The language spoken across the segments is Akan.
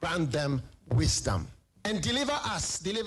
grant them wisdom. And deliver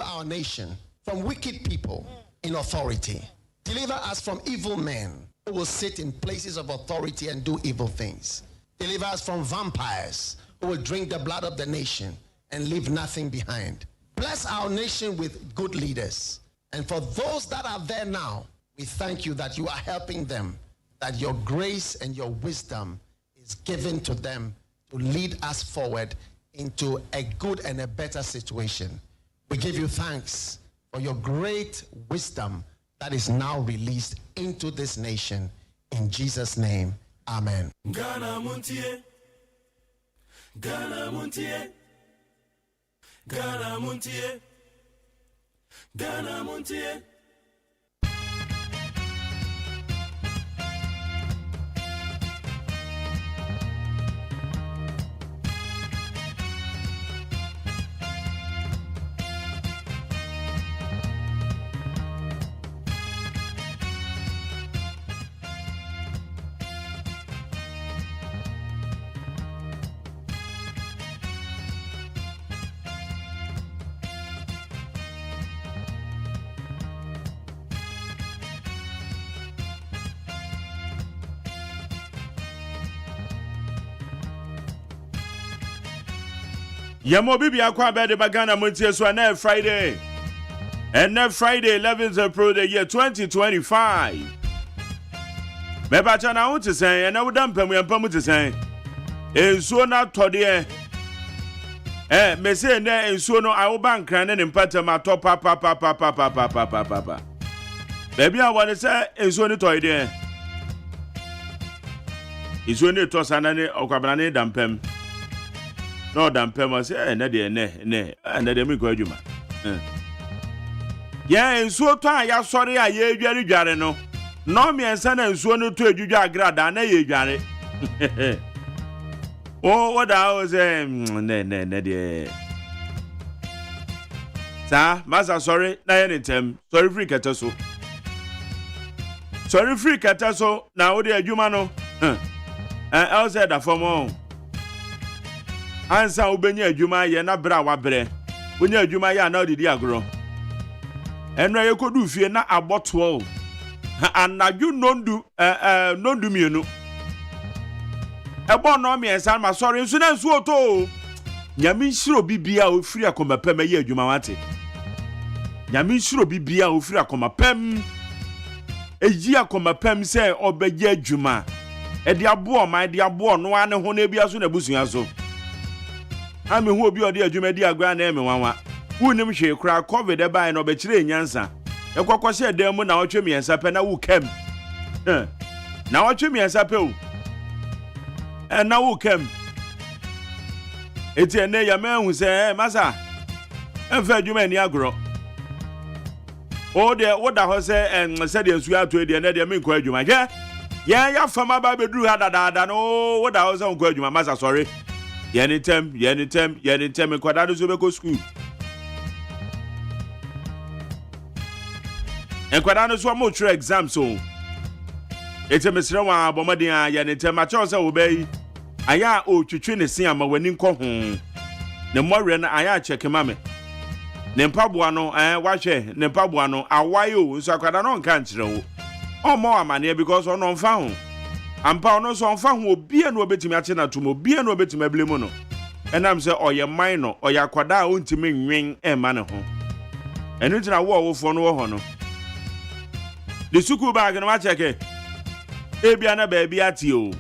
our nation from wicked people in authority. Deliver us from evil men who will sit in places of authority and do evil things. Deliver us from vampires who will drink the blood of the nation and leave nothing behind. Bless our nation with good leaders. And for those that are there now, we thank you that you are helping them, that your grace and your wisdom is given to them to lead us forward into a good and a better situation. We give you thanks for your great wisdom that is now released into this nation. In Jesus' name, amen. Ghana Montie, Ghana Montie, Ghana Montie, Ghana Montie. Yamo bibi akwa bede bagana Montie so na Friday. And na Friday 11th April the year 2025. Meba chana uti say and na udampam yampam uti say. Ensuo na tode me say na ensuo no awo bankran ne mpata ma to pa. Baby I want to say ensuo ni tode. Ensuo ni to sana ne okwabana ne dampam. No damn pema say na de na de me go adwuma. Yeah ensuo to aya sori aye dware no. No me ensa na ensuo no to adwudwa agrada na ye dware. Oh what I was ne de. Sa masa sorry na ye nentem. Sorry free kata so. Sorry free kata so na wo de adwuma no. I said that for more. Ansa ubenya adwuma ye na bra wa bre unya adwuma ye na odidi agro enra ye kodu fie na aboto anaju nondu mienu ebo no me ensa ma sorry nsu na nsu oto nyame nhiro bibia ofiri akomapem ye adwuma wate nyame nhiro bibia ofiri akomapem eji akomapem se obegye adwuma e de abo ma de abo no ane ho na bia so na busua so Ami hu obi odi adwumadi agwa na eme wanwa. Wunim hwe kra covid e bai no be kire nyansa. Ekokose dem mu na otwe miensa pe na wu kem. Na otwe miensa pe o. Na wu kem. Eti ene ya mahu se masa. Emfa adwuma ni agro. O de woda ho se se de nsu ato de na de me nko adwuma. Hwe. Ya fama ba beduru ha dada no woda ho se nko adwuma masa sorry. Anytime, kwada do so go school. En kwada no so mo try exam so. Ete mesre wa abomaden a anytime a cho se wo bai. Aya o twetwe ne sin ama wani nko ho. Ne morre na aya check mame. Ne mpaboa no wa hwe ne mpaboa no awayo so kwada no nka nkire wo. Omo amane because ono mfa ho. Ampa ono so onfa ho obia no obetimi ache na tumo obia no obetimi ablemu no enam se oye man no oye akwada ontimi nwen ema ne ho enu tina wo fo no ho no the suku bag no ma cheke ebia na ba bia ti o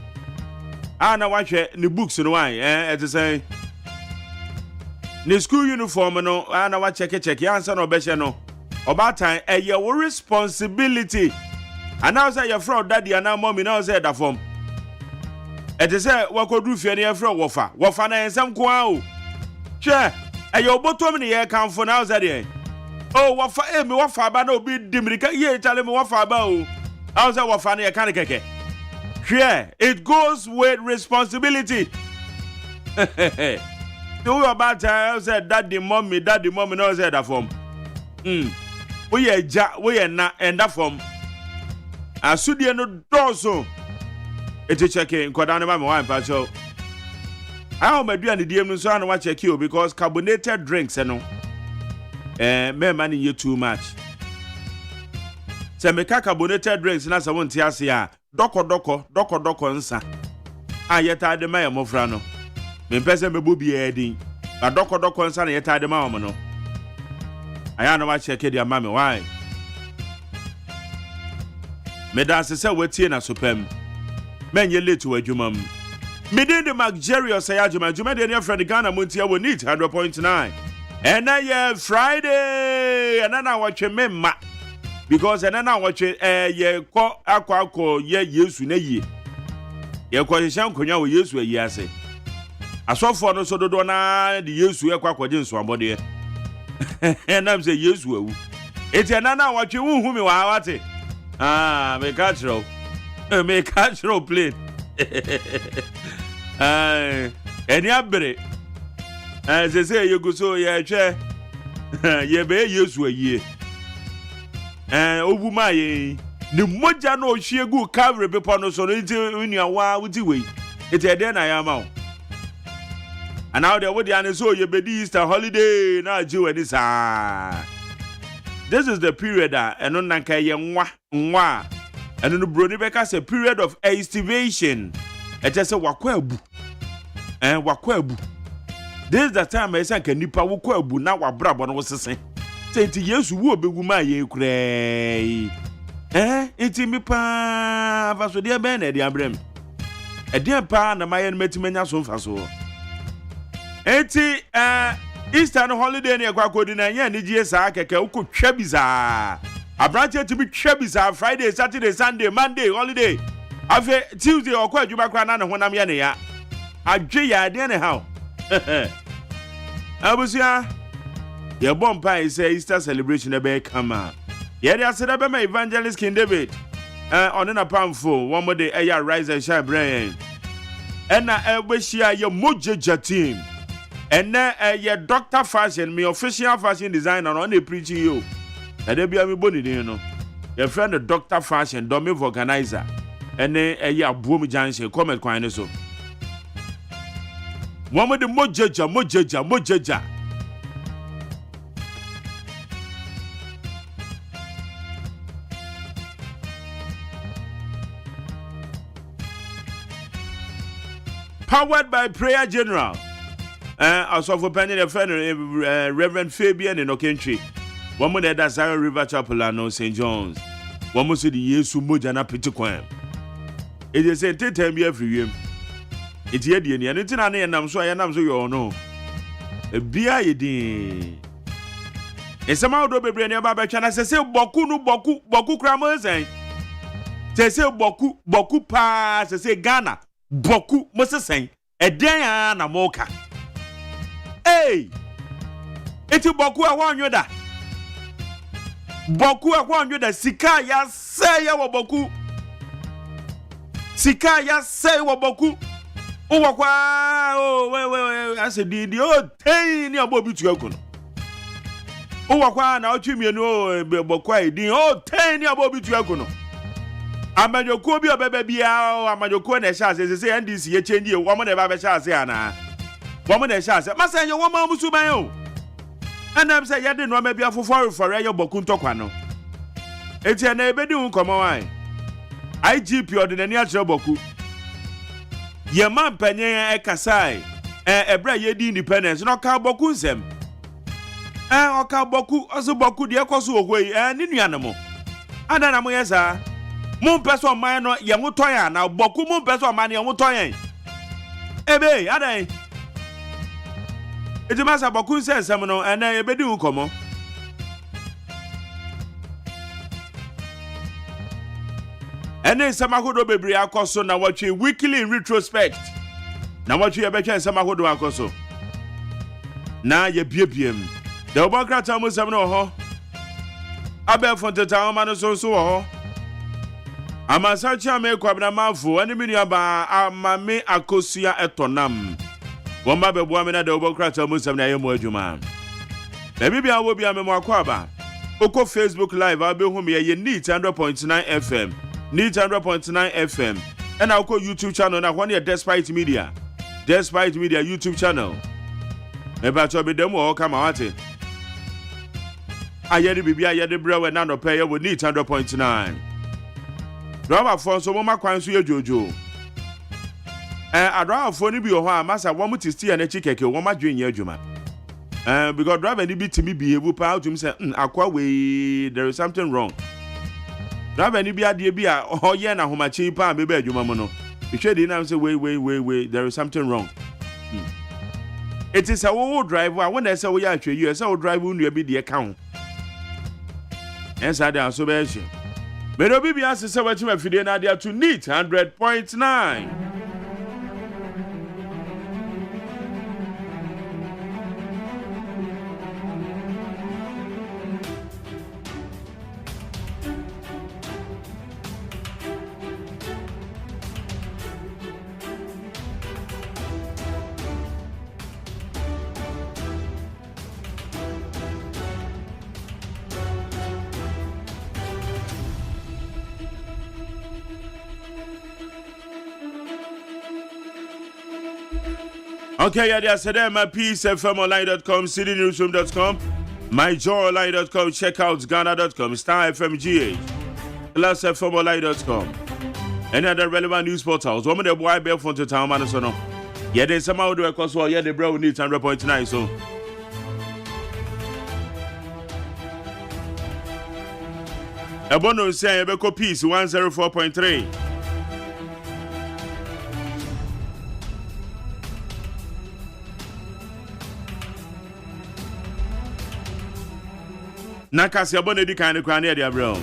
ana wa hwe ne books no wan et say ne school uniform no ana wa cheke ansa no be hye no obatan eye wo responsibility. And now say your fraud daddy and now mommy now say that form. Et say what could do for your fraud wafa. Wafa na ensam kwa o. Che, e your bottom ni ye kan for now say oh wafa me wafa ba na obi dimirika ye chale me wafa ba o. How say wafa na ye kan keke. Here, it goes with responsibility. Do about I said daddy mommy now say that form. We ye na and that form. Asudie no dozo eti cheke nkwada ne ma me wan pa so How my do and the DM so I watch check you because carbonated drinks me money you too much. Se me carbonated drinks na se won ti ase a doko nsa. Yeta de ma yemofra no. Me pese me bobi edin. Ba doko nsa na yeta de ma omo no. Aya no watch check dia mama why? Me dance se wetie na sopam. Menye late to adwuma m. Me dey the luxurious agyeman adwuma dey near friend Ghana Montie we need 100.9. And na Friday and na watch me ma because and na watch ye ko akwa ye Yesu na ye. Ye ko hyehyam konya wo Yesu ayi ase. Asofo no so dodo na the Yesu e kwa kwaje nso abode. And am say Yesu awu. Eti na watch wu hu me wa wate. Me catch row. Me catch row plane. Any abre. As they say, you go so, yeah, chair. Ye be Yesu a ye. Obumaye. The moja no she go carry bepon so in your wa with the way. It's a den I am out. And now the woody and so ye be Easter holiday now Jew and this This is the period and on nanka ye mwa. And on the Bronibeka say period of estivation. It just a wakwebu. And wakwebu. This is the time I say can nipa wakwebu na wabrabo no sese. Say ti Yesu wo beguma ye kure. Iti mi pa vaso dia ben e dia brem. E dia pa na maye metimenya so mfa so. Eti Easter no holiday ne kwakodi na ye ni gie saa keke ukotwa biza. Abranche ti bi twa biza Friday, Saturday, Sunday, Monday holiday. Afe Tuesday okwa adwuma kra na ne honam ye ne ya. Adwe ya de ne hawo. Abusia ye bompa is Easter celebration e be kama. Ye dey aseda be my evangelist King David. On na pamfo one more day eya rise and shine brain. Na ebehia ye mojeja team. And ye Dr. Fashion, me official fashion designer on the preaching you. And they be a me boni you know. Your friend the Dr. Fashion, dummy organizer. And then ye boom janse comment kwine so. One with the mojeja. Powered by Prayer General. Also for penny the friend Reverend Fabian in Okentry. One more that Zion River Chapel and St. John's. One more see the Yesu Mojana Pitikwan. It is a time every year. It's yet the anything I am so I am so you know. A beer yedi. And somehow do be brain about China say boku crammers and say boku pass say Ghana boku must say a day na moka. Hey! Eti boku a wan yoda. Boku a wan yoda sika ya say ya boku. Sika ya say wa boku. O wakwa we I said di o ten ni abobi tu akono. O wakwa na otwimi no boku a di o ten ni abobi tu akono. Amajoko bi obebe bia amajoko na sha say NDC ye change e wo mo na ba sha say ana. Woman and Shas, Master, your woman Musumayo. And I'm saying, you know, maybe a for your Bokuntoquano. It's a neighbor doing come away. IGP or the natural Boku. Your man Penny a Kasai, a brave independence, no cow Bokunsem. Or cow Boku, also Boku, the Akosu away, and in animal. And then I'm yes, Moon Peso Mano, Yamutoya, now Boku Moon Peso Mani Yamutoya. Ebe, are It's a master Bokun says someone and I be do come. And then Samahodo Bebri Akoso now watch you weekly in retrospect. Now what you have better Samahodo Akoso. Now ye BBM. The Obaka Tamu Samno ho. Abel Fonte Taman so ho. Amasacha me kwabna manfo ani minuaba amame akosia etonam. Wamba be boa me na de obokrata musam na yemu adwuma. Na bibia wo bia me mwakwaba. Oko Facebook live abehu me ye neat 100.9 FM. Neat 100.9 FM. And oko YouTube channel na one despite media. Despite Media YouTube channel. Nebacho be them all come out. Ayedi bibi ayedi brewe na no pay we need 100.9. Driver for so mama kwan so ye jojo. Adwa for ni bi ho a masa wo mutisti na chikeke wo ma dwen ye adwuma. Because driver ni bi timi behave pa out to me say akwa we there is something wrong. Driver ni bi ade bi a oye na homachi pa me ba adwuma mo no. Ehwe di na say wait there is something wrong. It is a wo driver when they say we ya hwe you say wo driver unu bi de ka ho. Ensa dey so be hwe. Me no bi bia se say wachi mafide na dey to need 100.9. Okay, yeah, that's my peacefmonline.com, citynewsroom.com, myjoyonline.com, checkout Ghana.com, starfmgh, classfmonline.com, any other relevant news portals. One of the boy bear from the town, man, so no. Yeah, there's some out there, cause yeah, the bro needs 100.9, so. A bonus say, Ebeko Peace 104.3. Nakasi abone di kan kwa na dia bro.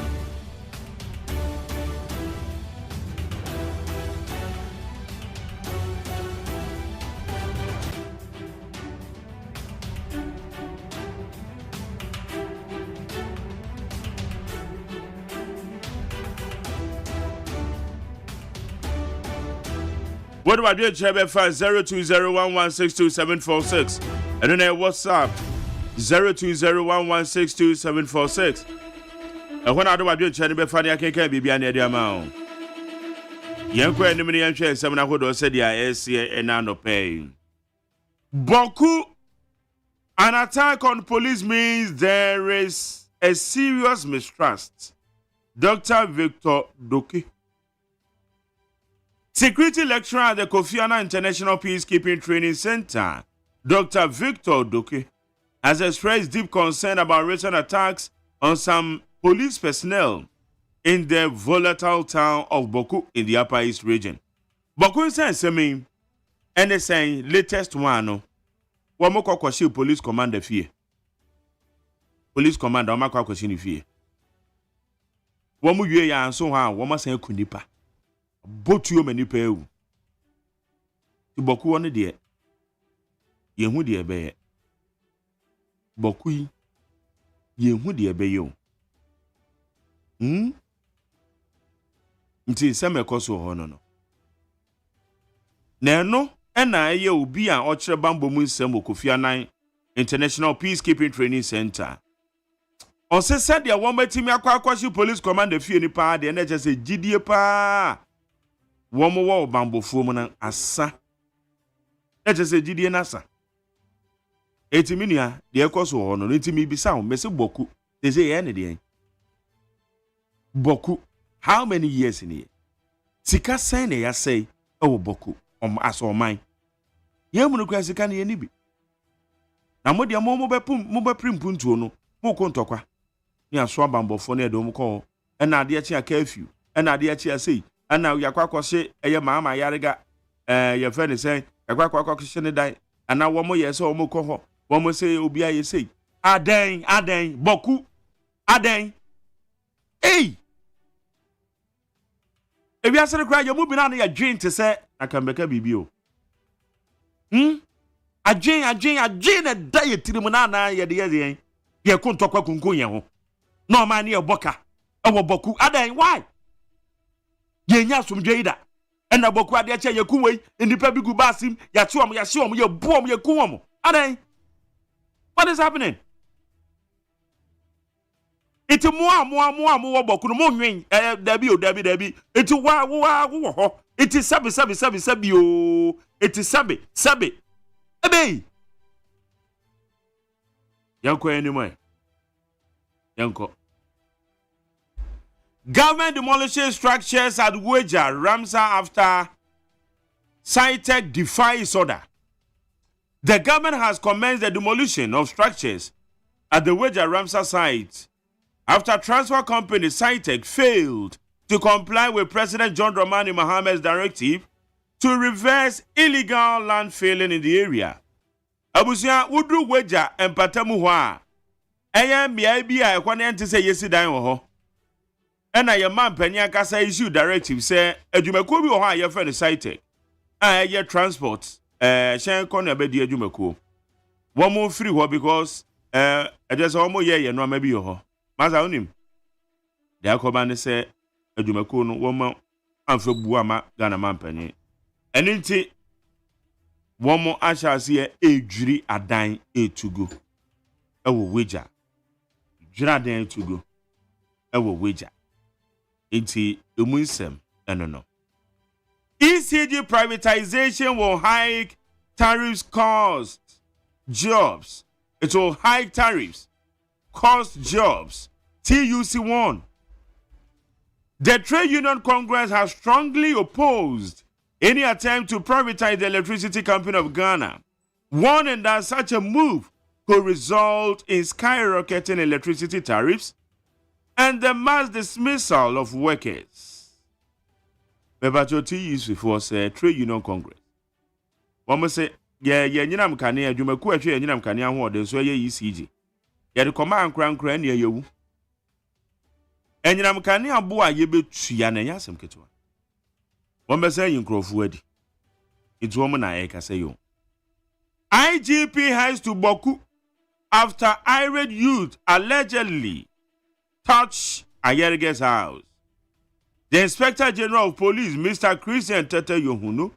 What do I do? Chebe 0201162746. And then WhatsApp 0201162746. And when I do I do channel be funny I can be an idea man. Yanko enemy and share some I would said ya SCA and no pay. Boku, an attack on police means there is a serious mistrust. Dr. Victor Doki, security lecturer at the Kofi Annan International Peacekeeping Training Center, Dr. Victor Doki, has expressed deep concern about recent attacks on some police personnel in the volatile town of Boku in the Upper East region. Boku says, and they say latest one, Wamoko Kwashi police commander fear. Police commander, Wamako Kwashi fear. Wamu ye ya so ha, Wama say kunipa. Both you many pay. To Boku on the dear. Yehu dear bear. Boku Yehu dear beyo. Nti seme koso ho no. Na no na ye obi a ochire bambo mu nsem Kofi Annan International Peacekeeping Training Center. On se said ya won matimi akwashi police commander fie ni pa de na je se gidie pa. Won mo wo bambo fu mu na asa. Na je se gidie na asa. Etimi nia de ekoso ho no ntimi bisa ho mese Boku. They say ye ne de. Boku, how many years in here? Sika say ne ya say, oh Boku, aso mine. Ye mu no kwa sika ne ni bi. Na mo de mo be prim puntu no, mo ko ntokwa. Ni aso abambofo na edom ko. E na ade achi aka afiu. E na ade achi asei. E na yakwa kwose eye maama yarega ye fe ne say, yakwa kwakwa ne dai. Ana wo mo ye so mo ko ho. Wo mo say obi aye sei. Aden, Boku. Aden. Hey! If you answer the cry, you're moving on your dream to say, I can make a BBO. A Jane, a diet to the Monana, ye couldn't talk about Kunkuya. No man near Boka. Our Boku, Ada, why? Ye nyas from Jada. And a Boku, I tell you, Kuway, in the Pebigu Basim, Yasuam, your boom, your Kuomo. Ada, what is happening? It's more Boku, more Debbie. It's It is sabi yo. It is sabi. Ebe. Yanko anymore. Yanko. Government demolishing structures at Weja, Ramsa after SciTech defies order. The government has commenced the demolition of structures at the Weja Ramsa site after transfer company SciTech failed to comply with President John Dramani Mahamed's directive to reverse illegal land filling in the area. Abusia Udru Weja and Patamuwa. Bia ekwane ante say yesi dan wo ho. And I man penya kasa issue directive say adwumakuo bi wo ho a ye friend SciTech. Ye transport shen kon abedi adwumakuo. Wo mo free ho because e just wo mo ye no ama bi yo ho. Maza onim. De akoba ne say adwumakuo no wo mo amfa bu ama Ghana man penye. Eninti wo mo ahase edwiri adan etugo. Ewo Weja. Dwira adan etugo. Ewo Weja. Inti umunsem no. ECG privatization will hike tariffs, cost jobs. It will hike tariffs, cost jobs. TUC1. The Trade Union Congress has strongly opposed any attempt to privatize the electricity company of Ghana, warning that such a move could result in skyrocketing electricity tariffs and the mass dismissal of workers. Bebacho TUC before say Trade Union Congress. One say, nyinam kane adwumaku atwe nyinam kane ho de so ye ECG. Ye de command kran ne yewu. Nyinam kane abo a ye betua na nyasem ketewa. One say yinkrofu adi. Itu wo na e kase yo. IGP has to Boku after irate youth allegedly touch Ayerige's house. The Inspector General of Police, Mr. Christian Tete Yohunu,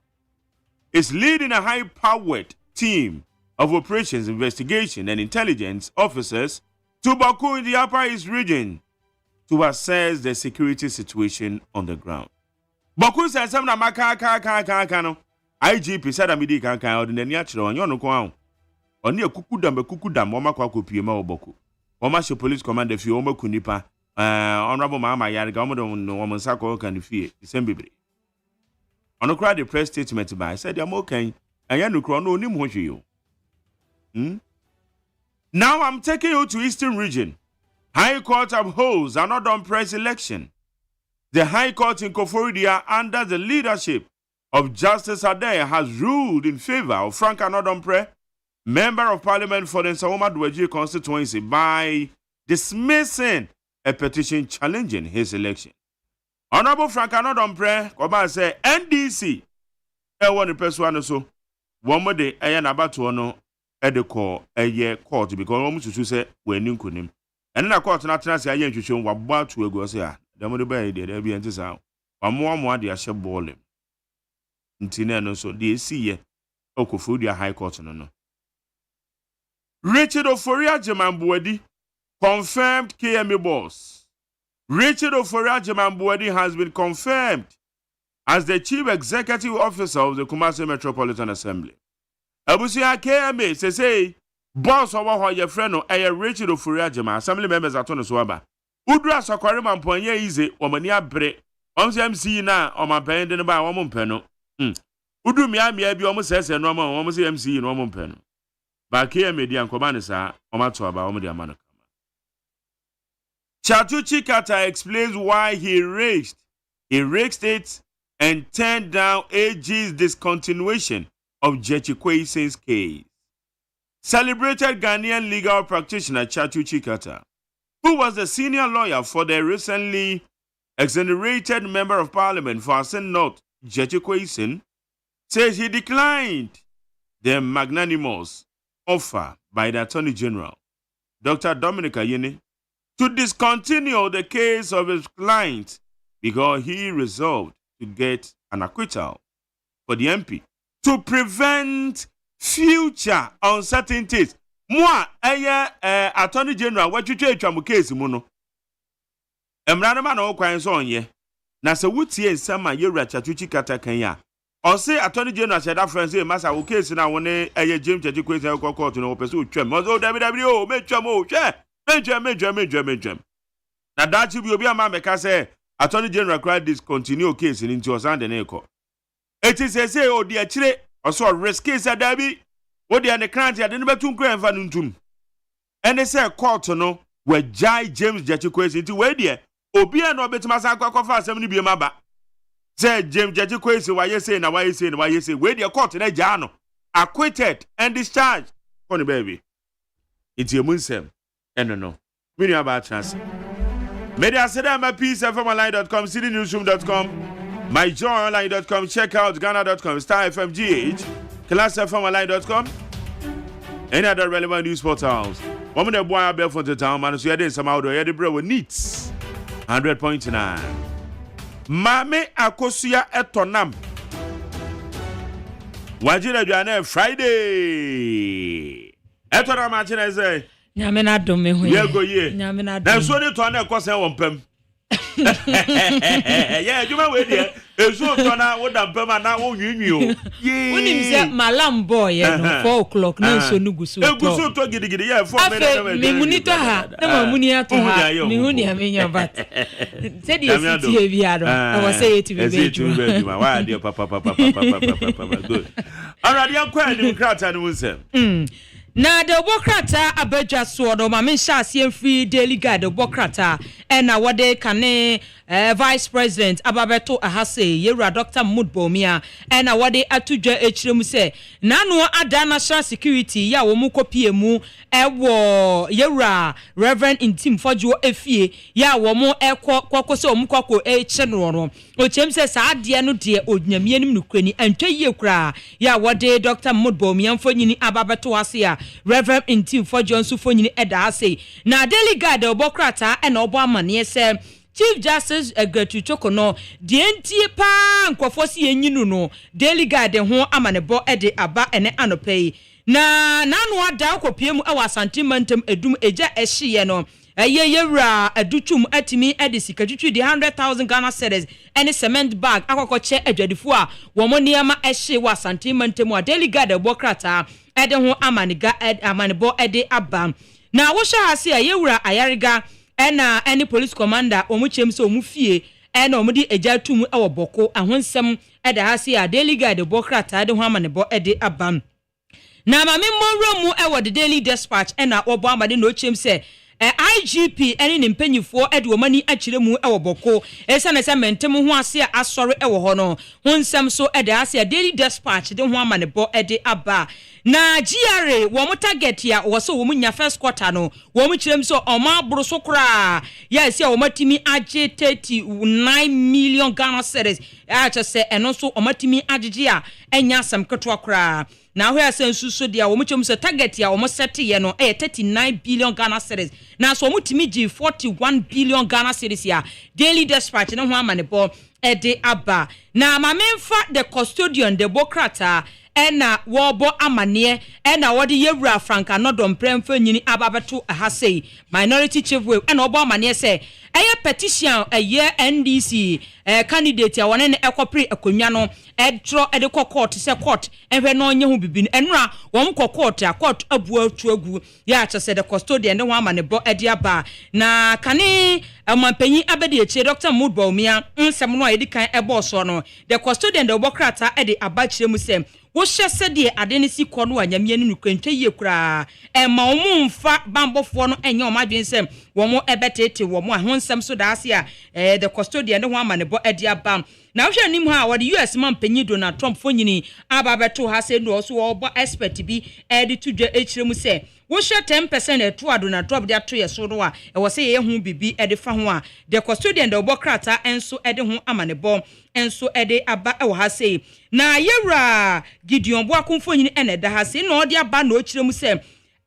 is leading a high-powered team of operations, investigation, and intelligence officers to Baku in the Upper East region to assess the security situation on the ground. Baku says some no. IGP said amidi kan ordinary achiro onyo no kwa oni ekukudam oma kwa kopie ma Baku. Oma she police commander fi oma kunipa honorable mama Ayariga omo no woman sako kan fi December. Ono kra the press statement by said am okay anya no kro no onim ho hwe. Now I'm taking you to Eastern Region. High Court upholds another press election. The High Court in Koforidua, under the leadership of Justice Adair, has ruled in favor of Frank Anodompre, Member of Parliament for the Nsawoma Dweji constituency, by dismissing a petition challenging his election. Honorable Frank Anodompre, Koba say NDC, one person so one more day ayan abatu no edeko eye court because almost to say we ninkunim. And na court na tena say ayan twetwe wabba to egu say ah dem de bay de bi enti sa wamo de ahye ball ntine no so de esi ye Okofodua High Court no. Richard Oforia Agyeman confirmed KMA boss. Richard Oforia Agyeman has been confirmed as the Chief Executive Officer of the Kumasi Metropolitan Assembly. Abusia KMA say boss over ho your friend no Richard Oforia Agyeman assembly members atono so aba. Udra sakware mamponye ize omani abre. Omse MC na omapen de no ba omompe no. Udu mia bi omo sese no omo se MC no omompe no. Ba KMA di ankoba ne sa omato aba omo di amano kama. Chatuchi Kata explains why he raised it and turned down AG's discontinuation of Jechikwesin's case. Celebrated Ghanaian legal practitioner Chatuchi Kata, who was the senior lawyer for the recently exonerated Member of Parliament for Asen North, Jechikwesin, says he declined the magnanimous offer by the Attorney General, Dr. Dominic Ayine, to discontinue the case of his client because he resolved to get an acquittal for the MP to prevent future uncertainties. Moi, Attorney General, what you change from case, Muno? Emranama no kwan so onye. na se wutie nsama yewura chatuchi katakan ya ose attorney general said that friends say masa wo case na woni eye James Church question ko court no pese o twam o www me twam o hwe me na dachi bi obi ama meka say attorney general cried discontinue case ni nti osan de na eko eti say o de akire oso risk case adabi o de an client ade no betum kra enfa nuntum ene say court no we jai James Church question nti we de obi e no betima san kwakofa asem ni bi maba say James Church question why say na why say we de court na ja no acquitted and discharged funny baby it's your munsem no we know about chance media sedama peacefmonline.com citynewsroom.com myjoyonline.com check out ghana.com star fmgh classfmonline.com any other relevant news portals woman the boy abel for the town man so you dey somehow do you dey bro with needs 100.9 mame akosia etonam wajina dwane Friday etonam achina say nyame na dom me ho yego ye nyame na dom na so ni to na ekosen wompam yeah juma we there ezu to na wo dampam na wo nwinwi o ye unim se malam boy no 4 o'clock na so nugusu to egusu to gidigidi yeah 4 minutes me munito ha na ma muni ato ha me huni amenya bat se di esi tie bi ado I was say it be be why dey papa good already akwa ni krata ni wonsem na de bokrata abadwa so do ma menhya asem free daily guide de bokrata na wode kane vice president ababeto ahase yewura Dr. Mudbomia na wode atudwa echiremu se nanu ada national security ya wo mu kopie mu ewo yewura Reverend Intim Fojo efie ya wo mu ekọ se wo mu kwako echeno no ochem se sa ade no de onyamie nim nukrani antwaye kura ya wode Dr. Mudbomia mfonyini ababeto ase ya Reverend Intim Fojo nso fonyini eda ase na daily guide obokrata na obo amane se Chief Justice Egretu Chokono dientie pa nkofo si enyinu no daily guide ho amanebo ede aba ene anopei na nanu ada akopie mu ewa santimentem edum eja ehye no yewura adutum atimi ede sikatwitwi di 100,000 Ghana cedis ene cement bag akokoche adwadifo a wo mo niama ehye wa santimentem a daily guide obokrata ede ho amanebo ede aba na wo sha hase yewura ayariga ena any police commander omuchem so omufie ena omudi ejatum ewo boko ahonsem eda hase a daily guide bokrata de ho amanebo ede abam na mame mmoro mu ewo the daily dispatch ena obo amade no chem se IGP ene ne mpanyifo ede omani akire mu ewo boko esa na se mentem ho ase asore ewo ho no honsem so ede hase a daily dispatch de ho amanebo ede aba na GRA wo mo target ya wo so wo munya first quarter no wo mu kirem so o ma buru so kra yes ya wo matimi age 39 million Ghana cedis a che se eno so o matimi agege a enya asem keto kra na ho ya sensu so dia wo mu kirem so target ya wo mo set ye no 39 billion Ghana cedis na so wo mutimi gi 41 billion Ghana cedis ya daily dispatch no ho amanebo ede aba na mamemfa the custodian the bokrata ena wobo amane ena wodi yewura franka nodom premfa nyini ababeto ahase minority chief we ena obo amane se eye petition eye NDC candidate a wone ne ekopre akonwa no edro ede court se court enhwe no onye hu bibi enura won court a court abu atu agu ya cha se the custodian ne ho amane bo ede aba na kane amampanyi abede eche Dr. Mudbomia nsem no edi kan ebo so no the custodian de obokrata ede aba kire mu se wo hyese de ade ne si kɔ no anyamie ne nukwantwa yie kura ma omu mfa bambofo no enye o madwen sem wo mo ebetete wo mo ahonsem so daase a the custodian ne ho amanebo ade aba na wo hwɛ nim ha wo US man panyi Donald Trump fonyini aba beto ha se no so wo bo expert bi ede tudwa ekire mu se wo hwɛ 10% eto Donald Trump de ato ye so no a wo se ye hu bibi ede fa ho a the custodian de obokrata enso ede ho amanebo enso ede aba e wo ha se na yewura Gideon Boakumfonyini ene da ha se no de aba na okire mu se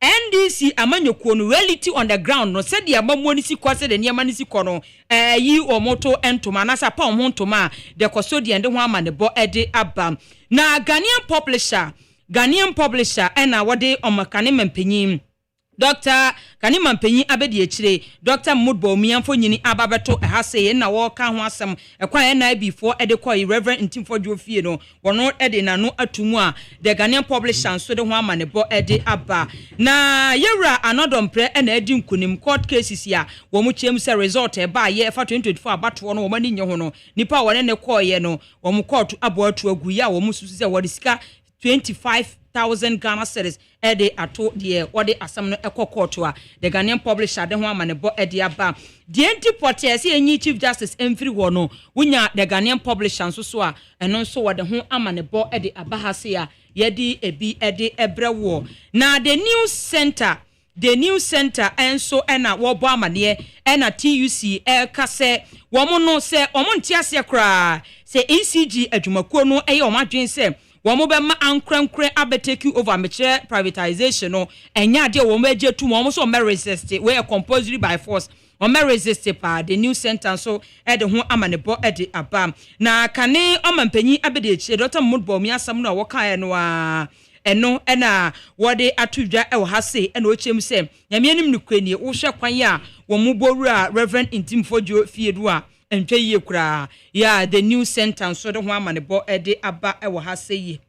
NDC amanyoko no reality on the ground no said ya mamuo ni sikwa said de niam ni sikwa no yi omoto entoma na sa pa ho ntoma the custodian de ho amanebo ede aba na Ghanaian publisher ena wode omakane mempanyin Dr. Kanima Penyi abedi echire Dr. Mudbo miamfo nyini ababeto ehase na wo ka ho asem ekwan na before edekoi Reverend Ntimfo Jofie no wono ede na no atumu a the Ghanaian publisher so de ho amanebo ede aba na yewra anodompre na edi nkunim court cases ya wo mu chem se result e ba ye fa 2024 abato no wo mani nye ho no nipa wone ne koye no wo mu court abo atu agu ya wo mu susu se wo sika 25,000 Ghana cedis ede ato de ode asam no ekokotoa the Ghanaian publisher de ho amanebo ede aba de antiporte ese enyi chief justice emfiri wo no wunya the Ghanaian publisher so a eno so wode ho amanebo ede aba hase ya yedi ebi ede ebrewo na the new center enso ena wo bo amane ena TUC kase wo mo no se omo ntiase kra se ECG adwumakuo no eye omadwen se womo be ma ankrankran abetake over meche privatization no enya de womo eje tu womo so resist we compulsory by force womo resist pa the new sentence so e de ho amanebo e de aba na kane omampanyi abede echi Dr. Mudbo mi asam no wo kan no a eno ena wode atudwa e wo hase ena o chem se nyame nim nukwani wo hwe kwan ya womo bowura Reverend Ntimfo Jofie do a entwe ye kura ya the new sentence so de ho amanebo e de aba e wo hase yi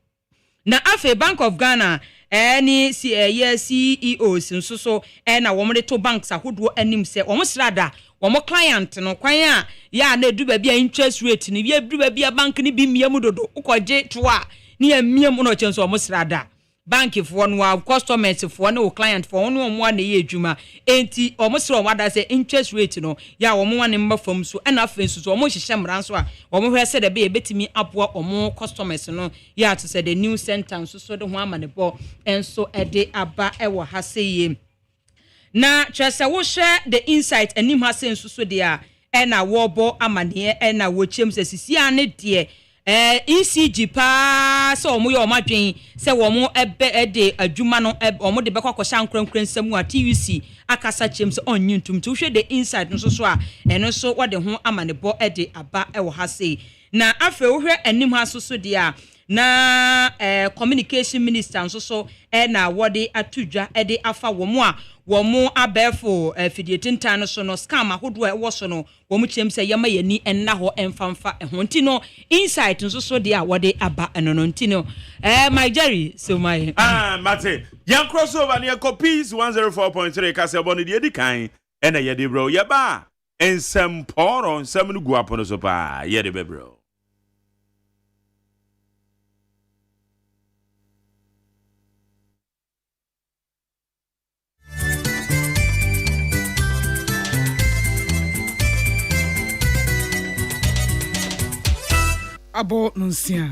na afe Bank of Ghana any CEOs nso so na wo mo de to banks ahodo anim se wo mo srada wo mo client no kwan a ya na edu ba bia interest rate ni bia edu ba bia bank ni bi miam dodo ukoje to a ni amiam no chenso wo mo srada bank for no customers for no client for no mo na ye adwuma enti o mo sro o wada say interest rate no ya wo mo wane mba fam so na afen so o mo hihye mran so a wo mo hwe se de be betimi apoa o mo customers no ya to say the new sentence so de ho amanebo enso ede aba e wo haseye na chese wo hwe the insight anim hase enso so de a na wo bo amane na wo chem se sisia ne de ECG pa so omo yo madwen se wo mo ebe ede adwuma no omo de bekwa kwosha ankrankran samu a TUC akasa chem se onyin tumtu hwe the inside no so a eno so wode ho amanebo ede aba e wo hase na afa wo hwe anim haso so de a na communication minister so na wode atudwa ede afa wo mo a wo mo abefo fidietintan no so no scam ahodo e wo so no wo mo chem se yama yani enna ho emfamfa ho nti no insight so de a wode aba eno no nti no my Jerry so my mate yan crossover ne copies 104.3 kasebo ne de edikan ena ye de bro ye ba ensem poro ensem no gu apono so pa ye de be bro. Abo Nunsia.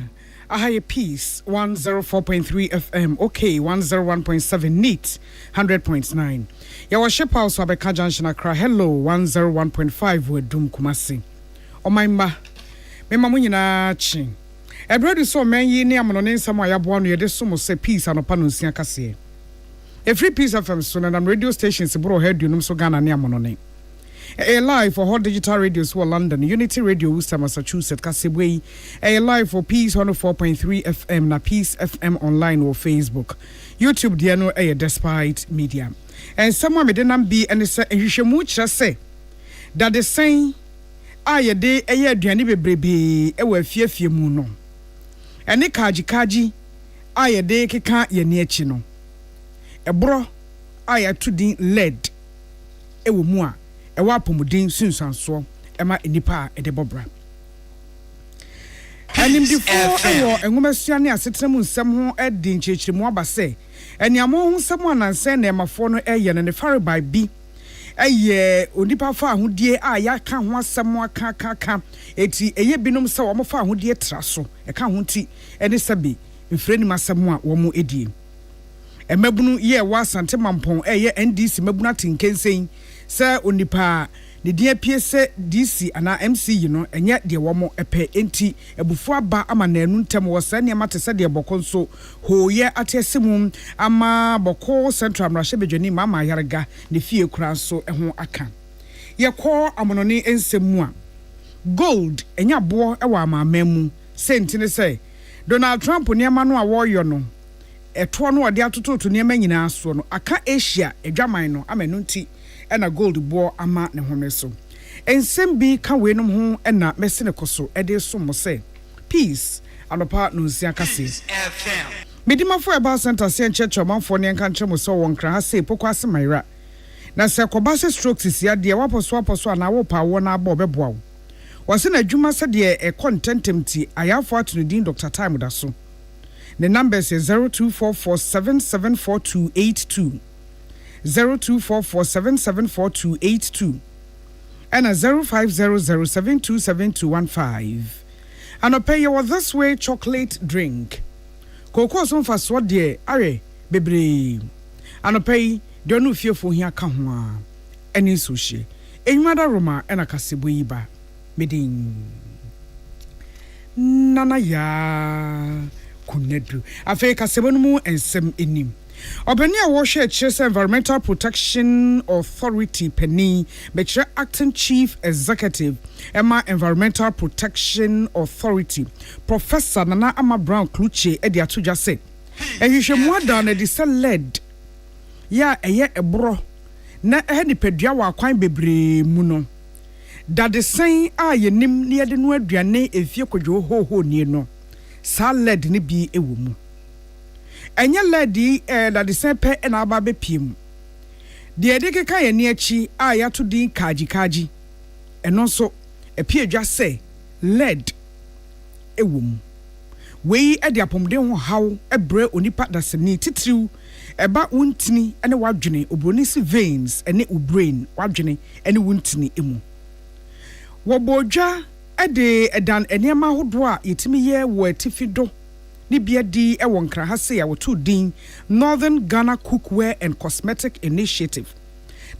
Ahaye Peace 104.3 FM. Okay, 101.7 NEAT 100.9. Ya worship house Abeka Junction Accra. Hello 101.5 we Dum Kumasi. O my ma. Me mamu nyina chi. Ebredu so men yi ne amono nsam ayabo anu ye de so mo se peace anopa Nunsia kase. A free Peace FM so na radio stations bro head num so Ghana ne amono ne. A live for hot digital radios for London, Unity Radio Worcester, Massachusetts, Kasebwe. A live for Peace 104.3 FM na Peace FM online or Facebook. YouTube diano a despite media. And someone me denam be and say hwehwemu say that the saying aye de eye aduane bebrebe e wa fiafie mu no. Ene kaji aye de keka ye ne achi no. Ebro aye tudin lead e wo mu a ewa pomodin sunsanso ema enipa ede bobra anim di fo ewo enwomesua ne asetremu nsem ho edi nchechiremu abase eniamo ho nsem ananse na emafo no eye ne fare by bi eye onipa fa ahodie a ya ka ho asem aka eti eye binom se wo mo fa ahodie traso e ka ho ti ene sabi mfreni masem a wo mo edie emabunu ye wa asante mampon eye NDC mabunu atinkensen se onipa ne dia piese DC ana MC you know enye de wo mo epe enti ebufu aba ama na anu ntem wo se ne mate se de boko nso hoye atesemu ama boko central mrahye bedwani mama yarega ne fie kura nso eho aka ye ko amononi ensemu a gold enya bo e wa amamemu sentine se Donald Trump ne ma no a wo yo no ɛtoɔ no ɔde atoto to nneɛma nyinaa so no aka Asia adwaman no amenu nti ɛna gold boɔ ama ne home so ensɛm bi ka weinom ho ɛna mɛse ne koso ɛde so mo sɛ peace anopa no nsia kase medimafo eba center se nkyɛkyɛ manfo ne nka nkyɛ mo sɛ wɔn kra ha sɛ pokɔ ase mayra na sɛ kɔba sɛ stroke sisia de waposo ana wo pa wo na aba obɛboa wo wɔse na adwuma sɛ de contentem ti ayafo atunudin Dr. Time da so the numbers is 0244774282 0244774282 and 0500727215 and I'll pay you this way chocolate drink Cocoa some for swat dear are bebre and I'll pay don't know fearful here kahwa any sushi in mother Roma and a casibuiba meding nana ya kunedru afa kasebonu ensem enim obani a wo hwe chese Environmental Protection Authority penny betre acting chief executive Emma Environmental Protection Authority Professor Nana Ama Brown Kluche e de atoja se ehwehwemu ada na de se led ya eye ebro na ehni pedua wa kwan bebre mu no dade sen a yenim ne yede no aduane efie kodwo hoho nie no sa led ne bi ewo mu enye ledi dade sen pe na aba be piem de ede keka ye ne achi a yato din kaji eno so epie dwa se led ewo mu wei e de apomden ho haw ebre onipa daseni titiriw eba wuntini ene wadwene obroni si veins ene ubrain wadwene ene wuntini emu wobodwa ede edan enema hodo a yetimi ye wo atifido ni bia di e wonkra ha se ya wotu din Northern Ghana Cookware and Cosmetic Initiative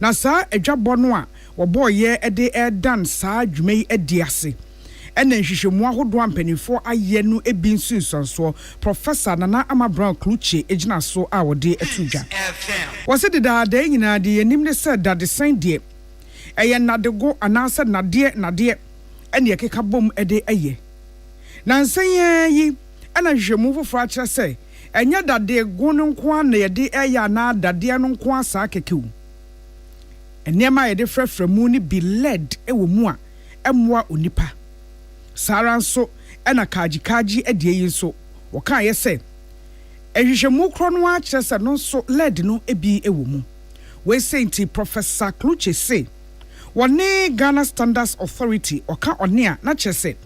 na sa adwabo no a woboye ede edan sa dwumei ediase ene nhwehwemu ahodo ampanifo aye no ebi nsunsanso Professor Nana Ama Brown Kluche ejina so a wode atudwa wose deda nyina de enim ne said that the same day eye nadego anasa nade ene yekeka bom ede eye na nsan yi ana hwehwemu foforo a kire se enya dade go no nko na yede eye na dade no nko asa kekewu enema yede frɛfrɛmu ni bi led ewo mu a emmoa onipa Sara nso ena kaji edie yi nso woka ye se ehwehwemu kro no a kire se no nso led no ebi ewo mu we say nti Professor Kluche say wone Ghana Standards Authority oka one a na kire se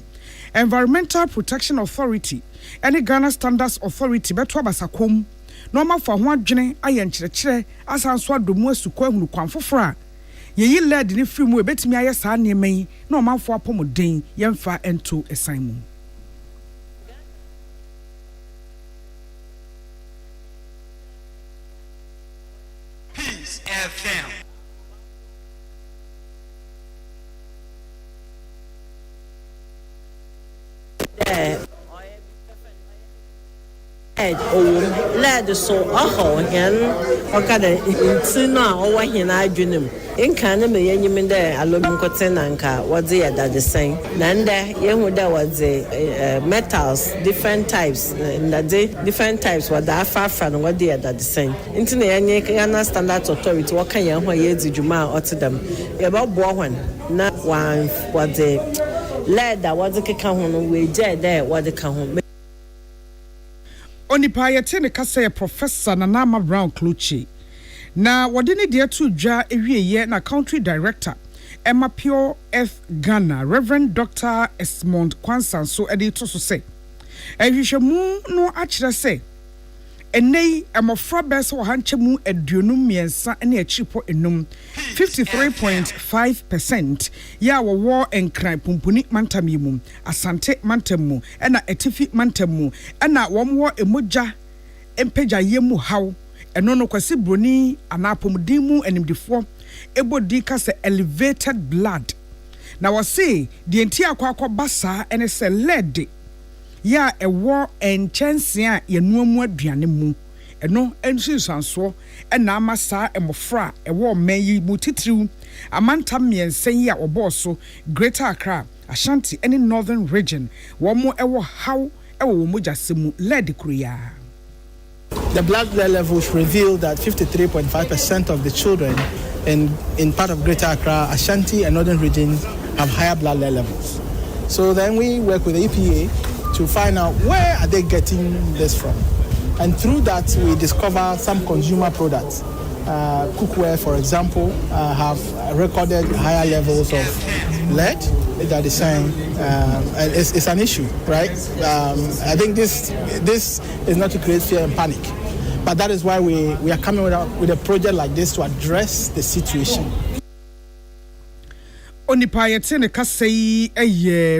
Environmental Protection Authority any Ghana Standards Authority beto abasakom no ma fa ho adwene aye nkyerɛkyerɛ asanso adomu asukwa hunu kwanfoforo a yeyi led ni free mu ebetimi aye saa nneema yi na omanfo apɔmuden yemfa ento esan mu Peace FM. Led so hen okada intina owa hen adwenem enka na me yanyim de alum kotenanka wode ya dade sen na nda yehu da wode metals different types na de different types wode afa no wode ya dade sen intina yanye Ghana Standard Authority waka ye ho ye dzidwuma otedam ye ba bo hwan na wan wode led da wode keka ho no we je de wode ka ho Onipa yete ne kasa Professor Nana Ama Brown Kluche na wode ne de to dwa ewieye na country director Emma Pure F Ghana Reverend Dr. Esmond Kwansan so ede to so say ehwehwemu no akire say enei emofra bes wo hanchemu aduonum miensa ene achipo enum 53.5% ya wo enkran pumpuni mantamimu asante mantamu ena etifi mantamu ena wo emoja empeja yemu haw eno no kwase broni anapomdimu enimdifo ebodi ka se elevated blood na wo say de enti akwa basa ene se lead ya ewo enchanse a yenuamu aduane mu eno ensusanso ena amasa emofra ewo meyi mutitiriw amanta miensen ya oboso Greater Accra Ashanti any Northern region wo mo ewo haw ewo mo jasemu led kuria The blood levels reveal that 53.5% of the children in part of Greater Accra, Ashanti, and Northern regions have higher blood levels. So then we work with the EPA to find out where are they getting this from. And through that, we discover some consumer products. Cookware, for example, have recorded higher levels of lead that is saying it's an issue, right? I think this is not to create fear and panic, but that is why we are coming with a project like this to address the situation. Onipa yetene kasei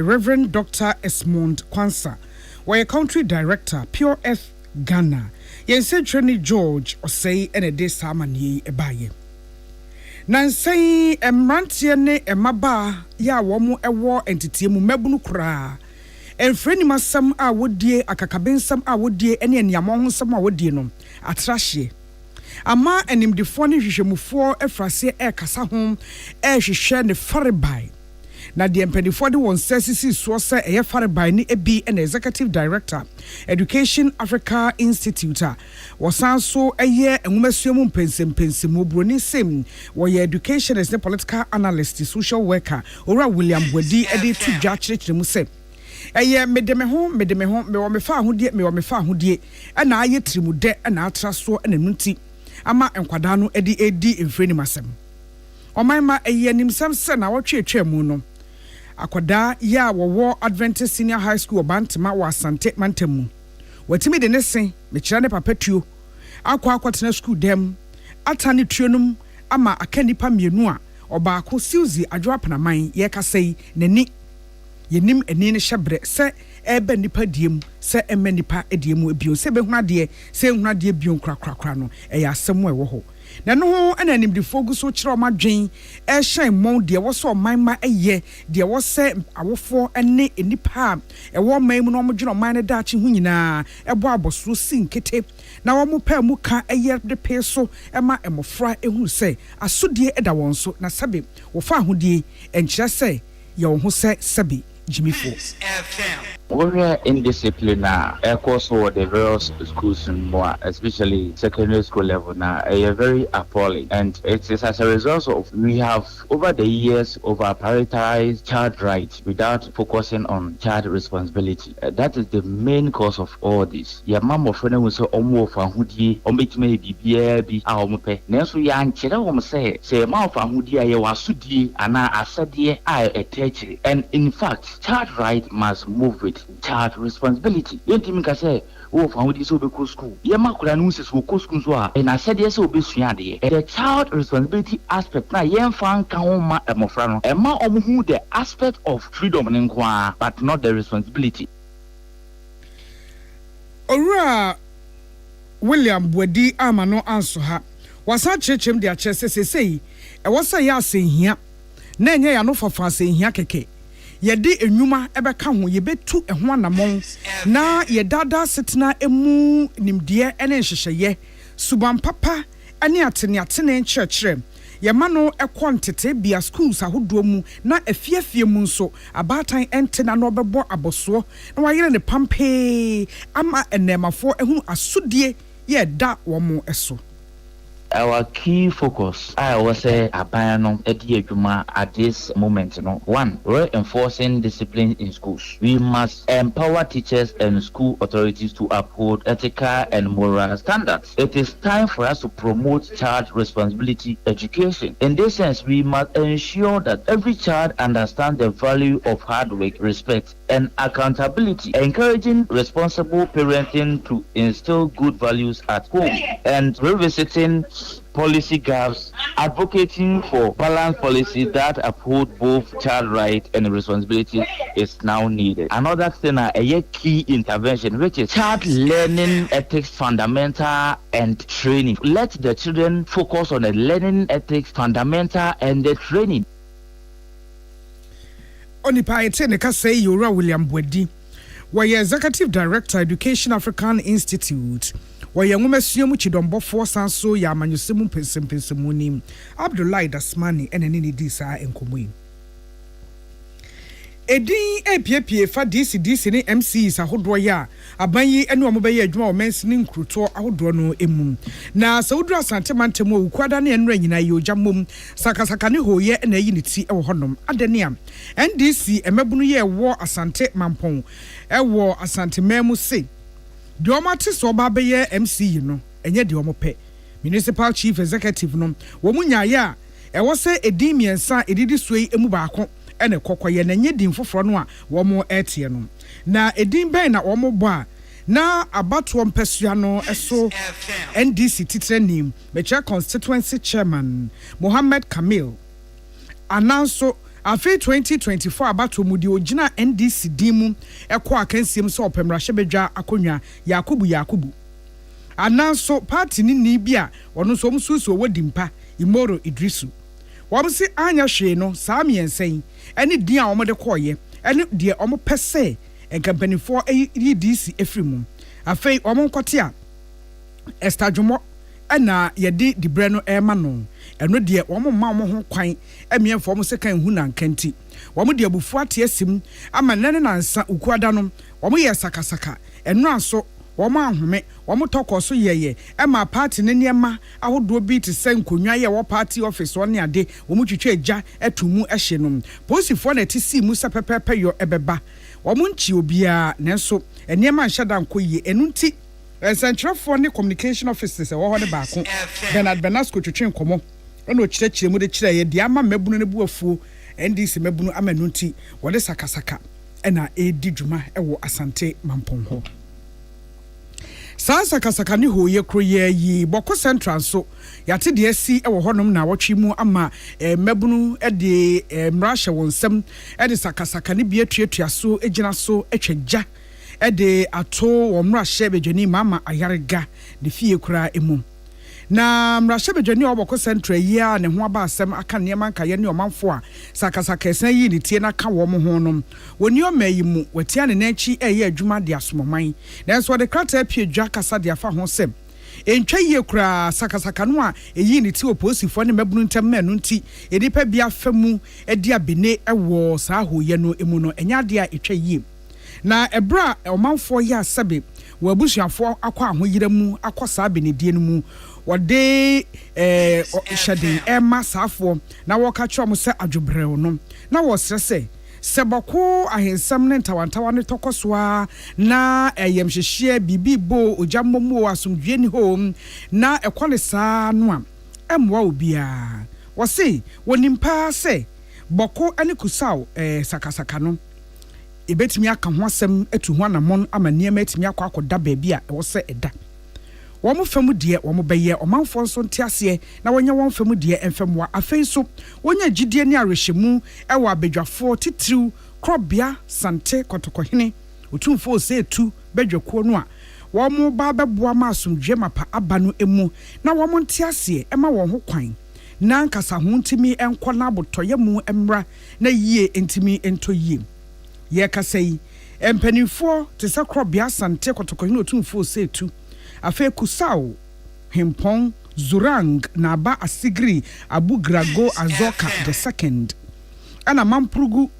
Reverend Dr. Esmond Kwansa, where country director Pure F Ghana. Yense Treni George OSEI ene de samani ebaye. Nansei emrantie ne emaba ya womu ewo entity mu mebunu kura. Enfreni masam a wodie akakabensam a wodie ene eniamo honsam a wodie no atrahye. Ama enimdefo ne hwehwemufo efrase kasa ho hwehwe ne farebai. Na the empedifo de won sesisi so se eye farebai ni ebi and executive director Education Africa Institute wasan so eye enwumasuemu pensem obroni sem wo ye educationist ne political analyst social worker ora William Bwadi ede to dwa kyerɛkyerɛ mu se eye medeme ho me wo me fa ahodie na aye trimude na atra so na nunti ama enkwada no edi mfreni masem omanma eye nimsam se na wotwetwa mu no akwada ya wo Adventist Senior High School Bantama wa Asante Mantamu watimi de ne sen me kira ne papatuo akwatena school dem atane tuonum ama akanipa mienu a obaako Suzy Adwoapanaman ye kasei nani yenim eni ne hyebre se ebe nipa diem se emme nipa ediemu ebio se behunade se hunade ebio krakrakra no eya asemu ewo ho na no ho ana anim de focus so kire o madwen e hyan mon de wo so manma eye de wo se awofo ene enipa e wo man mu no mo dwene man ne daachi hu nyina e bo aboso sinkete na wo mo pa mu ka eye de pe so e ma emofra ehu se asodie eda won so na sabe wo fa ahodie enkyere se ye wo ho se sabe Jimmy Fox. We're indisciplined now. Of course, the various schools more, especially secondary school level now, are very appalling. And it is as a result of we have over the years prioritized child rights without focusing on child responsibility. That is the main cause of all this. Your mom or friend will say, "Omo for hudi, omit me be aomupe." Nesu yan chira say, "Ma for hudi aye wasudi ana asadie I attach." And in fact, child right must move with child responsibility. Yentimi ka say wo fa hodi so be ko school ye makura no se so ko school so a na said yes obi suade the child responsibility aspect na ye mfa nka ho ma emofra no e ma omo the aspect of freedom nkwa but not the responsibility. Ora William Bwadi amano anso ha wasa chechem de achese sesei e wasa ya asenhia na enye ya no fafa asenhia keke yede enwuma ebeka ho yebetu eho anamon na yedada setena emu nimde ene hyehyeye suban papa ane atene nkyerɛkyerɛ yema no ekontete bia schools ahodo mu na afiafie mu nso abatan entena na obɛbɔ aboso na wayere ne pampe ama enemafo ehunu asodie yeda wo mo eso. Our key focus, I was say, abandon at this moment. One, reinforcing discipline in schools. We must empower teachers and school authorities to uphold ethical and moral standards. It is time for us to promote child responsibility education. In this sense, we must ensure that every child understands the value of hard work, respect, and accountability, encouraging responsible parenting to instill good values at home, and revisiting policy gaps, advocating for balanced policy that uphold both child rights and responsibility is now needed. Another thing, a key intervention, which is child learning ethics fundamental and training. Let the children focus on the learning ethics fundamental and the training. Onipa etene ka say Yora William Bwadi, where executive director Education African Institute, where nwumasuo mu chidombo force so ya amanyosemu pensempensemu nim Abdullahi Dasmani eneni di saa enkomo yi Edin epiepie fa DC ne MCs ahodo ya aban yi ene omo beye adwuma o mensini nkruto ahodo no emu na sawudura asante mantem o kwada ne enra nyina yi ogyamom sakasaka ne hoye na yi ne ti e wo honom adenia NDC emebunu ye wo asante mampon e wo asante memu se de omo ate so ba beye MC yi no enye de omo pe municipal chief executive no wo munya ya e wo se edin miensa edidi suei emu baako ene kokoye na nye din foforo no a wo mo etie no na edin ben na wo mo bo a na abato mpesua no eso NDC titre nim mecha constituency chairman Mohammed Kamil ananso afi 2024 abato mudi ogina NDC dimu ekọ akansiem so opemra hyebedwa akonwa Yakubu ananso party ni bia wono so msusu wo dimpa Imoro Idrisu wọ́n si anya hwe no saa miensen ene din a wọ́n de koye ene de wọ́n pese enkampanifo yi DC efrimu afei wọ́n nkote a estadwomo ena yede dibre no ema no eno de wọ́n ma wọ́n ho kwan emienfo wọ́n se kan hu na nkanti wọ́n de abufu ate asim ama nene nansa ukuada no wọ́n ye sakasaka eno aso wọ́n ahome wọ́n tọkọ so yeye ema party ne niema ahodo bi te se nkonwa ye wo party office won ne ade wọ́n twetwe agya atumu ehye no posifo na ti si mu se pepepe yo ebeba wọ́n nchi obia nenso niema nhada nko ye enunti esentrefo ne communication officers wo ho ne baako Bernard Benasco twetwe nkomo ona okirekire mu de kire ye de ama mabunu ne buafuo NDC mabunu ama nunti wode sakasaka ena edi dwuma ewo asante mampon ho Sasa kasakani hoye kroye yi boko central so yate de asi ewo honom na wotwe mu ama mabunu de mrahye wonsem de sakasakani bi atuatua so egina so atwagya de ato wo mrahye bedwani mama ayarega de fie kura emu na mrahye bedwani oboko central yi a ne ho aba asem aka ne manka ye ne omanfo a sakasaka esan yi ne tie na ka wo mo ho nom woni o mayi mu watia ne nanchi eye adwuma de asomoman nanso de krata apie dwa kasa de afa ho sem entwa yi kura sakasaka no a eyi ne ti oposifo ne mabunu ntem manu nti edipa bia famu edi abene ewo saa hoye no emu no enya de a etwa yi na ebra omanfo ya sabe wo abusuafo akwa ahoyira mu akwa saa benedie no mu wode shadin ema safo na woka chom se adwobrew no na wo sese sebako ahensam ne ntawantawa ne tokosoa na yemhyehyie bibibo ojammomu asomdwe ni home na ekwale saa no a emwa obia wose wonimpa se boko ane kusaw sakasaka no ebetimi aka ho asem etu ho anamon ama niam etimi akwa baabi a wo se eda wɔn famu deɛ wɔn bɛyɛ ɔmanfoɔ nso ntiaseɛ na wɔnyɛ wɔn famu deɛ mfamwa afei so wɔnyɛ gidie ne arehwemu ɛwɔ abadwafoɔ titiriw krɔbea sante kɔtɔkɔhene otumfo oseetu badwakuo no a wɔn ba bɛboa ma asomdwe mapa aba no emu na wɔn ntiaseɛ ɛma wɔn ho kwan na nkasa ho ntimi ɛnkɔ na abotɔyɛ mu mmra na yie ntimi ntɔ yie yɛ kasa yi mpanimfoɔ te sɛ krɔbea sante kɔtɔkɔhene otumfo oseetu afe kusao himpon zurang na aba asigri abu grago azoka the second ana mamprugu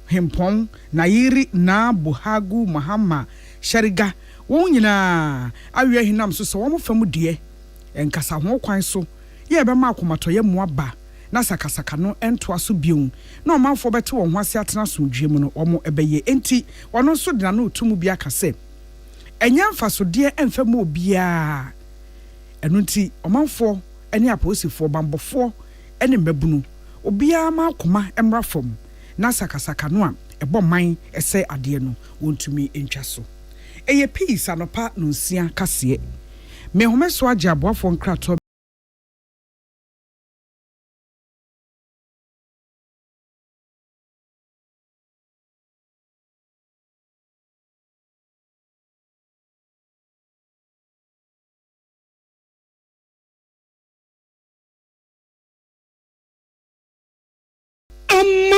himpon na yiri na buhagu mahama shariga won nyina awie hinam so so wo famu de enkasa ho kwan so ye be ma akomatoye mu aba na sakasaka no entoa so biun na omanfo bete won ho ase atena so dwem no omo ebeye enti wono so de na no otumu bia kase enya mfasode emfamu obia enunti omanfo ene aposifo bambofo ene mabunu obia ma akoma emra fom na sakasaka no a ebo man ese ade no wontumi entwa so eye peace anopa no nsia kase me homeso agye aboafo nkrato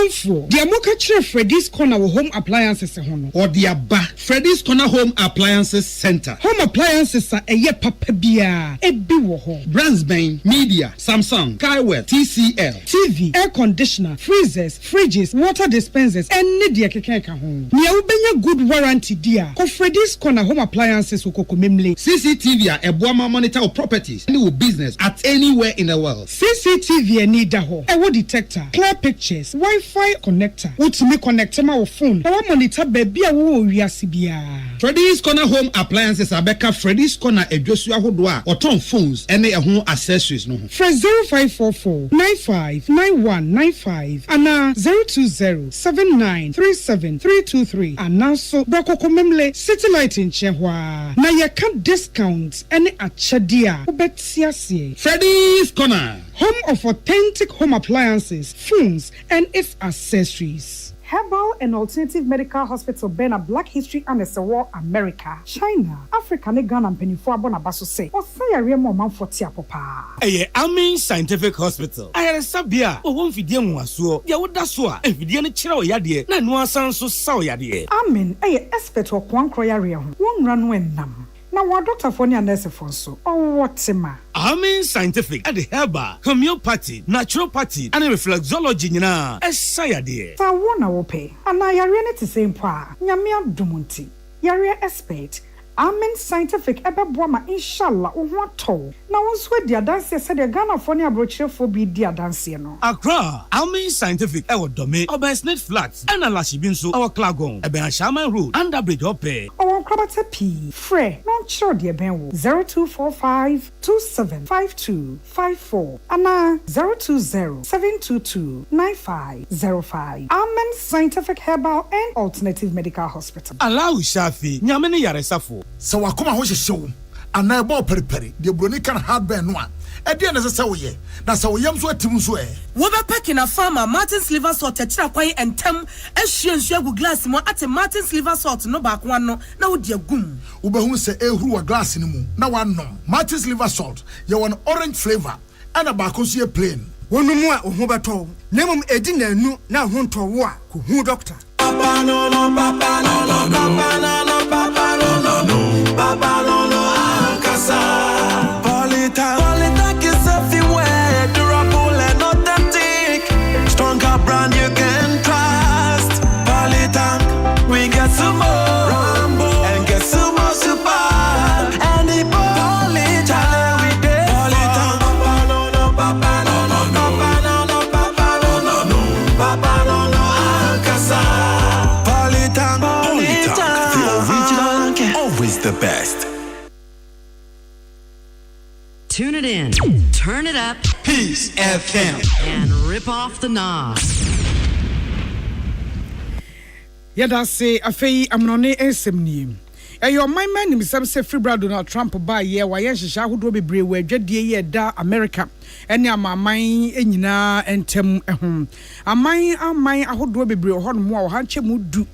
Amanfo, the Amoka Chere Freddy's Corner home appliances hono. Or the Abba Freddy's Corner Home Appliances Center. Home appliances are a ye papa bia, a biwo. Brands Bain, Media, Samsung, Kaiwell, TCL, TV, air conditioner, freezers, fridges, water dispensers, and media kekeka home. Nia ubenya good warranty dia. Ko Freddy's Corner home appliances ukoko memle. CCTV a Boama monitor of properties and business at anywhere in the world. CCTV need daho. A wood detector, clear pictures, Wi-Fi connector. Utumi connector ma phone. Our monitor baby a wo wiasibia. Freddy's Corner Home Appliances Abeka Freddy's Corner a Joshua Hodwa or Tom phones and a home accessories no. Fresh 0544 959195 and 02079373323 and now so Brako Komemle City Light in Chehwa. Na ya can discount any achadia. Ubetiasie. Freddy's Corner, home of authentic home appliances, phones, and its accessories. Herbal and Alternative Medical Hospital Bena Black History and War America, China, Africa, Ghana, and Penifua Bonabaso say, or say a real moment for Tiapopa. Amin Scientific Hospital. I had a sabia, or one video so, ya would that's why, and video chiro yadie, na no sound so saw yadie. Amin, expert or one croyaria, one run when nam. Now, what Dr. Fonia Nurse Fonso, or what's ma? Amin Scientific at the Herbal, Homeopathy, Naturopathy, and Reflexology, na, as sayadie. So I wanna pay, and I are to same pa, Yamia Dumunti, Yaria expert. Amen Scientific ebe boama inshallah uwato na wonswe dia dance said the Ghana phone abrochire for be dia dance no Accra Amen Scientific ewo dome Obesnet Flats and Alashibinso our Klagon ebe Shaman Road under bridge ope our Krabata P Fre non sure dia ben 0245275254 ana 0207229505 Amen Scientific Herbal and Alternative Medical Hospital Allow Shafi nyamene yaresafo so wakoma ho hyehyew ana ebo periperi de broni kan hardware no a e de na se wo ye na se wo yam so atim so e wo be packing a farmer Martin's liver salt techira kwan entem ehwie nsu agu glass mo ate Martin's liver salt no ba kwa no na wo de agum wo be hu se ehuru wa glass ni mu na wanom Martin's liver salt ye won orange flavor ana ba ko so ye plain wonumu a ho beto nemum edi na anu na ho nto wo a ko hu doctor Papa no no papa no no papa no no papa no no no papa no no ankasa Polita is everywhere durable and authentic stronger brand you can trust Polita we get some more Rambo and get some more super and the Polita we dey Polita papa no no papa no no papa no no papa no no no papa no no ankasa always the best. Tune it in, turn it up, Peace FM, and rip off the knob. Yada say afei amnone esemni. Your my man himself say free brad Donald Trump buy ye wa yen hihya hodo bebre wa dwadie ye da America ene amaman enyina entem ehum aman ahodo bebre ho no mo a ha nche mu du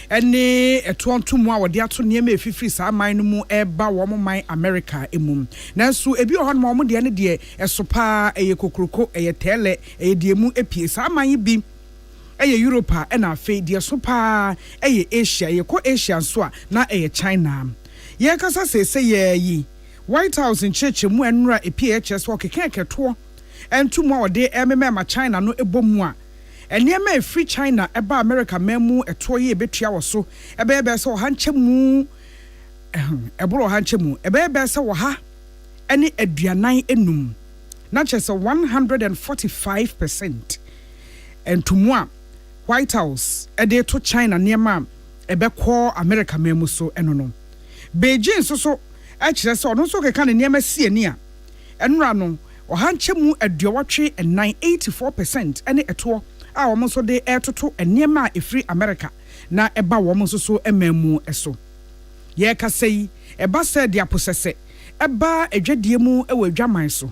ene etontomu a wode ato ne ma efifiri sa aman no mu eba wo man America emum nanso ebi ho no mo de ne de esopa eye kokroko eye tele eye de mu epie sa aman bi eye Europe na afi de so pa eye Asia ye ko Asia so a na eye China ye kasa se ye yi White House in church mu enura EPHS wo kekeketo entumu a wode emema China no ebomu a enema free China eba America memu eto ye betua wo so ebe se wo hanchemu eboro hanchemu ebe se wo ha ene aduanan enum na chese 145% entumu a White House ede to China niema ebe ko America memu so eno no Beijing so akire se ono so keka ne niema sie ni a enra no o hanchemu aduawatwe 84% ene eto a wo so de etoto niema efri America na eba wo so ememu eso ye ka sei eba se de aposese eba adwadie mu ewa adwaman so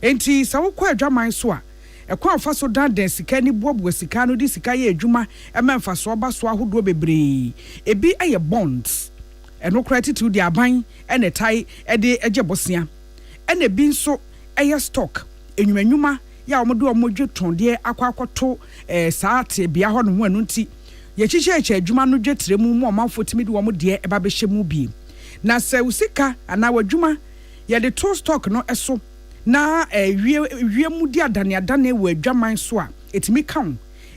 enti sa wo kwa adwaman so a ekwa fa so dan sika ni bobo sika no di sika ye adwuma ememfa so oba so ahodo bebre ebi eye bonds eno credit di aban ene tai ede eje bosia ene bi nso eye stock enwumanwuma ya omodo omodwe tonde akwakoto saate bia ho no ho anu nti ye chiche adwuma no dwetre mu mu omanfo timi de wo mo de eba be hye mu bi na se usika ana wadwuma ye de to stock no eso na wie mu di adane wo adwaman so a etimi kan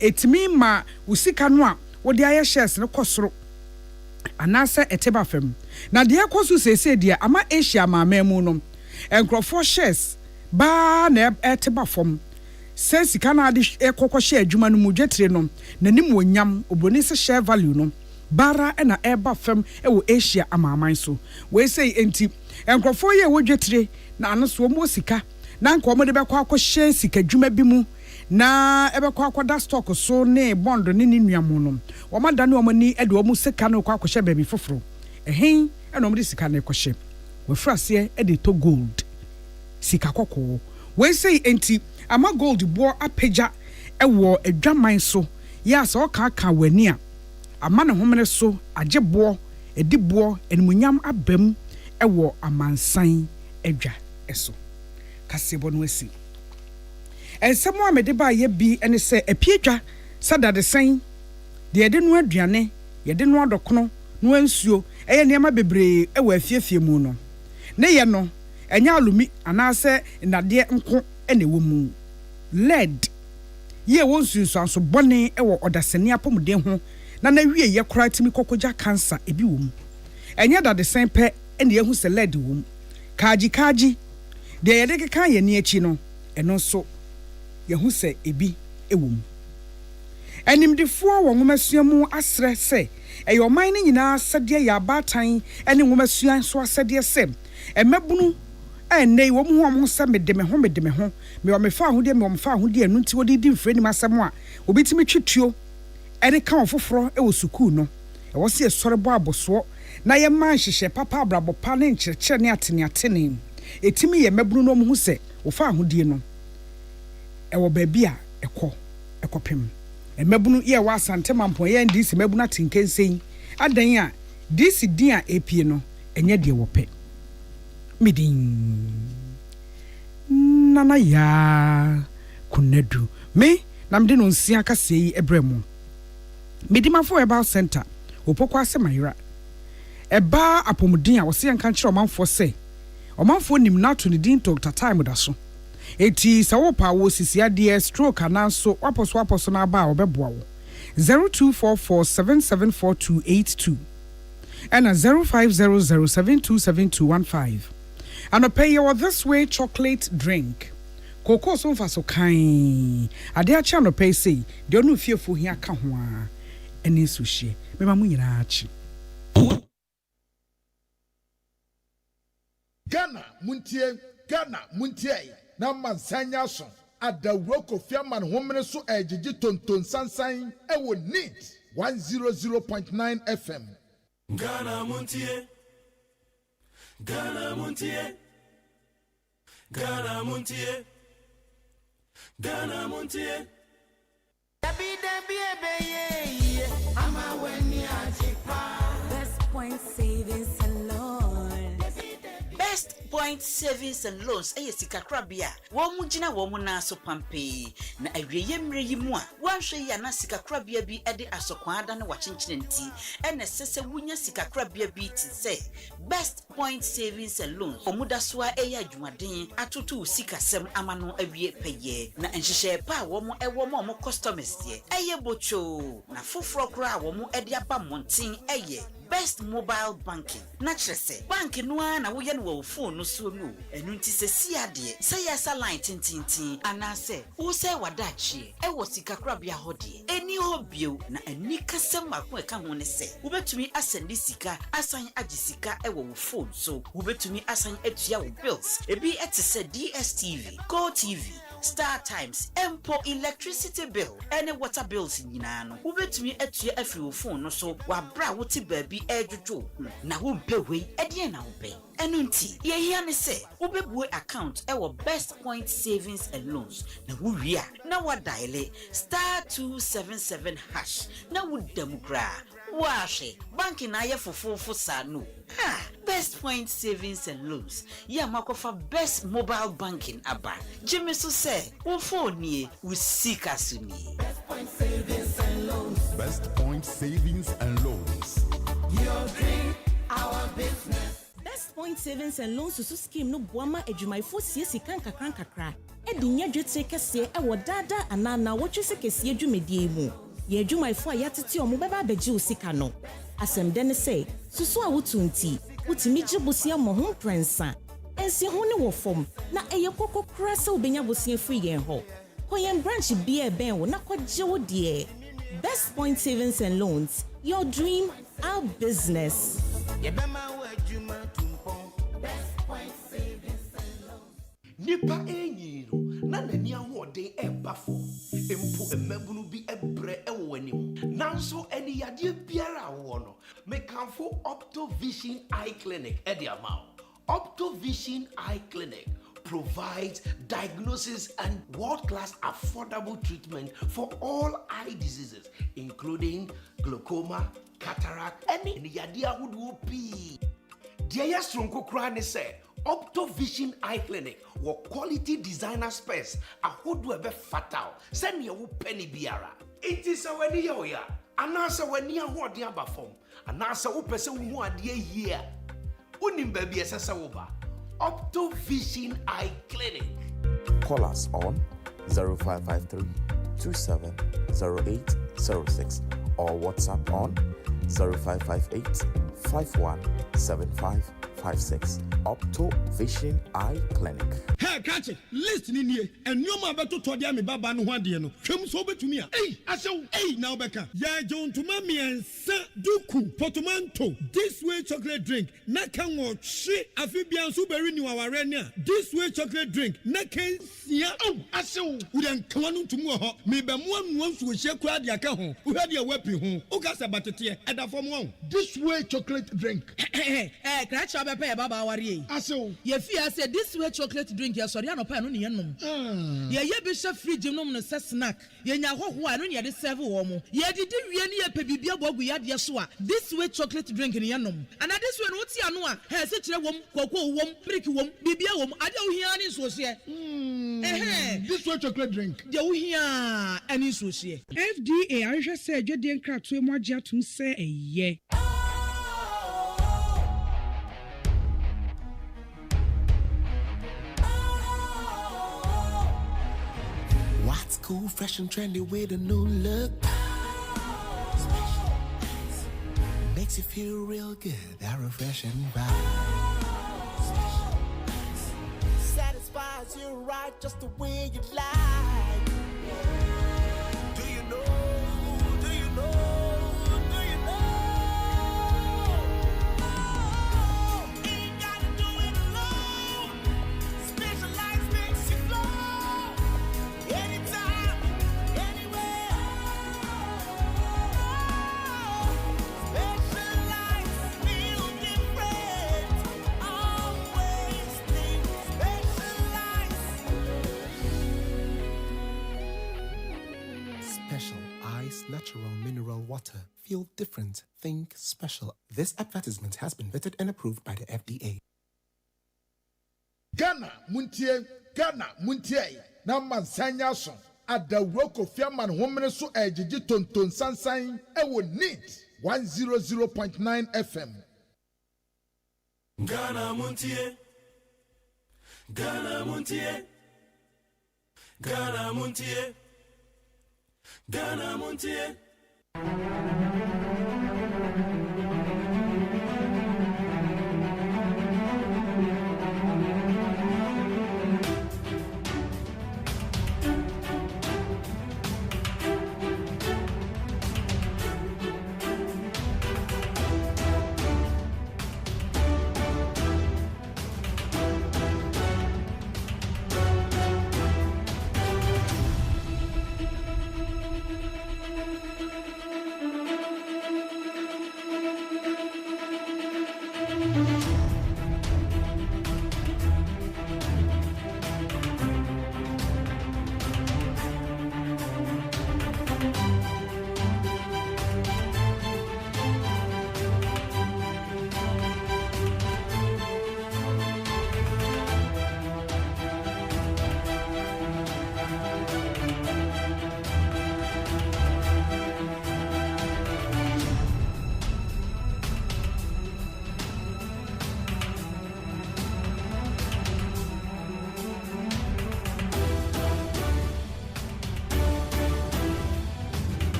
etimi ma usika no a wo de aye shares no kosoro anase eteba fam na de ekosu sese de ama Asia maamamu no enkrofo shares ba na eteba fam sense kana de ekokọ share adwuma no mu dwetre no nanim wonyam obroni se share value no bara na eba fam wo Asia amaaman so we say enti enkrofo ye wo dwetre na anoso mo sika na nko mo de bekọ akọ share sika adwuma bi mu na ebekọ akwada stock so ne bond ne nuamu no wo mada ne omani ede wo mu sika no kwa akọhye baby foforo ehin eno mo de sika na ekọhye we frase ede to gold sika kokko we say enti ama gold bo apeja ewo adwaman so ya so ka wani a ama ne homene so agebo edibo enmunyam abam ewo amansan adwa eso kasebo no asi ensemo amede ba ye bi ene se apiedwa sada de sen de yede no aduane yede no adokono no ansuo eye niam bebre ewo afiefie mu no ne ye no enya alumi anase nade nko ene wo mu lead ye won sunso bone ewo odasene apomde ho na wie ye kora timi kokoja cancer ebi wo mu enya da de sen pe ene ye hu se lead wo mu kaji de yede keka ye ni achi no eno so ye hu se ebi ewo mu animdefo wo ngomasua mu asre se eyo man ni nyina sade ya batan ene ngomasua so asade se emabunu nei wo mu ho se medeme ho me wo me fa ho de me wo me fa ho de anu nti wo di mfre ni masem a obitimi twituo ene ka ofoforo e wo sukuu no e wo se esore bo aboso na ye man hyehyɛ papa abrabo pa ne nkyerɛkyerɛ ne atene etimi ye mabunu no mu hu se wo fa ho die no e wo baabi a ekopem mabunu ye wa asante mampo ye ndi se mabunu atinkensen adan a disi din a epie no enye de wo pe midin nana ya kunadu me na mde no nsia kase yi ebremu midimafo eba center opokwa asemayira eba apomudin a wose yanka kire omanfo se omanfo nim na to ne din Dr. Time da so eti sawo pa wo sisia de stroke ananso waposo na ba obeboa wo 0244774282 and 0500727215 and pay your this way chocolate drink cocoa so fa so kan ade a cha no pay say de onu fiefo hia ka ho a eni so hye me ma mu nyina achi Ghana muntie na mansanya so adawro kofia man homene so ejiji tonton sansan ewo neat 100.9 FM Ghana muntie Best Point Savings and Loans. Best Point Savings and Loans sika krabia wo mu gina wo mu na so pampe na awieye mre yi mu a wanhwe ya na sika krabia bi ede asokwa ada na wachenchere nti ene sese wunya sika krabia bi ti se Best Point Savings and Loans omuda so a eya adwumaden atoto sika sem amano awie peye na enhyehyɛ pa wo mu ewo mo customers ye eye bocho na foforo kra wo mu ede aba monten eye Best Mobile Banking. Na kyerese bank no na wo ye no wo phone no so no. Enu nti se si ade. Se yesa line tintintin anase wo se wadachi e wo sika krabia hode. Eni hobio na ani kasem akon eka ho ne se. Wo betumi asend sika, asan agi sika e wo phone so. Wo betumi asan atua wo bills. Ebi etese DSTV, Go TV, Star Times, Empo electricity bill, any water bills nyina no. Wo betumi atua afri wo phone no so. Wa bra wo ti baabi ejojo. Na wo mpe we ede na wo be. Enu nti ye hia ne se wo bebuo account e wo Best Point Savings and Loans. Na wo wi a na wa dial *277# na wo damu kra Washi, banking na ye fufu sanu. Best Point Savings and Loans. Ya makofa best mobile banking aba. Jimmy so say, wo phone ni we seek asuni. Best Point Savings and Loans. Best Point Savings and Loans. Your dream, our business. Best Point Savings and Loans susu scheme no boama adwumayfo siesi kan kakra. Edi nya dwetire kese e wo dada anana wo twese kese adwumedie mu. Ye adwumayfo a yatete omo beba beji osika no. Asem den say, susu a wotunti, wutimi gye bosia mo ho prensa. Ensi ho ne wo fom, na eye kokko kra se obenya bosia free yen ho. Koyen branch bia ben wo na kwagye wo de. Best Point Savings and Loans, your dream, our business. Best Point Savings and Loans. Nipa enyiro na nani ahode ebafo empo emabunu bi ebre ewonim nanso eni yade biara wo no mekanfo Optovision Eye Clinic ediamao. Optovision Eye Clinic provides diagnosis and world-class affordable treatment for all eye diseases including glaucoma, cataract, any yade ahodo pi. Dia yasronko kra ne say Optovision Eye Clinic wo quality designer space ahodo ebe fatal send ye wo penny biara. It is awani ya anasa wani ahode abafom anasa wo pese wo ade here unim ba bi esesa wo ba. Optovision Eye Clinic. Call us on 0553 270806 or WhatsApp on 0558 517556. Optovision Eye Clinic. Hey, catch it. Listen in here. And you ma beto to dia me baba no hwade no. Hwem so betumi a. Hey, asew. Hey, now beka. Ya John to mami en duku portmanteau. This way chocolate drink. Na kan wo hwe afibian so beri ni waware ne a. This way chocolate drink. Na kan sia. Oh, asew. Udan kwanu tumu ho. Me be mo anu so hye kura de aka ho. Uhade e wapi ho. Ukasa batete e da fom ho. This way chocolate drink. Crash up a baba worry. Aso. Ye fear say this way chocolate drink ya sorry anopa no ne yenom. Ye be sha fridge nom no se snack. Ye nya hoho anu ne de serve wo mo. Ye didi wie ne ye pe bibia bogu ya de so a. This way chocolate drink ne yenom. And this way no ti anu a he se kire wom koko wom brick wom bibia wom ade wo hia ne so se. This way chocolate drink. De wo hia ani so se. FDA ahwehwe se adwede nkratoe mu agye atum se eye. What's cool, fresh and trendy with a new look? Makes you feel real good, that refreshing vibe. Satisfies you right just the way you like. Do you know? Do you know? Do you know? Ain't gotta do it alone. Specialized makes you flow. Anytime, anywhere. Specialized feel different. Always think specialized. Special Ice Natural Mineral Water. Feel different. Think special. This advertisement has been vetted and approved by the FDA. Ghana Montie na mansanya so adawro kofiaman homene so ejiji tonton sansan e wo neat 100.9 FM. Ghana Montie. Ghana Montie. Ghana Montie. Ghana Montie.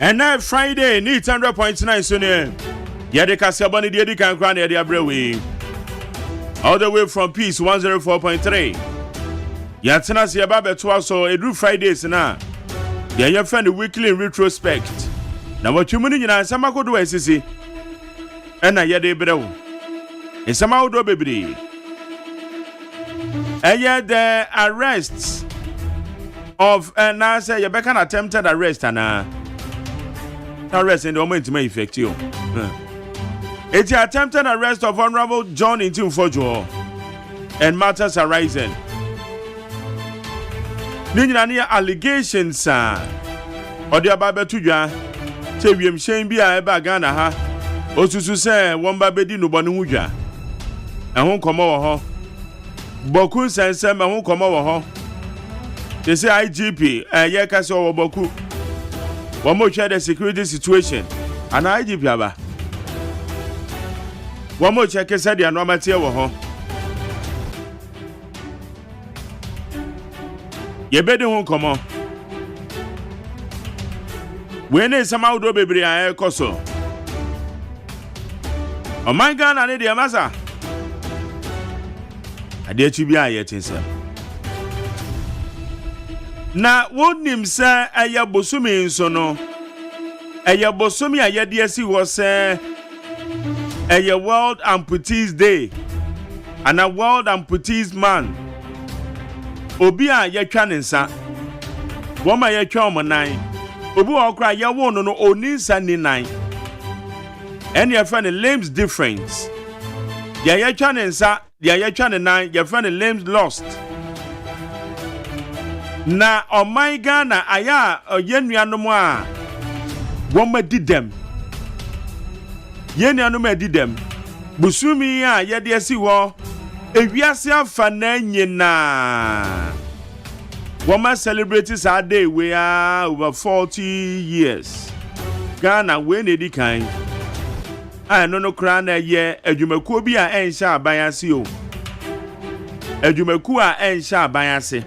And now Friday, need 100.9 Sunday. Yadi Kasabani Yadi Kankran Yadi Abrewi. All the way from Peace 104.3. Yatana Siababe Twaso, Edu Fridays now. Yeah, you find the weekly retrospect. Now what you mean in Samako do SCC? And I Yadi Brew. In Samao do baby. And yet the arrests of Nasa Yabekan attempted arrest and arrest in the moment may affect you. It's the attempted arrest of Honorable John Intimfojo and matters arising. Ninja allegations or the Ababa Tuja, Tavium Shambia Bagana ha, Osusu say one babedi no Banuja, and won't come over her. Boku says some won't come over her. They say IGP, Yakaso or Boku. One more check the security situation, and IGP Aba. One more check said the anomaly over her. You better won't come on. When is some outdoor baby I coso? Oh my God, I need the massa. I dare to be a yet in some. Now, wouldn't him say a yabosumi in sono? A yabosumi a yadiasi was a World Amputees Day and a World Amputees Man. Obia ye twanensa woma ye twom nan obu okra ye won no oninsa ni nan ene ye friend limbs difference ye twanensa ye twane nan ye friend limbs lost na oman Ghana aya yenuanom a woma didem yenuanom adidem busumi a ye de asi wo ewiase afa na nyina woman celebrates our day we are over 40 years Ghana when edi kan I no kra na ye adwumakuo bi a ensha abayase o adwumakuo a ensha abayase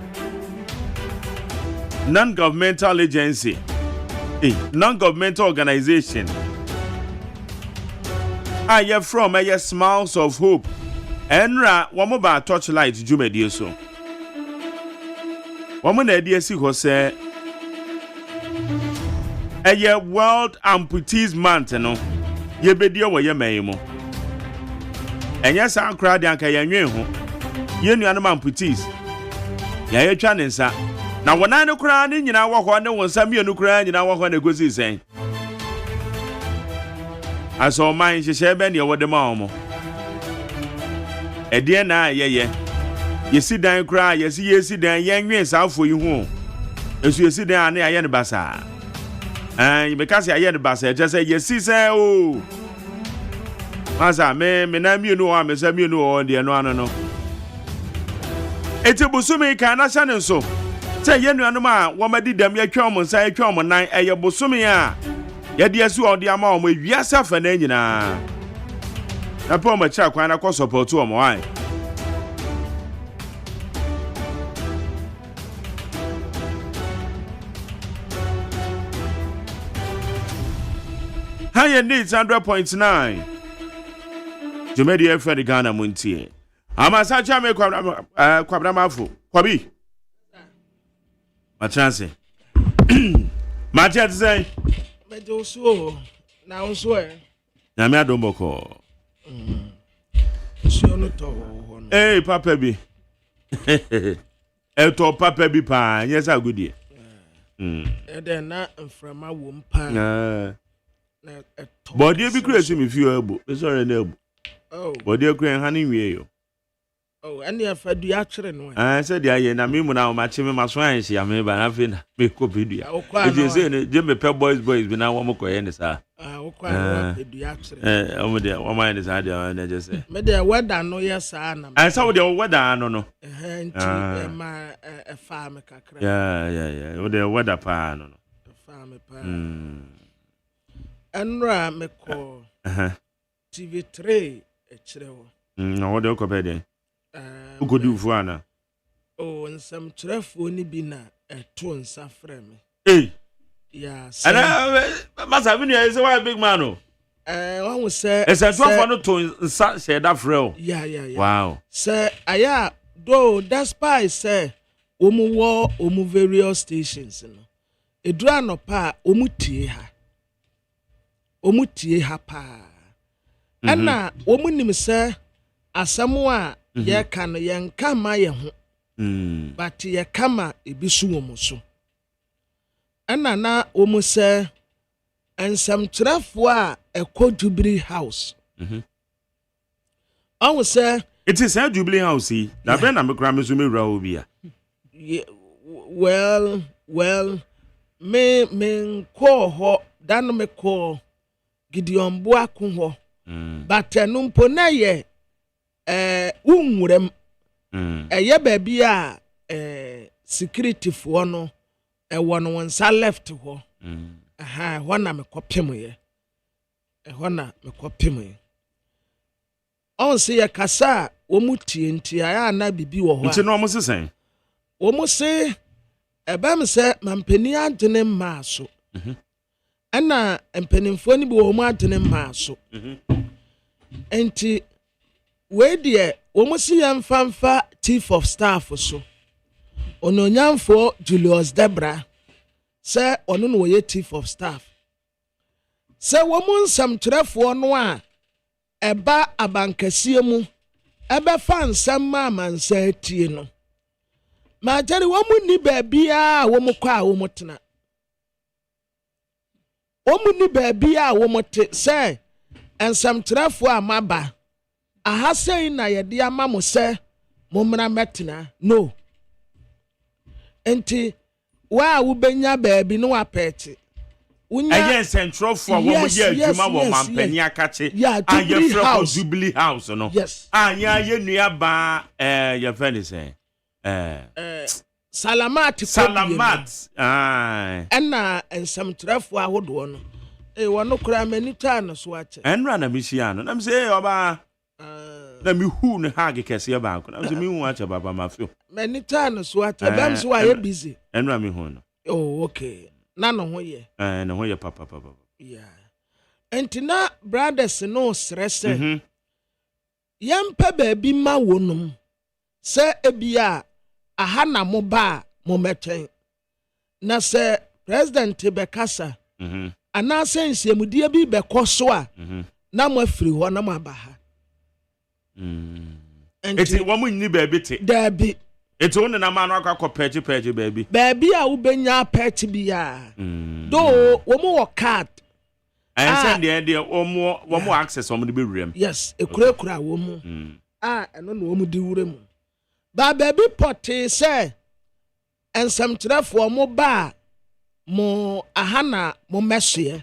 non-governmental agency non-governmental organization I am from a Smiles of Hope Enra wamoba torchlight jumedie so. Woman idea si ho say eye World Amputees Month no. Ye bedie wo ye man mu. Enya sa crowd anka ye nwen ho. Ye nuanom amputees. Ya ye twa ne nsa. Na wonan no crowd ni nyina wo ho ne wonsa mienu crowd nyina wo ho na gosi sen. Aso man hye be ne wo de ma omo. Edie na ye yesi dan kra yesi dan yenwen saafo yi hu esu yesi dan na aye ne basa you because aye ne basa just say yesi say o maza me na mienu o me say mienu o de no ano no etibusumi kan na hye ne so say yenuanom a wo madi dam ye twom nsa ye twom nan eye busumi a ye de asu o de ama o wiasa fa na nyina na po ma cha kwan na ko support o mo ai Higher needs 100.9 Jumedi Fred Ghana Montie Amasacha me kwabra mafu kwabi Matranse Matia say Mejo so na unso e na me adomboko so no to eh papa bi e to papa bi pa yes agudie e de na mframa wo mpa body bi kura si me fi abo sorry na abo body kura ha ni wie yo and ya fadu ya kire no said ya ye na me mu na o ma che me maso an hia me ba na fe na me ko pedua e je say ne je me pe boys bi na wo mo koye ne sa wo kwa pedu ya kire o mo de wo ma ne sa de na je say me de weather no yes na sa wo de weather no nti ma fa me kakra yeah wo de weather pa no fa me pa Enra me ko TV3 kire wo no wo de ko pe de ugodi ufu ana nsam kirefo ni bi na eto nsa frɛ me Yeah. And Master Vinny is a big man. One was say, it's a 12 to say that frail. Yeah. Wow. Sir, though that's why say, war, various stations. A dran or pa, omutie ha pa. And now, woman, sir, as someone, ye can yan come my but ye kama a bisu. And now, almost say, and some trafwa a Jubilee house. I will say, it is a Jubilee house. Now, Ben, I'm a Grammy Raubia. Well, me call her, dan me call Gideon Boakunho. But numpona ye, umurem, ye baby, security for no, one sa left ho. Aha, wana me kopim ye. Wana me kopim ye. On se ye kasa, omuti nti aya na bibi wo ho. Nti no mo se sen. Omo se eba me se mampani adene maaso. Ana empanimfo ni bi wo mo adene maaso. Enti we de omo se yemfamfa chief of staff so. Ononyamfo Julius Debra. Say ono no ye chief of staff. Say woman nsam trefo no a eba abankasie mu ebe fa nsam ma mansa tie no. Ma jari womu ni baabia a womu kwa womu tena. Womu ni baabia a womu te say nsam trefo a maba ahasei na yede ama mo say momra metena no. Enti wa ubenya baby no apete unya central for wo mo ye adwuma wo mampani akache aye fra Jubilee house no anya ye nua ba ye fani say Salamat enna ensam trafo ahodo no wono kura manita no so ache enra na misia no na say oba na mi hu ne hage kese ba ko na mi hu ache baba mafio manita no so ache bam so aye busy enra mi hu no oh okay na no ho ye na ho ye papa yeah entina brothers no stress yampa baabi ma wonum se ebia aha na mo ba mo metwen na se president bekasa ana sense emudie bi bekoso a na mo afiri ho na mo abaha enti wo mo nyi baabi te dabi enti won na ma no akọ page baabi a wo benya page bi ya do wo mo wo card and send the wo mo access wo mo be wurem yes ekura wo mo eno no wo mo di wurem ba baabi poti say ensam trafo mo ba mo ahana mo mesue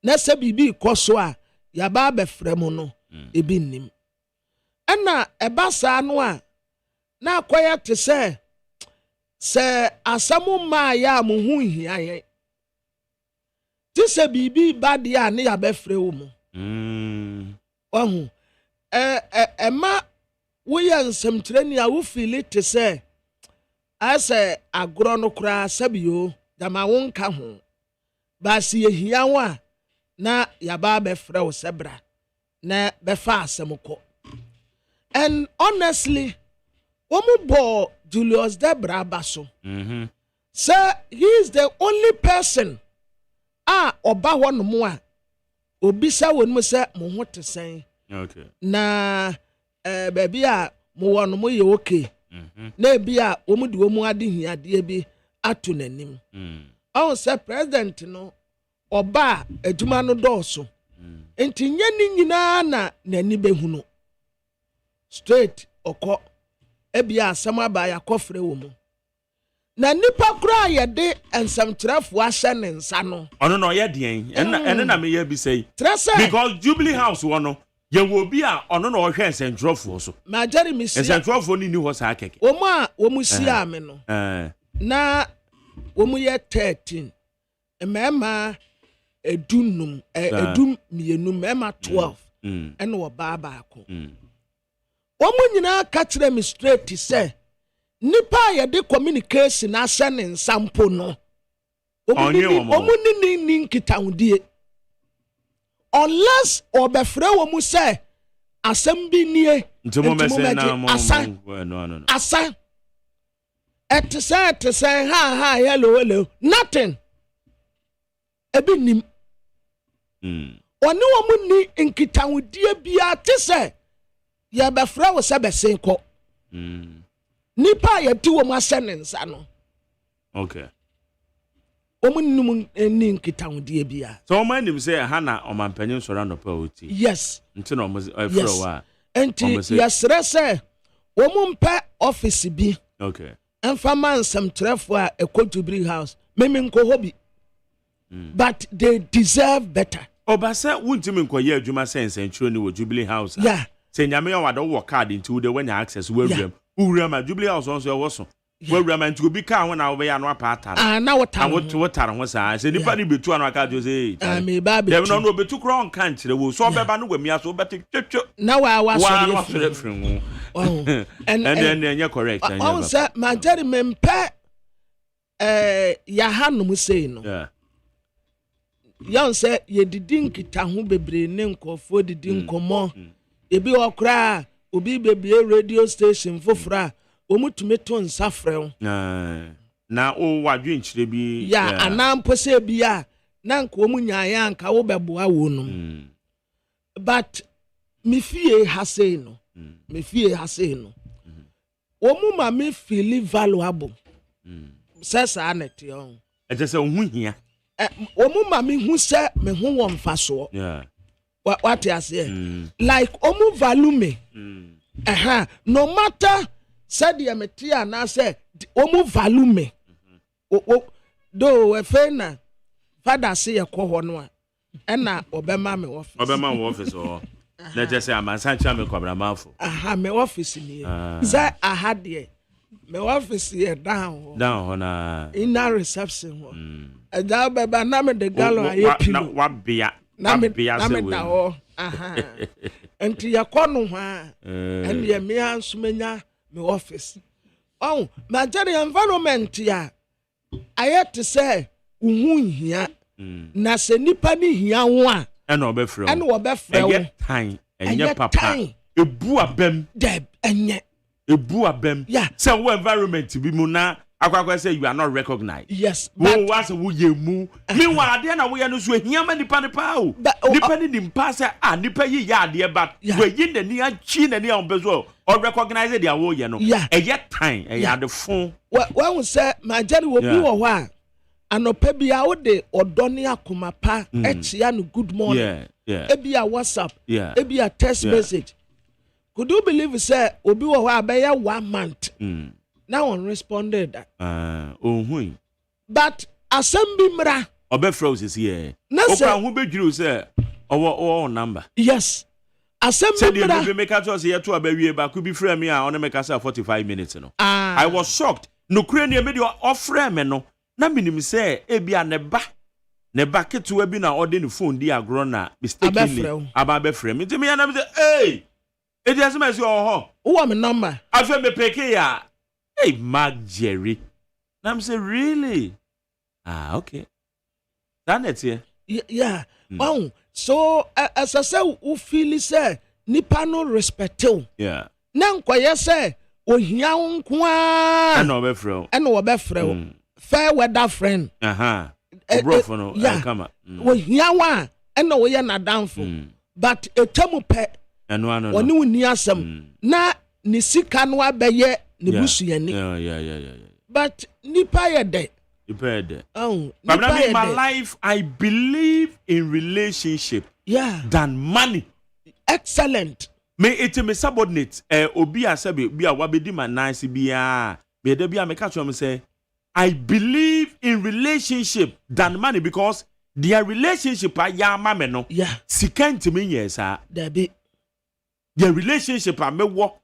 na se bibi koso a ya ba be frem no ebi nim ana eba sa no a na akoya te se asamu ma ya mo hu hia ye ti se bibi ba dia ne ya be frɛ wo mo ohu ema wo ya nsam trani a wo feel te se ase agro no kra sabio dama won ka ho ba si ye hia wa na ya ba be frɛ wo sebra na be fa asem ko. And honestly Omubo Julius Debra Basso. Sir, he is the only person oba one more. Obisa won mo say mo ho te sen. Okay. Na baby a mo won mo ye okay. Na bia omu de omu ade hiade bi ato nanim. On say president no oba adwuma no dɔɔso. Enti nya ni nyina na nani behunu. Straight okɔ ebia asɛm aba ya kɔfrɛ wo mu na nipa kura ye de ensamtrafo ahyɛ ne nsa no ɔno no ye den ɛna na me ye bi sei because Jubilee house wo no ye wo bi a ɔno no ɔhwɛ ensamtrafo so ma jari mi si ensamtrafo ni hɔ saa keke wo mu a wo mu si ame no na wo mu ye 13 mema edunum edum mienu mema 12 ɛna wo ba ko Omu nyina ka kire me straight say nipa ye de communication ahyɛ ne nsampo no Omuni nkitahodie. Unless obefre wo mu say asem bi nie asa et say ha hello nothing ebi nim oni wo mu ni nkitahodie bia te say ye befre wo se besen ko nipa ye ti wo mu asenensa no okay omunum ni nkitahodie bia so man nim say ha na omampanyin soro no pa oti yes nti no mo efro wa enti yesre say wo mu mpa office bi okay emfa mansam trefo a ekotubri house meme nko hobi but they deserve better obasa wuntimi nkoye adwuma sense ntro ni wo Jubilee House yeah say nyame ya wado wo card nti wo de when access wo wura ma Jubilee House on so wo so wura ma nti obi ka ho na wo be ya no apata na wota wotare ho sa say nipa ni betu anu aka jo say me ba be dem no betu kro on kan kire wo so beba no gwamia so beti twetwo na wa so free and then correct and oh say ma jeri mempe ya hanum say no yeah yan say ye didi nkita ho bebre ne nkofo didi nkomo ebi okra obi bebie radio station fofra omutume to nsafrew na o wadwe nchire bi ya anampo se bia na nko omunya ya nka wo beboa wo no but me fie ha say no omu ma me feel valuable sesa anete on e je se hu hia omu ma me hu se me hu wo mfaso yeah what you say like omu value me no matter said the metia na say omu value me do we fena father say e ko ho no a na obema me office o na je say amansan cha me kwabra mafo me office ni say ahade me office here down ho na in that reception ho da baba na me de galo ayepi na wabia na me da ho enti yakono ha and ye me ansumenya me office my journey environment ya ayet say uhun hia na se nipa ni hia ho a ena obefre wo enye papa ebu abem deb enye ebu abem yeah say wo environment bi mu na akwakwa say you are not recognized yes but was wo yemu meanwhile ade na wo ye no so ehia ma nipa ne pa o nipa ni nimpa say nipa yi ya ade but we yi na ni achi na ni ambezo or recognize the wo ye no eye time eye ade fon when say my journey will be wo a anopa bia wo de odone akoma pa etia no good morning ebi a WhatsApp ebi a text message could you believe say obi wo ho abeya 1 month now one responded but assembly mra obefro is here okwa hu bedwuru say owo number yes assembly mra say make us here to abawie ba could be frame me on make us 45 minutes no I was shocked no kure ne me de offer me no na minim say ebia ne ba ketu bi na ode ne phone di agro na mistakenly aba frame me me na me say hey it is me say oh who am number afa me peke ya hey Mark Jerry na me say really okay that it here yeah so as I say who feel say nipa no respect you na nkoye say ohia nko a na obefre fair weather friend bro for no come ohia wa na wo ye na danfo but etemu pe oni woni asem na ni sika no abeye ni busuani but nipa ye de but in my life I believe in relationship than money. Excellent. Me it me subordinate obi asabe bi a wabedi ma nice bia me de bia me catch am say I believe in relationship than money because their relationship ya ma me no sika ntimi nyesa there be their relationship a me wo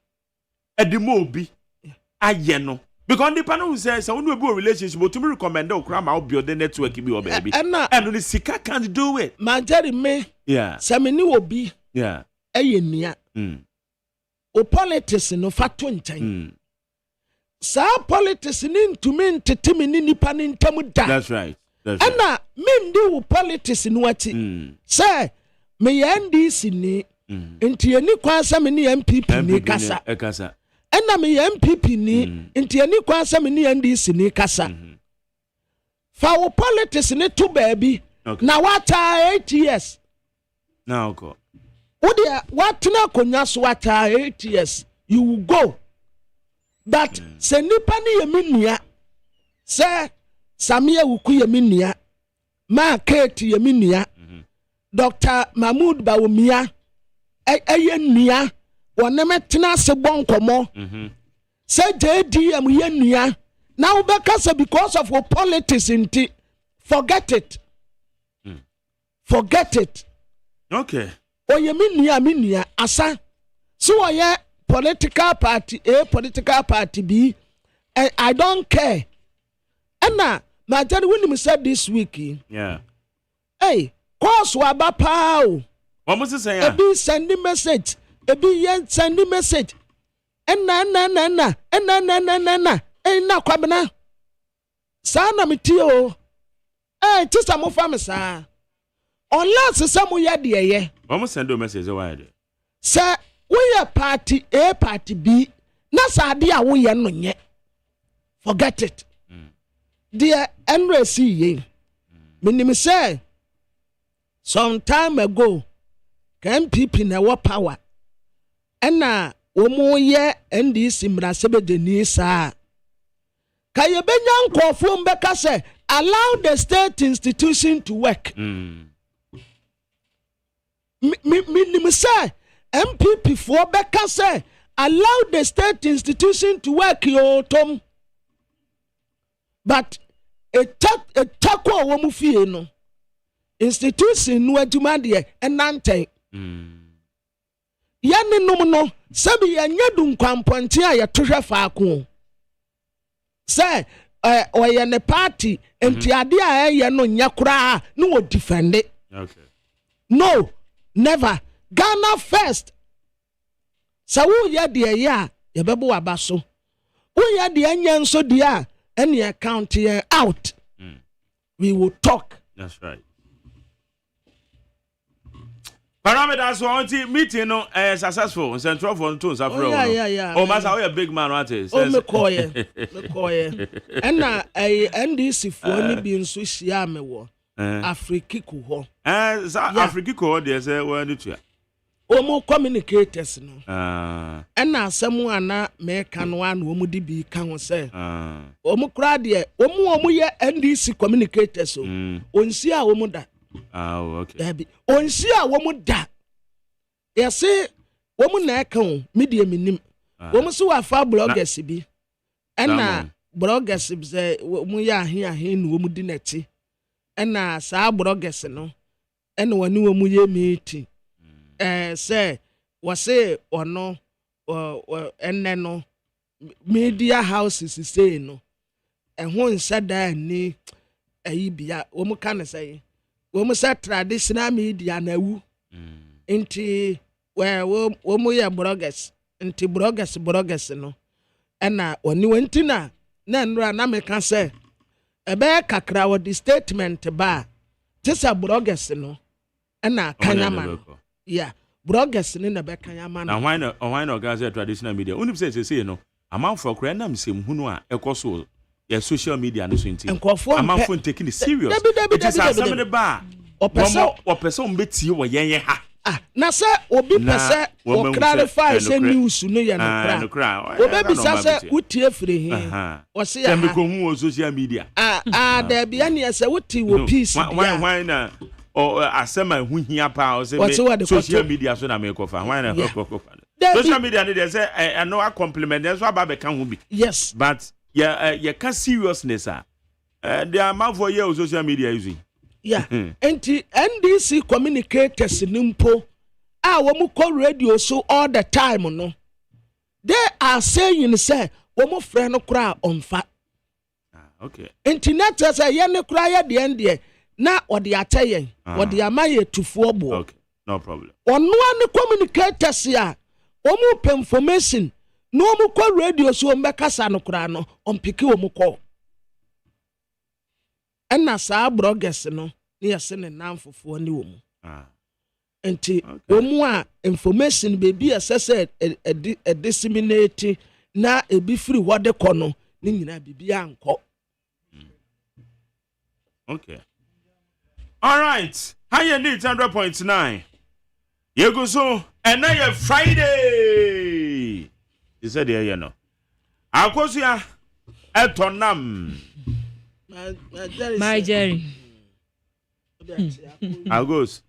edimo obi aye no because the panel says when we build a relationship but to me recommend o kra ma build the network bi o baby and the sika can't do it man jerry me se me ni obi eye nia o politics no fato nchen sa politics ni ntumi ntete me ni nipa ni ntam da that's right Ana mindi wo politics no ati. Say me NDC ni nti eni kwan se me ni MPP ni kasa. Ana me MPP ni nti eni kwan se me ni NDC ni kasa. Fa wo politics ni to baby. Na wata 8 years. Now go. What na konya so wata 8 years. You will go. But se nipa ni yeminia. Se Samia Wuku yeminia. Ma Kate yeminia. Dr. Mahmoud Bawumia. Nia. Waneme tina se bon komo. Se JDM yenia. Now because of our politics inti. Forget it. Forget it. Okay. Minia asa. So political party A, political party B, and I don't care. And now, my dad when said this week. Yeah. Hey, course waba pao. What must you say? Ebi sending message. Ebi yen sending message. And na. Hey, na kwabena. Sana mitio. Hey, tisa mo fami sa. Unless some yadi ye. What must send a message? Why? Sir, we are party A, party B. Nasa idea we are no yet. Forget it. Dear NRC, Minim say, some time ago, can people in our power. And now, Omo ye and this Imbrasebe Denisa. Kayabenyan Kofum Beka say, allow the state institution to work. Minim say, MPP for Beka say, allow the state institution to work your Tom. But a takwa womufie no institution no adwuma de and nante. Yani no sabi yanya dum kwamponte a yetohwe faako. Say oye ne party enti ade a ye no nya kura no wo defend it. Okay. No, never. Ghana first. Sa wo ye de ya ye bebo abaso. Wo ye de anya nso de a any account here out. We will talk. That's right. Parameters for meeting no successful. Central for two yeah. Oh, master, we a big man, what is? Oh, me koye. And na NDC for ni bi nso hia me wo. Africa ku ho. Africa ku ho dey say we need to. Omo communicators no. And na asemu ana me kan wa na omo di bi kan ho say. Omo kra de omo ye NDC communicators o. Onsi a omo da. Okay. Dabi. Onsi a omo da. Ya say omo na kan media minim. Omo so wa fa bloggers bi. And na bloggers bi say omo ya ahe na omo di neti. And na sa bloggers no. And wani omo ye meeting. Say wase ono enne no media houses say no ehun nsada ni ayibia wo mu kan say wo mu say traditional media na wu nti wo mu ye bloggers nti bloggers no ena oni wanti na nra na me kan say ebe kakra wo the statement ba tisa bloggers no ena kanyaman. Yeah, bloggers in the back. And why not organize traditional media? Only say no. Amount for crandom sim hunua equal your social media no swinty. And amount for taking it serious. It is some the bar. Or person beti or yen ha. Na say obi pese or clarify say news no ya no cry. O baby say utie free here. Or say ya be social media. There be any say utie wo peace. Why na? Or asema hu hia pa o say social media so na me kofa why na social media they say I know a compliment that's why ba can hu bi. Yes, but you can seriousness the amount for your social media using enti NDC communicators nimpo wo mu call radio so all the time no they are saying say wo mu frɛ no kra onfa okay internet say ye ne kra ye de ende na odi atayen odi amaye tufuo bo. Okay, no problem. Ono an communicators ya omu pe information no omu call radio so mbekasa no kra no ompiki omu call. ɛna saa bloggers no ne yɛse ne namfofoɔ ne wɔ mu nti wɔ mu a information baby ɛsɛ sɛ disseminate na ebi firi hɔ de kɔ no ne nyinaa bibi ankɔ. Okay. All right. Higher need 100.9. You go so and now you Friday. You said yeah, you know. Akosia etonam. My Jerry. Agos.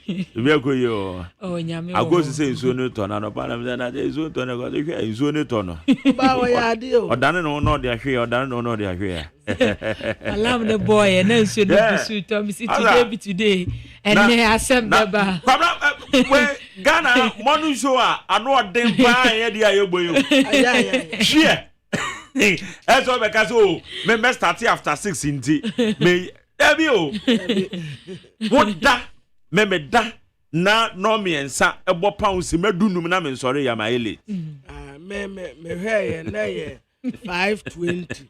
Ibi ko yo. Oh nyame. Agos say nsuo no tona no pa na me na nsuo tona ko de hwe nsuo no tono. Ba wo ya de o. Odane no de ahwe, odane no de ahwe. Alam the boy and then should be sweet to me today and they accept baba. We Ghana monu show ano den pa ye dia ye boyo. Share. That's all because me start after 6 inti. Me ebi o. Woda me da na no me ensa ebo pounds me dunum na me nsore ya ma ele. Me hwe na ye 520.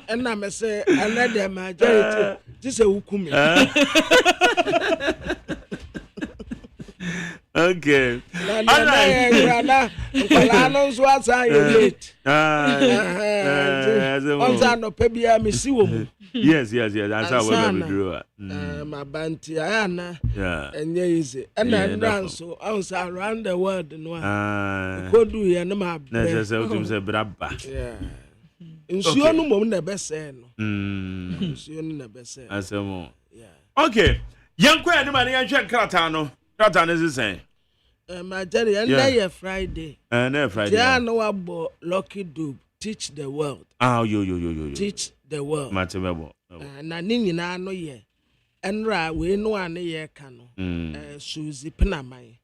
And I say, I let them majority. This is Ukumi. Okay. Yes. That's how we do it. My banty, Anna. And easy. And then so around the world. Could do you know my yeah. Nsuo no mom na bese no. Nsuo no na bese. Asemo. Yeah. Okay. Yanko ya ni ma na hwe krata no. Krata no is say. My Jerry, and day Friday. And Friday. Yeah, no abo Lucky Dube teach the world. Ah yo. Teach the world. Matemebo. Na ni nyina no ye. Enra we no ane ye ka no. Suzy Penaman.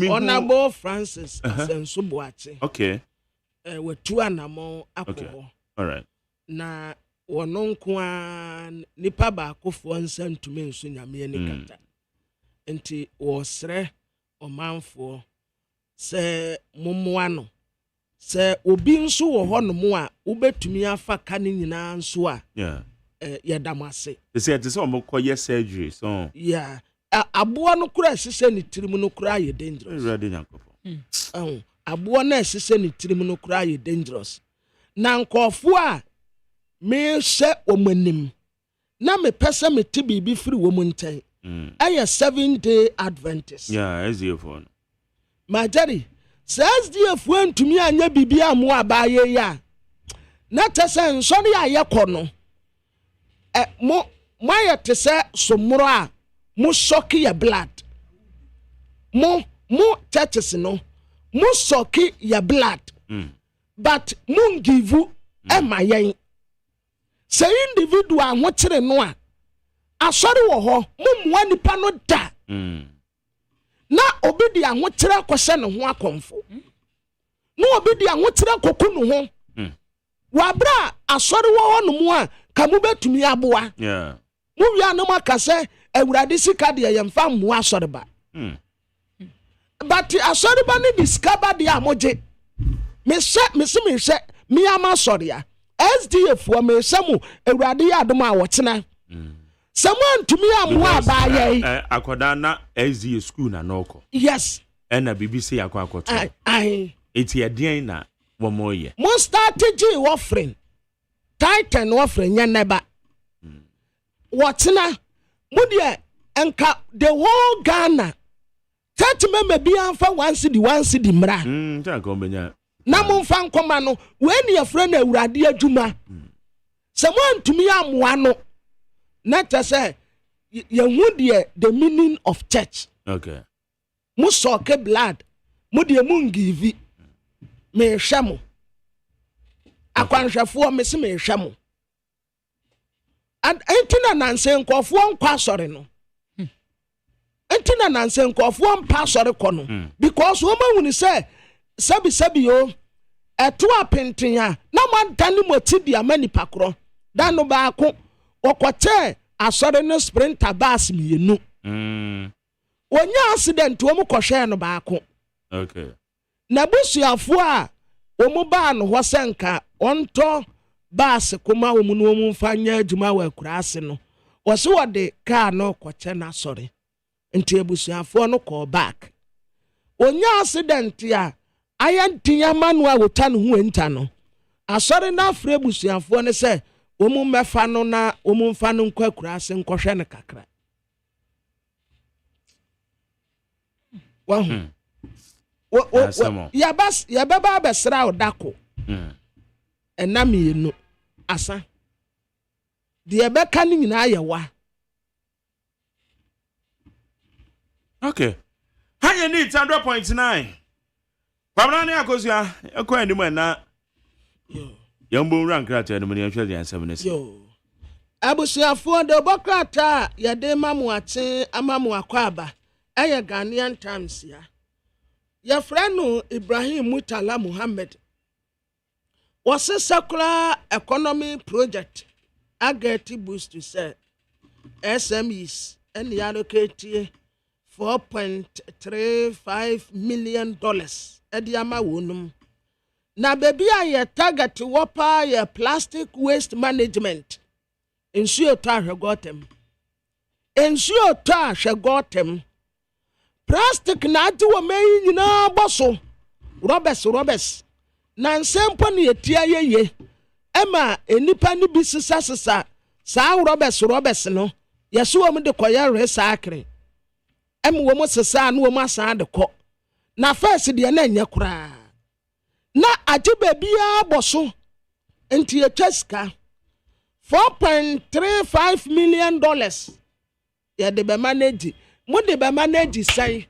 Honorable Francis Asenso Boache. Okay. We two anamo akọ. All right. Na wono nko nipa ba akofo nsa ntumi nso nyame ani kata. Enti wo sre omanfo se momoa no. Se obi nso wo hono a ubetumi afa ka ne nyina nso a. Yeah. Yedamase. They say this one koye surgery so. Yeah. Abo no kura sise ni tirimu no kura ye dangerous. Ready nyankofo. Abo na sise ni tirimu no kura ye dangerous. Na nkofo a me hye omanim. Na me pese me ti bibi firi wo mu nten. Aye 7-day Adventist. Yeah, SDF. My daddy, says SDF ntumi anya bibi amu abaye ya. Na tese nsori aye kono. Mo ya tese somro a mo soki ya blood. Mo churches no. Mo soki ya blood. But mo give you ema yen. Say individual ho kire no a asori wo ho mo mwa nipa no da. Na obi di ho kire akose ne ho akomfo. Na obi di ho kire koku no ho. Wa bra asori wo ho no mu a kamu betumi aboa. Yeah. Mu wi anam akase awurade sika de yemfa mu asori ba. But asori ba ni discover de amoje. Me se me ama asori ya. SDF wa me samu awurade ya adom a wotena. Someone to me am wa ba ye. Akoda na SDF school na noko. Yes. Na BBC akoto. Ai. Eti adien na wo moye. Mo strategy offering. Titan offering ya neba. Wotena mo de enka the whole Ghana. Tell me maybe amfa one city mra. Tell ko benya. Na mo mfa nkoma no when your friend awurade adwuma. Someone to me am no. Not to say you would the meaning of church. Okay. Mo soke blood. Mo de mo ngivi. Me hwamo. Akwanhwefo me se me hwamo. And entina nanse nkofo nkwa sori no. Entina nanse nkofo mpa sori kono. Because wo ma wuni say sabi yo eto apenten a na man dani moti dia mani pakro. Dan no ba ko okote asori no sprinter bus mienu. Onya accident wo mu kohwe no ba ko. Okay. Na busuafo a wo mu ba no ho senka onto baas kuma wo mu no mu mfa nya adwuma wa akurase no wɔse wɔde car no kɔkyɛ na sɔre nti abusuafo no call back onya accident ya ayantinya manu a wota no ho enta no asɔre na afre abusuafo no sɛ wo mu mɛfa no na wo mu mfa no nkɔ akurase nkɔhwɛ ne kakra wahu yababa besra odako enamienu asa de beka ni nyina yewa okay hanye ni 100.9 kwabra ne akosia ekwa anim na yambo rankrata anim ne hwɛ de ansɛm ne yo abusuafo de bokrata yade mamu ate amamu akwaba eye Ghanaian Times ya your friend Ibrahim Mutala Muhammad was a circular economy project agati boost to say SMEs and allocate $4.35 million at the amount. Now, baby, I target to whopper your plastic waste management. Ensure tar got them. Ensure tar got them. Plastic na ati wo meyi nyina boso robes na nsempo ne etia yeye ema enipa ni bi sisa saa robes no yeso wo de koya recycle wo mo sisa no wo mo asan de ko na first de na nya kura na ati bebia boso enti echeska $4.35 million ya de be manage. Say,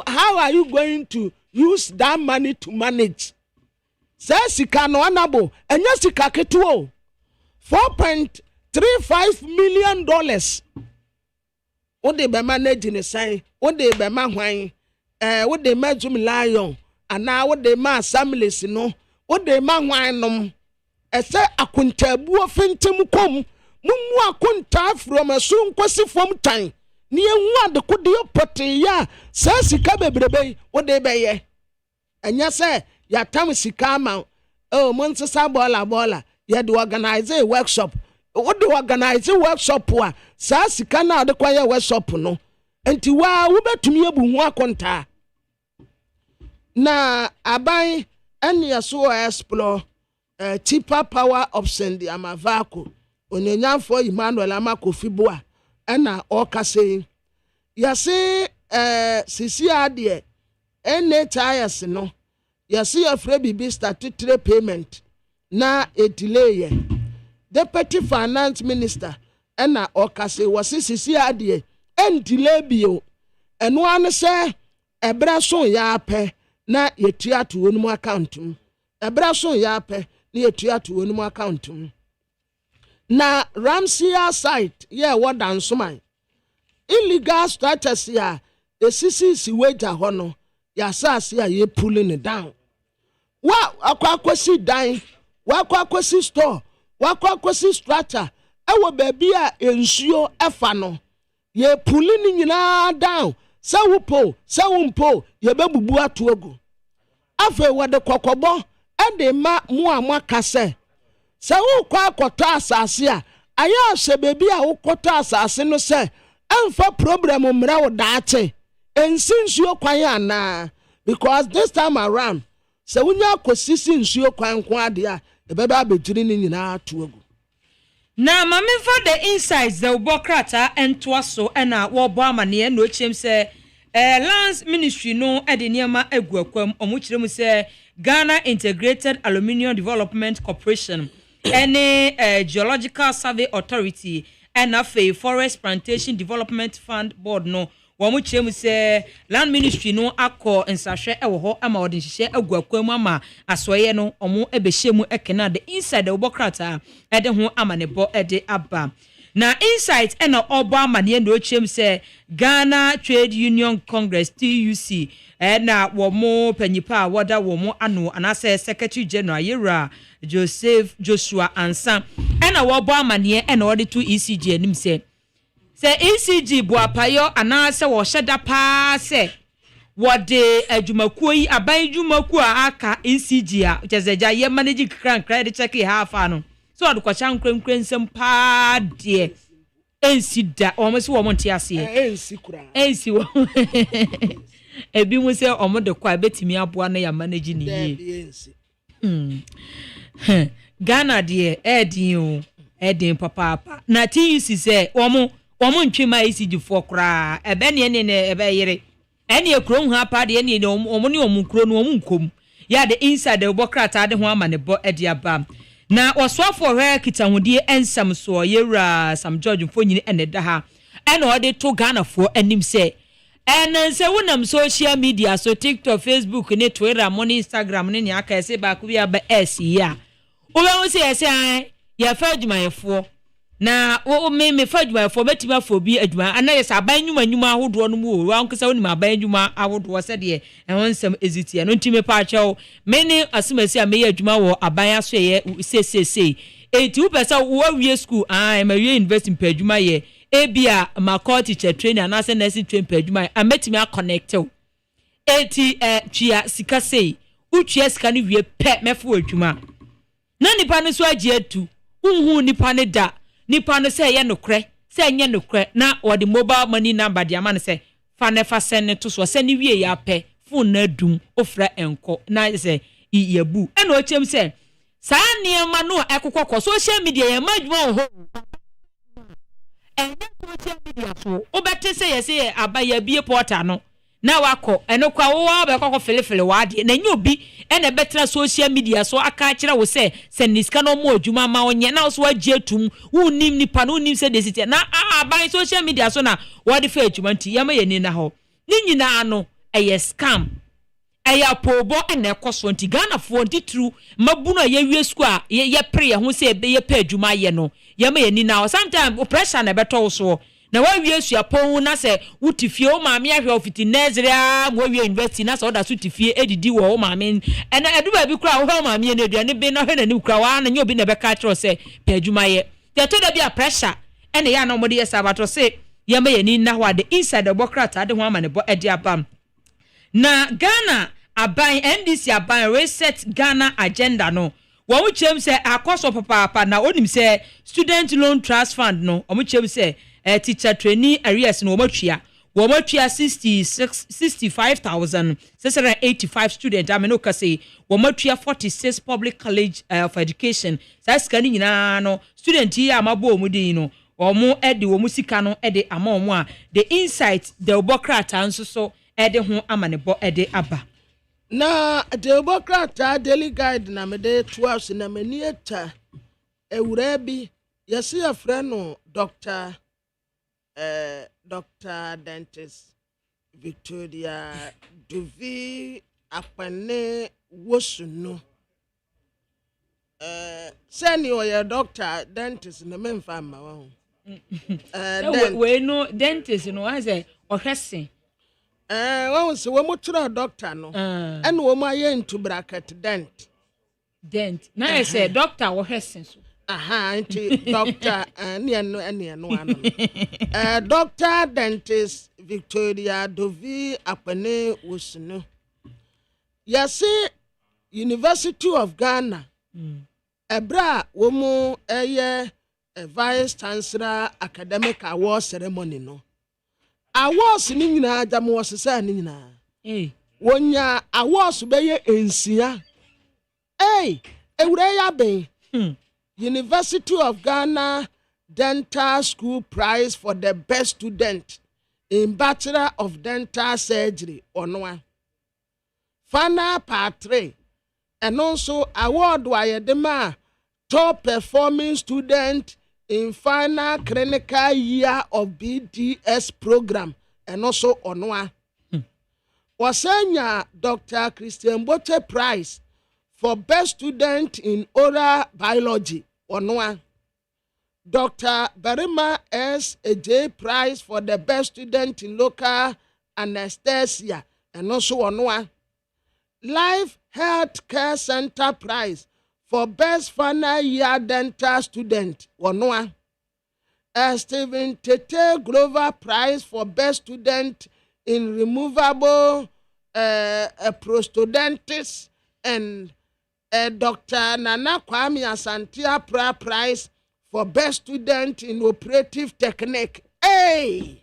how are you going to use that money to manage? Say sika no anabo, enya sika ketuo. $4.35 million. What they be managing say, what they be mahwan, what they majum lion, and now what they ma families no, what they mahwan nom. Say akunta buo fentem kom, mumu akunta from a soon kwasi from time. Ni enwa de kodio pote ya sa sika bebrebe wo de beye enya se ya tam sika ma oh monsesa bola ya de organize a workshop wo de organize workshop a sa sika na de kwaye workshop no enti wa wo betumi abu ho akonta na aban enya so explore cheaper power option the amavako onyenyanfo Emmanuel Amakofiboa ena okase yase sisi ade NHIS no yase afre bibi statutory payment na a delay deputy finance minister ena okase wase sisi ade en delay bio eno ane se ebra so ya pe na yetua to onum account ebra so ya pe na yetua to onum account na Ramsia site what dansoman illegal structures ya esisi si wager hono ya sase ya ye pulling it down wa akwakwasi dan wa akwakwasi store wa akwakwasi structure ewo baby a ensuo efa no ye pulling nyina down se wumpo ye bebubu atogo afa wode kokobo e de ma mu amakase se wo kwa akota asase a aya hye bebi a wo kota asase no se emfa problem mra wo daache ensinsuo kwan ana because this time around se wunya kosisi nsuo kwan ko ade a ebeba abejiri ni nyina atogu na mame for the insights the bokrata entwaso na wo bo amane no chem se lands ministry no ede niema aguakwam omukyire mu se Ghana Integrated Aluminium Development Corporation any Geological Survey Authority and a Forest Plantation Development Fund Board no wamuchemu se land ministry no akọ nsahwe ewo ho ama odin hye aguakwam ama asoye no omo ebehye ekena the inside the obokrata ede ho ama ne bo ede aba na insight ena obo ama ne no chem se Ghana Trade Union Congress TUC na womo panyipa woda womo ano anase Secretary General Yera Joseph Joshua Ansa ena wobo ama ne ena ode to ECG anim se ECG buapayo anase wo hyeda pa se wode adwumakuo aban adwumakuo aka ECG a chezeja ye manage credit check half ano so ɔde kwacha nkrenkren pa de ensi da omo se wo monte ase ensi kura ensi wo ebi mu se omo de kwa betimi aboa na ya manage ni ye Ghana de edin papa na TUC se omo ntwema ECG for kura ebe ne ebe yere ene ekro hu apa de ene omo ne omo kro no omo nkom ya de inside the bokrata de ho ama ne bo edi aba na oswafo hwe kitahudie ensam so yewra Sam George mfonyini ene da ha ene ode to Ghana fo anim se ene se wonam social media so TikTok, Facebook ne Twitter, Instagram ne aka se ba ku bia ba ya wo be se ese an ya fa adwumayefo na wo me fa adwumayefo betima fo bi adwuma anaye sa ban nyuma ahodo no mu wo ankesa woni ma ban nyuma ahodo se de ehonsem ezitie no ntime pa achew me ne asimasi a me ya adwuma wo aban aso ye se eti wo pesa wo wie school ma wie university pa adwuma ye ebia ma call teacher training na se nursing train pa adwuma ametimi a connect eti twa sika sei utwa sika ne wie pe mefo adwuma na nipa no so agye atu unhu nipa ne da nipa no say ye nokre say nye nokre na wodi mobile money number dia man say fa ne fa send to so send wie ya pe phone na dum ofra enko na say iyebu e na ochem say sa niema no ekokọ social media ye madwuma ho enye social media so obete say ye say abaya bie portal no na wako eno kwa wo be kokọ felefele wade na nye obi ene betra social media so aka kire wo se niska no mo adwuma ma onye na so agye tum unim nipa no unim se desite na ban social media so na wode fa adwuma nti yama ye ni na ho ni nyina no eye scam eye pobo ene ekoso nti Ghana fo nti true mabuno ye wie sku a ye pre ye ho se be ye pa adwuma ye no yama ye ni na ho sometimes pressure na beto so na wa wie suapon na se wutifie o maame ahwe ofiti Nigeria mo wie university na se oda so tifie edidi wo o maame ena eduba bi kura wo maame ne aduane bi na hwe na ni kura wa na nye obi na be ka kiro se pa adwuma ye te to da bi a pressure ena ya na mo de yesabato se ye ma ye ni na ho ade inside the bokrata de ho ama ne bo edi abam na Ghana aban NDC aban reset Ghana agenda no wo mu chem se akoso papa na onim se student loan trust fund no o mu chem se teacher trainee arrears no womatria 65,685 students ameno kase womatria 46 public college of education saskani nyina no student yi amabo omudin no omo ede wo musika no ede ama omo a the insight the obokrata nso so ede ho amanebo ede aba na the obokrata daily guide na mede 12 na manieta ewura bi yesi afre no Dr. Dentist Victoria Duvi Apane Wosuno send your doctor dentist na memfa ma wa we no dentist no I say ohwese we so we motro doctor no and we ma ye into bracket dent na I say doctor ohwese so anti doctor no Dr. Dentist Victoria Dovi Apane Wosuno yasi University of Ghana ebra womu eye vice chancellor academic award ceremony no awards ni nyina jam wosesa ni nyina wonya awards be ye ensia ewure ya ben University of Ghana Dental School Prize for the best student in Bachelor of Dental Surgery onwa. Final part 3 and also award wayedema top performing student in final clinical year of BDS program and also onwa. Wasenya Dr. Christian Bote Prize for best student in oral biology onwa. Dr. Barima S. A.J. Prize for the best student in local anesthesia and also onwa. Life Health Care Center Prize for best final year dental student onwa. Stephen Tete Glover Prize for best student in removable prosthodontics and Dr. Nana Kwame Asantia Prize for best student in operative technique. Hey!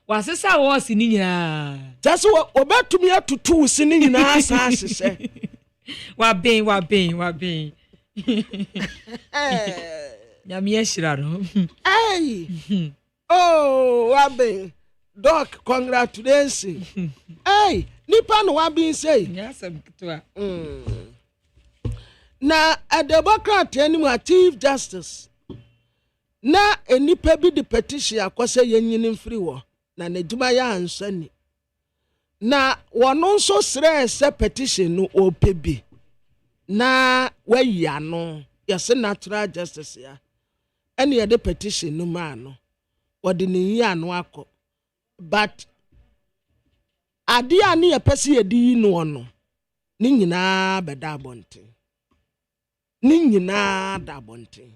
Wasisa was in ya. That's what about to me to two singing in our house. Wa being. Yamia Shirado. Hey! Oh, Wabbing. Doc, congratulations. Hey, Nipan Wabbing say. Yes, Na a Democrat anymore Chief Justice. Na a nipa be the petition akwase yenyin free war. Na nejuma ya ansani. Na one so sre se petition no opebi. Na we ya no. Yase natural justice ya. Any other petition no man. Wadi ni ya no ako. But adi ani ya pesi edi no ono. Ni nyina beda bonte. Ni nyina da bonte.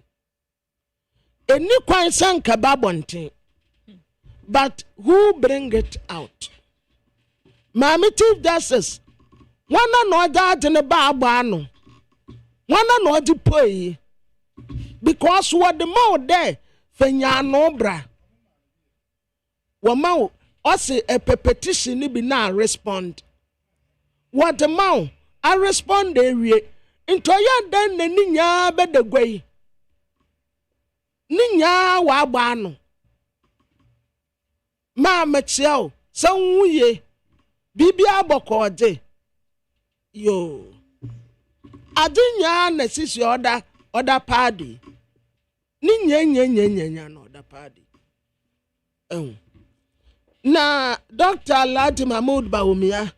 Eni kwan sanka ba bonte. But who bring it out? Mami Chief Justice. Wana no judge ne ba no. Wana no di poi. Because what the mouth there fenya no bra. Wamau ose a petition ni bi na respond. What the mouth I respond area into ya den na ninya be de gwai. Ninya wa ba no. Ma mechiao sanwuye bibia bokode. Yo. Adinya na sisi other party. Ninya no other party. Na Dr. Alhaji Mahmood Bawumia,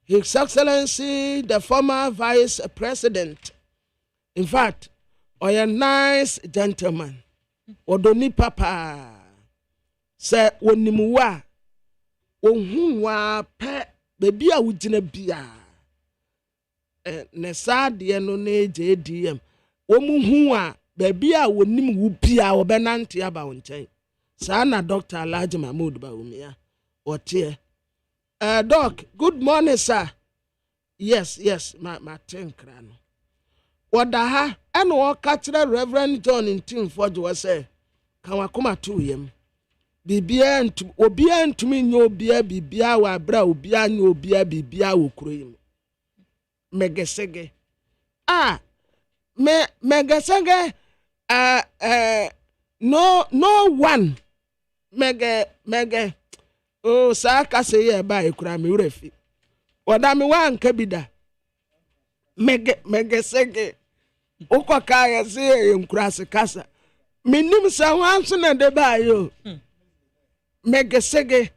His Excellency, the former Vice President. In fact, a nice gentleman. Odoni papa. Se wonimuwa. Ohunwa pe bebi a wujina bia. Ne sadie no ne JDM. Womuhuwa bebi a wonim wu bia obenante aba wonchen. Sana Dr. Alhaji Mahmood Bawumia. Otie. Doc, good morning, sir. Yes, my tenkrano. Wadaha, and walk catch Reverend John in Tim Forge was say, Kawakuma to him. Bibia to obia to me no beer bibia wa bra ubia no beer bibia wo cream. Megesege. Megesege no one. Mege. Oh, saka say ye ba ekura me refi. Oda me wan kabida. Mege sege. Ukoka ya say enkura se kasa. Minim sa wanso na de ba yo. Mege sege.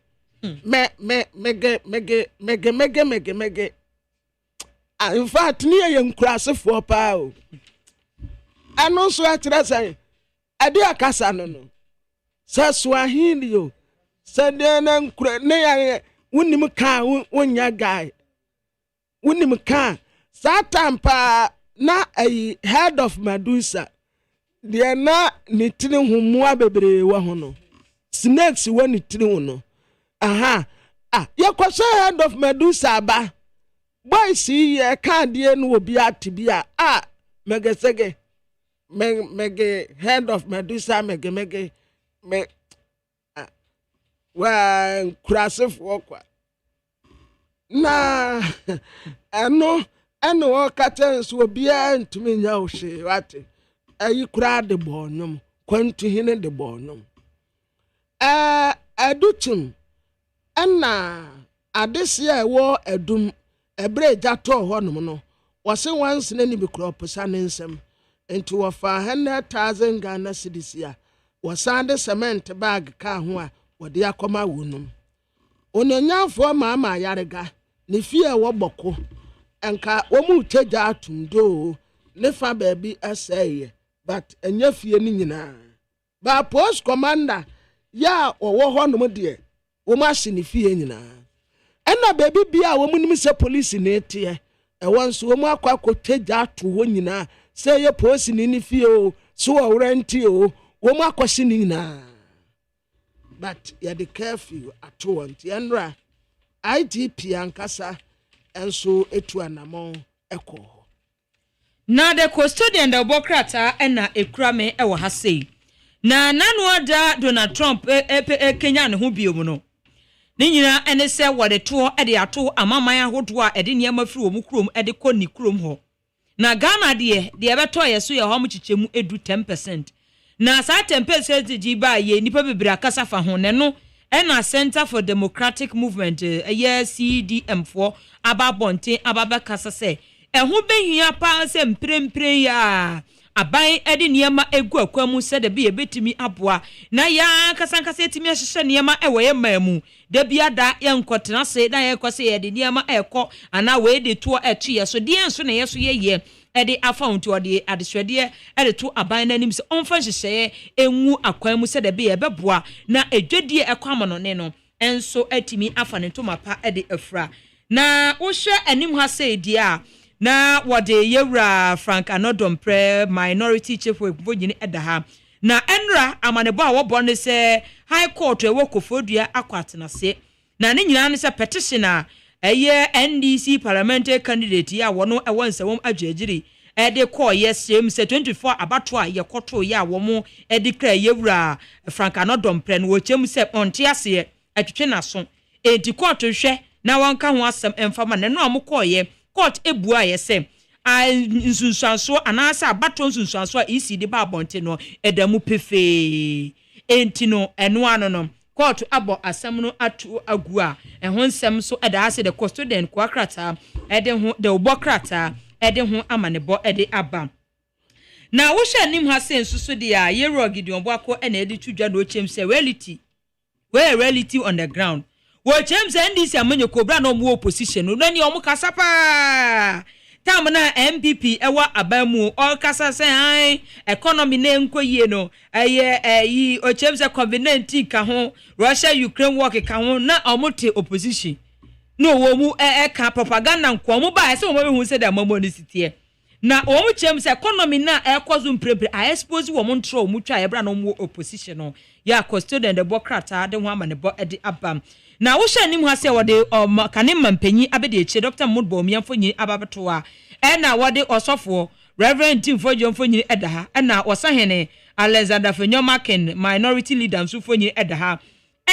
Mege. In fact, ni enkura se fo pa o. Ano so atira say. Ade akasa no. Sa Swahili yo. Sadena nkura ne ya wunim ka wonya guy. Wunim ka satampa na a head of Medusa. Dia na ni tiri humua bebre wa ho no. Snakes wa ni tiri ho no. Aha. Ya kwase head of Medusa ba. Boy see ye ka die no obi atibia. Megesege. Mege head of Medusa mege wa kurasefo kwa na eno okatenso obia ntumi nya ohwe wate ayi kura de bonum kwantu hine de bonum adutum na adesia wo adum ebre jato honum no wose wanse na ni bi kura posa ne nsem enti wo fa 100,000 Ghana cedis ya wasande cement bag ka ho a wode akoma wonum onanyafo mama yarega ne fie wo boko enka wo mu teja atundo ne fa baabi aseye but enya fie ni nyina ba post commander ya wo ho no de wo ma hye ne fie nyina ena baabi bia wo mu nim se police ne tie wonso wo mu akwa teja atu ho nyina se ye police ni fie o so wo renti o wo mu akwhye ni nyina. But you the curfew at all. Tiandra IGP ankasa and so etu anamon echo. na the custodian the bokrata na ekura me e wo ha sei na nanu ada Donald Trump Kenya ne ho biom no ne nyina ene se wode to e de ato amaman ahodo a e de niam afiri wo mu krom e de kɔ ni krom ho na Ghana de beto ye so ye ho mu chichemu edu 10%. Na sa 10% ji ba ye nipa bebira kasa fa ho ne no e na Center for Democratic Movement ye CDM4 ababonte ababe kasa se e ho behia pa se mprempren ya aban e de niema egu akwamu se de be ye betimi aboa na ya kasa etimi ahyehye niema e wo ye mamu da bia da ye nkotena se da ye kwase ye de niema ekɔ ana we de to etu ye so de enso na ye so ye ede afaunti ode adeswede ede to aban nanim se onfa hyehye enwu akwan mu se de be ye beboa na edwedie ekwama no ne no enso atimi afa ne to mapa ede afra na wo hwe anim ha se dia na wode yewra Frank Anodompre minority chief webonyini eda ha na enra amanebo a wobo ne se high court e wokofodua akwatena se na ne nyina ne se petition a eye NDC parliamentary candidate ya wono e wonsewom adwagiri e de call yesem se 24 abato a ye koto ya womo e de kra yewra Frank Anodompre no wochem se onte ase atwetwe naso e di court hwe na wonka ho asem emfama ne no amokoye court ebua yesem nsunsuanso anasa abato nsunsuanso a isi de ba bonte no edamu pefe entino eno ano no court abo asem no atu agua ho nsem so eda ase the custodian kwakrata ede ho de obokrata ede ho amanebo ede aba na wo hwe nim ha se nsusu de a yero Gideon Boako ena ede tudwa no chem se reality on the ground wo chem se ndisi amanye kobra no mu opposition no ni omu kasa pa tam na MPP ewa abamu o kasa se han economy na enkoyie no yi o chem se COVID-19 ka ho Russia Ukraine war ka ho na omote opposition no wo mu ka propaganda nko mu ba se wo hu se da mamo ni sitie na wo mu chem se economy na ekozo mprepre I expose wo mu ntro mu twa ebra no mu opposition no ya custodian the bokrata de ho amane bo ede abam na wo hwe nim ha se wode kane mampanyi abede eche Dr. Mudbo Miamfonyi ababeto a na wode osofo Reverend Tim Fojomfonyi eda ha na osahene Alexander Fenyomaken minority leader Msufonyi eda ha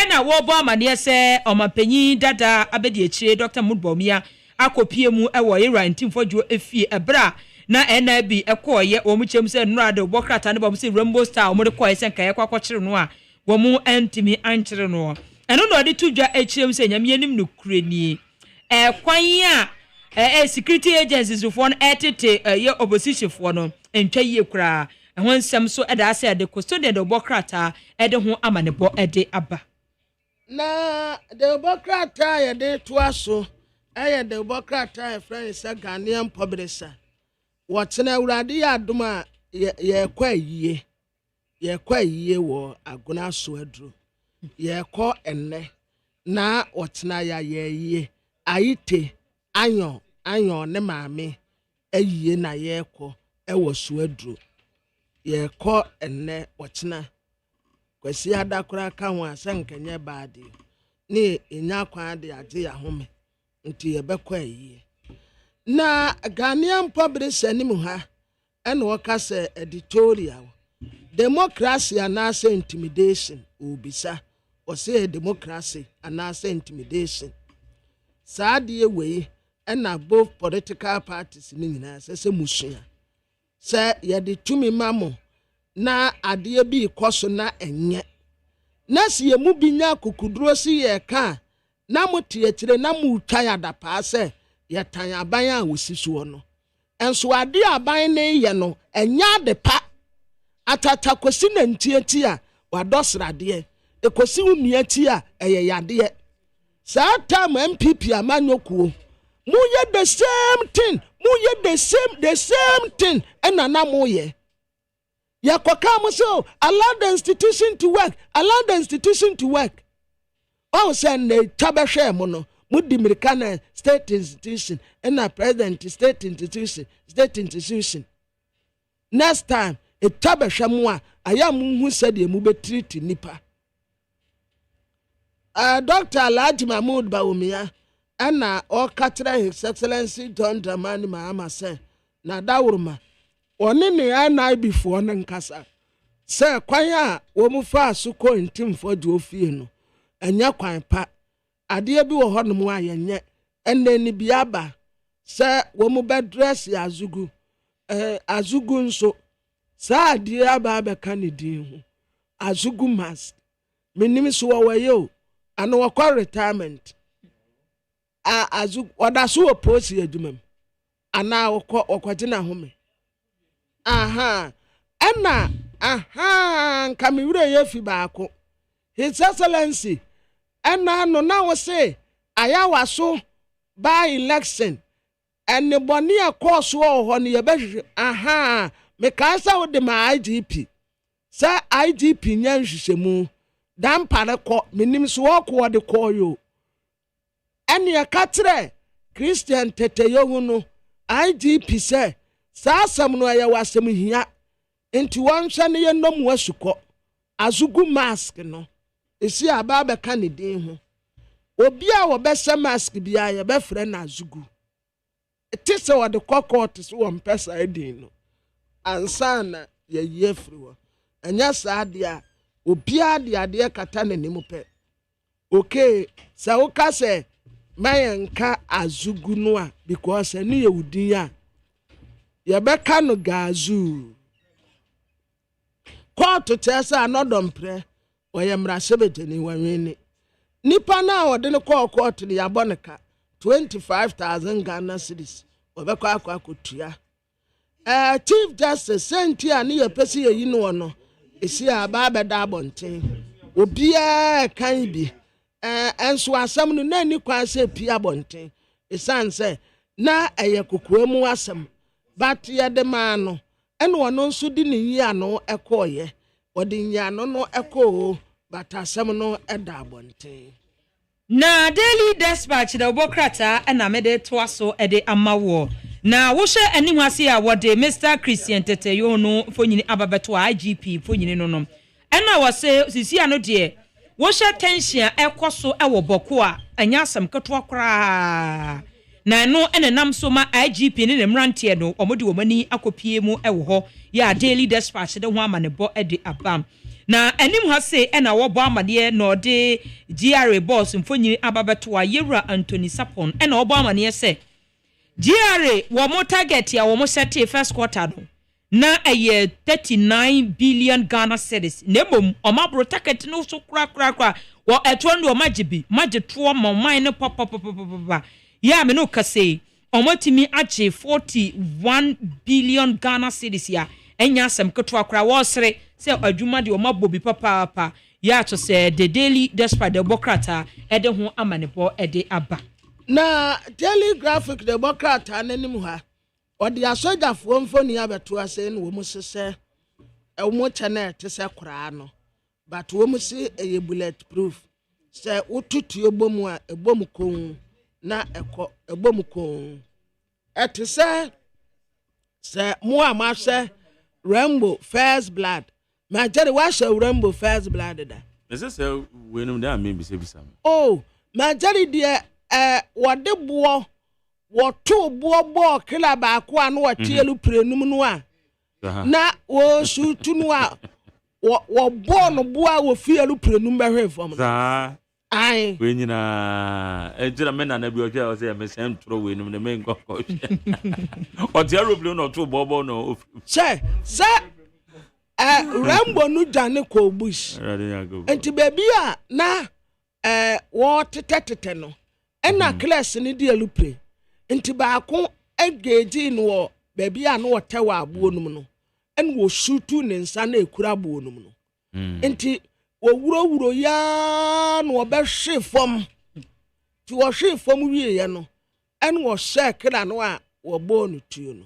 na wo bo amane se omampanyi dada abede eche Dr. Mudbo Mia akopie mu ewo Ira Tim Fojo efie ebra na NIB ekoye omuchem se nura de bokrata ne bom se Rainbow Star omo de koye se nkaye kwakwakire no a wo mu antimi ankire no eno no de tudwa echirem se nyame nim no kureni kwan a security agencies for no etete ye opposition for no entwa yie kura ho nsem so eda ase de custodian de bokrata ede ho amanebo ede aba na de bokrata ye de to aso de bokrata e friend say Ghanaian publisher wotena awurade ya adoma ye kwa yie wo agona so adru ye ko enne na wotena ya ye ayite anyo ne maame ayiye na ye ko wo so adru ye ko enne wotena kwasi adakora ka ho asankenye baade ni enya kwa de age ya home nti ye bekọ ayie na Ghanaian publisher ni mu ha ene wokase editorial democracy and intimidation ubisa or say democracy and intimidation saadie we and both political parties ni nyina se musua se ye de tumi mamo na ade bi ikoso na enye na se ye mu binya kokuduro si ye ka na motie kire na mu twa ya da pa se ye tan aban a wosisuo no enso ade aban ne ye no enya de pa atata kosi na ntieti a wadosrade ekosi unuati a eye yade sa time MPP amanyokuo mu ye the same thing the same thing enana mu ye yakoka mu so allow the institution to work oh say ne tabehwe mu no mudi American state institution and a president state institution next time etabehwe mu a ayam hu said e mu betreat nipa Dr. Alhaji Mahmoud Bawumia ana o katra His Excellency John Dramani Mahama say na dawuruma one ne anai before ne nkasa sɛ kwan a wɔn fa so kɔ ntimfo de ofie no ɛnyɛ kwan pa adeɛ bi wɔ hɔ nom a yɛnyɛ ɛnna ni bi aba sɛ wɔn bɛ dress azugu azugu nso saa adeɛ aba abɛka ne din ho azugu mask menim so wɔyɛ o ano wɔkɔ retirement azugu ɔda so wɔ posi adwuma mu ana wɔkɔgyina home aha ɛna nka me wura yɛ fi baako his excellency ɛna no na wo se ayawa so by election ɛne bɔne ɛkɔɔ so wɔ hɔ no yɛbɛhwehwɛ mekae sɛ wode ma IGP sɛ IGP nya nhwehwɛmu dampare kɔ menim so wɔkɔ wɔde kɔɔ yo ɛne ɛka kyerɛ Christian teteyɛ hu no IGP sɛ saa asɛm no ɛyɛ wasɛm hia nti wɔnhwɛ ne yɛnnom wasukɔ azugu mask no esi aba bɛka ne din ho obi a wɔbɛhyɛ mask bia yɛbɛfrɛ na azugu te sɛ wɔde kɔkɔɔte so wɔn mpɛsa edin no ansa na yɛyɛ firi wɔ ɛnyɛ saa deɛ a obiara de adeɛ kata n'anim pɛ okay sɛ woka sɛ mayenka azugu no a because ɛne yɛ wudin a yɛbɛka no gazu kɔɔto kyɛ sɛ anɔdɔmprɛ wɔyɛ mmarahyɛbɛgyani wɔnwene nipa no a wɔde no kɔɔto no yɛabɔ no ka 25,000 Ghana cedis wɔbɛkɔ akɔtua Chief Justice senti a ne yɛpɛ sɛ yɛyi no wɔ no ɛsi a aba bɛda abɔnten obiara kan bi enso asɛm no na ni kwan sɛ pia abɔnten ɛsiane sɛ na ɛyɛ kokoa mu asɛm but yɛde maa no ɛna ɔno nso de ne yi ano ɛkɔɔyɛ wɔde nyano no ɛkɔɔ but asɛm no ɛda abɔnten na Daily Dispatch da obokrata ɛna mede toa so ɛde amawo na wohwɛ anim ase a wɔde Mr. Christian Teteyo no fonyini ababeto IGP fonyini no no ɛna wɔse sisi ano de wohwɛ tension ɛkɔ so ɛwɔ bɔko a anya asɛm ketoa koraa na no ɛna nam so ma IGP ne ne mrantie no ɔmode wɔmani akopie mu ɛwɔ hɔ ya Daily Dispatch de ho amanebɔ ɛde abam na anim ha se ɛna wɔbɔ amadeɛ na ɔde GRA boss mfonyini ababeto a Yewura Anthony Sapon ɛna wɔbɔ amadeɛ sɛ GRA wɔn target ya wɔn set first quarter no na ɛyɛ 39 billion Ghana cedis nebom ɔmabro target no so kra wɔ ɛtoɔ no magye toɔ man no papa ya me no kase ɔmotimi agye 41 billion Ghana cedis ya ɛnya asɛm ketoa kra wɔsere sɛ adwuma de ɔmabɔ bi papa ya to sɛ the Daily Dispatch de bokrata ɛde ho amanebɔ ɛde aba na Daily Graphic Democrat ananim ha odi asojafo mfoni abeto ase no wo sese wo channel te se kora no but wo si eye bulletproof se wotutu ebomu a ebomu kon na ekọ ebomu kon ete se mo amahwe Rainbow First Blood ma jere wa hwe Rainbow First Blood da ese se we no da me bi se bisam oh ma jere de wɔde boɔ wɔto boɔ kila baako a no wɔtielu prenum no a na wo sutu no a wɔbɔ no boa wo fielu prenum bɛhwe fam saa ai we nyina ejira me na bi ɔhwɛ o sɛ me sɛn toro we num ne me nkɔkɔ ɔte aeroplane no to bobo no sɛ Rainbow no dwane ko bush enti baby a na wo tetete no ɛna class ni di alupre nti baako egeji no baby a no wɔtɛwa abo num no ɛna wo shutu ne nsa na ekura abo num no nti wo wuro ya no wɔbɛhwe fam ti wo hwe fam wie ye no ɛna wo hye kra no a wo bo no tuo no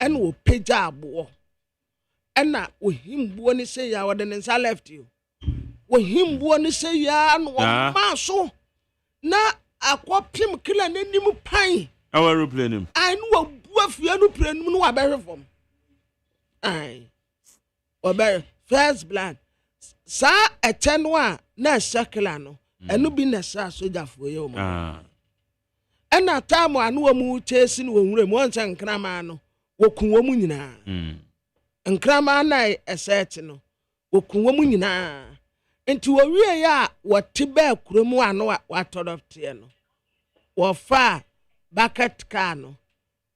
ɛna wo pagya abo ɛna wo himbuo ni se ya wɔde ne nsa left you wo himbuo ni se ya no ma so na akopim kila n'anim pan our aeroplane ai no wabu afia no prenum no wabɛhwe fam ai obe First Blood sa ɛkyɛ no a na shakla no ɛno bi na sa sojafo ye o ma ɛna tamo anu wa mu chesi no nwura mu onse nkrama no wokun wo mu nyina nkrama na ɛsɛt no wokunwa mu nyinaa nti wowie ya wɔte ba kurom ano watɔdɔfte no wɔfa bucket car no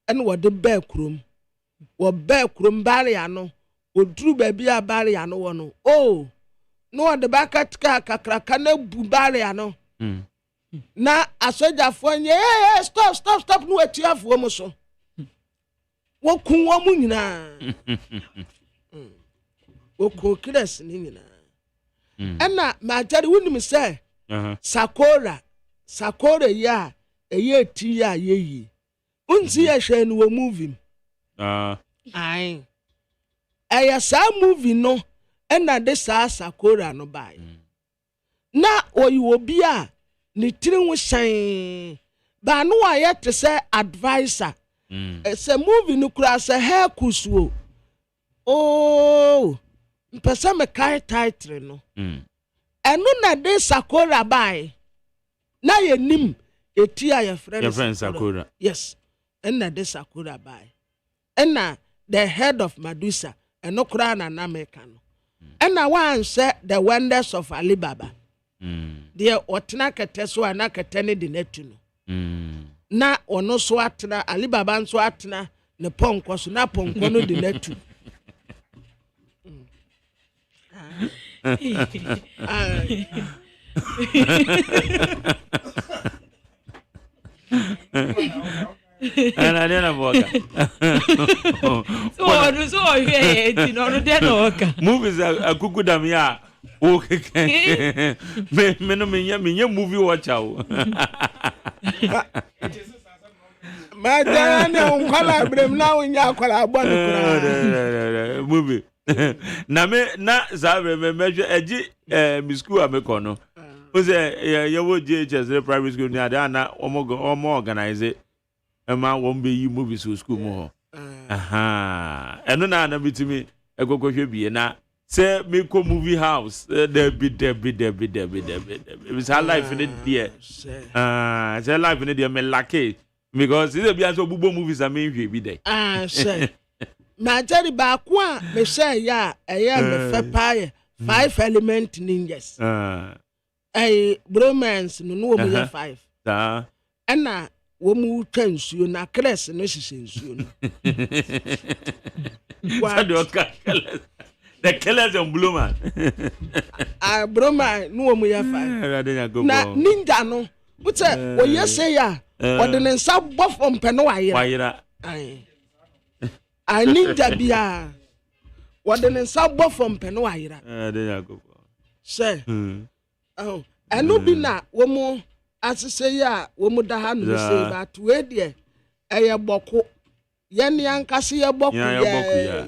ɛna wɔde ba kurom wɔ ba kurom barrier no oduru baabi a barrier no wɔ no no wɔde bucket car kakraka na bu barrier no na asogyafoɔ nye stop no atuafoɔ mu so wokunwa mu nyinaa wokokres ni nyinaa ɛna magyare wonim sɛ sakora ya ɛyɛ ti ya yeyi unsi ya hwɛ no wɔ movie ai ɛyɛ saa movie no ɛna de saa sakora no bae na oyi obi a ne tiri ho hyɛn ba no ayɛ te sɛ advisor sɛ movie no kura sɛ hair kusuo mpɛsɛ me kai title no ɛno na de sakora bae na yɛnim eti a yɛfrɛ sakora yes ɛna de sakora bae ɛna the head of Medusa ɛno kura na nameka no ɛna wansɛ the wonders of Alibaba deɛ ɔtena kɛtɛ so a na kɛtɛ ne de n'atu no na ɔno so atena Alibaba nso atena ne pɔnkɔ so na pɔnkɔ no de n'atu ana dena boka so ye ti no dena boka movies akukudam ya o keke me no me movie watch out ma jana ne unkwala brem na unya kwala abon kura movie na zabe me eji mi school ameko no o say ye wo JHS primary school ni ada na omo organize ema won be yi movie school mo ho eno na bitimi egogwohwe bie na say me ko movie house there be it's her life in there it's her life in there me lucky because it be as obubo movies am hwe bi dey say ma jari ba ko a me say ya eya me fe pae 5 element ninjas bromance no wo me 5 na wo mu twa nsuo na cres no hihye nsuo no the killers and blue man broma no wo mu ya 5 na ninja no wute wo yese ya wode ne nsa bofo mpe no wayira ninja bia wode ne nsa bofo mpe no wayira se eno bi na wo mu asese ya wo mu da ha no se ba to we de eye boko ye ne ankase ye boko ya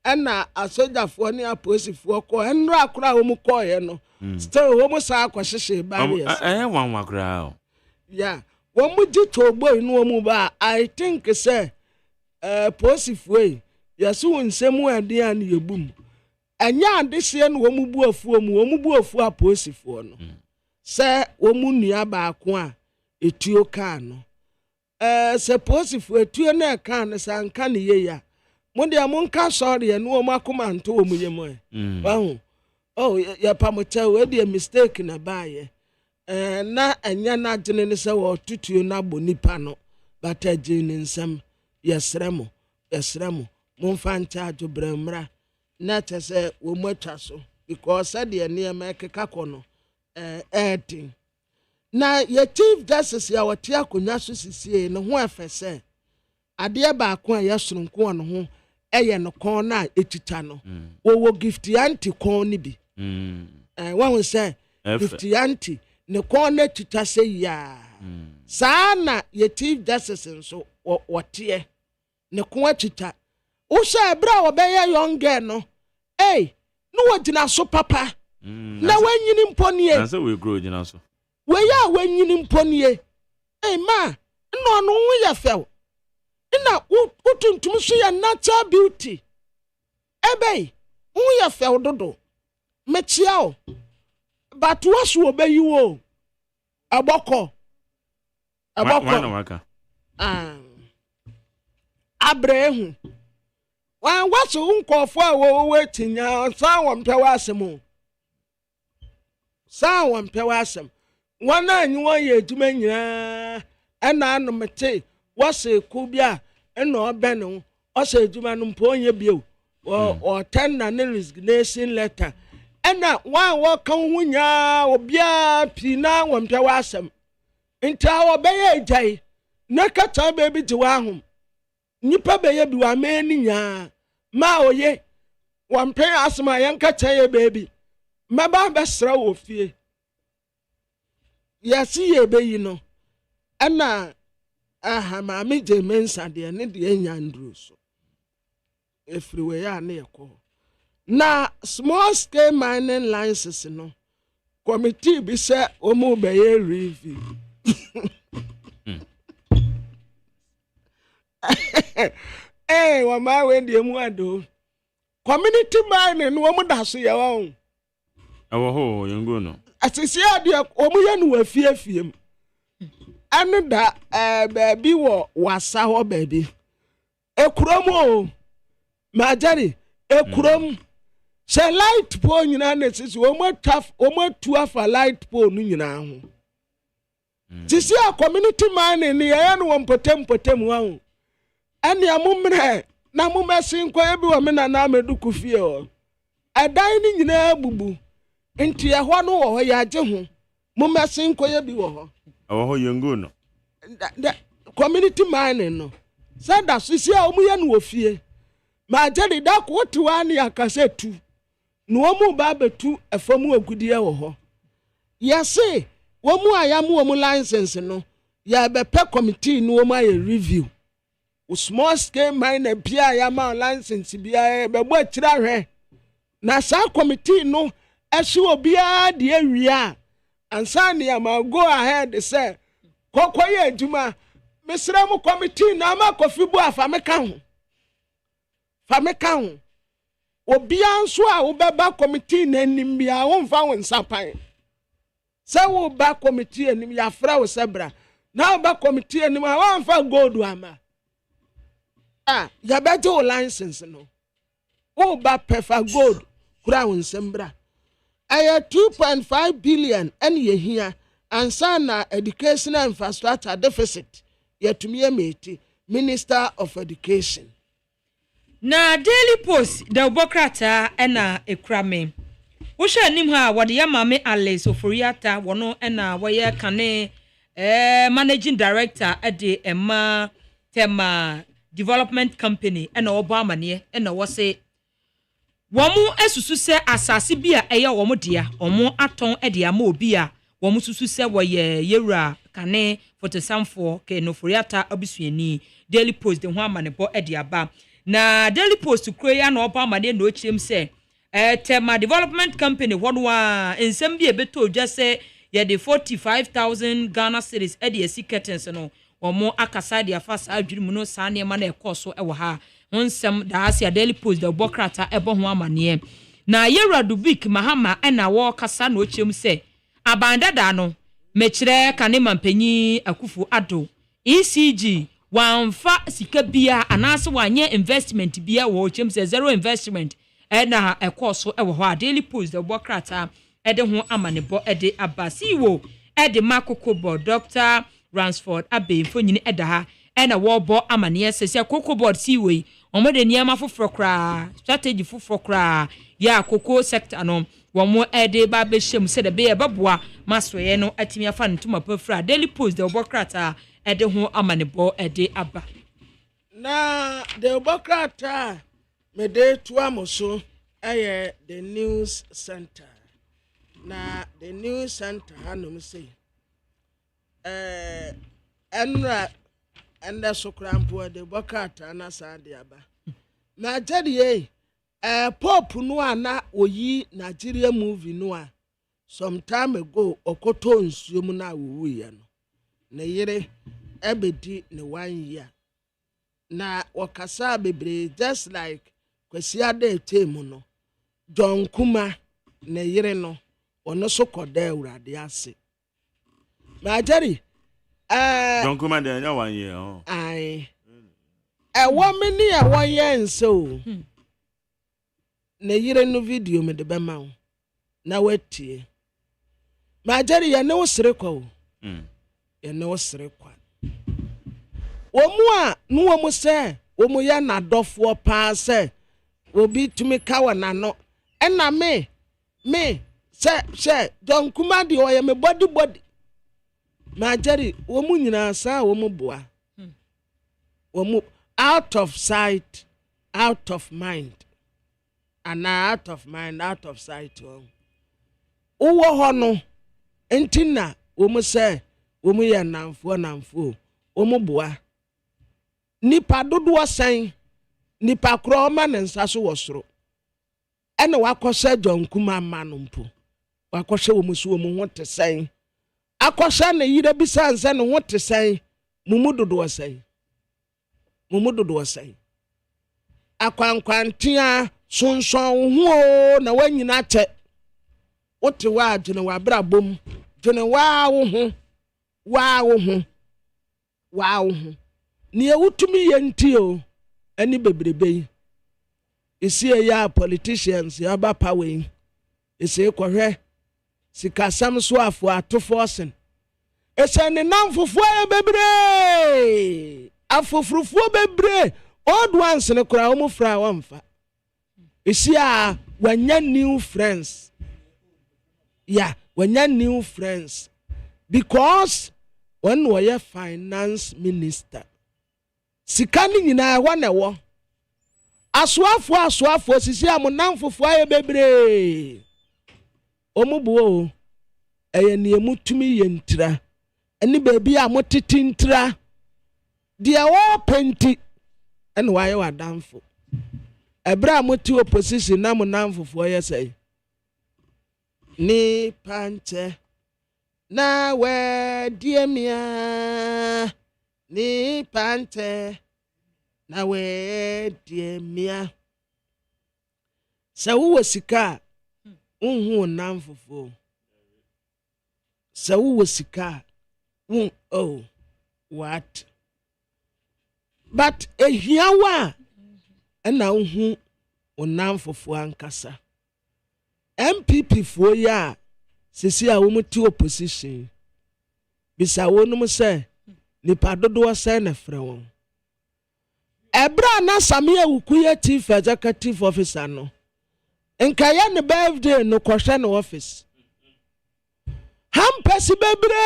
ɛna asogyafoɔ ne aposifoɔ kɔ ɛnro akora wo mu kɔɛ no still wo mu saa akɔhyehyɛ barriers wanwa akora ya wo mu di togbo inu wo mu ba I think sɛ posifoɔ yɛso wo nsɛm ade an yɛbum ɛnya adehye no wo mu bu afuo mu wo mu bu afuo aposifoɔ no sɛ wo mu nua baako a etuo kan no sɛ posifoɔ etuo na kan no sɛ anka ne ye ya Monday amonka sorry and no makoma nto mu yemo wahu ya pamocha we dey mistake na baye na anya na gene ne se wo tutuo na bonipa no but agene nsam yesremo momfa ncha adwobramra na tese wo mu atwa so because said ye ne emekeka kono etin na ye chief justice ya wote akonya so sisie ne ho afese ade ba ko a yesoronko no ho eye no kon na etita no wo gift anti kon ni bi won say gift anti ne kon na tita say ya saa na ye chief justice nso wote ne kon atita wo say bra wo be ye young girl no no wagina so papa na wanyini mponie na say we grow gina so we ya wanyini mponie ma no no wo ya fel na utuntum so ya natural beauty ebe wo ya fel dodo mechia o but was wo be yiwo aboko waka abrehu wan waso nkofo a wo wetinya san won pewa asem san won pewa asem wan anyi won ye adwuma nyina ɛna anomete wase ku bia ɛna ɔbɛne ɔsɛ adwuma no mpo onye bio o tender ne resignation letter ɛna wan wo kan ho nya obia pina won pewa asem nta obeye agyae na kata baby di wa hom nipa beye bi wa mani nya ma oye wan pe asema yan kata ye baby maba besra wo fie yasi ye beyi no ɛna aha ma me je mensa de ne de anya nduru so everywhere ya na yeko na small scale mining license no committee bi say omo beye review wa ma we de mu ado community mining no omo da so ye won ewo ho yengo no asisi ade omo ye no afiafiem ane da baabi wo wasa ho baabi ekurom o majari ekurom se light pole nyina na sisi omo tu afa light pole no nyina ho sisi a community mining ni ya no potem wa ane amumre na mumesin kwa ebi wo me na ameduku fie o adan ni nyina bubu nti ehwo no wo ya age ho mumesin kwa ebi wo ho ewo yengo no community mining no sada sisi a omuye no ofie ma jeri da ko tiwa ne akase tu no omu ba betu efamu agudie wo ho yese womu ayamu omu license no ya bepe committee no omu aye review small scale miner bia ya ma license bia bebo akira hwe na sa committee no ehwe obia de awia ansa ne ya ma go ahead say kokoye adwuma mesra mu committee na ma kofi bu afa meka ho obia nso a wo beba committee na nim bia wo mfa wo nsapan say wo ba committee anim ya fra wo sebra na wo ba committee anim wo mfa gold ama ya beto o license no o ba prefer gold kura won sembra aya 2.5 billion and ye here ansa na educational infrastructure deficit yetumi emeti Minister of Education na Daily Post the Bokrata ena ekrame wo hwe anim ha wode ya mame Alice Oforiata wono ena woye kane managing director ade Emma Tema Development Company ena obo amane ena wo se womu esusu se asase bia eye womu dia omu aton ede ama obi a womu susu se woye yewura kane fotosamfo ke no Oforiata abusuani Daily Post de ho amane bo ede aba na Daily Post kroya na obo amane no chirem se Tema Development Company wonwa ensem bi ebeto odwa se ye de 45,000 Ghana cedis ede esiketens no omo akasa de afasa adwirimu no sane ma na ekoso ewo ha onsem da asia Daily Post de Bokrata ebo ho amane na yewura dubik mahama ena wo kasa no chirem se abandada no mechire kane mampanyi akufu ado ECG wanfa sika bia anase wanye investment bia wo chirem se zero investment ena ekoso ewo ho Daily Post de Bokrata ede ho amane bo ede abasiwo ede makoko Dr. Ransford abe mfonyini eda ha ena wo bo amane sese koko board siwe omode niama foforo kra strategy foforo kra ya koko sector no wo mo ede ba be hjem se de be baboa masoye no atimi afa ntuma pafra Daily Post de Bokrata ede ho amane bo ede aba na de Bokrata me de tuamoso aye the news center na the news center hanum say enra enda sokrampo de Bokrata na saade aba na jadie pop no ana oyi Nigeria movie no a some time ago okoto nsuom na wuye no na yire ebedi ne 1 year na wakasa bebre just like kwasi ade temu no John Kuma na yire no ono so koda urade ase ma jari John Kuma de nya 1 year ai woman near 1 year and so. Na yire no video me de bema wo. Na watie. Ma jari ya no sere kwa wo. Ya no sere kwa. Omu a no omu se, omu ya na dofo pa se. Obi tumi kawa na no. Ena me se John Kumadi o ya me body. Ma jari omu nyina sa omu boa. Omu out of sight, out of mind. And out of mind, out of sight. Uwo hono entina omu se omu ya namfo omu boa. Nipa dodo san nipa kro ma ne nsa so wosoro. Ene wakose John Kuma manu mpo. Wakose omu so omu ho te san. Akose ne yire bisa nsa ne ho te san. Mumu dodo san. Akwankwantia sonson ho na wanyina che. Wote wa dwene wa brabom. Dwene wa wo ho. Ni ewutumi yenti o ani bebrebe. Isi ya politicians ya ba power. Isi kohwe sikasam so afo atofosen. Ese ne namfofo ya bebre. Afofrofo bebre. Old ones ne kura omu fra wamfa. Isi a wanya new friends. Yeah, wanya new friends. Because when we are finance minister. Sikani nyina wane wo. Aswafo sisi a monamfofo aye bebre. Omu buo. Eye ne emutumi ye ntira. Eni baby a motiti ntira. Dia wo penti. And why you are downful? Abraham to opposition na monamfofo ye say. Ni panche na we diemia. Ni pante na we diemia. Sa wo sika unhu namfofo. Sa wo sika oh what? But ehiawa na unhu onamfofo ankasa. MPP fo ya sisi a wo muti opposition. Bisa wonum se nipa dodo se na frɛ won. Ebra na Samia Ukuye chief executive officer no. Enka ya ne birthday no kwhwɛ no office. Hampesi bebre.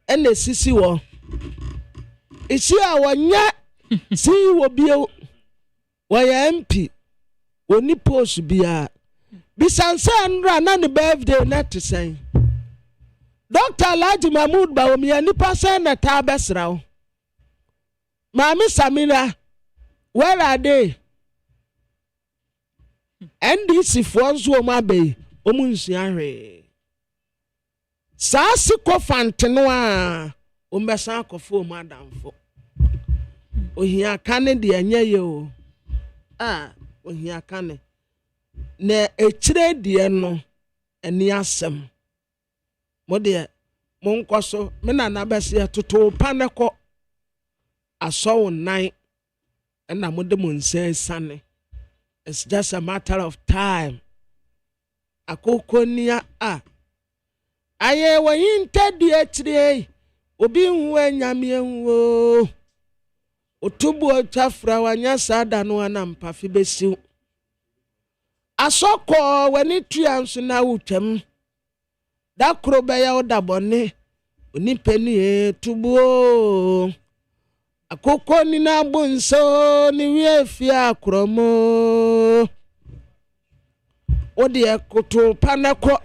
Ene sisi wo. Isi a wonya si wo bio. Wo ya MP. Oni post bia. Bisanse nra na ne birthday na te sen. Dr. Alhaji Mahmoud Bawumia nipa sen na ta besrawo. Mami Samira, where are they? NDC for Zuma Bay, Omunsiare. Sasi ko fantenoa, Umbesan ko fo madam fo. Ohia kane di enye yo. Ohia kane. Ne echire die no, eni asem. Mode monkoso, mena na bese toto paneko. Aso nine and I would say sunny. It's just a matter of time. Akokonia aye wa inte di etire obi nwe nyame wo otubu otafra wanya sada no anampa fi besiw asoko wani tuanso na wutwam da krobe ya odabone oni peni tubu akoko ni na bunso ni wiefia akromo odi ekoto panako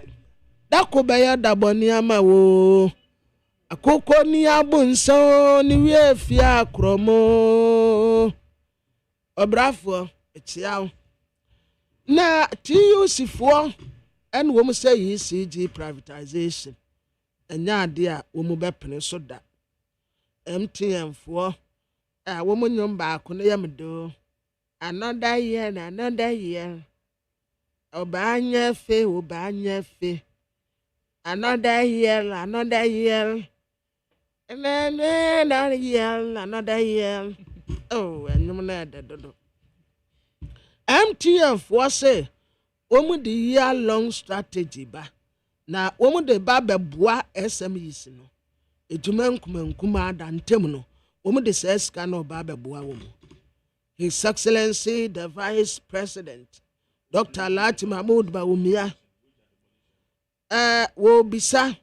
dako beya daboni ama wo akoko ni abunso ni wiefia akromo obrafo etiaw na TUC fo en wo mu say ECG privatization enya ade a wo mu bepene so da MTN fo wo mu nyom ba ko ne yamdo another year obanya fe another year and then another year. Oh, and you know that. MTF was say, the year long strategy ba. Na the baba bois SMEs no. Ejuman kuma dantem no. The says cano baba bois woman. His Excellency the Vice President, Dr. Lati Mahmoud Bawumia. Wo bisa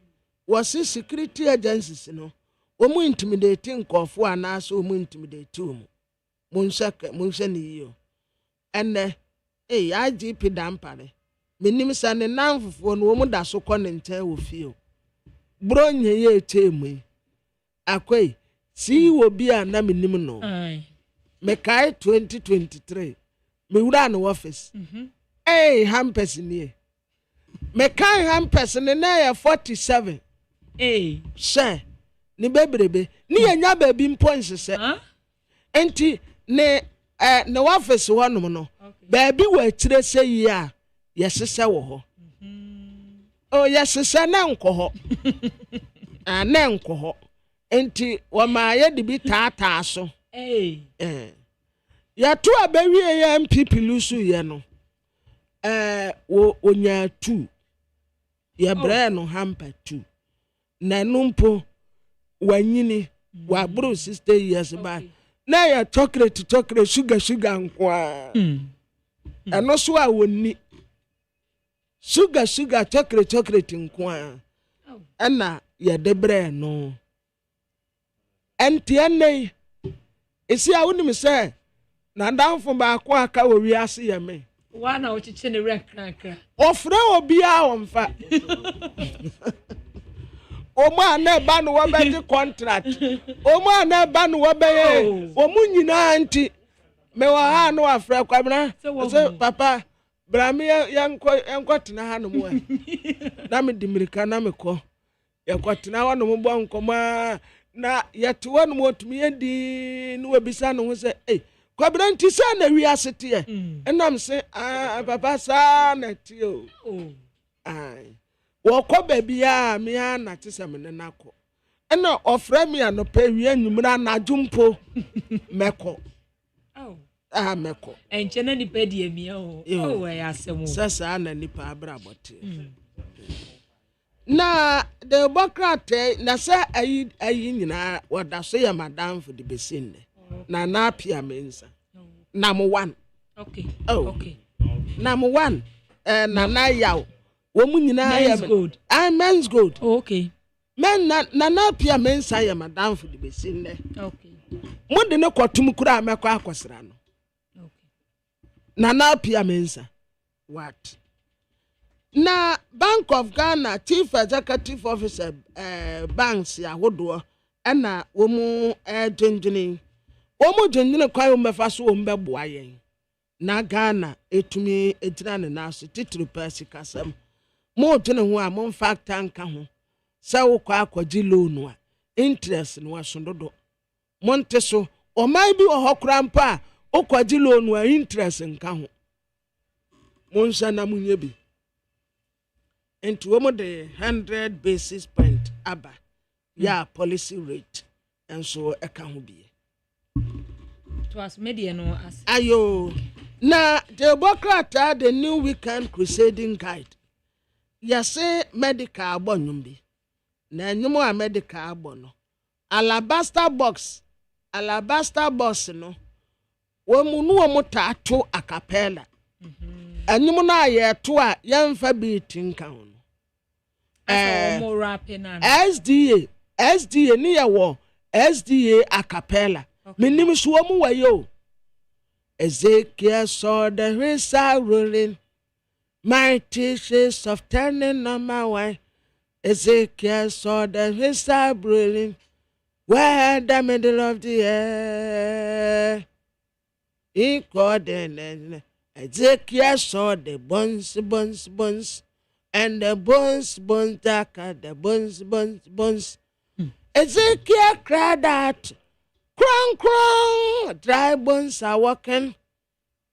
was security agencies no. Intimidating kofu anaso intimidate Munshak ni yo. And IGP dampare. Minim sa ne namfofo no wo da so kɔ ne nkyɛn wɔ fie. Bro nye ye temu. Akwai si wo bi a na minim no. Mekai 2023. Me wura no office. Hampers ni. Mekai hampers ne na ya 47. Sir. Ni bebrebe. Ni anya ba bi mponse se. Enti ne na office wonom no. Ba bi wa tire se yi a yesese wo ho. Oh yesese na nko ho. Na nko ho. Enti wo ma ye de bi taataa so. Ya to abawie ya MPP lusu ye no. Wo onya 2. Ya bra no hamper 2. Na numpo wanyini wa bro 60 years back. Na ya chocolate sugar nkwa. Eno so a wonni. Sugar chocolate nkwa. Ana ya debre no. Enti ene esi a woni me say na danfo ba ko aka wo wi ase ye me. Wa na o chiche ne rekranka. Ofre obi a wonfa. Omo ana ba no wo be contract. Omo ana ba no wo be ye. Omo nyina anti me wa ha no afre kwabna. Say papa brami yanko tena ha no mo. Na me dimirika na me ko. Yanko tena wa no mo bo nkoma na yeto wa no mo tumi edi no wabisa no ho say kwabna nti sa na wi asete ye. Enam say papa sa na ti o. Ai woko babia me na tisem ne nako ena ofra me anopa wi anwumra na jumpo meko meko enche na nipa die mi ya asem sasa na nipa abrabote na the Democrat na sa ayi nyina wada so ya madam for the besin na na pia mensa number 1 okay number 1 na yaw womu nyina ya good. Men's good. Okay. Men na pia mensa ya madam for the besin ne. Okay. Mo de ne kwatum kura amekwa akwasra no. Okay. Na pia mensa. What? Na Bank of Ghana Chief Executive Officer banks ya hodo na womu dwendwene. Womu dwendwene kwa womefa so wombeboa yen. Na Ghana etumi egira ne naso titru pasi kasam. Mo tene ho a mo factor nka ho sa wo kwa akwaji loan a interest no asondodo monte so o mai bi o hokra mpa o kwaji loan a interest nka ho mo nsa na munye bi enti wo mo de 100 basis point aba ya policy rate enso eka ho bi to as media no as ayo na the Democrat the new weekend crusading guide yase medical abonyum bi na enyumo a medical abono alabaster box no wo mu no mo tato acapella enyumo na ye to a yemfa bi tinka ho mo rap na SDA ni ye wo SDA acapella minim so mu wayo Ezekiel saw the whistle rolling. My teachers of turning on my way. Ezekiel saw the whistle blowing. Where the middle of the air. He called and Ezekiel saw the bones, and the bones darker, the bones. Ezekiel cried out, crong, dry bones are walking.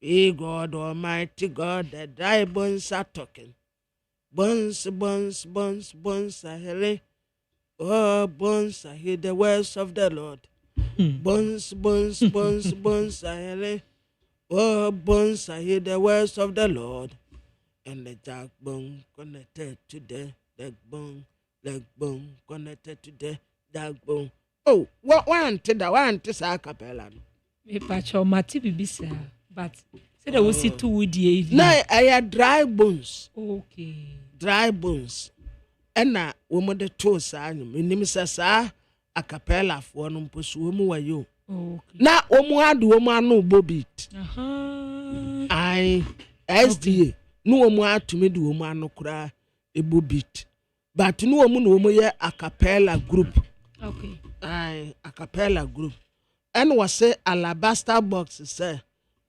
Hey God, Almighty God, the dry bones are talking. Bones are healing. Oh, bones, I hear the words of the Lord. Bones, bones, bones, bones, I hear. Oh, bones, I hear the words of the Lord. And the backbone connected to the leg bone connected to the backbone. Oh, what one to the one to sa capella? Me pacho mati bibisa, but say they will see two with the AV. No, I had dry bones. Okay. Dry bones. And now, woman the two sign, my name is a capella for no pursue mu you. Okay. Now, had woman no bobit. I SDA. No woman to me do woman no cry a bobit. But no woman ye a capella group. Okay. A capella group. And was say alabaster box say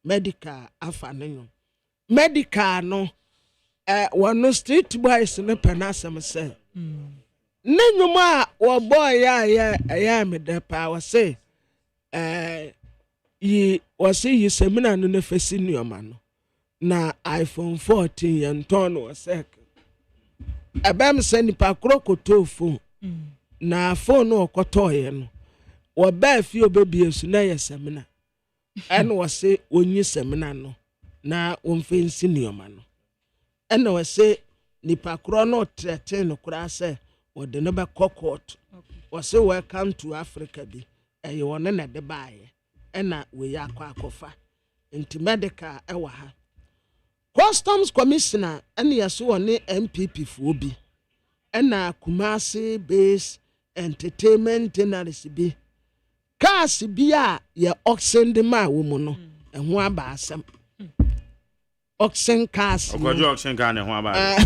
medical afanenyo. Medical no one no street boys no penasem say. Nenuma or boy ya me the power say ye was say you seminar no facing your man. Na iPhone 14 and ton was sec. Abam send pa krokoto phone. Na phone no kotoye no. Wa ba fi obabi esu na ye seminar. And was say onyi seminar no. Na onfensi nioma no. And was say nipa kro no threaten no kura say wo de no be court. Was say welcome to Africa bi. E wo ne na de baaye. E na we ya akofa. Inti medical e wa ha. Customs Commissioner and yaso on MPP fobi. And na Kumasi Base Entertainment Journalist bi. Cars bia ye oxen de ma woman no. And ho aba asem. Oxen cars. Ogojo oxen car ne ho aba.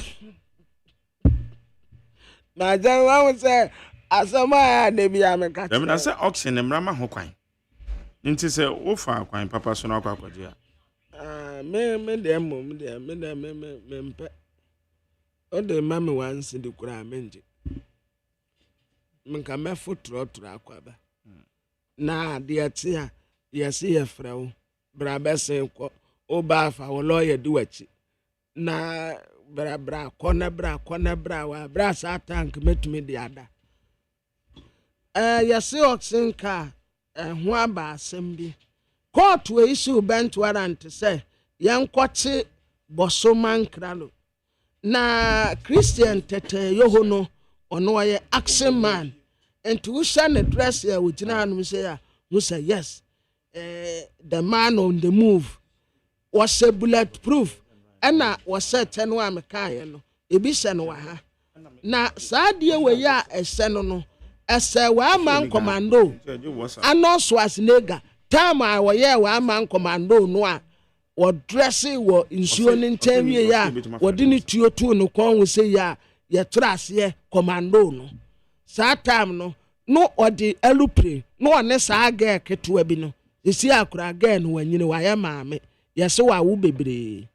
Na jan wa say asema ya de bia me ka. Dem na say oxen ne mrama ho kwan. Nti say wo fa kwan papa so na akwakoje a. Me o de mama once the kura menje menka me fotro akwaba na de atia yesi ye frew bra besen ko o ba fa wo lawyer di wachi na bra kona wa bra sa tank metumi de ada yesi oxen ka ho aba asem bi court we issue bent warrant say yankwache bosoman kralo na Christian tete yoho no ono ye action man and to shine the dress here with na no say yes the man on the move was a bulletproof and was a 10 wa mekaye no ebi se no wa ha na saadie we ya ese no ese wa man commando anos was nega time I wa ye wa man commando no a wo dressing wo insuo ni ntanwie ya wo de ni tuo tu no kon wo se ya ye trase commando no sa time no odi elupre no one sa aga ketewa bi no isi akura aga no wanyine wa ya maame ye se wa wo bebre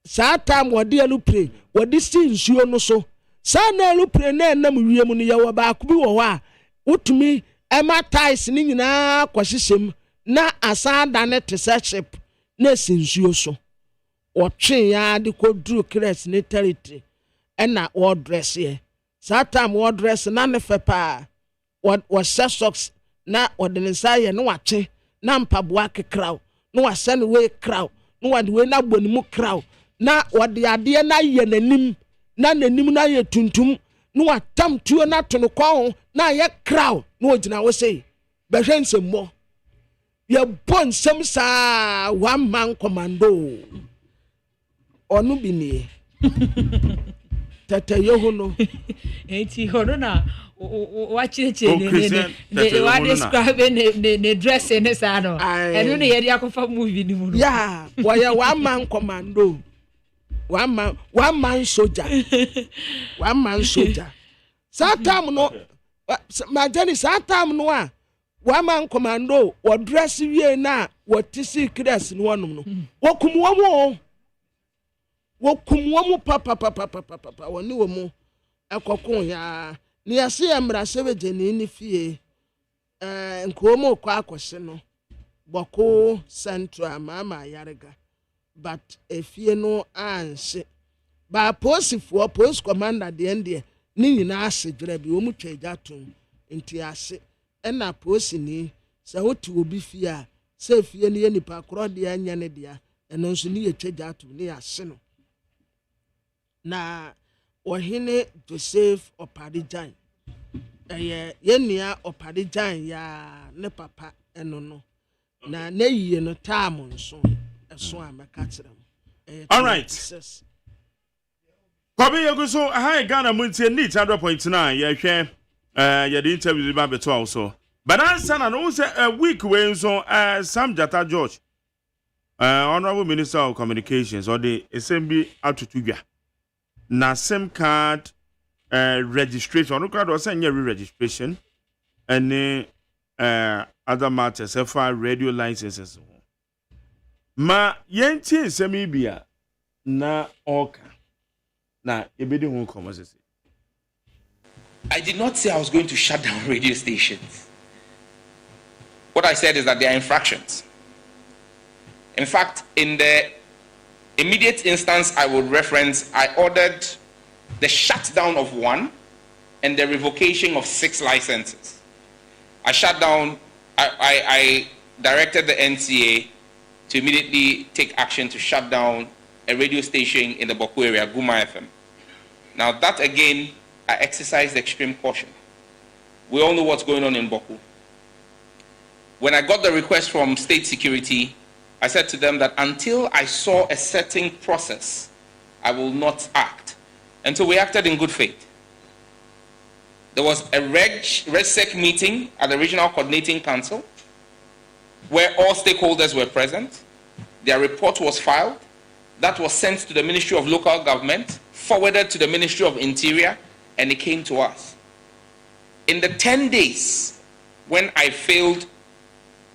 sa time wo de elupre wo de si insuo no so sa na elupre na enam wiem no ye wo ba akubi wo wa utumi ema ties ni nyina kwahyehyem na asada ne teseship na sinsuo so otwe ya de ko dru crest ne territory na wo dress ye satam wo dress na ne fepa wo socks na odinisa ye no wache na mpaboa kekraw no wasane we kraw no wade we na bonimu kraw na wode ade na ye nanim na ye tuntum no watam tuo na to no kwa na ye kraw no ogina wo sei behwensem ye bon sem sa one man commando onu bini tete yoho no enti hono na wa chiche ne wa describe ne dress ne sa no enu ne ye dia kofa movie ni mu ya wa ye one man commando one man soldier satam no majani satam no a one man commando wo dress wie na wo tisi crest no wonum no wokum papa woni wo mu ekokon ya ne yase emra sebejeni ni fie nkomo kwa akwose no boko central mama yarega but efie no anse ba police commander de ende ni nyina ase dwere bi wo mu twagya tom nti ase ɛna posini sɛ wotu obi fie a sɛ fie ne yɛ nipa korɔ de anya ne dia ɛno nso ne yɛ twagya tom ne ase no na ɔhene Joseph Opadijan ɛyɛ yɛnua Opadijan ya ne papa ɛno no na ne yie no taam nso ɛso a mɛka kyerɛ mu. All right. Kobe Yaguso, hi Ghana Muntie Neat 100.9. Yeah, yeah, the interview with Babeto also. But I said, and also a week when so Sam Jata George, Honorable Minister of Communications, or the SMB out to Tuga. Na SIM card registration, no card was saying re-registration, and other matters, FR radio licenses. Ma yenti semibia na oka. Na ebedi hu komosese. I did not say I was going to shut down radio stations. What I said is that there are infractions. In fact, in the immediate instance I would reference, I ordered the shutdown of 1 and the revocation of 6 licenses. I shut down, I directed the NCA to immediately take action to shut down a radio station in the Boku area, Guma FM. Now that again, I exercised extreme caution. We all know what's going on in Boku. When I got the request from state security, I said to them that until I saw a certain process, I will not act. And so we acted in good faith. There was a RegSec meeting at the Regional Coordinating Council where all stakeholders were present. Their report was filed. That was sent to the Ministry of Local Government, forwarded to the Ministry of Interior, and it came to us. In the 10 days when I failed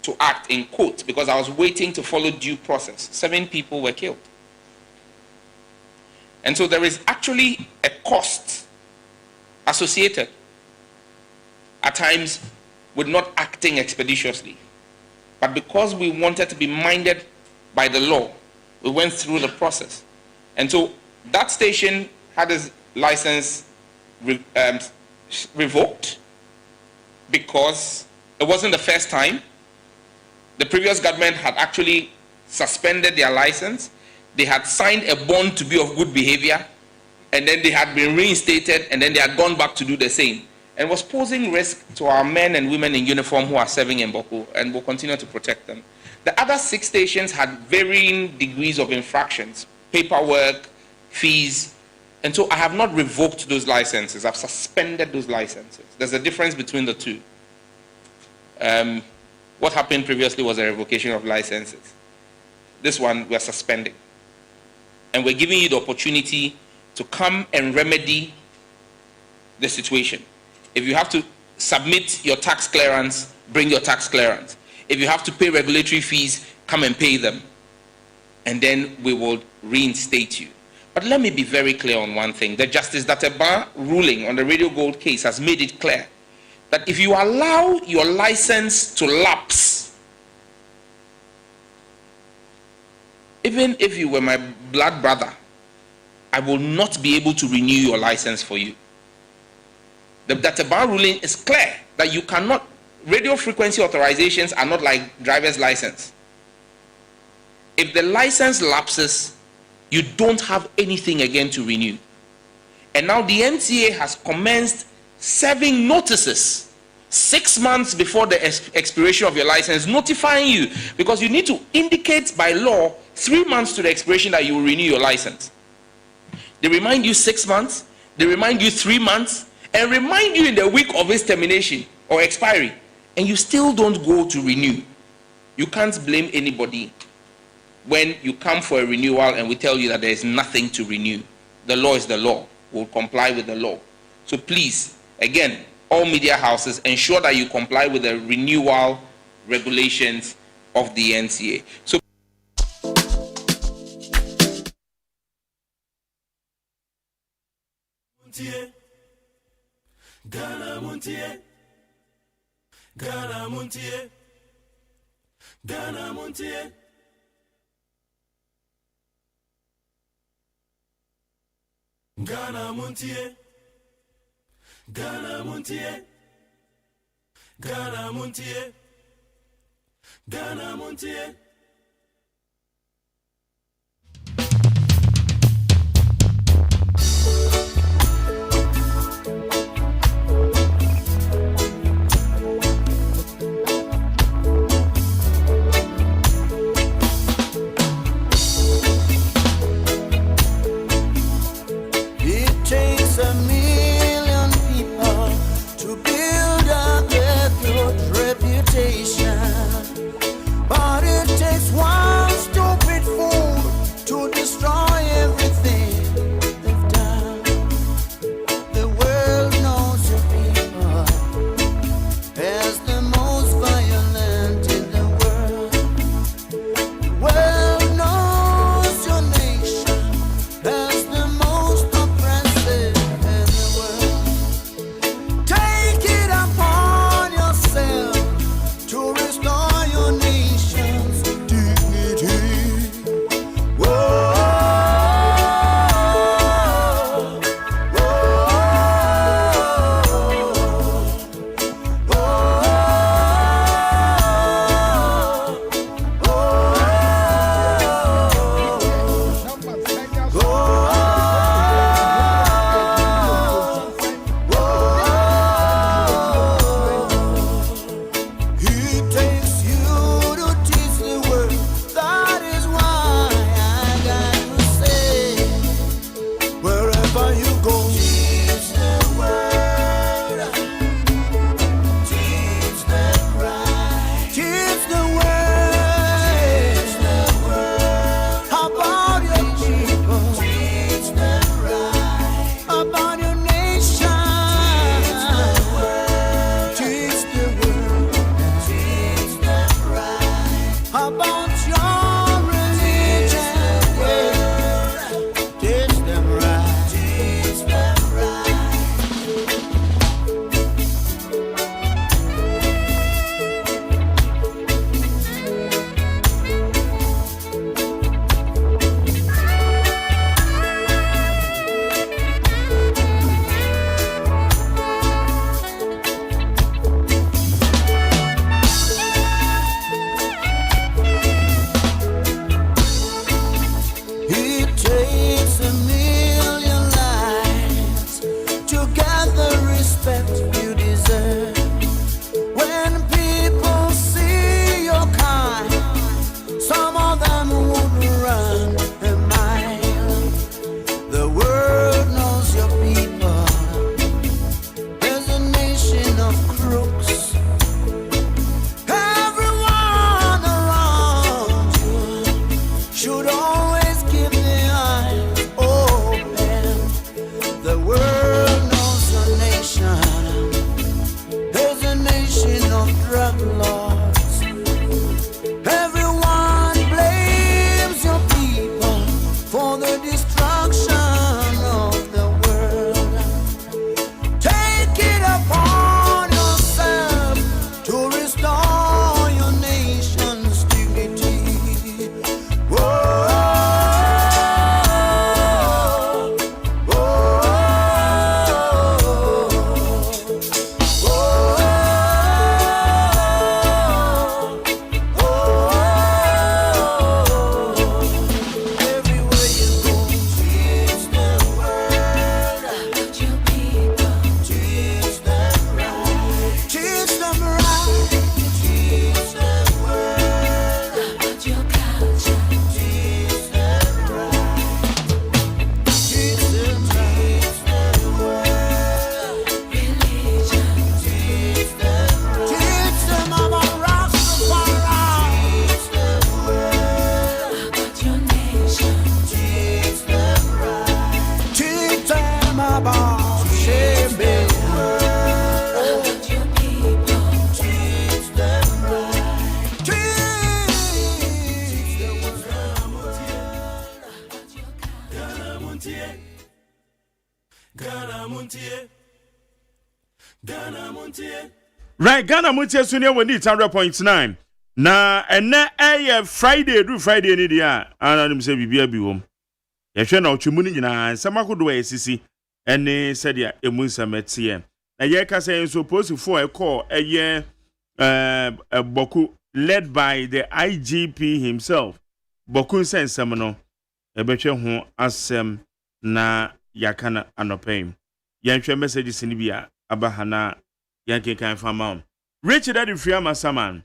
to act in court because I was waiting to follow due process, 7 people were killed. And so there is actually a cost associated at times with not acting expeditiously. But because we wanted to be minded by the law, we went through the process. And so that station had its license revoked because it wasn't the first time. The previous government had actually suspended their license. They had signed a bond to be of good behavior, and then they had been reinstated, and then they had gone back to do the same. And was posing risk to our men and women in uniform who are serving in Boku, and will continue to protect them. The other 6 stations had varying degrees of infractions, paperwork, fees, and so I have not revoked those licenses. I've suspended those licenses. There's a difference between the two. What happened previously was a revocation of licenses. This one we're suspending. And we're giving you the opportunity to come and remedy the situation. If you have to submit your tax clearance, bring your tax clearance. If you have to pay regulatory fees, come and pay them. And then we will reinstate you. But let me be very clear on one thing. The Justice Dateba ruling on the Radio Gold case has made it clear that if you allow your license to lapse, even if you were my blood brother, I will not be able to renew your license for you. The Dateba ruling is clear that you cannot, radio frequency authorizations are not like driver's license. If the license lapses, you don't have anything again to renew. And now the NCA has commenced serving notices 6 months before the expiration of your license, notifying you, because you need to indicate by law 3 months to the expiration that you will renew your license. They remind you 6 months, they remind you 3 months, and remind you in the week of its termination or expiry, and you still don't go to renew. You can't blame anybody when you come for a renewal and we tell you that there is nothing to renew. The law is the law. We'll comply with the law. So please, again, all media houses, ensure that you comply with the renewal regulations of the NCA. So Ghana Montie, Ghana Montie, Ghana Montie, Ghana Montie, Ghana Montie, Ghana Montie, Ghana Montie. It takes a million people to build up their good reputation, but it takes one stupid fool to destroy everything they've done. The world knows your people as the most violent in the world. The world knows your nation as the most oppressive in the world. Take it upon yourself to restore your nation's dignity. Whoa, it takes you to teach the world. That is why I got to say, wherever you go, teach the world, teach them right, teach the world about your people, teach them right about your nation, teach the world, teach them right about your religion, teach them right, teach them right. It takes a million lives to get the respect you deserve. When people see your kind, some of them would run a mile. The world knows your people. There's a nation of crooks. Everyone around you should always keep their eyes open. The world knows your nation. There's a nation of drug lords. Everyone blames your people for the destruction of the world. Take it upon yourself to restore your nation's dignity. Whoa, everywhere you go, teach the world about your people, teach them right, teach them right, teach the world about your culture, teach them right, teach the world religion, teach them about Rastafari, teach the world about your nation, teach them right, teach them about Shebe, about your people, teach them right, teach the world. Ghana Montie, Ghana Montie, Ghana Montie. Right, Ghana Montie Sunia we need 100.9. Na ene Friday do Friday ni dia ananim se bibia bi wom. Ye hwe na otwemu ni nyina samakodo esisi ene sadia emu nsamete Na ye ka say supposed for a call a year Boku led by the IGP himself. Boku sensem no ebetwe ho asem na yakana anopem. Yanhwe messages ni bia abahana yanke kan fama. Richard Adifriama Saman.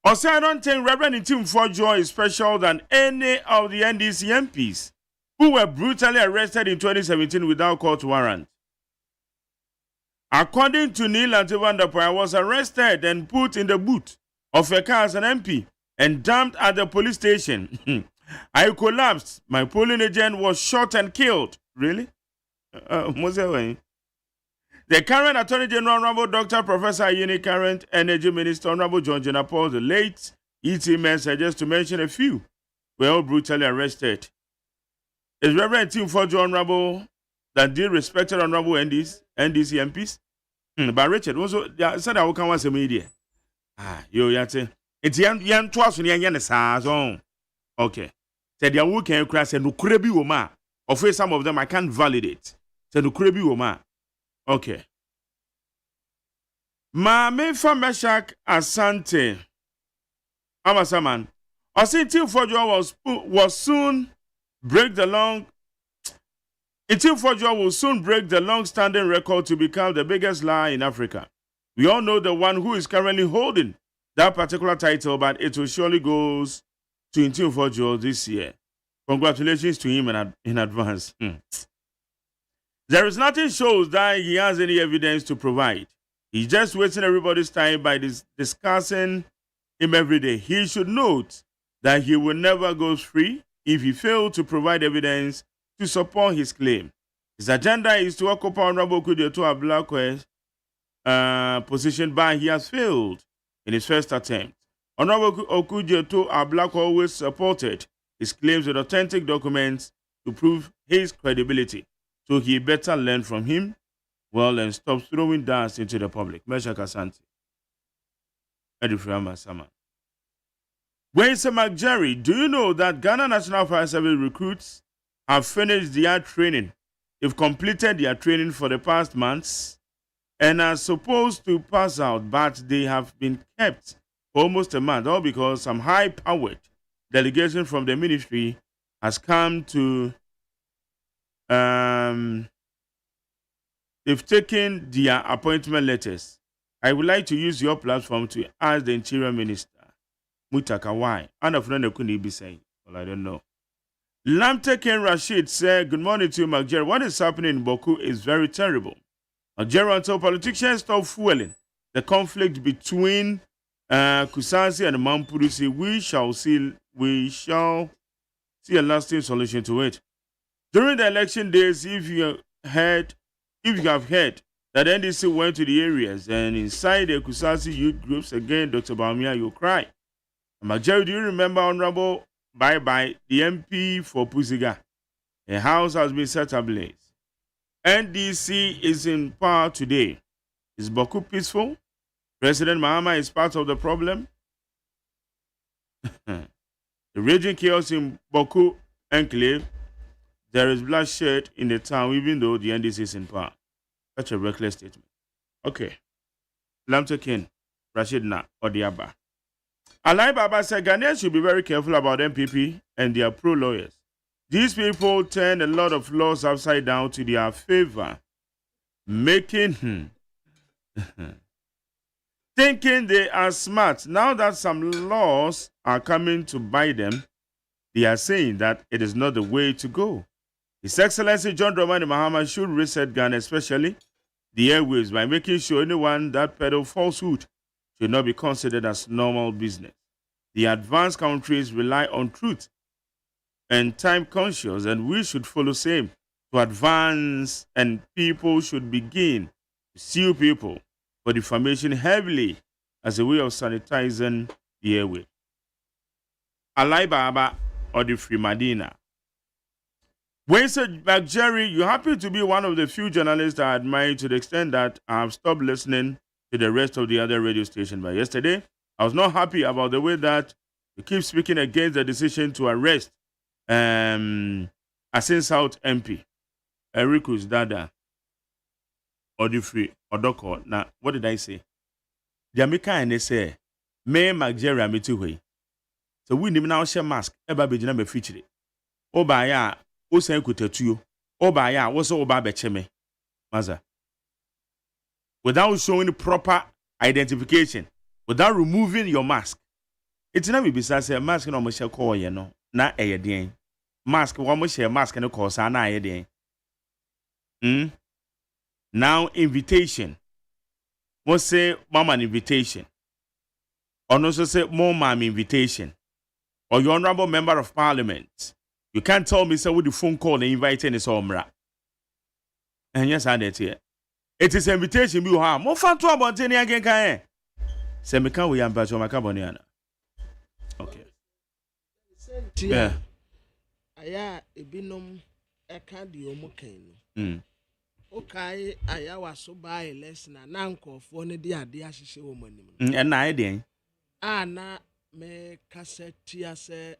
Also, I don't think Reverend Tim Joy is special than any of the NDC MPs who were brutally arrested in 2017 without court warrant. According to Neil Antivandapoy, I was arrested and put in the boot of a car as an MP and dumped at the police station. I collapsed. My polling agent was shot and killed. Really? The current Attorney General, Honorable Dr. Professor Ayini, current Energy Minister, Honorable John Jenapol, the late E.T. Mensah, just to mention a few, were all brutally arrested. Is Reverend Tim Ford Honorable that did respected Honorable NDC MPs? But Richard, also said I will come once a media. Yo, yate. It's yan twice when yan zone. Okay. Said ya who can crash and Ukrebi Woma. Of which some of them I can't validate. Said Ukrebi Woma. Okay. Mame Fameshak Asante. Amasaman. I see Tim Fordjo was soon break the long. Tim Fordjo will soon break the long-standing record to become the biggest liar in Africa. We all know the one who is currently holding that particular title, but it will surely goes to Tim Fordjo this year. Congratulations to him in advance. There is nothing shows that he has any evidence to provide. He's just wasting everybody's time by discussing him every day. He should note that he will never go free if he fails to provide evidence to support his claim. His agenda is to occupy Honorable Okudzeto Ablakwe's position, but he has failed in his first attempt. Honorable Okudzeto Ablakwe always supported his claims with authentic documents to prove his credibility. So he better learn from him, and stop throwing dust into the public. Mesha Kasanti. Ediframa Sama. Wayne Jerry, do you know that Ghana National Fire Service recruits have finished their training? They've completed their training for the past months and are supposed to pass out, but they have been kept for almost a month, all because some high-powered delegation from the ministry has come to they've taken their appointment letters. I would like to use your platform to ask the Interior Minister, Mutaka, why? And of none couldn't be saying. Well, I don't know. Lamtekin Rashid said, good morning to you, Macjerry. What is happening in Boku is very terrible. Macjerry, until politicians stop fueling the conflict between Kusansi and Mampurusi, we shall see a lasting solution to it. During the election days, if you have heard that NDC went to the areas and inside the Kusansi youth groups again, Dr. Bawumia, you cry. Macjerry, do you remember Honorable Bye-bye, the MP for Pusiga? A house has been set ablaze. NDC is in power today. Is Boku peaceful? President Mahama is part of the problem. The raging chaos in Boku enclave. There is bloodshed in the town, even though the NDC is in power. Such a reckless statement. Okay. Lamtekin, Rashid Na, Odiaba. Alai Baba said Ghanaians should be very careful about MPP and their pro-lawyers. These people turn a lot of laws upside down to their favor, making thinking they are smart. Now that some laws are coming to bite them, they are saying that it is not the way to go. His Excellency John Dramani Mahama should reset Ghana, especially the airwaves, by making sure anyone that peddle falsehood should not be considered as normal business. The advanced countries rely on truth and time conscious, and we should follow same to advance, and people should begin to sue people for defamation heavily as a way of sanitizing the airway. Alai Baba or the Free Madina. When said Macjerry, you happen to be one of the few journalists I admire to the extent that I have stopped listening to the rest of the other radio station. But yesterday, I was not happy about the way that you keep speaking against the decision to arrest Asin South MP, Erikus Dada. or the free or doko. Now, what did I say? Jamaica and they say, me Nigeria me too way. So we need now share mask. Eba be jina be feature. Oba ya OSEI kutetuyo. Oba ya what's oba becheme. Maza. Without showing the proper identification, without removing your mask. It's not be say mask no mo share call ye no. Na eyedien. Mask one mo share mask no call sa na eyedien. Now invitation. Mo say mama invitation. Or also say more mom invitation. Or your honorable member of parliament. You can't tell me say with the phone call and invite any somra. And yes, I did here. It is invitation you have. More fun to about any again can. Say me can we am back my carboniana. Okay. Yeah. Aya ebinom eka di omuken. Okay, aya waso buy less na nkofo ne de ade ahihye wo manim. And na ide. Na me cassette say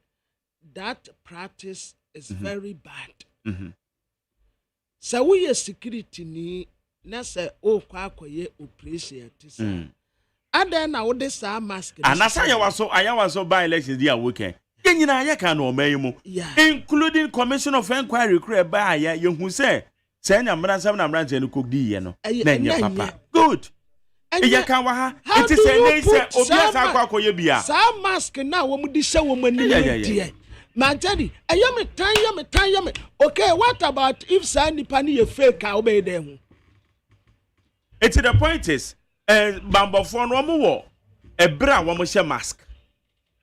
that practice is very bad. So we a security ni na say o kwa akoye operation tisa. And na wo de sa mask. And asa aya waso buy election dia weekend. Yenyina aya kan no mayimu. Including commission of inquiry kure ba aya yehu say say nyamra sam na mra no kogdi ye no. Na nya papa. Good. Eya kan wa ha. It is a nice obi asa kwa akoye bia. Sa mask na wo mu di hye wo mani die. Manjadi, ayame. Okay, what about if Sandy Pani a fake cow be there? It's the point is, Bamba for no more, a bra one more mask.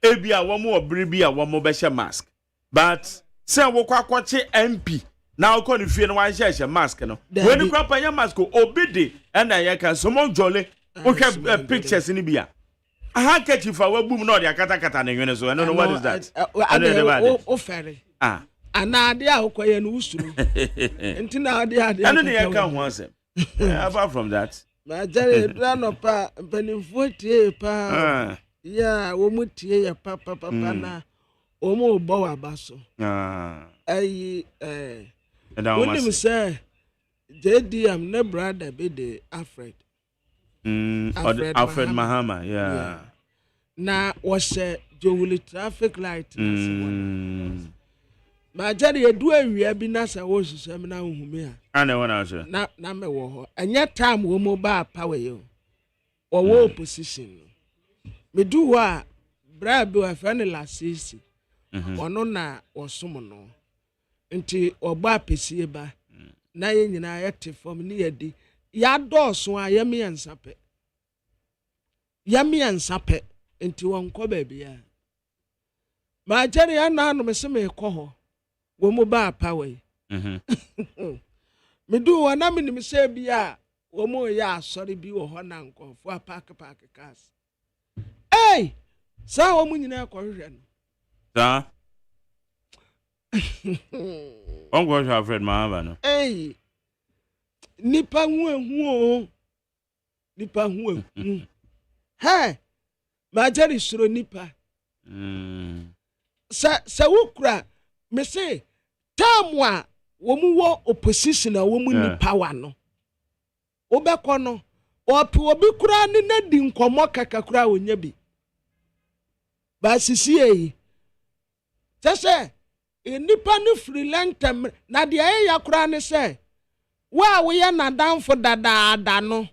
Ebia one more bribia one more besha mask. But say wakwache MP. Now call if you know why share mask no. When you grab your mask obedi and I can summon jolly. Okay, pictures in Ibia. A handkerchief for boom no the kata na so I don't know what is that. I don't know o ferry. Ana dia okoye no usuru. Enti na dia. I don't know can ho asem. Apart from that. Ma jare plan no pa mpanimfo tie pa. Yeah, wo mu tie ya papa na o mu bo wa baso. Ayi when me say JDM ne brother be the Alfred. Alfred Mahama, yeah. Na was Jowuli traffic light. Ma jari edu awia bi na sa wo susem na hume a. Ana wona so. Na me wo ho. Anya time wo mo ba power yo. Or wo position. Me do wa bra bi wa fa ne lasisi. Ono na osom no. Nti ogba pesie ba. Na ye nyina yete form ni yedi. Ya doso a yemi ansape. Yemi ansape enti wonko ba bia. Ma jere ya na no mese me ko ho. Wo mo ba power. Me do wana me ni se bia wo mo ya asori bi wo ho na nkofo park cars. Hey! Sa wo mo nyina ko hwehwe no. Sa. Ongo sha Alfred Mahama no. Hey! Nipa hu hey ma jeri suro nipa sa wukura me say tamwa wo mu wo opposition a wo mu nipa wa no obekọ no obi kura ni na di nkomo kaka kura onya bi ba sisi yi tese nipa no freelance na de ya kura ni say wa we ya na danfo dadaada no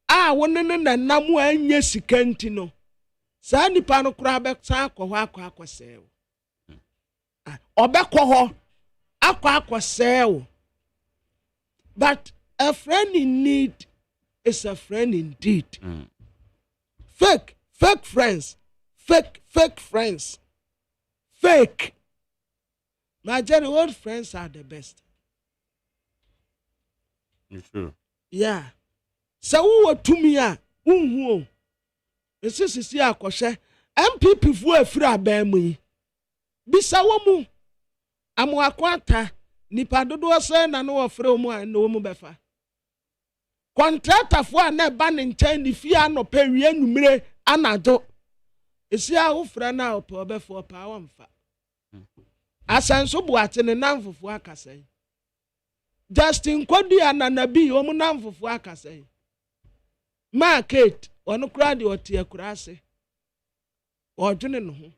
wonene na namu anya sikanti no sa nipa no kura be san akọ obekọ ho akọ but a friend in need is a friend indeed. Fake friends, fake friends, fake. My very old friends are the best. It's true. Yeah. So who to me who this is here kwhwe MPP fu afiri aban mu yi bisa wo mu amu akwata nipa dodo so na no ofre mu an no mu befa contractor fu na ba ne nchen ni fi anopa wie numire anajo esi a wo fra na opa obefo pa wonfa asanso buate ne namfofo akasai Justin Kodia na nabi omu namfufu akasai. Market onu kradi otie kurase. Odwene no ho.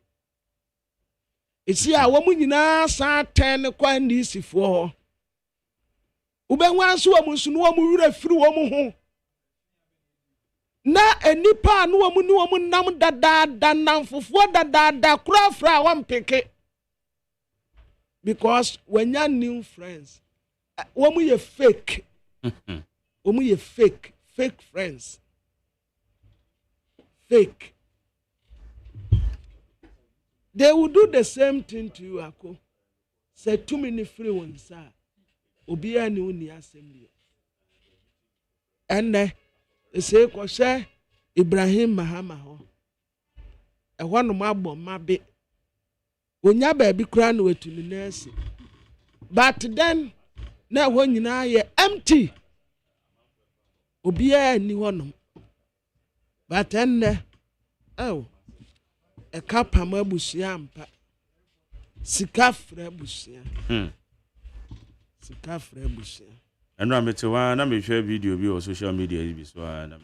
Esi a womu nyina sa 10 kwa ndisifo ho. Ubenwa so womu sunu womu wura firi womu ho. Na enipa no womu ni womu nam dada namfufu dada kura fra wampeke. Because when you new friends, womu ye fake. Womu ye fake friends. Fake. They will do the same thing to you, Ako. Say too many free ones, sir. Obia ni uni assembly. And they say, Koshe Ibrahim Mahama ho. A one mabo mabe. Wonya baby crown with to the nurse. But then, now when you know you're empty. Obia ni one. But then, oh. A cup of mabusiampa. Sikafre busia. Sikafre busia. And I'm at one, I'm share video be on social media. So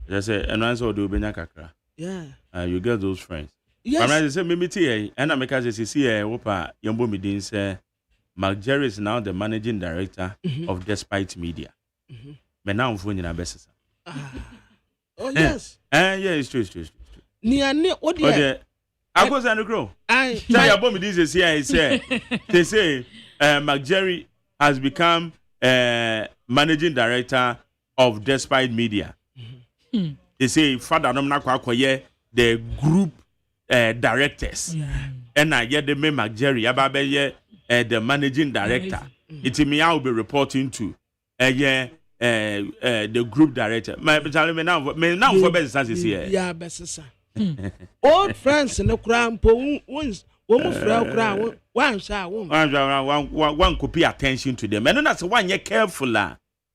just say, and answer do Benyakakra. Yeah. You get those friends. Yes. I say, Mimiti, and I'm because you see, Opa, Yambo Midin say, Mark Jerry is now the managing director of Despite Media. But now I'm phoning a best. Oh, yes. Yeah, it's true. Niani, what do you I was on the grow. I say, Abomi, this is here. They say, Mark Jerry has become managing director of Despite Media. They say, Father, I'm not quite the group directors. And I get the name Mark Jerry, Ababe, the managing director. It's me, I will be reporting to the group director. My now for best as is here. Yeah, best. Old friends in the crown, once, one could pay attention to them. And that's one you're careful.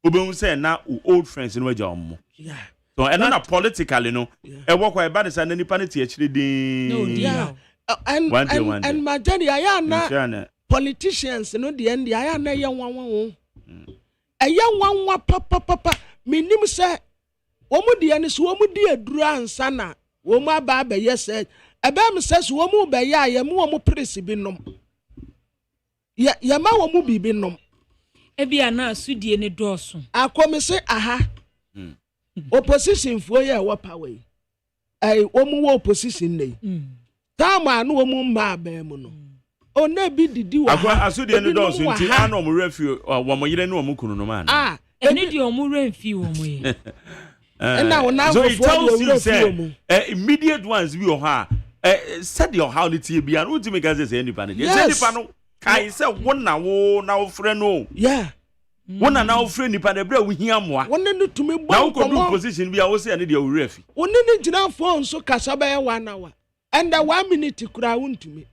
We say now old friends in Wajom. Yeah. So, and then politically, no, a walk by bad and any panity actually. No, yeah. And my daddy, I am not politicians, no, the end, I am a young one. A young one, papa, minim say, Womu and is womu dear Duran Sana, Woma Baba, yes, said, a bam says, Womu by ya, Yamu Prissy binum. Yama womu be binum. Ebiana, Sudi and a Dawson. I come say, aha. Opposition for ya wap away. A woman opposition day. Tama no woman ma bemuno. O ne bi didi wa. I saw the end of the I know refuge or one more no mukuno man. Ah, and it your murren few. And now so it tells you say immediate ones we are set your how it be and ultimate as any panel. Yes, panel. Kai say one now friend no. Yeah. One now friend ni panel we hear more. One need to me now could do position we are say I need your ref. One need to phone so kasaba 1 hour. And 1 minute to crown to me.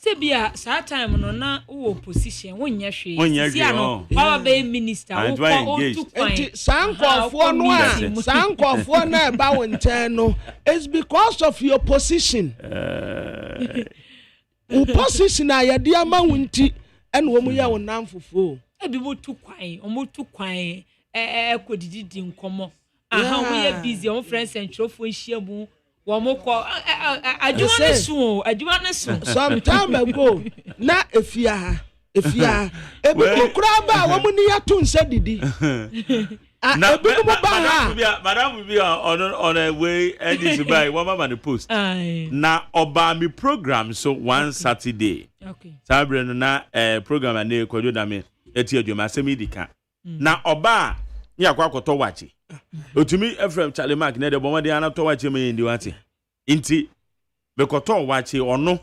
Sebia saa time no na wo position wonye hwe sia no power bay minister wo to kwan sankofo no a sankofo na ba wonten no it's because of your position wo position a yade ama wonti en wo mu ya wonam fofo e bi mo to kwan kodididi nkomo aha wo ye busy on friends and trofo nhia mu Womoko adwuma so some time ago na efia ebi kraba womu ni yatu nse didi na madam will be on a way and this by one man post na oba mi program so one Saturday okay sabre na program na ekwodo na me eti adwuma asemi dika na oba ni akwakoto wachi otumi Ephraim Charlie Mark na de bomade anato wachi me ndi wati inti bekoto wachi ono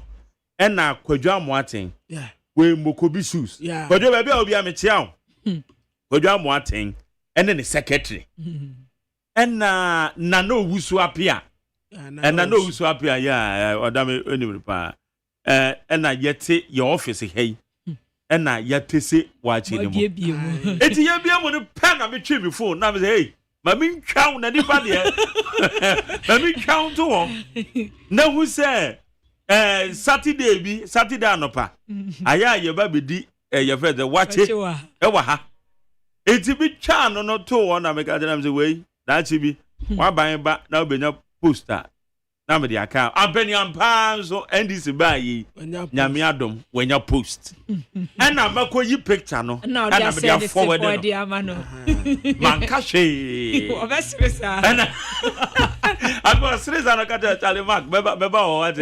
ena kwadwa amoaten we mokobi shoes kwadwa ba bia obi amechia kwadwa amoaten ene ne secretary ena na no wusu apia ena no wusu apia ya odame eni pa ena yete your office hey ena yatese wachi ni mo eti ye bia mo ne pen na me twi me phone na me say hey mami count na nipa de mami count to na who say Saturday anopa aya ye ba bedi your friend the watch it ha it be chan no to one na make am say wey that be one buy back now be your poster na me the account abeniam pan so ndc buy yi nyame adom when you post and na makoyi picture no and na me dey forward no man ka she obesresa and abo sresa no ka tell Mark beba o what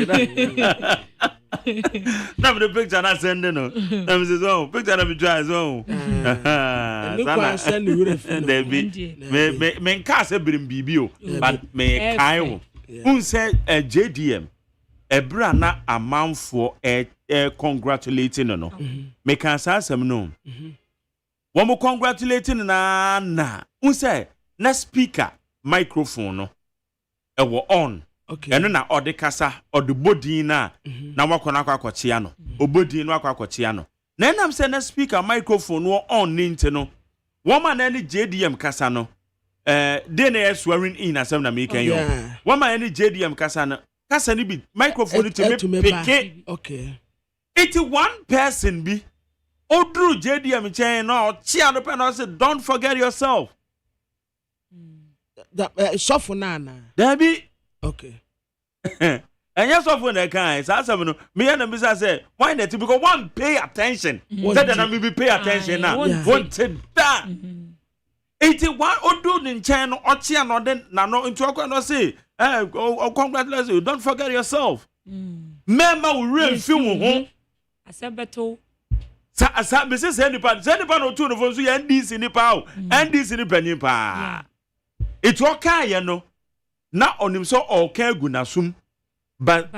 na me the picture na send no na me say so picture na me try so sana send we me ka say birim bibio but me kai wo unse JDM ebra na amanfo congratulating no me kan say asem no wo mo congratulating na unse na speaker microphone no e wo on eno na ode kasa ode bodin na wakona akwakochia no obodin no akwakochia no na enam say na speaker microphone no on ninte no woman na ni JDM kasa no DNA swearing in asem na me kan yo woman na JDM kasa no kasa ni bi microphone to me pick okay 81 person bi odru JDM chen no chia no pe no say don't forget yourself that suffer nana Debbie okay. And yes, of when I can, so me and Mr. say, why not? Because one pay attention. Said that I be pay attention now. Wanted that 81 Odu in China or China, then no into a say, congratulations you, don't forget yourself. Member will really feel home. I said, better. Mrs. Hennipan or two of us, and this in the power, and this in the penny pa. It's okay, you know. Na onim so okay gunasum but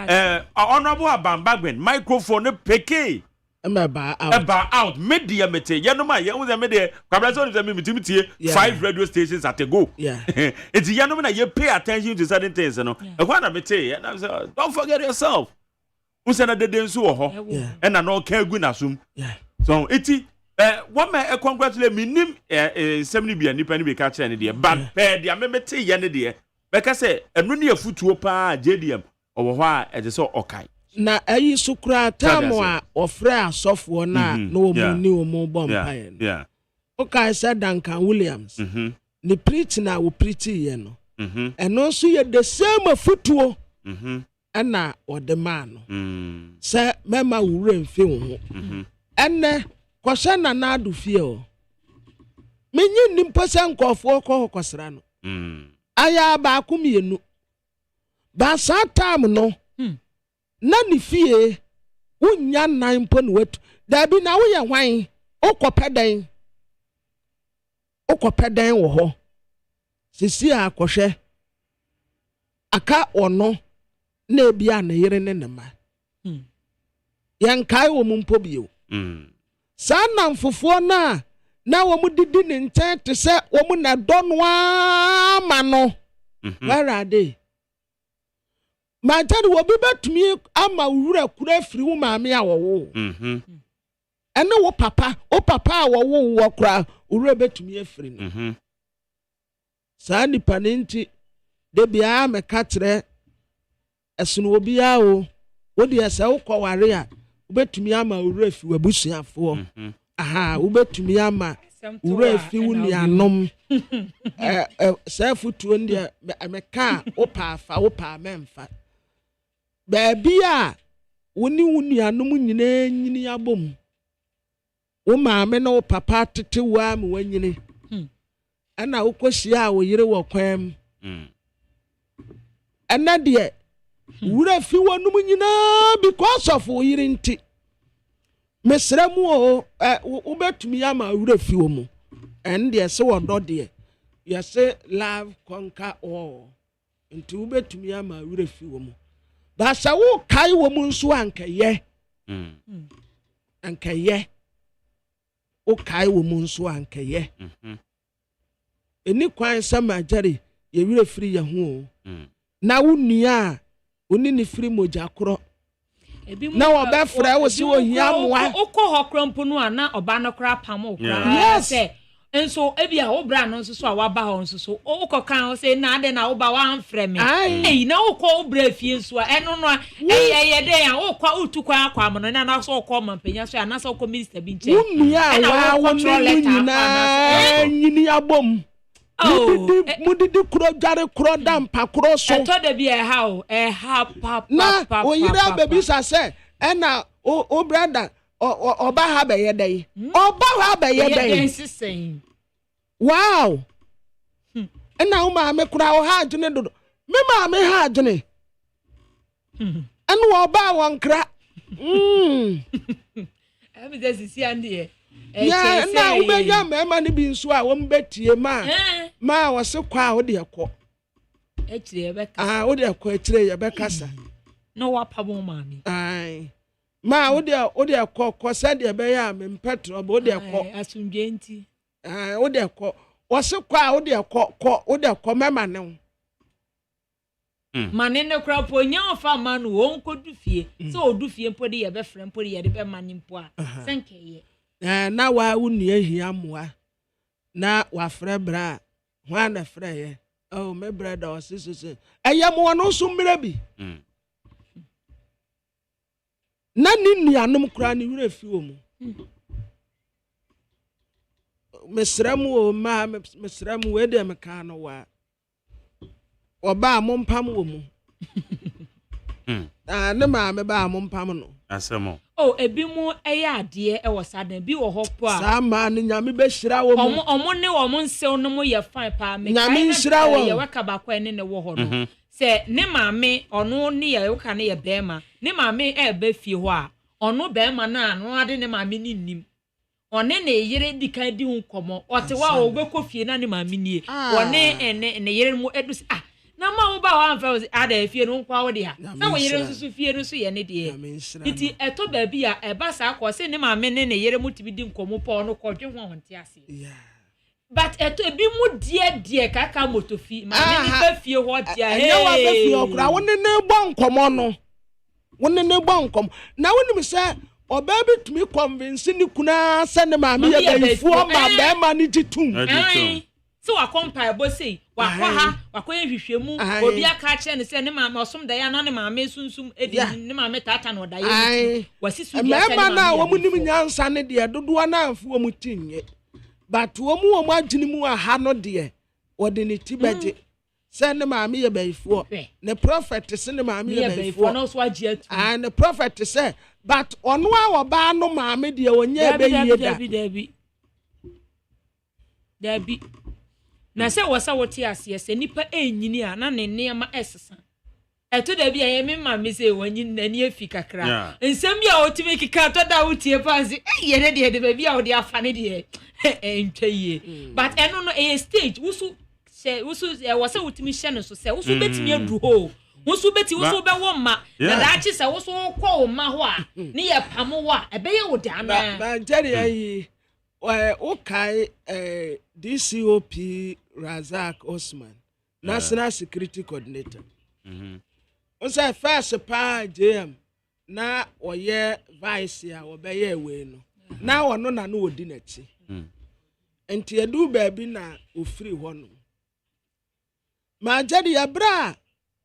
honorable abambagwen microphone peke eba out media mete yanoma ye wo me kwabraso ni me timtie 5 radio stations at a go it's yanoma na you pay attention to certain things no e kwa na mete and I say don't forget yourself unse na dede nso wo ho and na okay gunasum so iti what me congratulate me nim semni bia nipa ni be ka kire ne de but pe dia me mete ye ne de because enu ne afutuo pa JDM owo ho a e so okai na ayi sukura tamu a ofre asofo na no mu ni o mu bompaye yeah okai said Duncan Williams ni preach na wo preach ye no eno so ye the same afutuo ana o de man no se mema wure mfe wo ho enne kwose na na adu fie o menyi nimposa nkofo ko kwasra no aya ba akumienu ba satam no na ni fie unya nan po no watu da bi na wo ye hwan okopeden wo ho sisi akohwe aka ono na bia na yire ne ne ma yankai wo mumpo bio sana mfofo na wo mu didi ne nten te se wo mu na donwa ma no where are they ma tadi wo bi betumi ama wura kura firi wo maame a wo ene wo papa a wo kura wura betumi afiri no sa nipa ne nti de bia me ka kire esunu obi a wo de ese wo kware a betumi ama wura fi wabusuafo aha ubetumi ama ure fi wuni anom safutuo ndia ameka opa memfa baabi a wuni anom nyina nyini abom wo maame na wo papa tete wa me wanyini ana ukohia wo yire wo kwam ana de ure fi wonum nyina because of wo yire nti mesra mu o ubetumi ama wura fi wo mu and yes wodo de yes love conquer all nti ubetumi ama wura fi wo mu ba sa wo kai wo mu nso ankaye ankaye o kai wo mu nso ankaye eni kwan sama jare ye wura firi ye ho na wo nua oni ni firi moja kro na wo be frɛ wo si wo hia moa okɔ hɔ krampo no ana oba no kra pam okra yes Enso ebi a wo bra no nso so a waba ho nso so wo kokan wo say na de na wo ba wan frɛ me na wo kɔ wo bra fie nso a ɛno no ɛyɛ de a wo kɔ utu kwa akwa mo no na so kɔ mampanya so na so kɔ minister bi nche wa wo nyina nyini abom mudidi kuro jare kuro dampa kuro so eto de bi ha papa na oyira baby sa say na o brother oba ha be ye dey oba ha be ye dey wow na wo ma me kura wo ha adwene dodo me ma me ha adwene anu oba won kra abi just see ande ya na wo be ya ma ne bi nso a wo mbetie ma wo se kwa wo de ekọ ekire be kasa wo de ekọ ekire ye be kasa no wa pabo ma mi ma wo de ekọ se de be ya me mpetro bo de ekọ asundwe nti wo de ekọ wo se kwa wo de ekọ mema ne mane ne kra po nya ofa ma no won kodu fie so odu fie mpo de ye be frɛ mpo de ye de be mane mpo a senke ye na wa unu ehia moa na wa frɛ bra hwa na frɛ ye oh me brother o sisi ayamo no so mra bi na ni nuanom kra ne wura fi wo mu mesram wo ma mesram we de me ka no wa oba mo mpam wo mu ne ma me ba mo mpam no asemo ebi mu eye ade e wo sadan bi wo hopo a sa ma ne nyame be hira wo mu omo ne wo mo nsew no mo ye fine pa me nyame hira wo ye waka ba kwa ne wo ho no se ne maame ono ne ye waka ne ye bema ne maame e ba fie ho a ono bema na no ade ne maame ni nim one ne yere dikan di hu komo ote wa wo be kofie na ne maame nie one ne yere mu edu na ma wo ba wa anfa ada fie no kwa wo dia na wo yere nsusu fie no so ye ne de iti eto ba bi a eba sa akọ se ne maame ne yere mu tibi di nkomo pa no kodwe ho honte ase but eto ebi mu die kaka motofi maame ni ba fie ho dia he wa ba fie okura wo ne gbo nkomo no wo ne gbo nkomo na wo nim se oba bi tumi convince ni kuna se ne maame ye ba ifu ma ba ma ni titum so wa compare bo say wa kwa ha wa kwa hwehwemu obi aka kire ne se ne maame osom da ya na ne maame sunsum edi ne maame tata no da ya wasisu dia se ne maame na wo munim nyansa ne de dodo na amfu wo mutinye but wo mu agini mu aha no de wo de ne tibaje se ne maame ye baifuo ne prophet se ne maame ye baifuo no so agi atu and the prophet say but ono a wo ba no maame de wonye be yie dabi na se wo sa wote ase se nipa enyini a na ne nema esesa eto da bi aye me ma me se wanyi nani afi kakra nsem bi a otimi kika to da wotie pansi ye ne de ba bi a wo de afa ne de entwaye but eno no a stage wusu se wusu wo sa wotimi hye no so se wusu betimi adu ho wusu beti wusu be wo ma na da chi se wusu kɔ wo ma ho a ne ye pamo wo a ebe ye wo da na ba jeri ayi okay DCOP Razak Osman, National Security Coordinator. On say first pa JM na oye vice ya obeye we no. Na ono na no odi nachi. Enti edu baabi na ofiri ho no. Ma jadi ya bra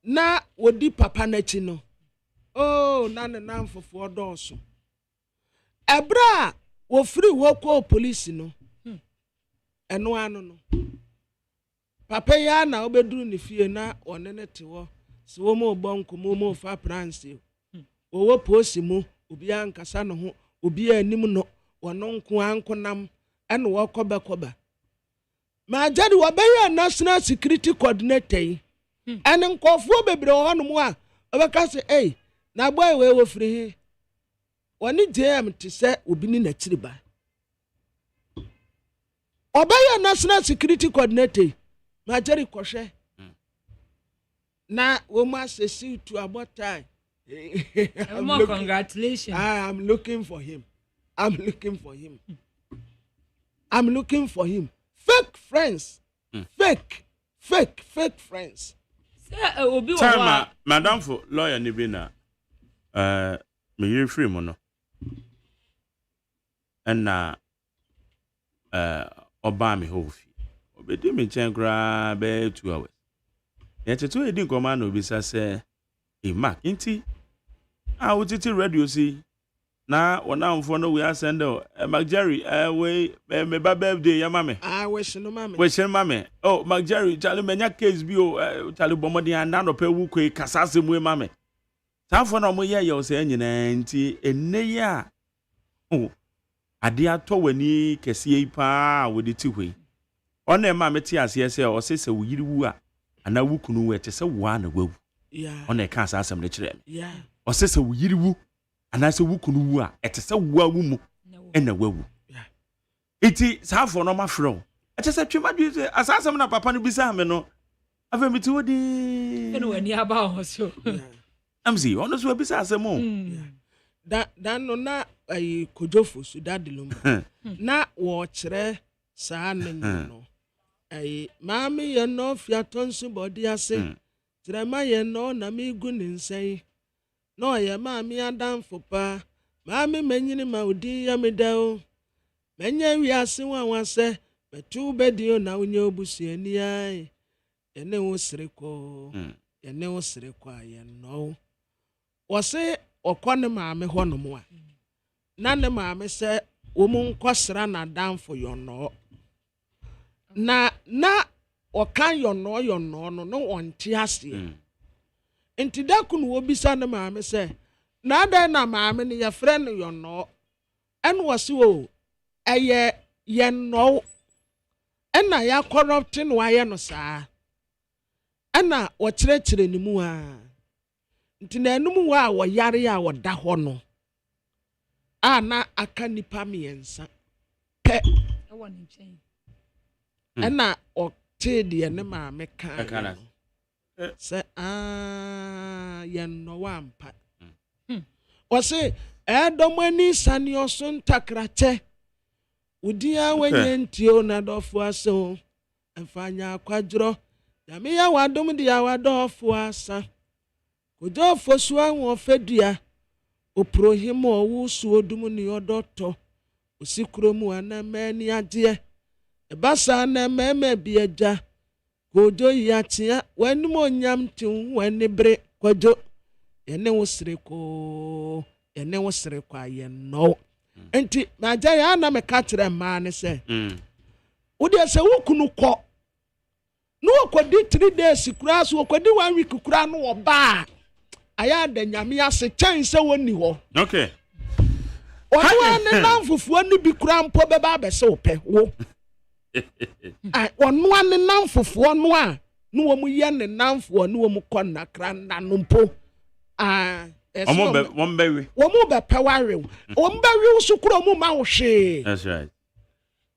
na odi papa nachi no. Oh na ne namfofo dɔɔso. Ebra ofiri ho ko police no. Eno ano no. Papa ya na obeduru ne fie na one ne te wo se wo mo bonko mo fa pranse wo posi mu obi ankasa no ho obi anim no wono nko ankonam ene wo koba ma jadi wo be ya national security coordinator yi ene nkofo bebre wo no mu a obeka se na boy we wo firi he woni JM te se obi ni na kiriba obaya national security coordinator Majeri koshe na woman says to about time. Congratulations. I'm looking for him. Fake friends. Fake friends. Time, Madam for lawyer Nibina. Me you free mono. And ọba me ho fi obedi me chen kra be 2 hours ya chetu edi nkoma na obi sa se e mark inti a wotiti radio si na wona mfo no we asend Mark Jerry we me ba birthday ya mame wish no mame oh Mark Jerry Charlie menya case bi o Charlie bomodi anda no pe wu kwe kasase mu mame tafo na mo ye o se nyina nti enne ya oh ade ato wani kese yi pa wodi ti hwe ona ma meti ase ese o se wo yiri wu a ana wu kunu we te se wo ana wawu ona ka asasem ne kire me o se wo yiri wu ana se wu kunu wu a ete se wo awu mu ena wawu iti safo no ma fro ete se twema dwi se asasem na papa no bisa me no afa meti wodi eno wani aba ho so amzi ono so bisa asemo da no na ai kojofo su dadilum na wo kire saa no ai mami ye no fiatonsu body ase trema ye no na mi gu ni nsai no ye mami adamfo pa mami menyini ma odi ya medao menya wi ase wanwase betu bedio na unye obusuani ai ene wo sireko ene wo sireko aye no wo se okone maame honom a na ne maame se wo mu nkosra na damfo yo no na okan yo no no onti ase enti da kunu wo bisa ne maame se na da na maame ne ya frɛ no yo no en wo se wo eye ye no ena ya corrupt no aye no saa ena wo kyerɛkyerɛ ni mu a nti na enum wa wo yare a wo da ho no ana aka nipa miensa pe ewo ni nchen ena o tede ne maame kan se ye no wa mpa o se edomani sani osun takrache udia wenye ntio na dofu aso enfanya kwadro yame ya wadom dia wadofu asa ojo fosua won fedua oprohim owu suodum ni odoto osikromu anamani ade ebasa na meme bieja gojo yatia wanum onyam tin wanibre kwajo ene wosireko aye no enti maja ya na me ka kire ma ne se wodi se wukunu ko no okodi 3 days kura so okodi 1 week kura no oba aya da nyame ase chen se woni ho okay wa ne namfufuo ni bi kura mpo beba abese ope wo ono ane namfufuo no a no wo mu ye ne namfuo no wo mu kɔ nakra na no mpo Wọ́n bẹ pẹ́wàá wọ́n bẹ rí sukuru ọmọ máa ń ṣe. That's right.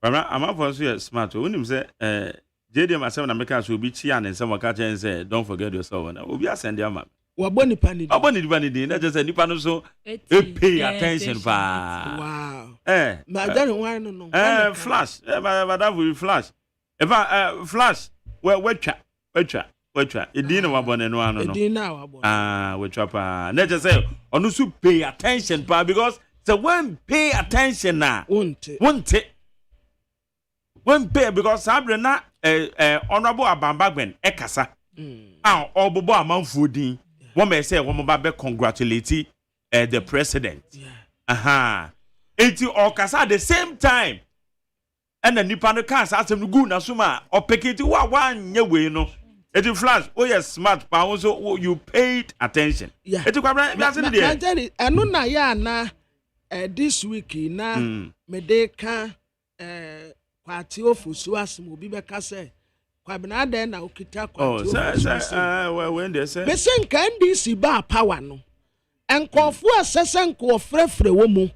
Bàbá àmàfọ̀ nso yẹ smart o wọ́n sẹ́ JDM asẹ́wọ̀n Amẹ́ríkà sọ obi tí a ní nsẹ́wọ̀n ká kyẹ́ nsẹ́ don't forget yourself ọ̀nà obi asẹ́ndé ama. Wà bọ́ nípa nìdí. Wà bọ́ nípa nìdí ní ẹ̀jẹ̀ sẹ́ nípa ní so pay attention paa. Wow. Màá jẹ́ ìwọ̀n nínú. Flash bàdá fún flash flash wẹ́twa. Edina wabone no ano no. Edina wabone. Wetwa pa. Na just say onu su pay attention pa because so when pay attention na won't when pay because sabre na honorable Abambagben ekasa. Obobo amanfo din. Wọ́n me say wọ́n ba be congratulate the president. Enti okasa at the same time. And the nipa no kan sa asem no gu na so ma opeketi wa nye we no. It is flash. Oh yes, smart. But also you paid attention. Yeah. It is quite right. And no ya na this week na medeka kwati ofusu asmu bi beka say kwabena den na okita kwati. Oh, when they say. Me say nka NDC ba power no. Enkofu asese nko frefre wo mu.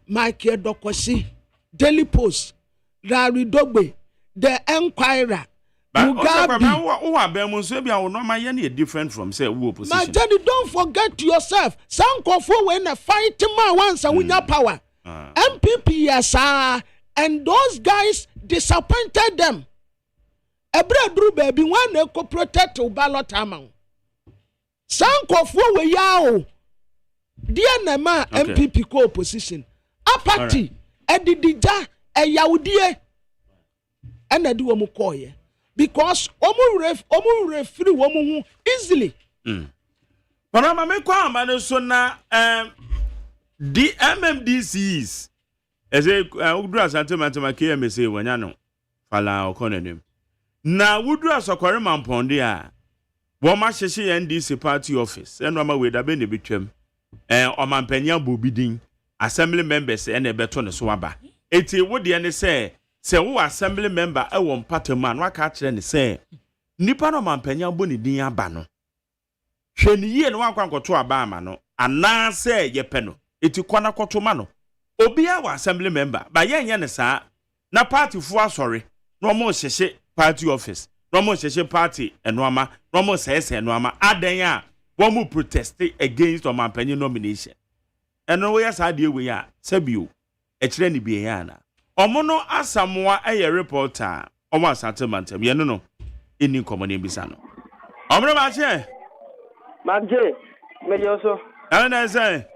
Mike Dokosi, Daily Post, Larry Dogbe, The Enquirer. Mugabe, different from say who opposition. My daddy, don't forget yourself. Some confo when a fighting man once and win your power. MPP, yes, and those guys disappointed them. Ebra Drew baby one eco protect to ballot amount. Some confo we yao. Dear Nama, MPP co opposition. A party, a didija, a yaudie. and I do a mukoye because omu refri womu easily. But I'm a man so na the MMDCs as a Udra Santiment my KMSA when I know Fala or Conanim. Now Udra Sokoreman Pondia. Woma Sheshi NDC party office and Rama with a benny between Oman Penya Bubidin assembly members and a beton swaba. Eti would the say who assembly member a one party man what catch and say Nipano man Penya Buni Dia Bano. Shen ye and one quanko to a barmano and now say ye peno. Eti kwana kotomano. Obia wa assembly member by yan sa na party for sorry no more Sheshi party office. Romo Session Party and Rama, Romo says and Rama, Adaya, one who protested against Oman Penny nomination. And no way as I deal we are, Sebu, a trendy Biana. Omono Asamoa a reporter, or one settlement, you know, in New Common Bisano. Omra Mache, Manje, Medioso, and I say,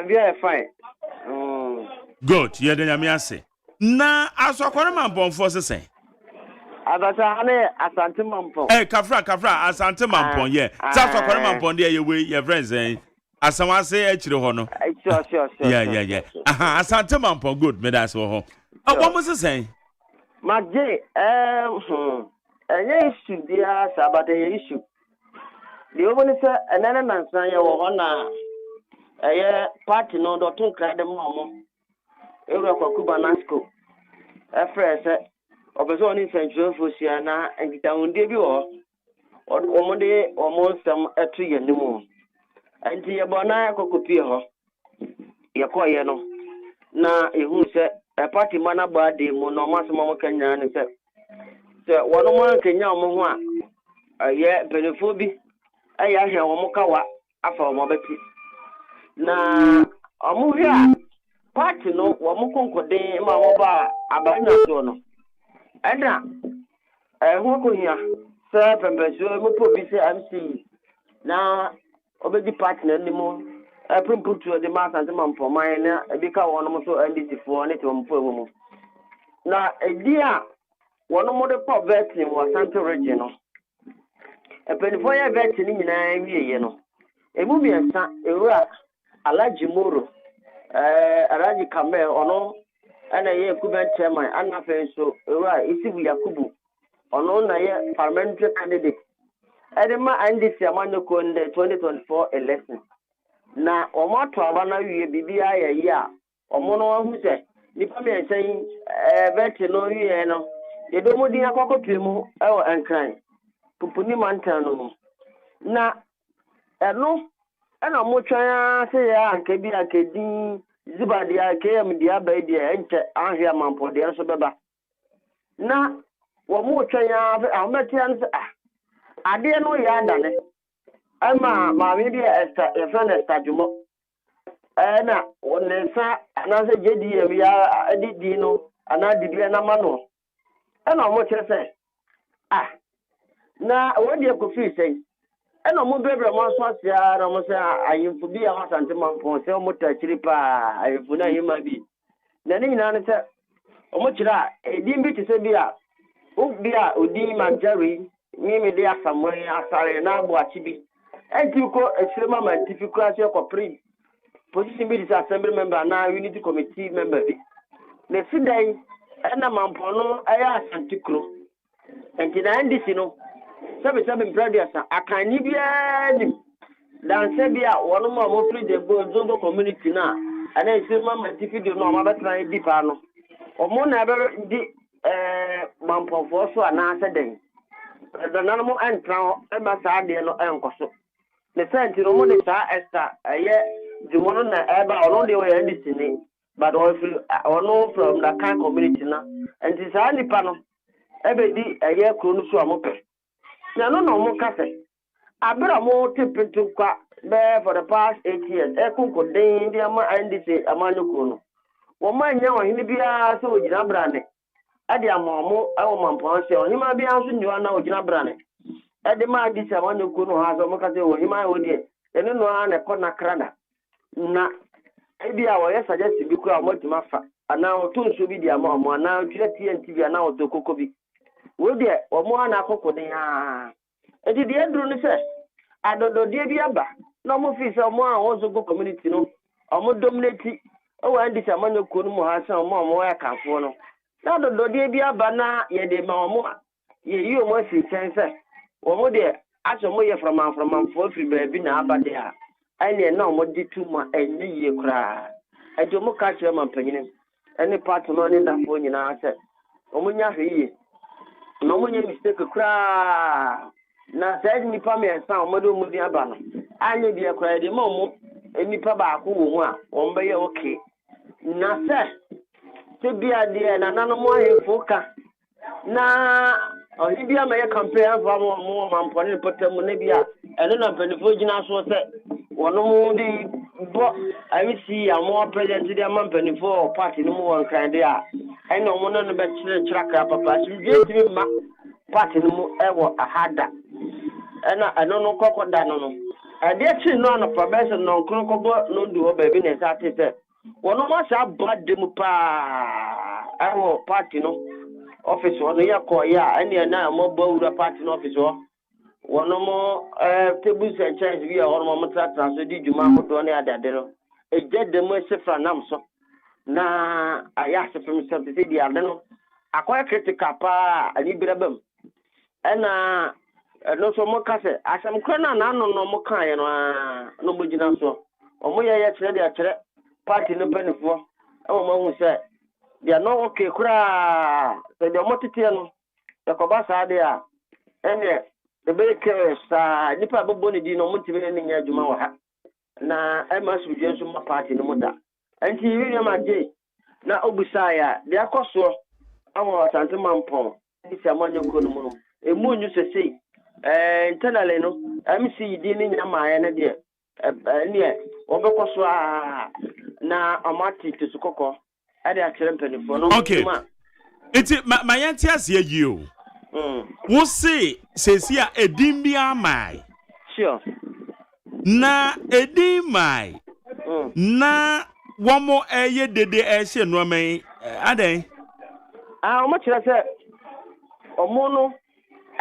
we are fine. Good, you didn't me say. Na, I saw Coraman Bon for the same. Abasahane asante mampo. Kafra asante mampo ye. Sa so kwere mampo de ye we your friends asanwa say e chire ho no. Sure. Yeah. Aha asante mampo good me that's ho. What was say? Maje issue dia sabate issue. The only say enana nansan ye wo na party no do tun kra dem mo. Ewe kwa Kuba Nasco. Fresh Opeso ni central Fosiana and Gitawunde bi wo omode omonsam etu ye nimu anti ye bona akokopi ho ye koye no na ehu se e party mana ba de mu no masemo mo kanya ne se wono mo kanya mo ho a ye benefo bi aya hwe wo mo kawa afa wo mo beti na omo hwe a party no wo mo konkode ma wo ba abanya so no Eda who here sir pembeso mo po bi se MC na obedi partner ni mo put to the mass and mampo mine na ebika wono mo so NDC for ne to mo mo na edia wono mo de pop vetting wa Santo region no penifo ya vetting ni nyina wieye no emu biensa ewura Alaji Moro Alaji Kamel ono ana ye Kuban chairman ana fenso ewa Isibu Yakubu ono na ye parliamentary candidate edema NDC amanyoko nde 2024 election na omoto abana wie bibia ya ya omono hu se nipa me ensen vete no wie no yedomodi akokotwemu ewo enkran pupuni mantan no na eno ana motwa se ya anka bi akedi zibadi ya KM dia ba dia enche ahia mampo dia so beba na wo motwa ya ahmetia no ade no ya dane ama ma bi dia esta e friend esta jumo na wonensa na se jedi ya adidi no ana dibia na mano na mo kire se na wodi ekofi sei ena mo bebre mo so asia na mo se ayimfu bi ya wasante mampo se mo tachiri pa ayimfu na yima bi na ni nyina ne se o mo kira edin bi ti se bi a o bi a odin manjari ni me de asamwe asare na agbo achibi enti ko esirema mantifiku asia ko pre position bi dis assembly member na unity committee member bi ne sidai ena mampo no aya asantikro enti na ndisi no sabe bradiasa akani biani dan se bia wono ma mo free the zondo community na ana isima mantifiku no ma betra di pa no omo na be di mampo fo so ana se den danana mo entra e ma sa de no enkoso ne senti no mo de sa esta ye jumono na eba ono de we ndisi ni but ono from the kind community na and this ani pa no ebe di ye kronu so amope na no mo kafe abra mo tipintu kwa be for the past 8 years kunko den di ama ndc amanyoko no wo manya wo hini bia so ogina brane ade amomo awo mampo se ohima bia so nyiwa na ogina brane ade ma ndc amanyoko no ha so mo kafe wo hima wo die ene no ana ko na krada na ebia wo ye suggest bi kwa mo tima fa ana otu nso bi di ama omo ana twire TNT ana otokoko bi wo de omo ana akoko de ha edi de eduru ni se adodo de bi aba na omo fi se omo a ozo go community no omo dominate o wa ndi chamanyo ko no mo ha se omo ya kafo no na adodo de bi aba na ye de ma omo ye yi omo si sense omo de aso mo ye from for free baby na aba de a ene na omo di tuma enyi ye kra ejo mo ka chere man panyine ene part no ne da fo nyina ase omo nya hwiye na omo nya mistake kra na said nipa me ensa omo do mu di aba no anye bi kra de mo mo nipa ba ko wo mu a omo be ye okay na se bia de na nanu mo ahefo ka na ohi bia me campaign fa mo mampone potamu ne bia ene na penifo gina so se wono mu di bo I see a more president to the man for party no more kind there. I know one of the best tracker papa. You get me ma party no more ever a harder. And I don't know coco no. I did see none of probation no crocobo no do baby as I said. One of us are bad demo pa our party no office or the yakoya and you're now more bold party office or. One more tables and chairs we are all moment transfer did you mamma to any other dinner. A jet the most from Namso. Na I asked for myself to say the other. I quite critical pa a liberabum. And no so more cassette. As I'm crana no more kind no mujina so. Or more yet ready at party no penny for. Oh, mom said. They are no okay, cry. The Motitiano, the Cobasa there. And the bakers nipa bobo ni di no mutime ni nya adwuma wa ha na ema so dwe so ma party no muda anti William Aje na obusa ya de akoso awo asante mampon isi amanyo ko no mu emu nyu sesei internally no MC di ni nya ma ya na de ne obekoso na amati tisukoko ade akere mpanifo no okay iti ma yanti ase yi o wo se sesia edin bia mai sure na edin mai na womo eye dede ehye no mai aden omo kire se omo no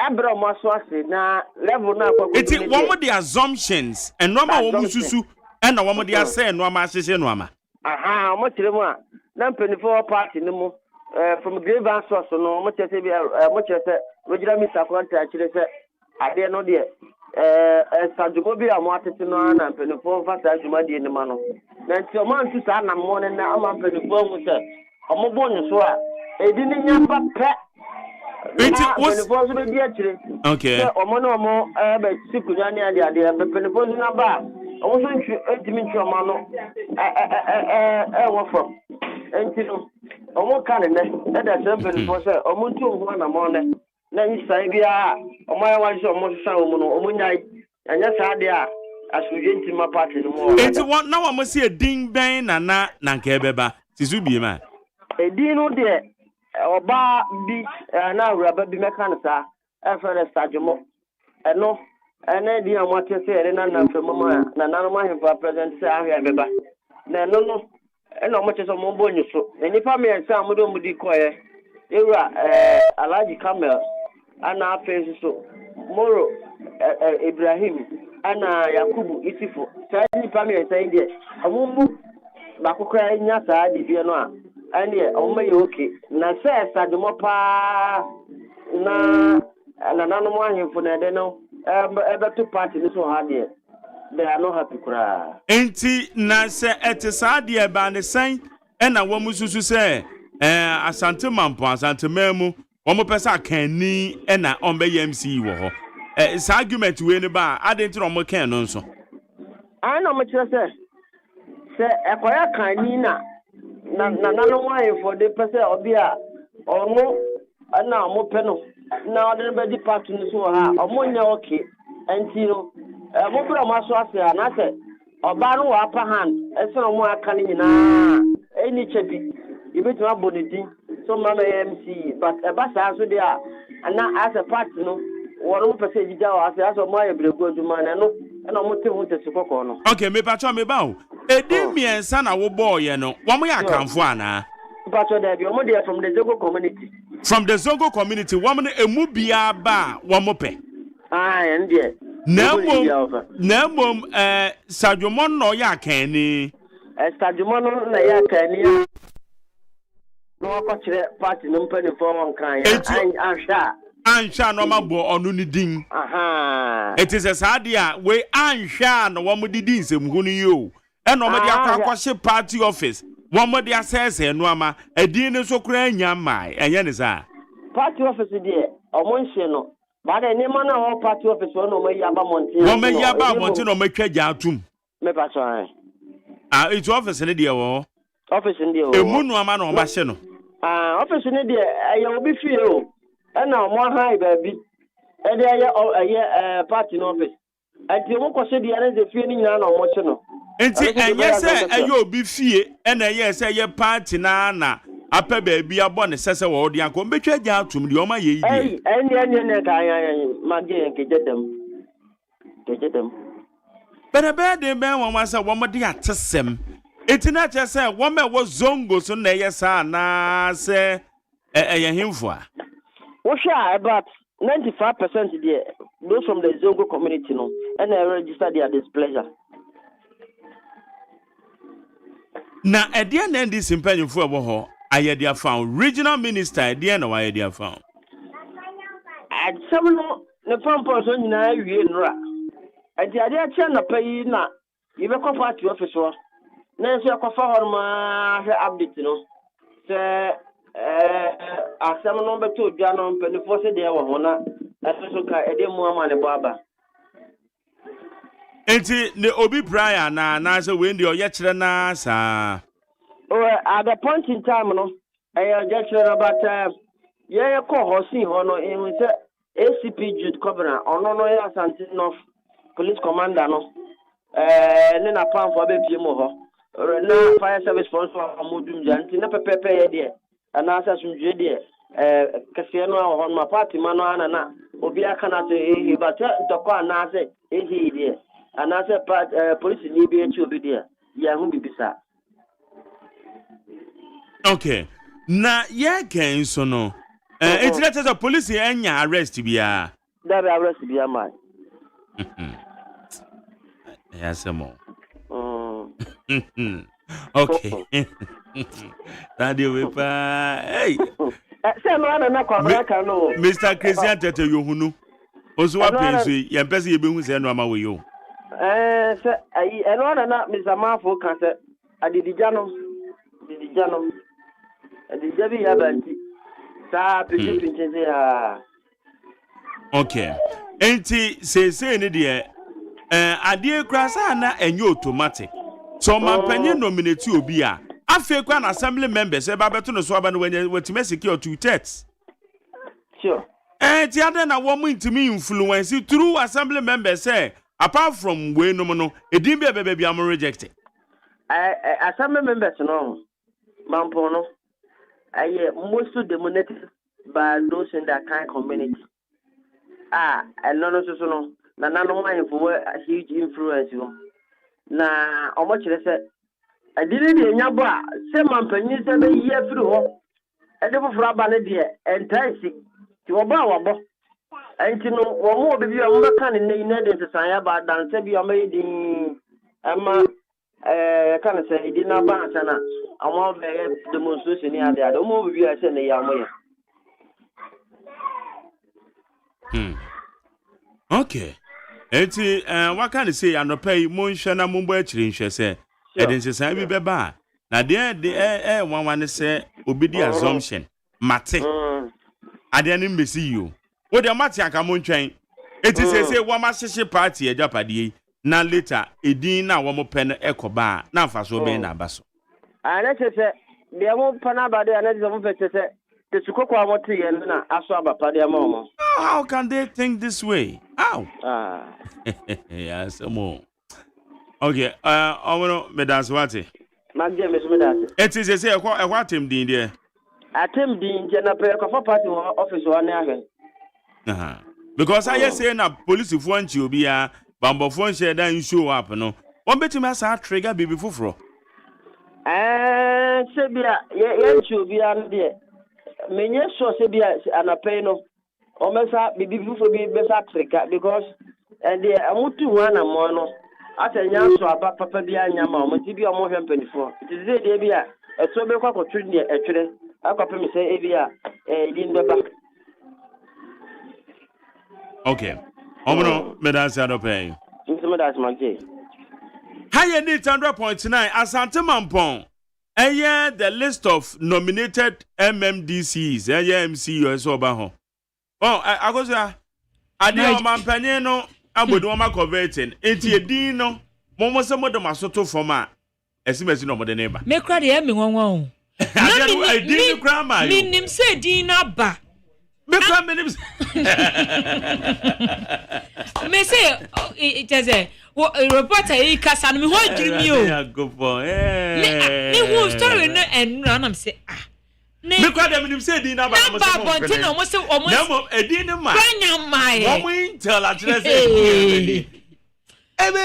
ebra omo so ase na level na akwa iti womo the assumptions and no ma womo susu and na womo the ase no ma hyehye no ama aha omo kire mu a na mpanifo party no mu from grievance source no mo chese bi mo chese wejira mi sakwanta akire se ade no de sajugo bi amo atete no na mpanifo fasa adwuma de ni ma no na nti o man tu sa na mo ne na ama mpanifo hu se omo bonyu so a edi ni nyamba pe enti mpanifo so be di akire okay omo no omo be sikunya ni ade mpanifo so na ba omo so ntwi edimi ntwi omo no wo from enti no omo kan ne da sempen for say omo ntu omo na mo ne na nyi bia omo ya wan so omo san omo no omo nyai anya sa de a asuje nti ma party no mo enti won na wo mo se edin ben na nka ebeba tisu bie ma edin no de oba bi na awraba bi meka no sa efere stajomo eno ene di amate se ere na mfemo ma na nanu ma hempa president se ahwe ebeba na no ena omo cheso mo bonyu so enipa me ensa amodo mudi koye ewura Alhaji Kamel ana afensu so Moro Ibrahim ana Yakubu Isifo sai nipa me ensa inde omumbu bakokra nya saa di bie no a ane omo ye okay na se sadomo pa na nanu mo ahemfo na de no to party ni so ha de they are not happy kura enti na se etisa de ba ne san ena wo mususu se asante mampo asante memu wo mo pesa kanni ena ombe MC wo ho sa argument we ne ba adenti no mo kan no nso ana mo kire se ekoya kanni na nanu why for the person obi a omo ana mo pe no na odin be di part ni so ha omo nya okay enti no mo bro ma so ase na se oba no wa pa hand ese no mo aka ni na eni chebi ibetu abonidi so mama MC but eba sa so dia na as a part no woro mo pese giga wa ase aso mo aye brego aduma na no na mo te hu tesi kokko no okay me pa cho me ba o edi miensa na wo boy no wo mo ya kanfo ana But there be omo from the Zongo community. From the Zongo community, woman emu bia ba womope. Ah, and there. Nemo Sadwomon no ya kani. Sadwomon na ya kani. No ko kire party no mpani for one kan. Ansha no mabo onu ni din. Aha. It is a sadia we ansha no wo mudi din sem hu ni yo. E no modi akwa party office. Wo modi assess no ama edin ni so kura anya mai. Enye ni sa. Party office there. Omo nse no. But any man or party office no may yaba monti. No may yaba monti no make jatum. Me pass on. It's office in the office in the Emunu ama no mahye no. Office in the I will be feel. And now more high baby. And there party office. And you won't consider the other feeling now or much no. And yes, you be fear and yes, a party na. Apa baby abone sese wo de anko betwa gya atum de o ma ye yi ene kan mage kejedem bere be de ben won wa se wo mo de atesem etina che se wo me wo zongo so na ye sa na se ye himfo a wo sha about 95% there those from the Zongo community no and I register their displeasure na ede na ndi simpanyfo ebo ho Ayedia found regional minister the end of Ayedia found. At some the farm person in a nra. At the idea channel pay na you a party officer. Nancy a coffee update no. Say a some number 2 Janon Penny Force there one as also a demo man baba. Enti the Obi Brian na so windy or yet sa. At the point in time, no, I just about call Hossi Hono in ACP Jude Covenant or no, something of police commander, no, and then a pound for baby more. No fire service sponsor Mudum Jantina Pepe, dear, and answer some Judy, Cassiano on my party, Manoana, Obia cannot say, but to call Nase, he dear, and answer police in Libya to be there. Yahu be beside. Okay. Na ye ken so no. It's not as a police enya arrest bia. That arrest bia man. Yes mo. Okay. Daddy we pa. Hey. Say no na kwabra ka no. Mr. Christian Tete Yohunu. Oso wa pensu ye mpese ye behu se no ama we yo. Say ai eno na Mr. Mafo ka say adidijano. Adijabi ya banti. Sa pinche ya. Okay. Enti say ni de adie krasa na enye automatic. So mampanye nominate obi a afi kwa na assembly members e ba beto no so aba no wetima secure 2/3. Sure. Ti ade na wo mu intimi influence through assembly members say apart from we no no edin bia bia am rejected. Assembly members no Mampono, most of dominated by those in that kind of community. And none so no, no one for a huge influence. Na, how much I said, I didn't hear Yaba, same man penny 7 years through. I never for a banner and Taisi to a bow. And you know, one more baby, I'm not kind of named to say about dance, be amazing. Emma. Can I say, did not bounce and I'm all very demonstration here. I don't move you. I send a young way. Okay. Eti, what can I say? I no pay Monshana Mumbo Chrin, say. It is a same beba. Now, there, one say, obedi assumption. Mate. I didn't miss you. What the Matia Camon train? It is a say, one master party a Japadi. Na later edin na wo mo pen ekoba na mfa so be na baso ana tete de mo pana ba de ana de mo fete te sukoko a mo te ye na aso abapa de mo. How can they think this way? How? Yes, mo. Okay, omo me dance what? Magje me so me dance. It is say ekwa atem din there. Atem din je na pe ko party office wa na ahwe. Because I say na police fu anchi obi ya Bambo phone share that you show up no. One bet me asa trigger baby fufro. sebia ye chubia ndie menye so sebia anape no o mesa bibi fufo bi besa Africa because and the amutu wana mo no atanya so aba papa bi anya ma o ti bi o mo hwe mpanifo it is dey bia eto be kwa kotwe ne etwere akwape me say ebia din beba. Okay. Omono medasi adopay. Medasi magje. Higher need 100.9 Asante Mampong. The list of nominated MMDCs, MCUs obaho. Oh, I go say Adio Mampanye no abodo ma converting. Enti edin no momo se modo masoto forma. Esimesi no mode neighbor. Me kra de me wonwon. Edin kra ma yo. Minim se edin na ba. Me kra minim. Me say it is a reporter e kasa no me ho adwiri mi o. Yeah, go for. Me who story no and am say me kwa dem nim say edin na ba mo say. Na ba bonti no mo say o mo. Na mo edin ni ma. Kwanya mai. Mo intel atrese. Ebe.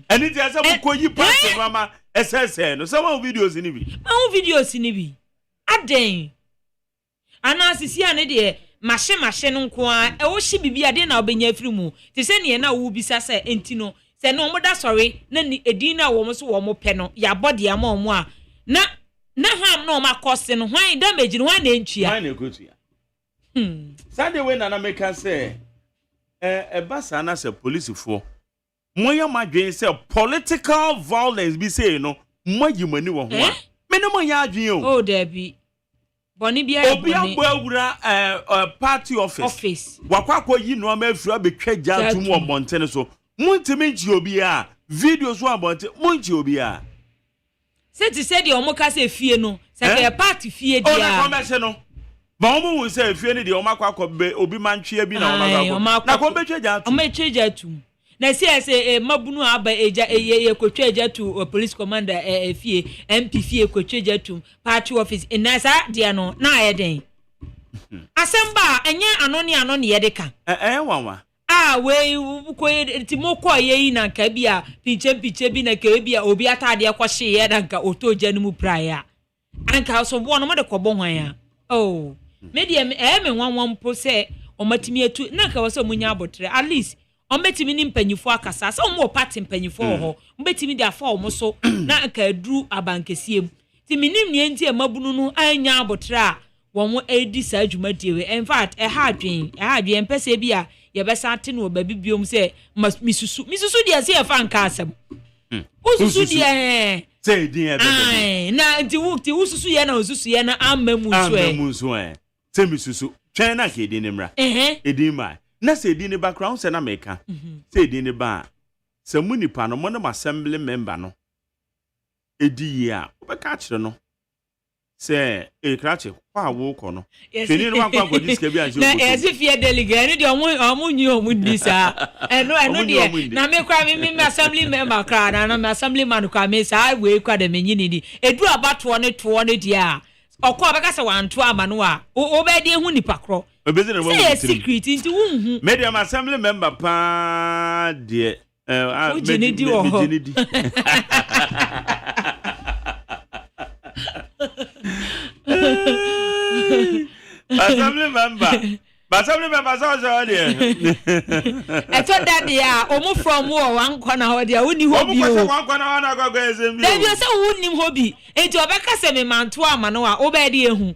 Eni ti asa mo koyi pass mama SSN. No some videos ni bi. Ma videos ni bi. Aden. Ana sisi ane de mashe no nko a e wo hye bibia de na obenya afiri mu te se ne na wo bisa se enti no se no mo da sorry na ni edin na wo mo so wo mo pe no ya body ama omo a na ham no ma cost no hwan damage no hwan na entua hwan na ekotua Sunday we na make say basa na se police fo moya madwen se political violence bi say no moyimani wo ho a me no moya adwen o oh there be Boni bia obi agbo awura party office wakwakọ yi no ma afura betwa gya tum wo montene so muntimi nchi obi a videos wo abonte munchi obi a se ti se de omo ka se fie no se ke party fie dia o na komese no ba omo wu se fie ne de omo akwakọ be obi mantwe bi na omo akwakọ na ko betwa gya tum omo etwa gya tum na se mabunu aba eja ye kotwa eja to police commander fie MP fie kotwa eja to party office enasa dia no na ayeden asemba enye anoni ye de ka wanwa we ko ti moko ye na nka bia pinche bi na ka bia obi atade kwa hye ye na nka otoja no mu praia anka so bo no mo de kobo hwan ya oh media me nwanwan po se o matimi atu na nka wo se munya abotre at least ombetimi ni mpanyifo akasa sa omo party mpanyifo ho ombetimi dia fa omo so na nka aduru abankesiem ti minim ne enti emabunu no anya abotra wo mo edi sa adwuma diewe in fact ha adwen pese bia ye besa ate no ba bibiom se misusu dia se fa nka asem ususu dia se dia be na nti wukti ususu ye na ususu ye na amamu so se misusu twen na ke edi ne mra edi mai na se di ne background se na meka se di ne ba se munipa no mo na assembly member no edi ya obeka kire no se krache kwa wo ko no fini no kwa kwa diske bi anjo na ezifie delegate de omo nyi omo disa eno de na me kwa me assembly member kra na me assembly man kwa me sa we kwa de menyi ni di edu abato ne to ne dia okwa beka se wanto ama no a obedi hu nipa kro say secret into who medium assembly member pa de Ujinidi Assembly member so there. I thought that dia omo from war one corner ho dia woni hobi o. Omo one corner wana go SMB. Dem you say woni hobi. Enti obeka se me manto ama no a obedi ehu.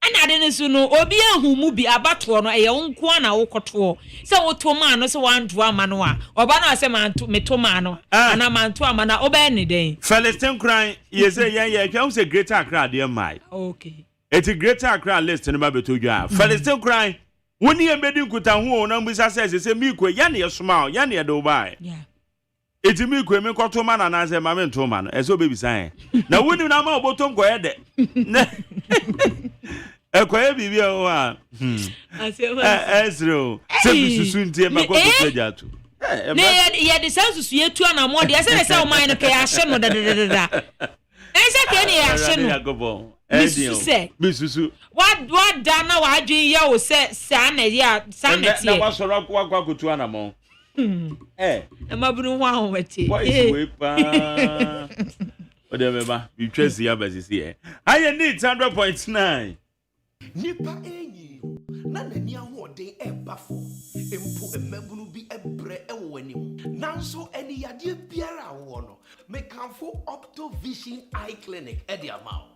Ana de ne so no obi ehu mu bi abato no eye wonko na wokoto. Se woto ma no se wanto ama no a. Oba na se manto meto ma no. Ana manto ama na obe ne den. Celestine Cry ye say ye twa say Greater Accra dey mai. Okay. It's a Greater Accra list in about to you. Celestine Cry when you embed kuta hu na mbisa say me kwe ya na ye smile ya na ye do bai. Yeah. Eti mi kwe me kwato ma na say ma me nto ma no. Eso baby sign. Na woni na ma obotom ko ye de. Ekoye bibi o a. Ezro. Se bisusu ntie ma ko tseja tu. Ne ye de sansusu ye tu na mo de se se o man no ke ya hye no da. Ese ke ne ya hye no. Bisusu. What dana wa adwen ye o se saneti na wasoro kwa kutu ana mo. Emabunu ho ahomete. Boy we pa. Whatever, you trace the others here. I need 100.9. Nipa enyi na nani ahoɔden ɛba fo mpo mmabunu bi ɛbrɛ ɛwɔ w'anim nanso ɛni yadeɛ biara awɔ no mekanfo Optovision Eye Clinic ɛde ama wo.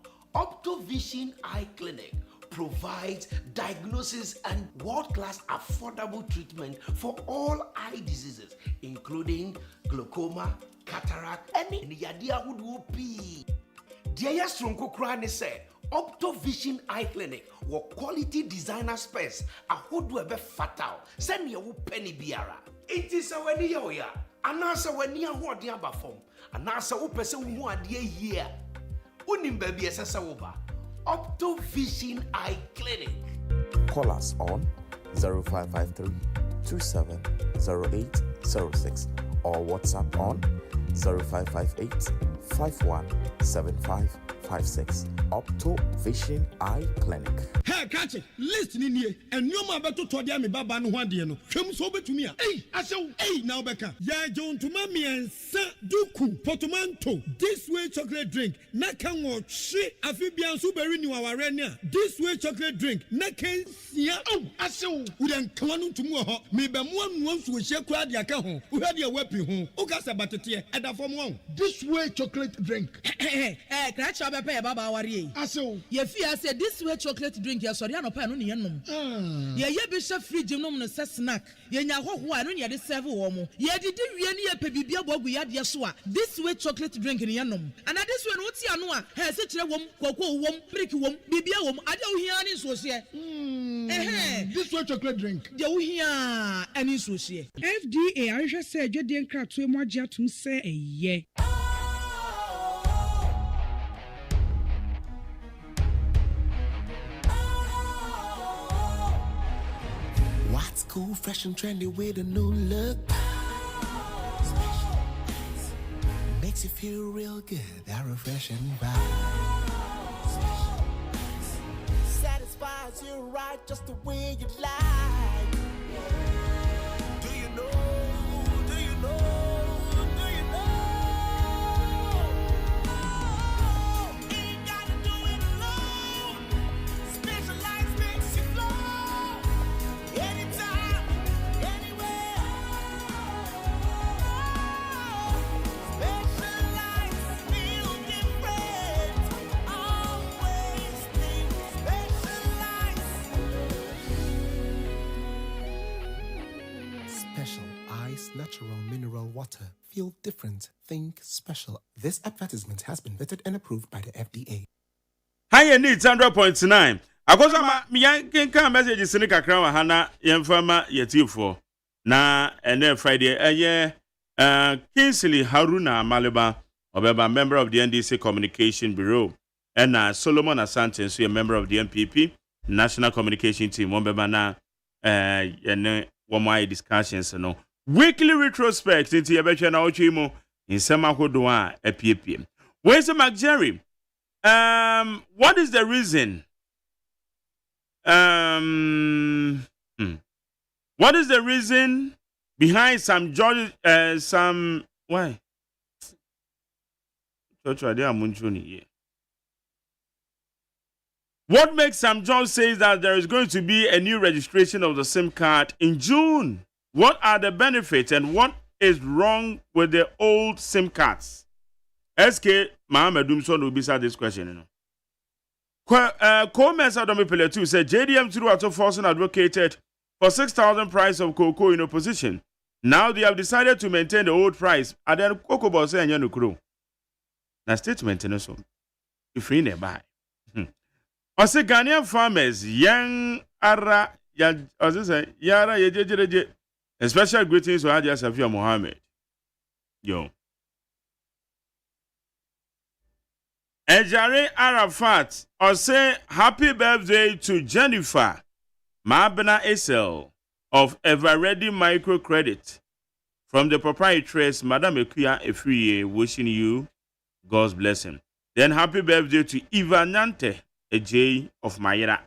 Optovision Eye Clinic provides diagnosis and world-class affordable treatment for all eye diseases including glaucoma, cataract, any yadeɛ ahodoɔ pii. Deɛ yɛ soronko koraa ne sɛ Optovision Eye Clinic were quality designer space ahodo ebe fatal send your penny biara. It is a when ya anasa when ya hoɔden aba fam anasa wo pese wo hu ade here unim baby esesa wo ba Optovision Eye Clinic. Call us on 0553 270806 or WhatsApp on 0558 517556. Optovision Eye Clinic. Hey, catch it. Listen in here. And you ma beto to dia me baba no hwade no. Hwem so betumi a. Hey, asew. Hey, now beka. Ya John to mami ensa duku portmanteau. This way chocolate drink. Na kan wo hwe afibia nso beri ni waware ne a. This way chocolate drink. Na kan sia. Oh, asew. Wo den kan no tumu ho. Me be mo anu nso wo hye kura dia ka ho. Wo hwade a wapi ho. O ka sa batete e da fom ho. This way chocolate drink. Crash up a baba wari. Aso. Ye fear say this way chocolate drink ya sorry no pa no ne yenom. Ye be chef fridge nom no se snack. Ye nya hoho a no ne de serve wo mo. Ye didi wie ne ye pe bibia bogu ya de so a. This way chocolate drink ne yenom. Ana this way no ti ano a, he se kire wom, koko wom, brick wom, bibia wom. Ade wo hia ne so se. This way chocolate drink. De wo hia ani so se. FDA ahwehwɛ sɛ adwade nkratoe mu agye atom sɛ ɛyɛ. What's cool, fresh and trendy with a new look? Makes you feel real good, that refreshing vibe. Satisfies you right just the way you like. Do you know? Do you know? Do you know? Ain't gotta do it alone. Specialized makes you flow. Anytime, anywhere. Specialized feel different. Always think specialized. Special Ice Natural Mineral Water. Feel different. Think special. This advertisement has been vetted and approved by the FDA. Higher needs 100.9. Akosama mi yankin kan messages ni kakra wa hana yemfama yetifo. Na ene Friday Kingsley Haruna Maleba obeba member of the NDC Communication Bureau and Solomon Asante so a member of the MPP National Communication Team obeba na ene womai discussions no weekly retrospect into yebetwa na ochimo insema hodo a epiepie. Where's the McJerry? What is the reason? What is the reason behind some judges? Why? What makes some judge says that there is going to be a new registration of the SIM card in June? What are the benefits and what is wrong with the old SIM cards? SK Mohammed Dumson will be answer this question. Coleman Sadomipele 2 said JDM through auto forcing advocated for 6,000 price of cocoa in opposition. Now they have decided to maintain the old price. And then cocoa boss say no crew. Na statement no so. If you nearby. Ose Ghanaian farmers young ara ya say yara yejejeje. Special greetings to Hadia Safia Mohammed. Yo. Ejare Arafat or say happy birthday to Jennifer Mabena Esel of Everready Microcredit from the proprietress Madame Ekuya Efriye wishing you God's blessing. Then happy birthday to Ivanante Ej of Mayra.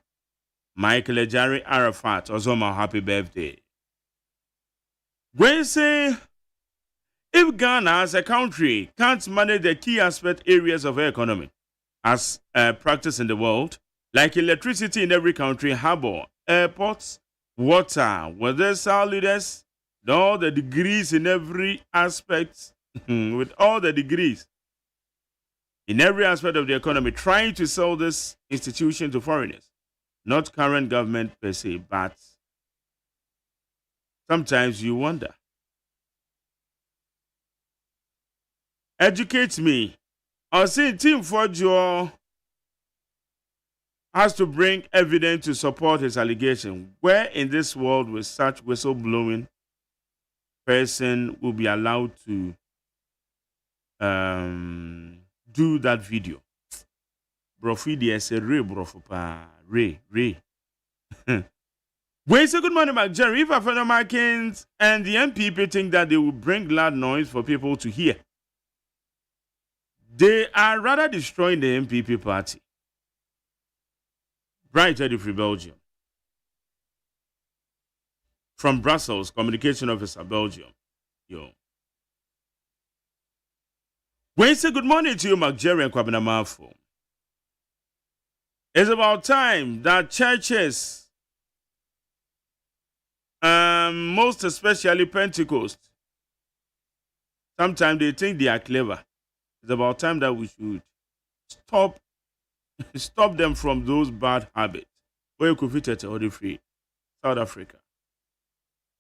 Michael Ejare Arafat also my happy birthday. Gracie If Ghana as a country can't manage the key aspect areas of our economy as practiced in the world, like electricity in every country, harbor, airports, water, weather leaders, all the degrees in every aspect, with all the degrees in every aspect of the economy, trying to sell this institution to foreigners, not current government per se, but sometimes you wonder. Educate me. I'll say Team Fojo has to bring evidence to support his allegation. Where in this world with such whistleblowing person will be allowed to do that video? Brofidi is a re brofopa. Ray. Wait, so good morning, Mark Jerry. If Afro-Americans and the MPP think that they will bring loud noise for people to hear, they are rather destroying the MPP party. Bright Eddie Free Belgium. From Brussels, Communication Officer, Belgium. Yo. Wednesday, good morning to you, Mark Jerry and Kwabena Mafo. It's about time that churches, most especially Pentecost, sometimes they think they are clever. It's about time that we should stop them from those bad habits. Where you could fit it all the free South Africa.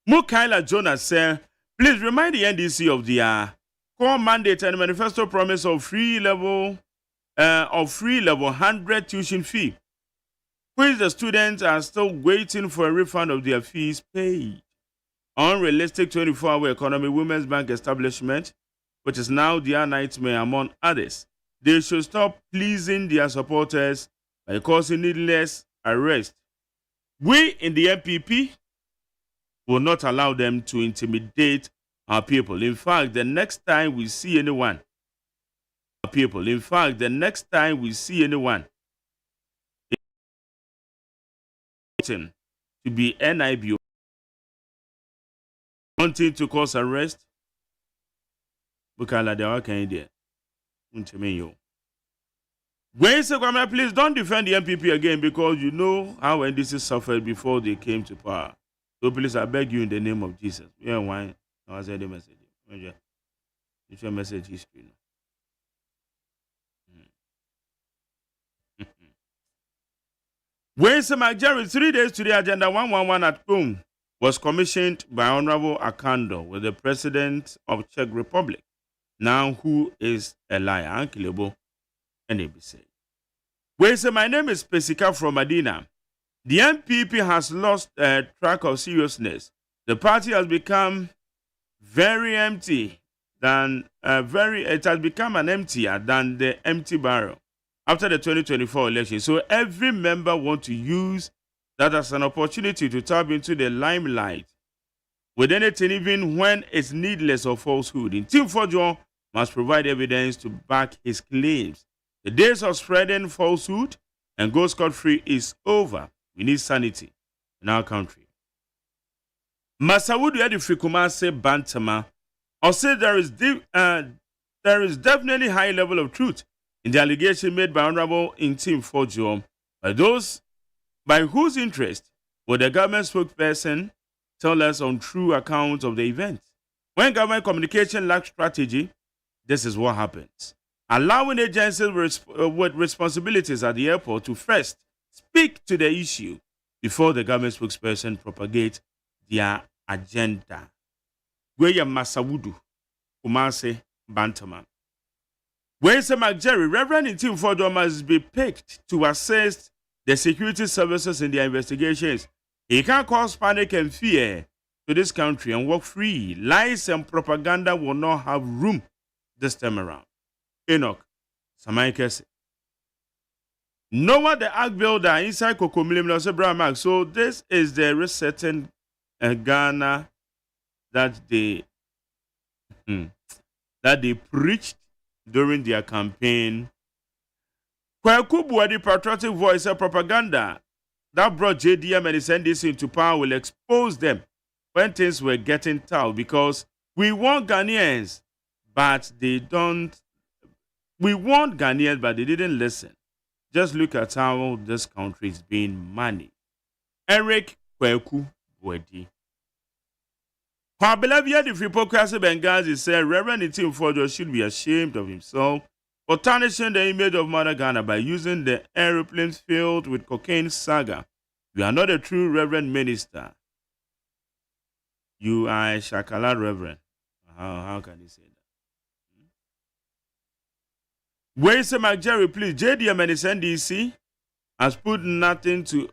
Mukaila Jonas said, please remind the NDC of the core mandate and manifesto promise of free level 100 tuition fee, which the students are still waiting for a refund of their fees paid. Unrealistic 24-hour economy, Women's Bank establishment, which is now their nightmare among others. They should stop pleasing their supporters by causing needless arrest. We in the MPP will not allow them to intimidate our people. In fact, the next time we see anyone, to be NIB wanting to cause arrest, Bukala de Wakande. Please don't defend the MPP again, because you know how NDC suffered before they came to power. So please, I beg you in the name of Jesus. Yeah, why? I said the message. It's your message history. Wednesday, Jerry, 3 days to the agenda 111 at home was commissioned by Honorable Akando with the President of Czech Republic, now who is a liar, Ankilebo, and ABC. Wednesday, my name is Pesika from Medina. The MPP has lost track of seriousness. The party has become very empty it has become an emptier than the empty barrel after the 2024 election. So every member wants to use that as an opportunity to tap into the limelight with anything, even when it's needless or falsehood. In Team Fojo must provide evidence to back his claims. The days of spreading falsehood and go scot-free is over. We need sanity in our country. Masawudu Edifikumase Bantama or say there is definitely high level of truth in the allegation made by Honorable in Team Fojo by those by whose interest would the government spokesperson tell us on true accounts of the event. When government communication lacks strategy, this is what happens. Allowing agencies with responsibilities at the airport to first speak to the issue before the government spokesperson propagate their agenda. Gweya Masawudu, Kumase Bantama. When Mark Jerry, Reverend in Team Fojo must be picked to assist the security services in their investigations. He can cause panic and fear to this country and walk free. Lies and propaganda will not have room this time around. Enoch, Samaikese. Noah the Ark Builder inside Kokomilim, so this is the resetting Ghana that they preached during their campaign. Kwakubu, the patriotic voice of propaganda that brought JDM and his NDC into power, will expose them when things were getting tough, because We want Ghanaians, but they don't. We want Ghanaians, but they didn't listen. Just look at how this country is being managed. Eric Kweku Wedi. Beloved, if hypocrisy Benghazi said Reverend Itim Fojo should be ashamed of himself for tarnishing the image of Mother Ghana by using the aeroplanes filled with cocaine saga. You are not a true Reverend minister. You are a Shakala Reverend. How can you say that? Where say Jerry, please? JDM and his NDC has put nothing to.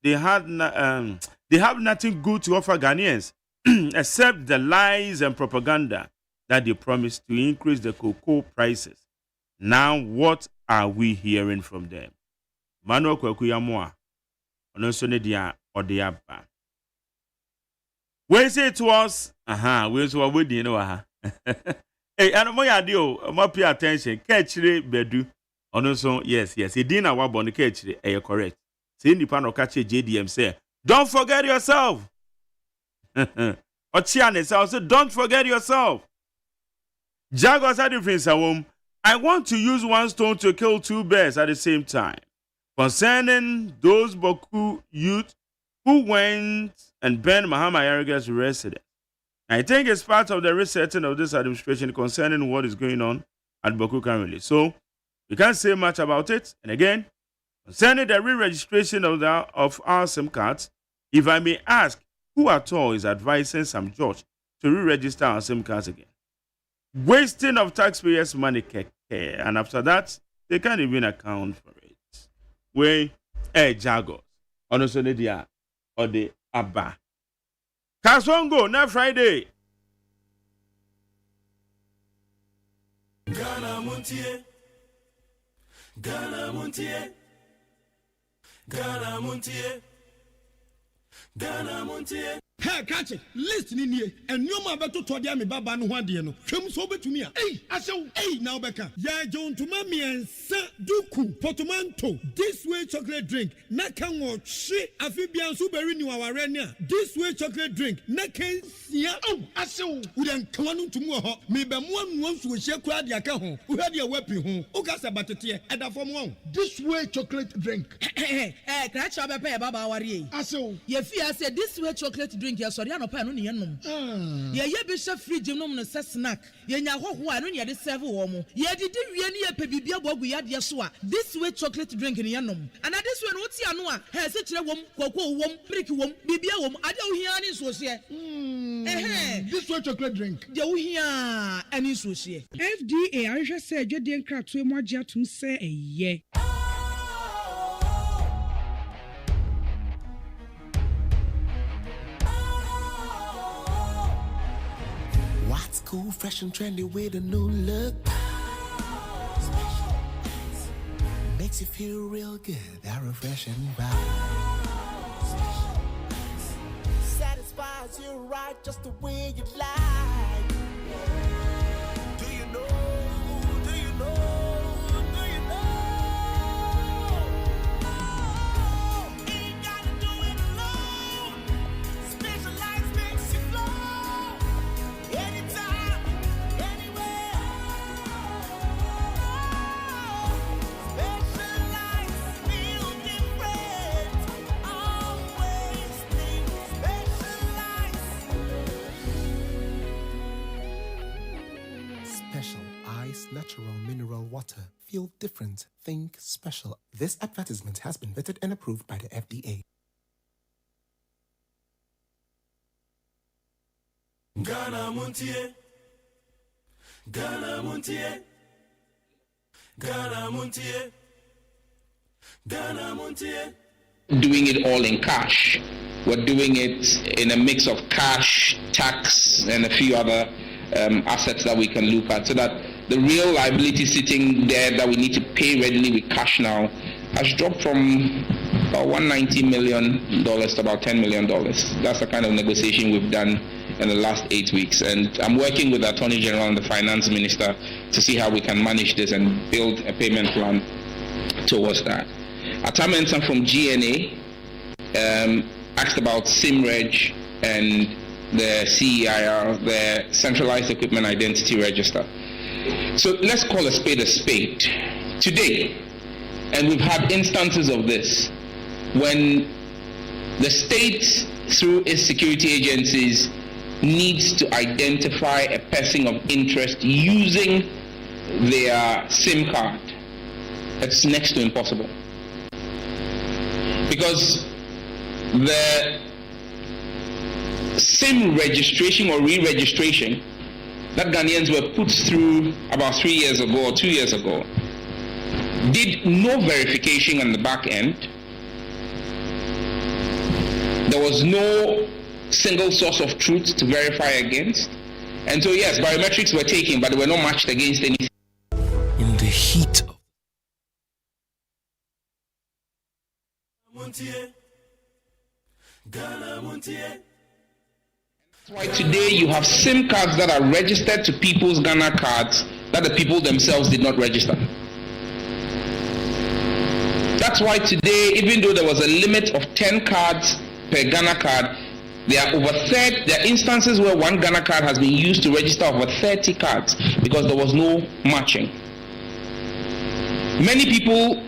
They have nothing good to offer Ghanaians except the lies and propaganda that they promised to increase the cocoa prices. Now, what are we hearing from them? Manuel Kwekuyamwa, Onosonedia Odeaba. Where say it was? Where's what we didn't know? Hey, and my idea, pay attention. Catchy bedu. Onoso, yes. He didn't know what bonny catchy. You're correct. See, the panel catch JDM say, don't forget yourself. Ochiane also, don't forget yourself. Jaguars had difference at home. I want to use one stone to kill two birds at the same time. Concerning those Boku youth who went and burned Mahama Yaraga's residence. I think it's part of the resetting of this administration concerning what is going on at Boku currently. So, we can't say much about it. And again, concerning the re-registration of our SIM cards, if I may ask, who at all is advising some judge to re-register our SIM cards again? Wasting of taxpayers' money, and after that, they can't even account for it. We, Jagos, Onosonedia, or the Abba. Kasongo, next Friday. Ghana Montie. Ghana Montie. Ghana Montie. Ghana Montie. Hey, catch it. Listen in here. And you ma beto to dia me baba no hwade no. Hwem so betumi a. Hey, asew. Hey, now beka. Ya John to ma me ensa duku potomanto. This way chocolate drink. Na kan wo hwe afibia so beri ni waware ne a. This way chocolate drink. Na kan sia. Oh, asew. Wo den kan no tumu ho. Me be mo anu nsu hye kura dia ka ho. Wo hwe dia wapi ho. O ka sa batete. Eda fom ho. This way chocolate drink. Kra cha be pe baba ware yi. Asew. Ye fi ase this way chocolate drink. Drink ya sorry anopa no ne yenom ye be hye fridge nom no se snack ye nya hoho a no ne de serve wo mo ye didi wie ne ye pe bibia bogu ya de so a this way chocolate drink ne yenom and this way no ti ano a he se kire wom koko wom milk wom bibia wom ade wo hia ne so hye this way chocolate drink de wo hia ani so hye FDA ahwehwe se adwede nkratoe mo agye atum se eye What's cool, fresh and trendy with a new look? Makes you feel real good, that refreshing vibe. Satisfies you right just the way you like. Do you know? Do you know? Do you know? Ain't gotta do it alone. Specialized makes you flow. Anytime, anywhere. Specialized, feel different. Always think specialized. Special Ice Natural Mineral Water. Feel different. Think special. This advertisement has been vetted and approved by the FDA. Ghana Montie. Ghana Montie. Ghana Montie. Ghana Montie. Doing it all in cash. We're doing it in a mix of cash, tax, and a few other assets that we can look at, so that the real liability sitting there that we need to pay readily with cash now has dropped from about $190 million to about $10 million. That's the kind of negotiation we've done in the last 8 weeks. And I'm working with the Attorney General and the Finance Minister to see how we can manage this and build a payment plan towards that. Atamensan from GNA asked about SIMREG and the CEIR, the Centralized Equipment Identity Register. So let's call a spade a spade. Today, and we've had instances of this, when the state, through its security agencies, needs to identify a person of interest using their SIM card, it's next to impossible. Because the SIM registration or re-registration that Ghanaians were put through about 3 years ago or 2 years ago did no verification on the back end. There was no single source of truth to verify against. And so yes, biometrics were taken, but they were not matched against anything. In the heat of That's why today you have SIM cards that are registered to people's Ghana cards that the people themselves did not register. That's why today, even though there was a limit of 10 cards per Ghana card, there are instances where one Ghana card has been used to register over 30 cards because there was no matching. Many people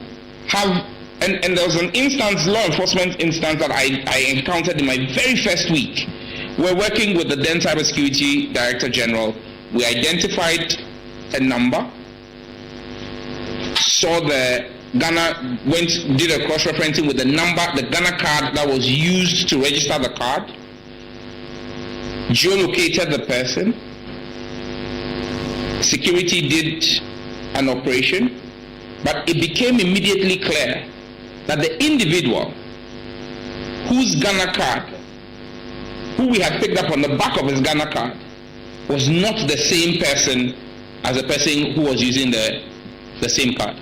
have, and there was an instance, law enforcement instance that I encountered in my very first week. We're working with the then Cybersecurity Director General. We identified a number, saw the Ghana, did a cross-referencing with the number, the Ghana card that was used to register the card, geolocated the person, security did an operation, but it became immediately clear that the individual whose Ghana card, who we had picked up on the back of his Ghana card, was not the same person as the person who was using the same card.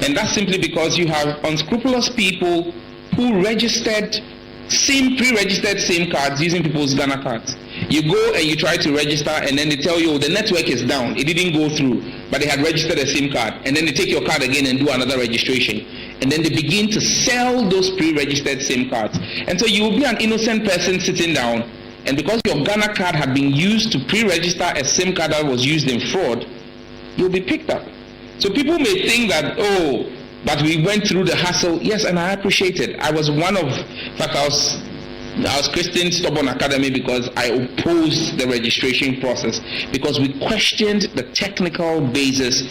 And that's simply because you have unscrupulous people who registered pre-registered SIM cards using people's Ghana cards. You go and you try to register, and then they tell you, oh, the network is down, it didn't go through, but they had registered a SIM card, and then they take your card again and do another registration, and then they begin to sell those pre-registered SIM cards. And so you will be an innocent person sitting down, and because your Ghana card had been used to pre-register a SIM card that was used in fraud, you'll be picked up. So people may think that, oh, but we went through the hassle. Yes, and I appreciate it. I was one of, in fact, I was Christian Stubborn Academy because I opposed the registration process because we questioned the technical basis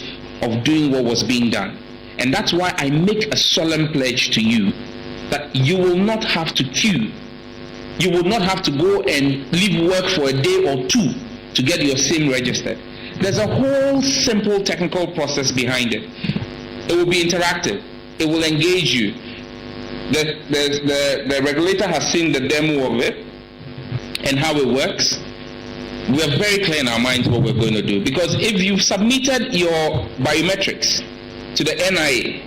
of doing what was being done. And that's why I make a solemn pledge to you that you will not have to queue. You will not have to go and leave work for a day or two to get your SIM registered. There's a whole simple technical process behind it. It will be interactive. It will engage you. The regulator has seen the demo of it and how it works. We are very clear in our minds what we're going to do. Because if you've submitted your biometrics to the NIA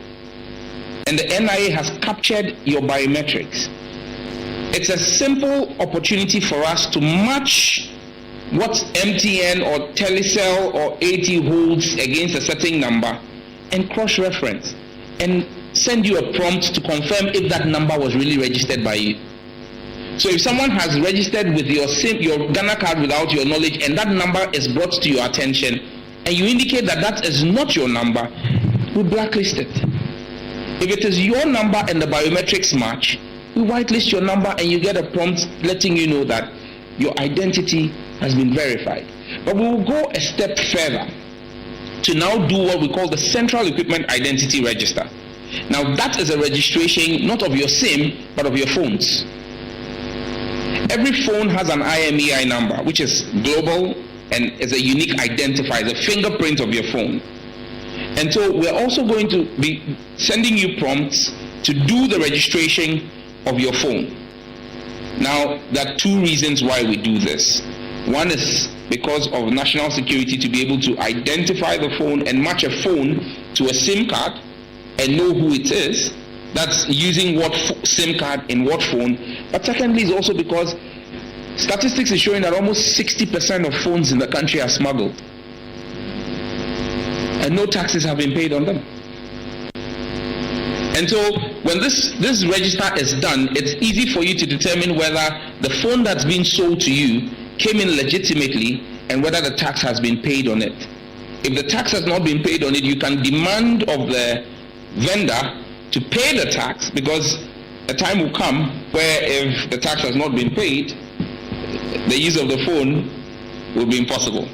and the NIA has captured your biometrics, it's a simple opportunity for us to match what MTN or Telecel or AT holds against a certain number and cross-reference and send you a prompt to confirm if that number was really registered by you. So if someone has registered with your Ghana card without your knowledge and that number is brought to your attention and you indicate that that is not your number, we blacklist it. If it is your number and the biometrics match, we whitelist your number and you get a prompt letting you know that your identity has been verified. But we will go a step further to now do what we call the Central Equipment Identity Register. Now that is a registration not of your SIM but of your phones. Every phone has an IMEI number which is global and is a unique identifier, the fingerprint of your phone. And so we're also going to be sending you prompts to do the registration of your phone. Now there are two reasons why we do this. One is because of national security, to be able to identify the phone and match a phone to a SIM card and know who it is. That's using what SIM card in what phone. But secondly is also because statistics is showing that almost 60% of phones in the country are smuggled. And no taxes have been paid on them. And so when this register is done, it's easy for you to determine whether the phone that's been sold to you came in legitimately and whether the tax has been paid on it. If the tax has not been paid on it, you can demand of the vendor to pay the tax, because a time will come where if the tax has not been paid, the use of the phone will be impossible.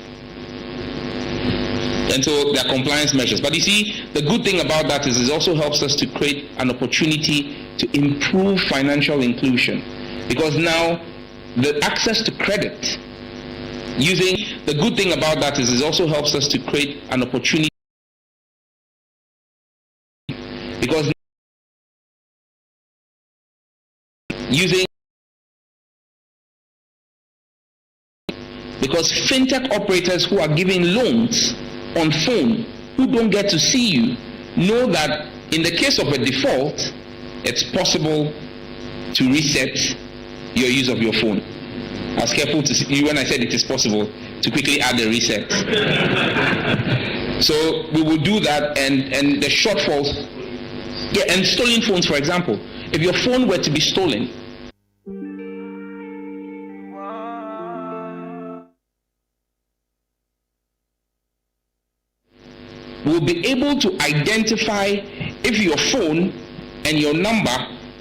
And so there are compliance measures. But you see, the good thing about that is it also helps us to create an opportunity to improve financial inclusion. Because now the access to credit, the good thing about that is it also helps us to create an opportunity. Because fintech operators who are giving loans on phone, who don't get to see you, know that in the case of a default, it's possible to reset your use of your phone. I was careful to see when I said it is possible to quickly add the reset. So we will do that, and the shortfalls. Yeah, and stolen phones, for example. If your phone were to be stolen, we'll be able to identify if your phone and your number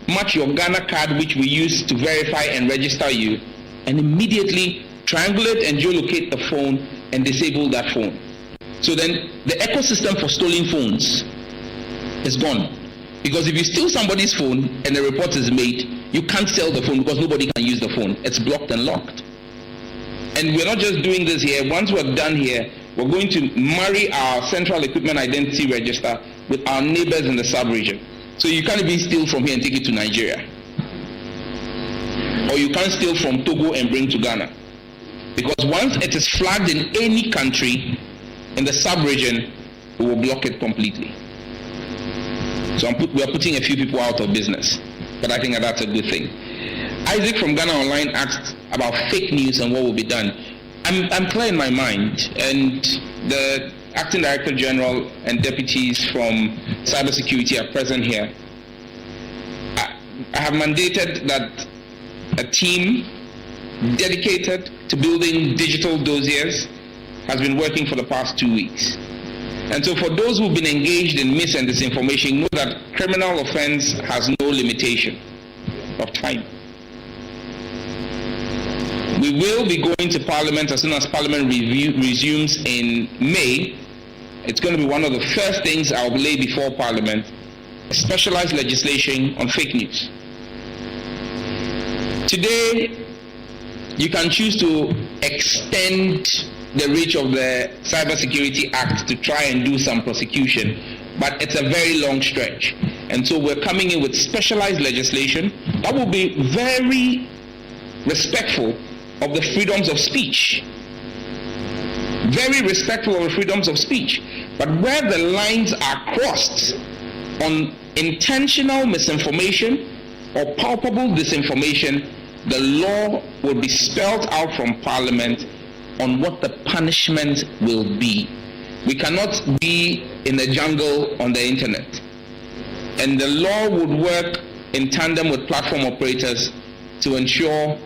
match your Ghana card, which we use to verify and register you, and immediately triangulate and geolocate the phone and disable that phone. So then the ecosystem for stolen phones is gone. Because if you steal somebody's phone and a report is made, you can't sell the phone because nobody can use the phone. It's blocked and locked. And we're not just doing this here. Once we're done here, we're going to marry our central equipment identity register with our neighbors in the sub-region. So you can't even steal from here and take it to Nigeria. Or you can't steal from Togo and bring to Ghana. Because once it is flagged in any country in the sub-region, we will block it completely. So we are putting a few people out of business. But I think that's a good thing. Isaac from Ghana Online asked about fake news and what will be done. I'm clear in my mind, and the Acting Director General and deputies from cybersecurity are present here. I have mandated that a team dedicated to building digital dossiers has been working for the past 2 weeks. And so for those who've been engaged in mis and disinformation, know that criminal offense has no limitation of time. We will be going to Parliament as soon as Parliament resumes in May. It's going to be one of the first things I'll lay before Parliament, specialized legislation on fake news. Today, you can choose to extend the reach of the Cybersecurity Act to try and do some prosecution, but it's a very long stretch. And so we're coming in with specialized legislation that will be very respectful of the freedoms of speech. Very respectful of the freedoms of speech. But where the lines are crossed on intentional misinformation or palpable disinformation, the law will be spelled out from Parliament on what the punishment will be. We cannot be in the jungle on the internet. And the law would work in tandem with platform operators to ensure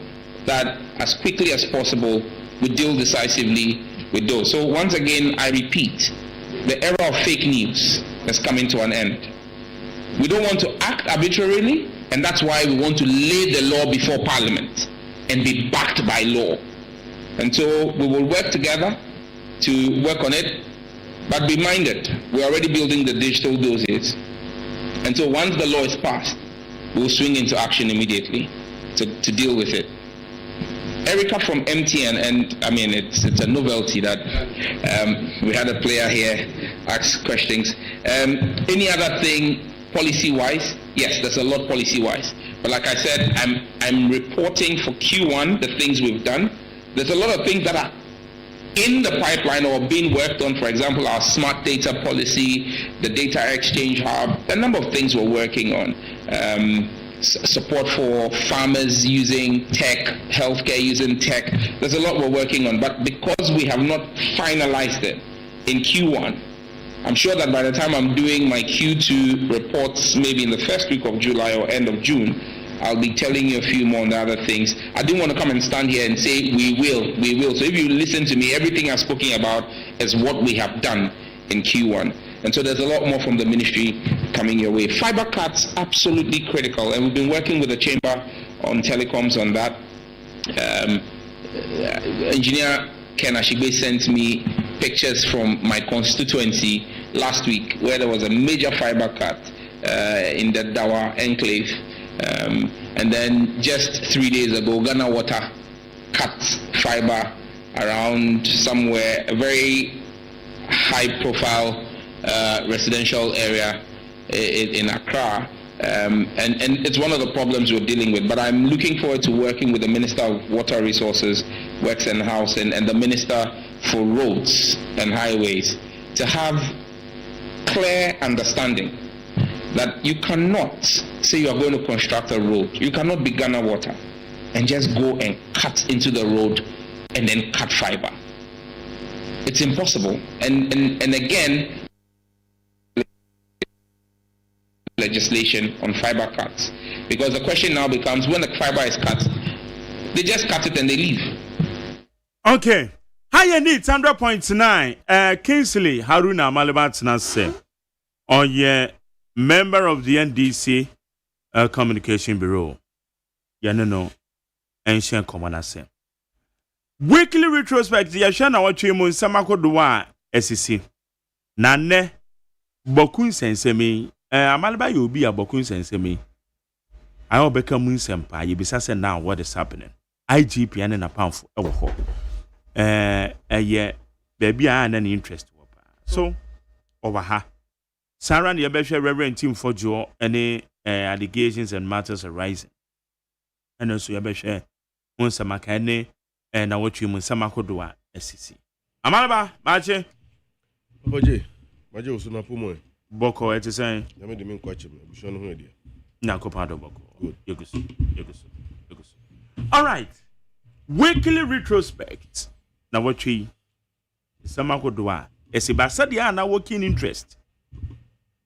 that as quickly as possible we deal decisively with those. So once again, I repeat, the era of fake news is coming to an end. We don't want to act arbitrarily, and that's why we want to lay the law before Parliament and be backed by law. And so we will work together to work on it, but be minded, we're already building the digital dossiers. And so once the law is passed, we'll swing into action immediately to deal with it. Erica from MTN, and I mean, it's a novelty that we had a player here ask questions. Any other thing policy-wise? Yes, there's a lot policy-wise. But like I said, I'm reporting for Q1 the things we've done. There's a lot of things that are in the pipeline or being worked on. For example, our smart data policy, the data exchange hub, a number of things we're working on. Support for farmers using tech, healthcare using tech. There's a lot we're working on, but because we have not finalized it in Q1, I'm sure that by the time I'm doing my Q2 reports, maybe in the first week of July or end of June, I'll be telling you a few more on the other things. I didn't want to come and stand here and say we will. So if you listen to me, everything I'm speaking about is what we have done in Q1. And so there's a lot more from the ministry coming your way. Fiber cuts, absolutely critical. And we've been working with the chamber on telecoms on that. Engineer Ken Ashigbe sent me pictures from my constituency last week where there was a major fiber cut in the Dawa enclave. And then just 3 days ago, Ghana Water cut fiber around somewhere, a very high profile residential area in Accra. And it's one of the problems we're dealing with. But I'm looking forward to working with the Minister of Water Resources, Works and Housing, and the Minister for Roads and Highways to have clear understanding that you cannot say you are going to construct a road. You cannot be Ghana Water and just go and cut into the road and then cut fiber. It's impossible. And again, legislation on fiber cuts, because the question now becomes, when the fiber is cut, they just cut it and they leave. Okay. Higher needs 100.9. Kingsley Haruna Malibat Nase. Oh yeah. Member of the NDC Communication Bureau. No. Ancient Commonase. Weekly retrospect. Yashana Wachimun Samako Dua SEC. Nane Bokun Sensemi. Amalba you be a Bokun Sensemi. I will become Moon Senpai. You be saying now what is happening. IGP and a pound for yeah, baby, I had an interest. So, over her. Sarah and the Abesha Reverend Team for Joe, any allegations and matters arising. And also, Abesha, Monsamakane, and I watch you Monsamakodua, SCC. Amalaba, Mache. Papa Maje was not Pumo. Boko, it is saying, I made the main question. I'm sure no idea. Nakopado Boko. Good. You all right. Weekly retrospect. Now, what we Samakodua, Esibasa, now working interest.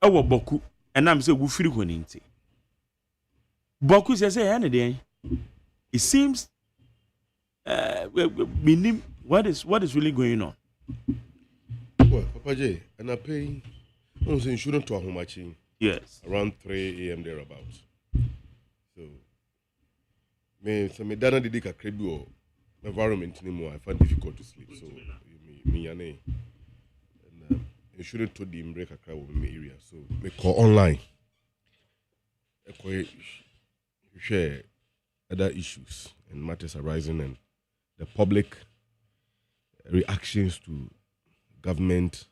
Our Boku, and I'm saying, we feel when into Boku says, any it seems, what is really going on? Well, Papa J, and I pay insurance to a home matching. Yes. Around 3 a.m. thereabouts. So, me dana did a credible environment anymore. I find difficult to sleep. So, me and insurance to the break a crowd in my area. So, me call online. I share other issues and matters arising and the public reactions to government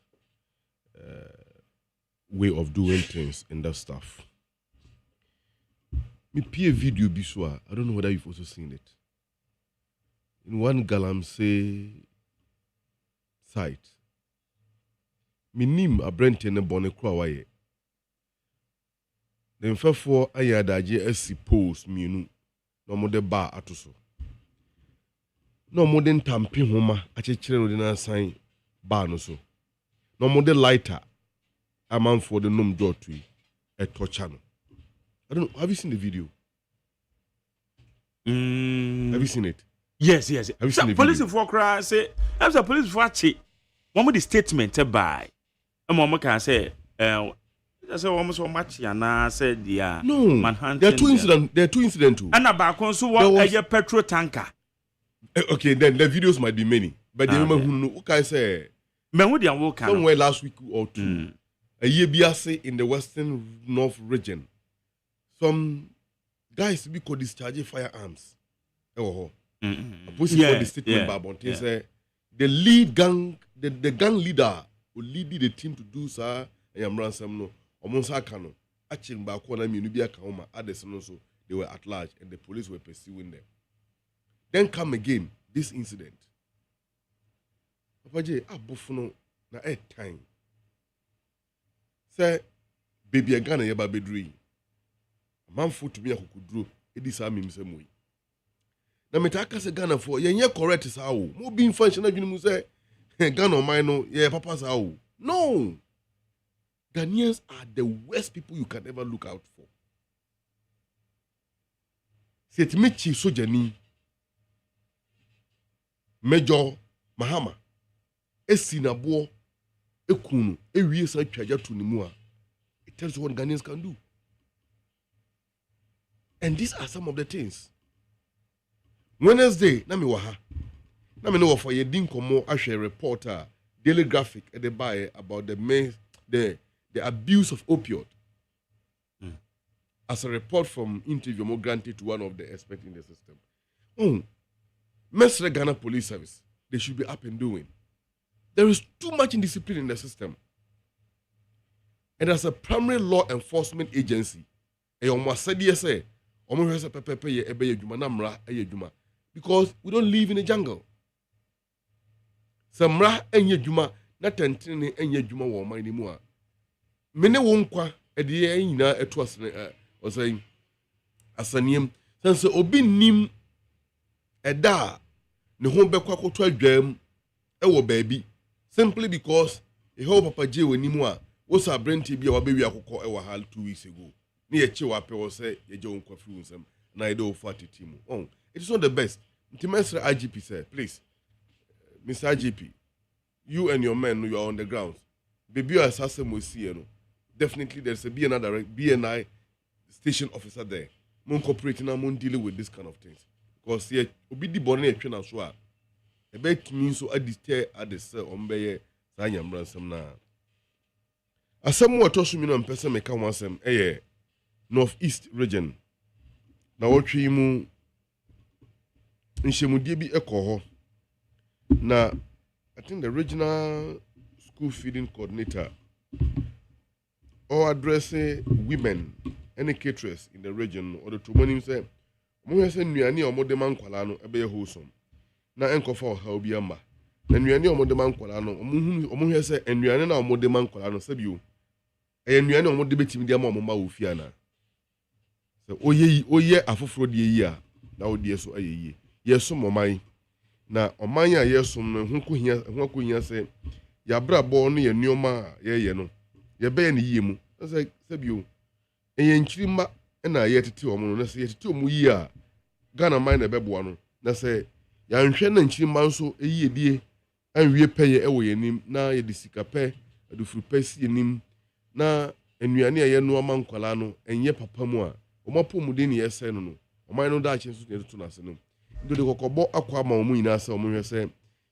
way of doing things and that stuff. Me peer video biswa. I don't know whether you've also seen it. In one Galamsey site, me nim a Brenton and Bonnet Crowaye. Then for I had a JSC post me no more the bar atoso. No more than tamping homa at a children sign bar no so. No more the lighter. A man for the num door tree at Tochano. I don't know. Have you seen the video? Have you seen it? Yes. Have you seen the police video? For cry say, I'm a police for cheat. One of the statement by a mama can say, that's almost so much. And I said, yeah, no, manhunt. there are two incidents. And about also a petrol tanker. Okay, then the videos might be many, but the woman who know what I say, somewhere last week or two. A year biase in the western north region, some guys be called discharging firearms. Opposing for the statement by Bonte say the lead gang, the gang leader who lead the team to do so. I am ransom no. Omonsa kano. Actually, by corner me nubia kaoma. Others also they were at large and the police were pursuing them. Then come again this incident. Papa J, abufuno na time. Say, baby, a Ghana yeba bedri. A man foot to me a kukudro. It is a mim same way. Na metaka se Ghana for ye correct is how. Mo being functional you say Ghana mine no ye papa's how. No. Ghanaians are the worst people you can ever look out for. Setimichi Sojani, Major Mahama, Esinabo, Ekunu, Ewiesa Chaja to Nimua. It tells you what Ghanaians can do. And these are some of the things. Wednesday, Nami Waha. Nami know for your dinkomo actually reporter, Daily Graphic at the buy about the abuse of opioid. As a report from interview more granted to one of the experts in the system. Mesre Ghana Police Service, they should be up and doing. There is too much indiscipline in the system. And as a primary law enforcement agency, because we don't live in a jungle. Samra enye juma na tentene enye juma wo man ni mu a. Mene wo nkwa ede nyina eto asene osan asaniem sense obi nim eda ne ho bekwa koto adwam ewo baabi simply because e ho papa je wani mu a wo sa brenti bia wa bewi akokọ ewo hal 2 weeks ago ne ye che wa pe wo se ye je nkwa firi unsam na ide o fati timu it is not the best Mr. IGP said, please Mr. IGP, you and your men, you are on the ground. Baby, you assassin will see you. Definitely, there's a BNI station officer there. Mon cooperating and mon dealing with this kind of things. Because here, obi di born a train as well. A bet means so at the stair at the cell on Bayer, Sanyam Ransom now. As someone told me on person make one some northeast region. Now, what you Nshemudie bi ekoho. Na I think the regional school feeding coordinator or addressing women any caterers in the region or the tumani say mo say nuane o mode man kwala no ebe wholesome na enkofa o ha obi amba na nuane o mode man kwala no omo hwe say nuane na o mode man kwala no sabio nuane o mode betimi dia ma o ma wo fia na so oye afoforo de yi a na o de so ayeyi yeso momai na oman a yeso no ho hia se ya brabo no ye nuoma ye no ye be ne yie mu say sabio enye nchirima na ye tete omo no na se ye tete omo yi a Ghana man na bebo no na se ya nhwe na nchirima nso eyi die anwie peye ewo yenim na ye de sika pe adufuru pesi yenim na enuane a ye nuoma nkwala no enye papa mu a omapo mu de ne ye se no oman no da ache nso ne to na se no do de kokobo akwa ma omu nyina se omu hwe se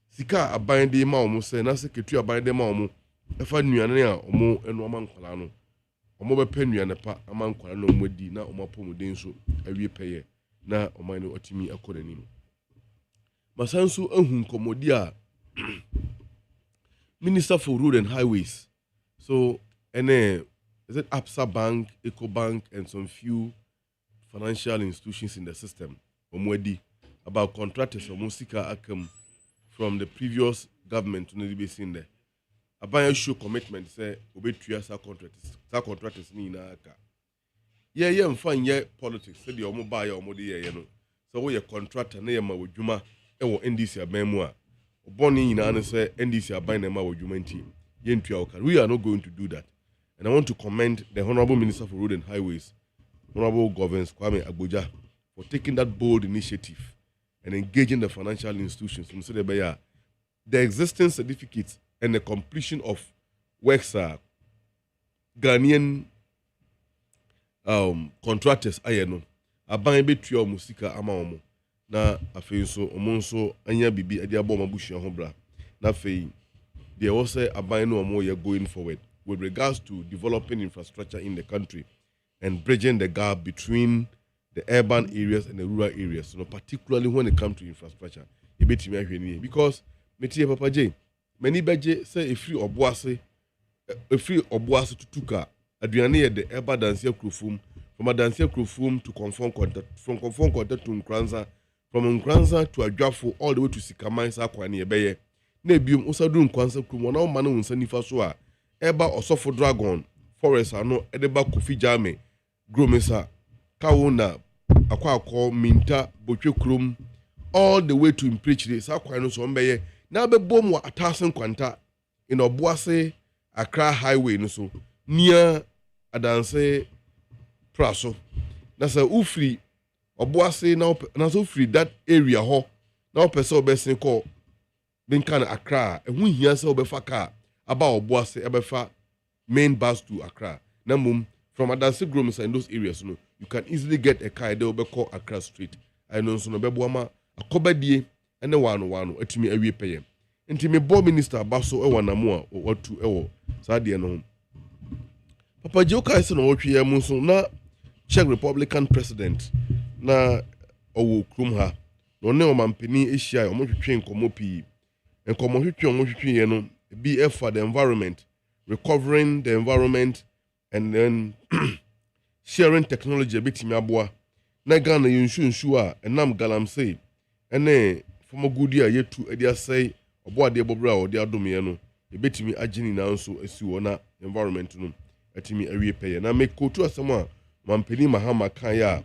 sika aban de ma omu se na se ketu aban de ma omu efa nuane a omu enuoma nkwala no omu be pe nuane pa ama nkwala no omu di na omapo mu de nso awie peye na oman no otimi akonanim masanso ahun komodi a Minister for Road and Highways so is it Absa Bank, Eco Bank and some few financial institutions in the system omwedi about contractors or Musika Akam from the previous government to be seen there. Abaya show commitment say obey 2 years contractors ni na aka. Yeah, mfan ye politics say the omo buy omo de ye no. So we contractor na ye ma wodwuma e wo NDC aban a. Oboni nyina no say NDC aban na ma wodwuma nti ye ntua oka. We are not going to do that. And I want to commend the Honorable Minister for Road and Highways, Honorable Governors Kwame Agboja, for taking that bold initiative and engaging the financial institutions. The existing certificates and the completion of works are Ghanaian contractors. Aban betua musika ama omo na afei so omo nso anya bibi ade abo mabusua ho bra na afei there was aban no omo ye going forward with regards to developing infrastructure in the country and bridging the gap between the urban areas and the rural areas, particularly when it comes to infrastructure. Because Metie Papa J, many beje say a free obuase to tuka, Adriani the urban dancier crufum, from a dancier crufum to conform contact, from conform contact to Nkranza, from Nkranza to a Jafo all the way to Sikamai Sakwani Ebeye. Nebium Osadun Kwanza Kumona Manu Sanifasua, Eba Osofo Dragon, Forest Ano, Edeba Kofi Jame, Gromesa, Kawuna, Akwako, Minta, Bochekrum, all the way to Impreachly, Sakwano Sombeye, now be bomb wa atasen kwanta in Obuase, Accra Highway, no so, near adanse praso na sɛ wofiri ɔboase na sɛ wofiri that area hɔ na wopɛ sɛ wobɛsen kɔ benka no Accra ɛho hia sɛ wobɛfa car aba ɔboase ɛbɛfa main bus to Accra na mmom from adanse groms in those areas no you can easily get a car there wobɛkɔ Accra straight ɛno nso no bɛboa ma akɔbadie ɛne wano atumi awie pɛyɛ nti me bɔ minister ba so ɛwɔ namo a watu ɛwɔ saa deɛ no ho papa gye wokae sɛ na wɔtwe mu nso na Czech Republican president na ɔwɔ kurom ha na ɔne ɔmampani ahyia ɔmotwetwe nkɔmmɔ pii nkɔmmɔhwetwe ɔmotwetweeɛ no bi ɛfa the environment recovering the environment and then sharing technology ɛbɛtumi aboa na Ghana yɛnsuonsuo a ɛnam galamsey ɛne fɔmɔgudi a yɛtu ɛde asɛe ɔboadeɛ bɔbrɛ a ɔde adomyɛ no ɛbɛtumi agye nyinaa nso asi wɔ na environment no atumi awie pɛyɛ na mekotu asɛm a mampani Mahama kan a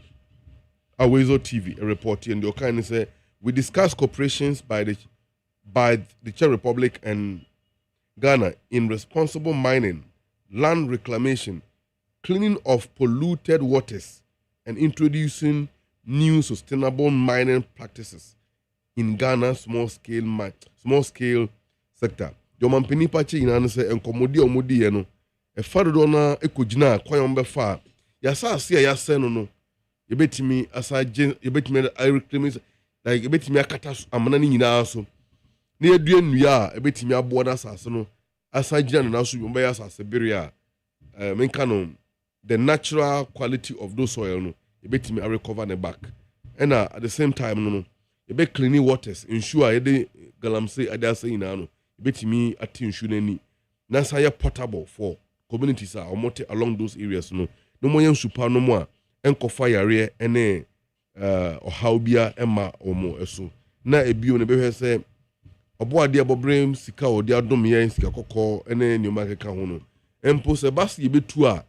Awezo TV a report and the kind say we discuss cooperations by the Czech Republic and Ghana in responsible mining, land reclamation, cleaning of polluted waters, and introducing new sustainable mining practices in Ghana's small scale sector. The mampini pache inane se enkomodi omodi ye no e fadodo na ekogina kwan befa ya sa ase ya se no yebetimi asaje yebetimi reclaim like yebetimi akata amana ni nyina so na yedue nnua a yebetimi aboa na asase no asagina na so yomba ya asase bere a menka no the natural quality of those soil no yebetimi recover the back and at the same time no yebe clean waters ensure yede galamsey adase ina no yebetimi ati nani na say portable for communities are omote along those areas no mo yan super no mo a enkofa yare ene ohaubia ema omo eso na ebio ne behwe se oboade abobrem sika odi adom ye sika kokko ene nyoma keka ho no empo se basi yebetu a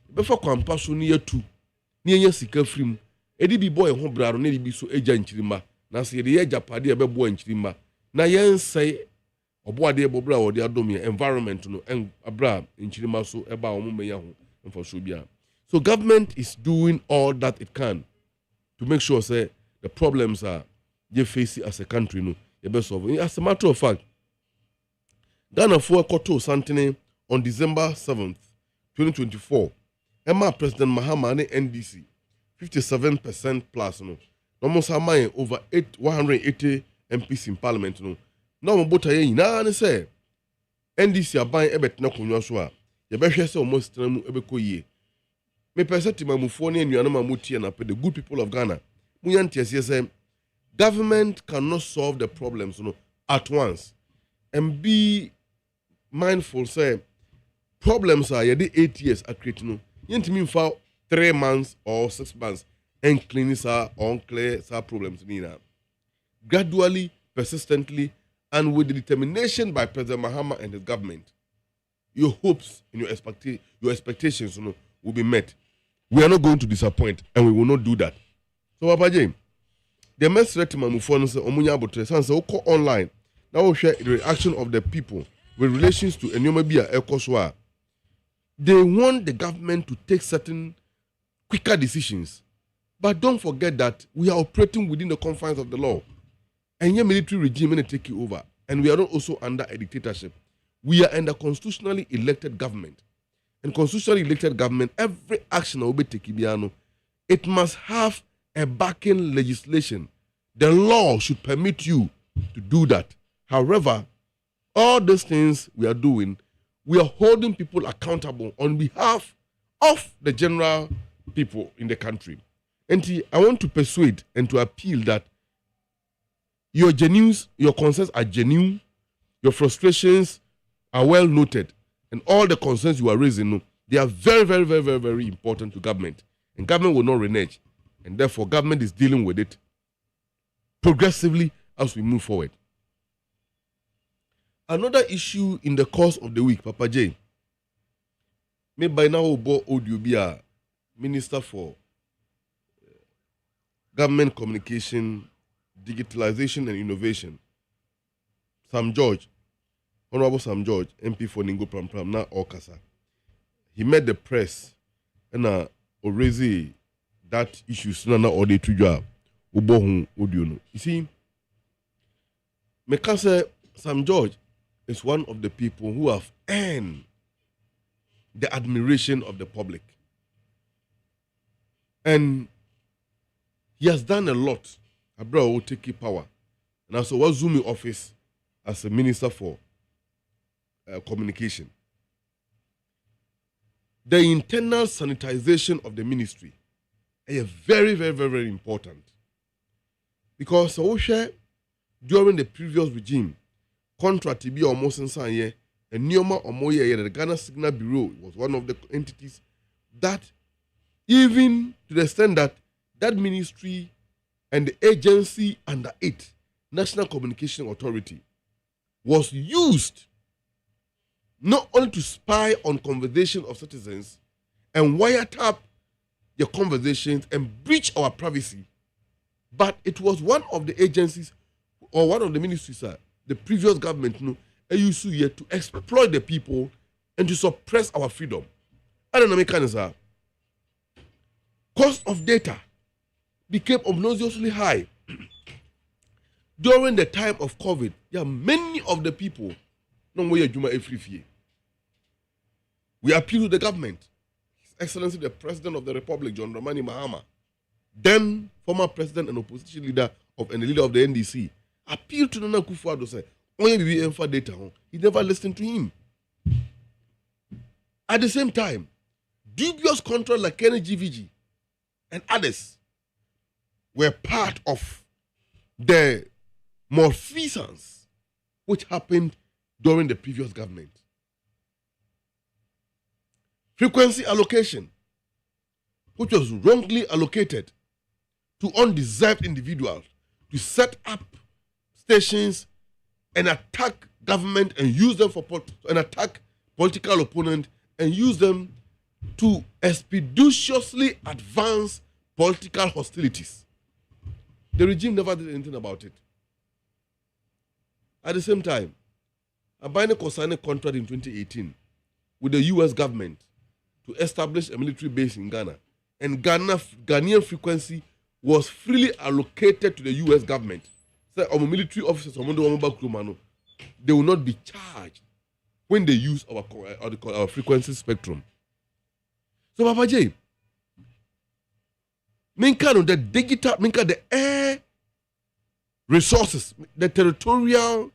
befa kwampa so ne yatu ne yenya sika frim edi bi boy ho braro ne bi so eja nchirima na se ye japade ebebo nchirima na yensai oboade abobra odi adom ye environment no abra nchirima so eba omo meya ho mfo bia. So government is doing all that it can to make sure say the problems are you face as a country no you best solve. As a matter of fact, Ghana for Koto Santini on December 7th, 2024, Emma President Mahama and NDC 57% plus no. Almost over 180 MPs in Parliament no. Now mbota ye nyina ne say NDC aban ebetena konwa so a ye behwe say almost tram ebeko yie. Me perseti mamufo ne anuano mamutie na the good people of Ghana. Muyantie say government cannot solve the problems at once. And be mindful say problems are yede 8 years are creating no. Yentimi for 3 months or 6 months and clean unclear problems nina. Gradually, persistently, and with the determination by President Mahama and his government, your hopes and your expectations will be met. We are not going to disappoint, and we will not do that. So, Papa James, the message to my mufon say omunya abotre sanse oko online. Now we share the reaction of the people with relations to enyomabia ekoswa. They want the government to take certain quicker decisions, but don't forget that we are operating within the confines of the law, and your military regime may take you over, and we are not also under a dictatorship. We are under constitutionally elected government. And constitutionally elected government, every action will be taken. It must have a backing legislation. The law should permit you to do that. However, all these things we are doing, we are holding people accountable on behalf of the general people in the country. And I want to persuade and to appeal that your concerns are genuine, your frustrations are well noted, and all the concerns you are raising, they are very, very, very, very, very important to government. And government will not renege. And therefore, government is dealing with it progressively as we move forward. Another issue in the course of the week, Papa J. Maybe by now, Obo Odiobia, Minister for Government Communication, Digitalization and Innovation, Sam George, Honorable Sam George, MP for Ningo Pram Pram, now Okasa. he met the press and already that issue sooner or they to job. You see, Mekase Sam George is one of the people who have earned the admiration of the public. And he has done a lot. Abra will take power. And also was Zumi office as a minister for communication. The internal sanitization of the ministry is very, very, very, very important. Because during the previous regime, contract to be almost in Sanye, and Nioma Omoye, the Ghana Signal Bureau was one of the entities that, even to the extent that that ministry and the agency under it, National Communication Authority, was used not only to spy on conversation of citizens and wiretap their conversations and breach our privacy, but it was one of the agencies or one of the ministries, the previous government, used to exploit the people and to suppress our freedom. I don't know, mechanism. Cost of data became obnoxiously high. During the time of COVID, many of the people we appeal to the government. His Excellency the President of the Republic, John Dramani Mahama, then former president and opposition leader and the leader of the NDC, appealed to Nana Akufo-Addo say, only we for data. He never listened to him. At the same time, dubious contracts like KNGVG and others were part of the malfeasance which happened during the previous government. Frequency allocation, which was wrongly allocated to undeserved individuals to set up stations and attack government and use them and attack political opponent and use them to expeditiously advance political hostilities. The regime never did anything about it. At the same time, Abane signed a contract in 2018 with the US government to establish a military base in Ghana. And Ghanaian frequency was freely allocated to the US government. So our military officers, they will not be charged when they use our frequency spectrum. So Papa J, the air resources, the territorial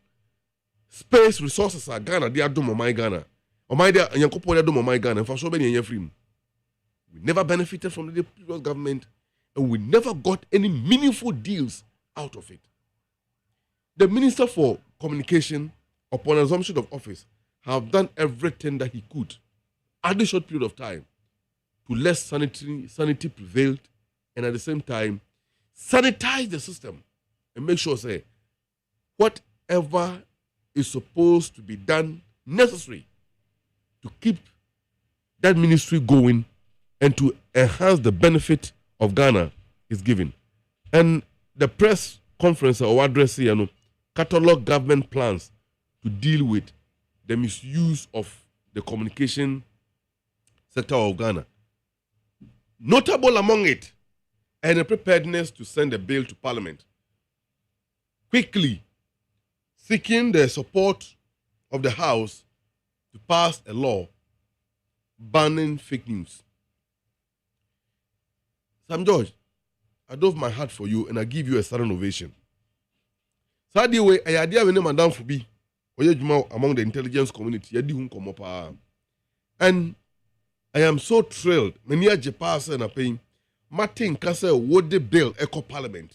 space resources are Ghana, they are doing my Ghana. Ghana, for so many years free. We never benefited from the previous government and we never got any meaningful deals out of it. The Minister for Communication, upon assumption of office, have done everything that he could at this short period of time to let sanity prevail and at the same time sanitize the system and make sure, say, whatever is supposed to be done necessary to keep that ministry going and to enhance the benefit of Ghana is given. And the press conference or address here, catalog government plans to deal with the misuse of the communication sector of Ghana. Notable among it, and a preparedness to send a bill to Parliament, quickly seeking the support of the House to pass a law banning fake news. Sam George, I dove my heart for you and I give you a sudden ovation. Sadly, I idea when Madame Fubi, among the intelligence community, and I am so thrilled. Many a Japan and paying Martin Kasa would the bill echo Parliament.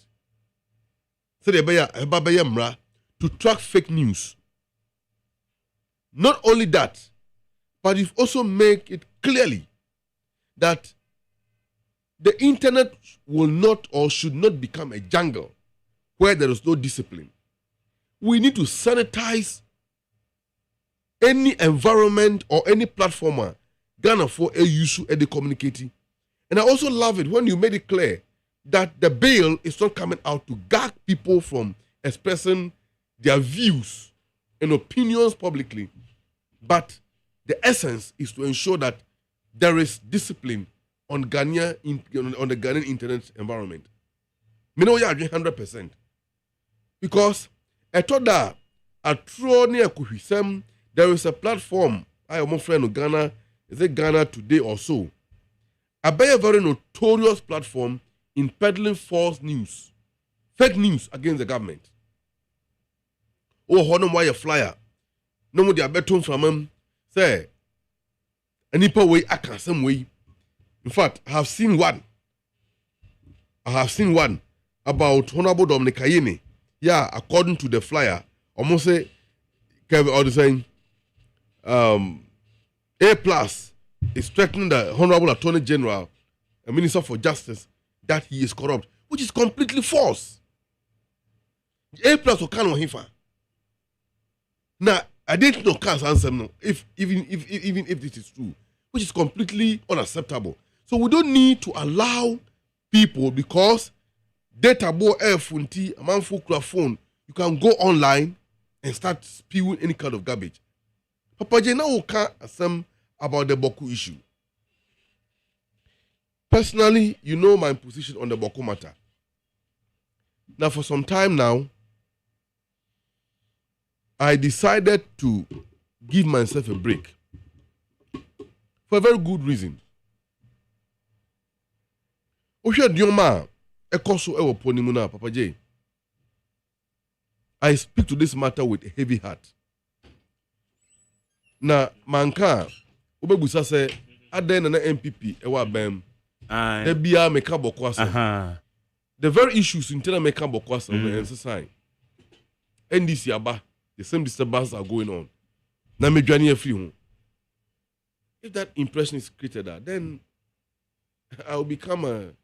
So they buy to track fake news. Not only that, but you've also make it clearly that the internet will not or should not become a jungle where there is no discipline. We need to sanitize any environment or any platformer Ghana for a use of the communicating. And I also love it when you made it clear that the bill is not coming out to gag people from expressing their views and opinions publicly, but the essence is to ensure that there is discipline on on the Ghanaian internet environment. Me know you are 100%. Because I thought that at Tronia Kuhisem, there is a platform I am friend of Ghana, is it Ghana Today or so? A very notorious platform in peddling false news, fake news against the government. Oh, honor why a flyer. No more the beton from him. Say, any way I can some way. In fact, I have seen one about Honorable Dominic Kayene. Yeah, according to the flyer, almost say, Kevin, or the saying, A+ is threatening the Honorable Attorney General and Minister for Justice that he is corrupt, which is completely false. A+ or can hifa. Now, I didn't know can't answer no, even if this is true, which is completely unacceptable. So we don't need to allow people, because data bo funti a man for phone, you can go online and start spewing any kind of garbage. Papa J now can't assume about the Boku issue. Personally, you know my position on the Boku matter. Now, for some time now, I decided to give myself a break for a very good reason. Osha Dioma, Ekoso Ewo Ponimuna, Papa J. I speak to this matter with a heavy heart. Na manka, Obebusa say, Aden na MPP, Ewa Bem, Debia Meka Bokwasa. The very issues in Tena Meka Bokwasa, and NDC Aba. The same disturbances are going on. Now, if that impression is created, then I will become a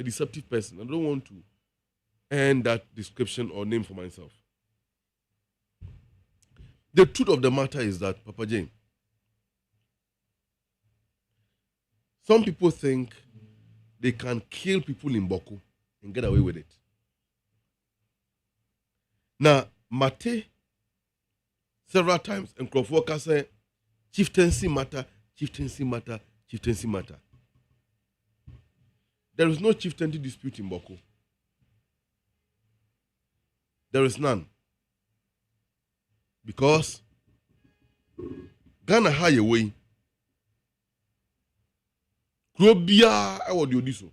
deceptive person. I don't want to earn that description or name for myself. The truth of the matter is that, Papa Jane, some people think they can kill people in Boku and get away with it. Now, Mate several times and Crawford say chieftaincy matter. There is no chieftaincy dispute in Boko. There is none. Because Ghana high away. Krobia I would do so.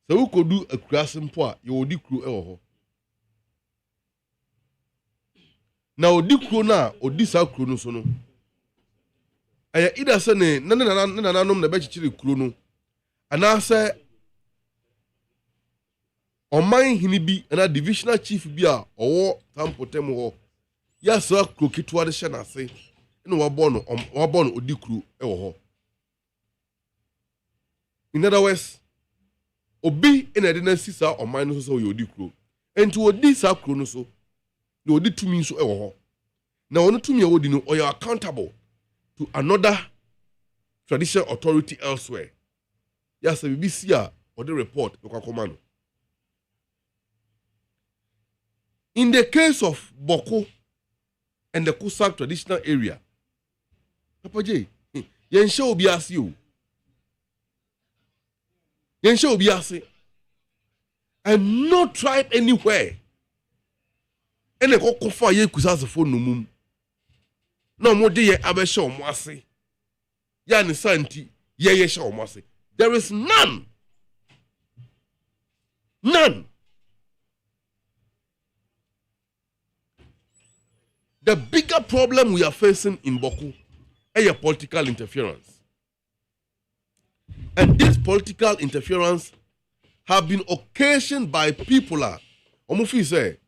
So we could do a crossing point, you would do crew. Now, odi kuro na odi sa kuro no so no. Aya ida se ne nananom na bechichiri kuro no. Ana se oman hini bi na divisional chief bi a owo tampotem ho. Ya so kuro kitwa de hye na ase. Ene wabon odi kuro ewo ho. In other words, obi ina de na sisa oman no so odi kuro. Enti odi sa kuro no so. No, odi to me so ewo ho. Na ono to me odi no, or you are accountable to another traditional authority elsewhere. Yes, BBC or the report no. In the case of Boko and the Kusak traditional area, Papa J, yensha obi asi o. Yensha obi asi. And no tribe anywhere. Ene ko kofa ye kusase fo no mum na mo de ye abehye omo ase ya ne santi ye hye omo ase. There is none. The bigger problem we are facing in Boku is political interference, and this political interference have been occasioned by people omufi say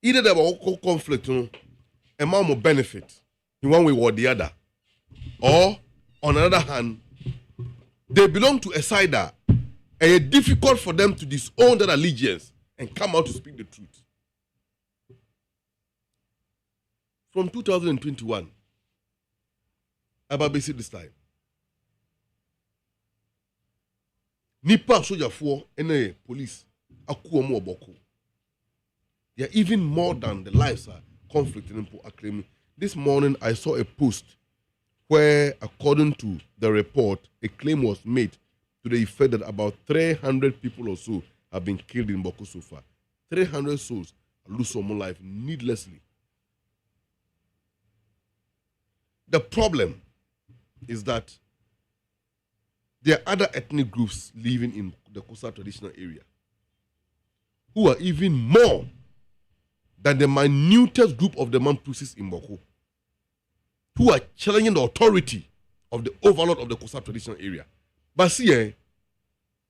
either there will conflict, a man will benefit in one way or the other. Or, on the other hand, they belong to a side that it's difficult for them to disown their allegiance and come out to speak the truth. From 2021, about basic this time, Nipa soldier for any police, akuo mo boko. They are even more than the lives are conflict in Akremi. This morning I saw a post where, according to the report, a claim was made to the effect that about 300 people or so have been killed in Boko so far. 300 souls lose their life needlessly. The problem is that there are other ethnic groups living in the Kosa traditional area who are even more than the minutest group of the Mampusis in Boko, who are challenging the authority of the overlord of the Kosa traditional area. But see,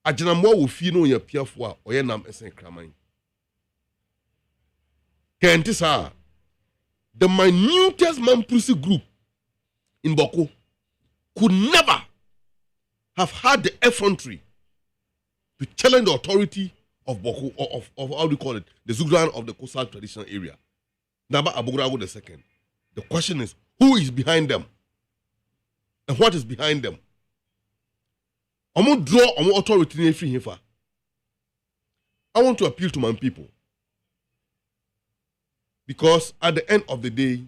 Ajanamwa will feel no ya piafwa or ya nam esen kramai. Kentisa, the minutest Mampusi group in Boko could never have had the effrontery to challenge the authority of Boko, or of how do you call it, the Zugran of the Kosa traditional area. Naba Abugrago II. The question is, who is behind them? And what is behind them? I'm going to draw on authority in free here. I want to appeal to my people. Because at the end of the day,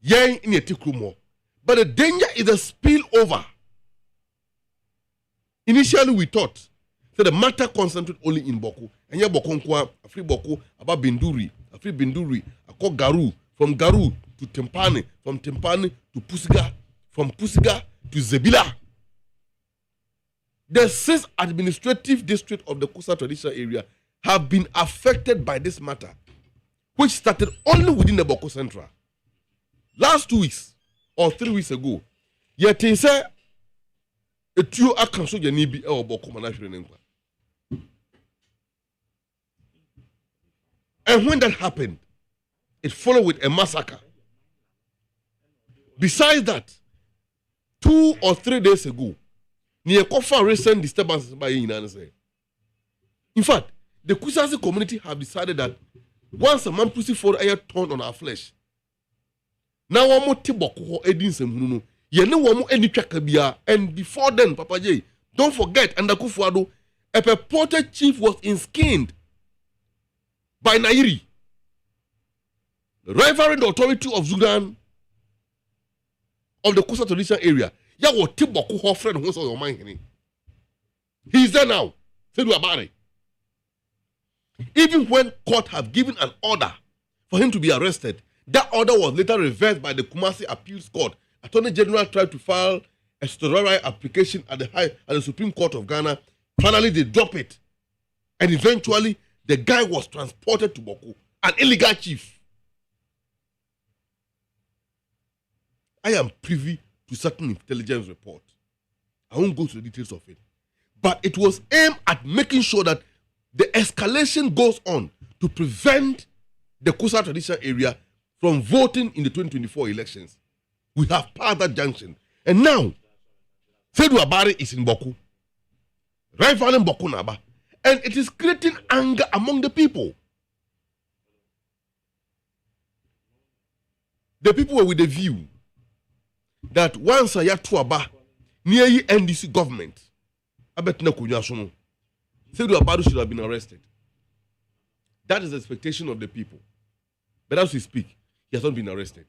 yeah, in a tikrumo. But the danger is a spillover. Initially, we thought that the matter concentrated only in Boko. And yeah, Boko nkwa, Afri Boko, about Binduri, Afri Binduri, Ako Garu, from Garu to Tempane, from Tempane to Pusiga, from Pusiga to Zebila. The 6 administrative districts of the Kosa traditional area have been affected by this matter, which started only within the Boko Central. Last 2 weeks or 3 weeks ago, yet he said, a true account of Yanibi or Boko Manashri. And when that happened, it followed with a massacre. Besides that, 2 or 3 days ago, near Kofa recent disturbances by Inanese. In fact, the Kusasi community have decided that once a man pussy for air turned on our flesh, now one more Tiboko Edin Semunu, Yenu one more any Chakabia, and before then, Papa J, don't forget, under Kufuado, a purported chief was skinned by Nairi, the rivaling authority of Sudan of the Kosa traditional area. Ya wo Tiboko ho friend who saw your mind. He is there now. Say do about it. Even when court have given an order for him to be arrested, that order was later reversed by the Kumasi Appeals Court. Attorney General tried to file a statutory application at the Supreme Court of Ghana. Finally, they dropped it. And eventually, the guy was transported to Boko, an illegal chief. I am privy to certain intelligence report. I won't go to the details of it. But it was aimed at making sure that the escalation goes on to prevent the Kosa traditional area from voting in the 2024 elections. We have passed that junction. And now, Sedu Abari is in Boko. Rivaling Boko Naba. And it is creating anger among the people. The people were with the view that once a Yatuaba near NDC government, I bet no Kunyasuno, Sedu Abari should have been arrested. That is the expectation of the people. But as we speak, he has not been arrested.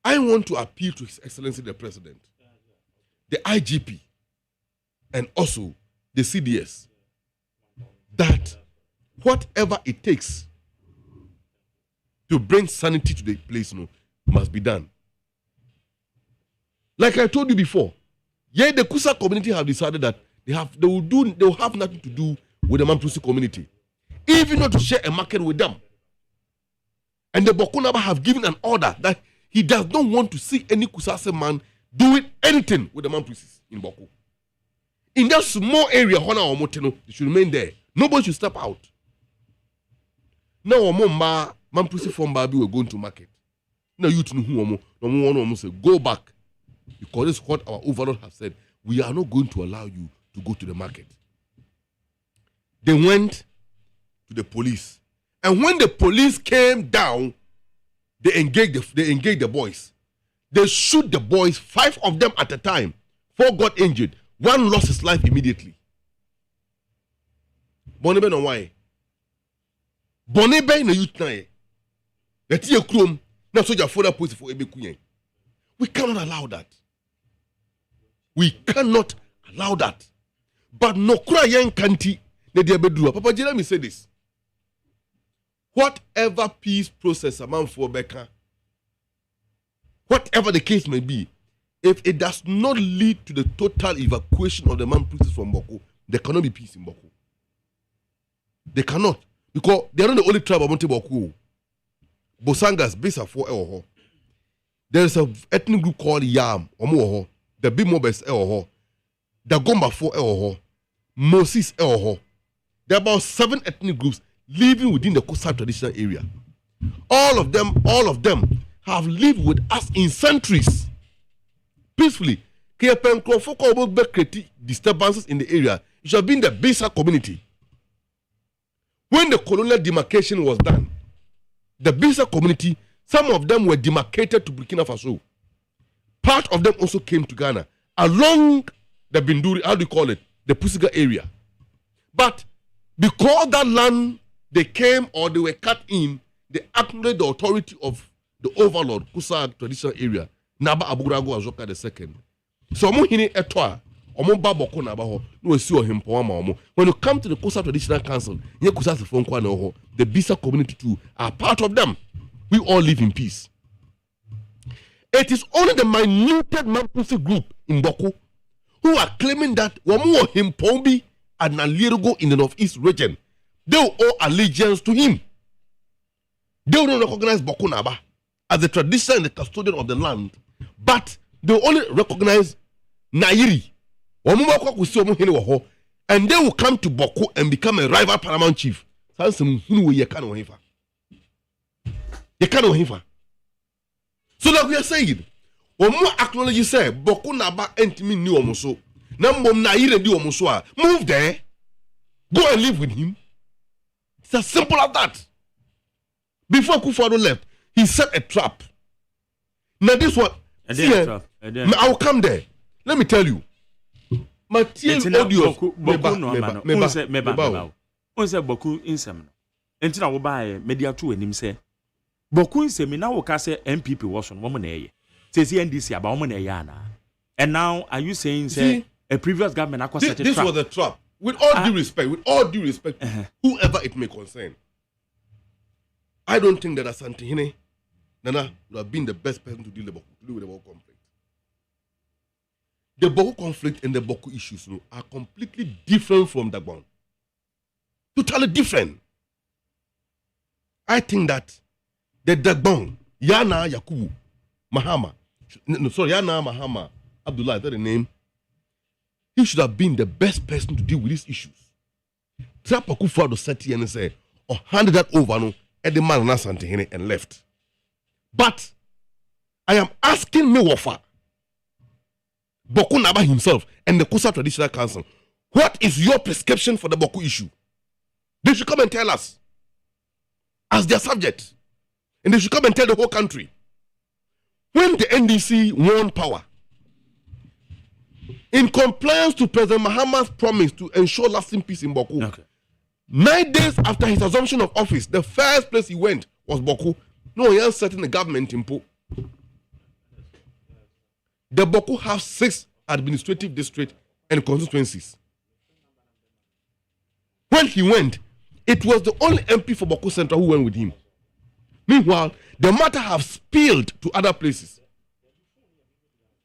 I want to appeal to His Excellency the President, the IGP, and also the CDS, that whatever it takes to bring sanity to the place must be done. Like I told you before, yeah, the Kusa community have decided that they will have nothing to do with the Mampusi community, even not to share a market with them. And the Bokunaba have given an order that he does not want to see any Kusase man doing anything with the Mampusis in Boko. In that small area, they should remain there. Nobody should step out. Now, Mampusi from Babi were going to market. Now, you know, say, go back. Because this is what our overlord have said. We are not going to allow you to go to the market. They went to the police. And when the police came down, they engaged the boys. They shoot the boys, 5 of them at a time. 4 got injured. 1 lost his life immediately. Bonibe no why? Bonibe no youth na ye. Leti ye krom Now soldier for that post for Ebekuyen. We cannot allow that. We cannot allow that. But no crying kanti ne dia beduru. Papa let me say this. Whatever peace process a man for Beka, whatever the case may be, if it does not lead to the total evacuation of the man princes from Boko, there cannot be peace in Boko. They cannot. Because they are not the only tribe of Monte Boko. Bosangas, Bisa for Eoho. There is an ethnic group called Yam, Omoho, the Bimobes Eoho, the Gomba for Eoho, Moses Eoho. There are about 7 ethnic groups living within the coastal traditional area. All of them have lived with us in centuries. Peacefully. Disturbances in the area. It should have been the Bisa community. When the colonial demarcation was done, the Bisa community, some of them were demarcated to Burkina Faso. Part of them also came to Ghana along the Binduri, how do you call it? The Pusiga area. But because that land they came or they were cut in, they acknowledged the authority of the overlord, Kusa traditional area, Naba Aburago Azoka II. So, Mohini Etwa, Omo Baboko Nabaho, no see him Poama. When you come to the Kusa Traditional Council, the Bisa community too are part of them. We all live in peace. It is only the minuted Mampusi group in Boko who are claiming that Wamu Himpombi and Nalirugo in the northeast region, they will owe allegiance to him. They will not recognize Boko Naba as the tradition and the custodian of the land, but they will only recognize Nairi. And they will come to Boko and become a rival paramount chief. So like we are saying, Omo acknowledge you say Boko Naba entimi ni omoso. Nambom Nairi di omoso. Move there. Go and live with him. It's as simple as that. Before Kufado left, he set a trap. Now this one, I will come there. Let me tell you. Material audio. Onse Boku insem. Entina wo bae media to enim se. Boku insem na wo ka se MPP was on woman eye. Say NDC about woman eye ana. And now are you saying say a previous government across set a trap? This was a trap. With all due respect, whoever it may concern, I don't think that Asante Hine Nana would have been the best person to deal with the Boko conflict. The Boko conflict and the Boko issues are completely different from Dagbon. Totally different. I think that the Dagbon, Yana Yakubu Mahama, Yana Mahama Abdullah, is that the name? He should have been the best person to deal with these issues. Trapakufa sat here and say, or handed that over no, and the man and left. But I am asking Mewofa, Boku Naba himself, and the Kusa Traditional Council, what is your prescription for the Boku issue? They should come and tell us as their subject. And they should come and tell the whole country. When the NDC won power, in compliance to President Mahama's promise to ensure lasting peace in Boku, 9 days after his assumption of office, the first place he went was Boku. No, he has setting the government in Po. The Boku have 6 administrative districts and constituencies. When he went, it was the only MP for Boku Central who went with him. Meanwhile, the matter have spilled to other places.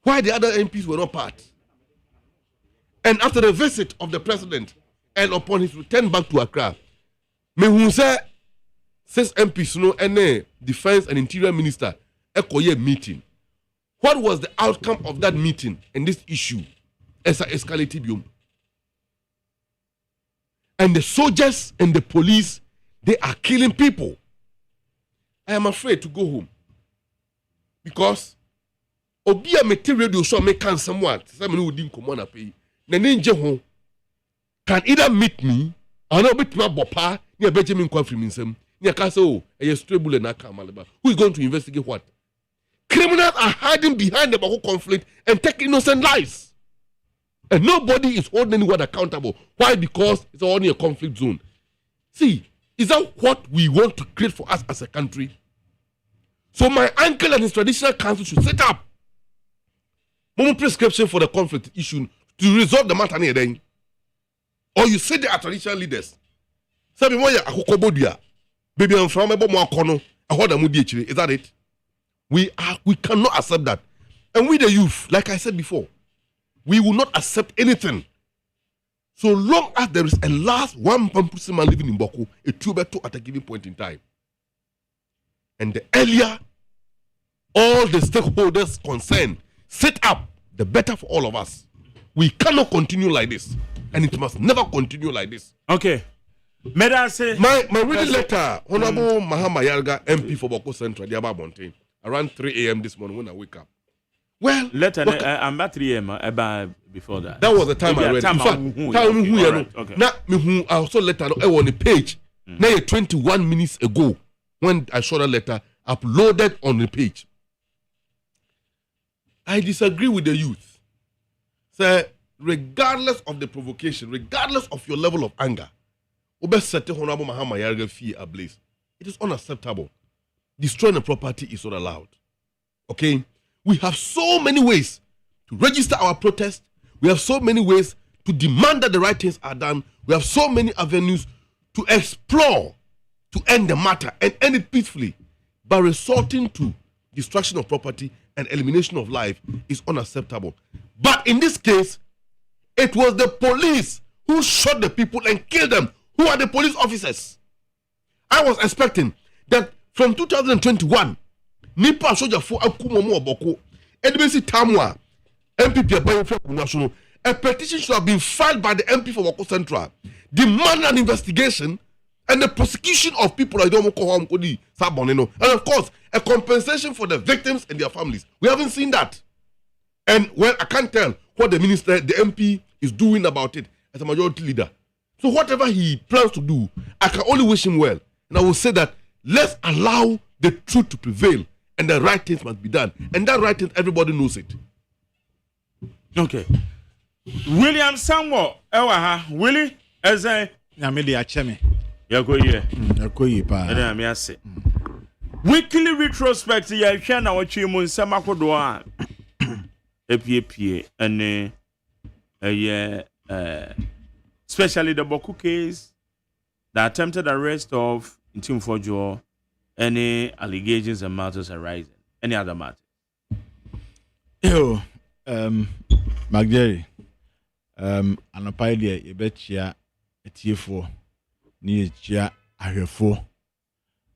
Why the other MPs were not part? And after the visit of the president and upon his return back to Accra, Mehunse says MPs no any defense and interior minister ekoye meeting. What was the outcome of that meeting and this issue? Esa escalated. And the soldiers and the police, they are killing people. I am afraid to go home. Because Obia material do so make can somewhat. Someone who didn't come on a pay. Ninja can either meet me or not meet my bopa near Benjamin Kwafrim in some near Castle, a stray bullet in Akamalaba. Who is going to investigate what? Criminals are hiding behind the Boko conflict and taking innocent lives. And nobody is holding anyone accountable. Why? Because it's only a conflict zone. See, is that what we want to create for us as a country? So my uncle and his traditional council should set up one prescription for the conflict issue to resolve the matter near then. Or you say they are traditional leaders. Sabi mo ya akokobodia. Baby I'm from ebo mo akono. Ahoda mu di echire. Is that it? We cannot accept that. And we the youth, like I said before, we will not accept anything. So long as there is a last one person living in Boko, a two at a given point in time. And the earlier all the stakeholders concerned set up, the better for all of us. We cannot continue like this. And it must never continue like this. Okay. May I say my reading letter, Honorable Mahama Yarga, MP for Boko Central, Diaba Montaigne, around 3 a.m. this morning when I wake up. Well, letter I'm about 3 a.m. About before that. That was the time I read. Okay. Now, I also letter on the page. Now, 21 minutes ago, when I saw that letter uploaded on the page. I disagree with the youth. Say, regardless of the provocation, regardless of your level of anger, Honorable Mahama Yarga fear ablaze. It is unacceptable. Destroying a property is not allowed. Okay? We have so many ways to register our protest. We have so many ways to demand that the right things are done. We have so many avenues to explore to end the matter and end it peacefully. But resorting to destruction of property and elimination of life is unacceptable. But in this case, it was the police who shot the people and killed them. Who are the police officers? I was expecting that from 2021, Nipa Soja for Akumomo Boko, NBC Tamwa, MPP National, a petition should have been filed by the MP for Boko Central, demanding an investigation and the prosecution of people like Domoko Kodi Sabonino, and of course, a compensation for the victims and their families. We haven't seen that. And well, I can't tell what the minister, the MP, is doing about it as a majority leader. So whatever he plans to do, I can only wish him well. And I will say that let's allow the truth to prevail and the right things must be done. And that right thing, everybody knows it. Okay. William Samuel, Ewa, Willie, as I Namidi Acheme. Yakoye pa. Weekly retrospect, ya shana wachi mun sama kodoa. Epie and especially the Boku case, the attempted arrest of Intim Fojo, any allegations and matters arising, any other matter. Yo, Magderi, Anopaide, Ebechia, Etiefo, Niechia, Ahefo,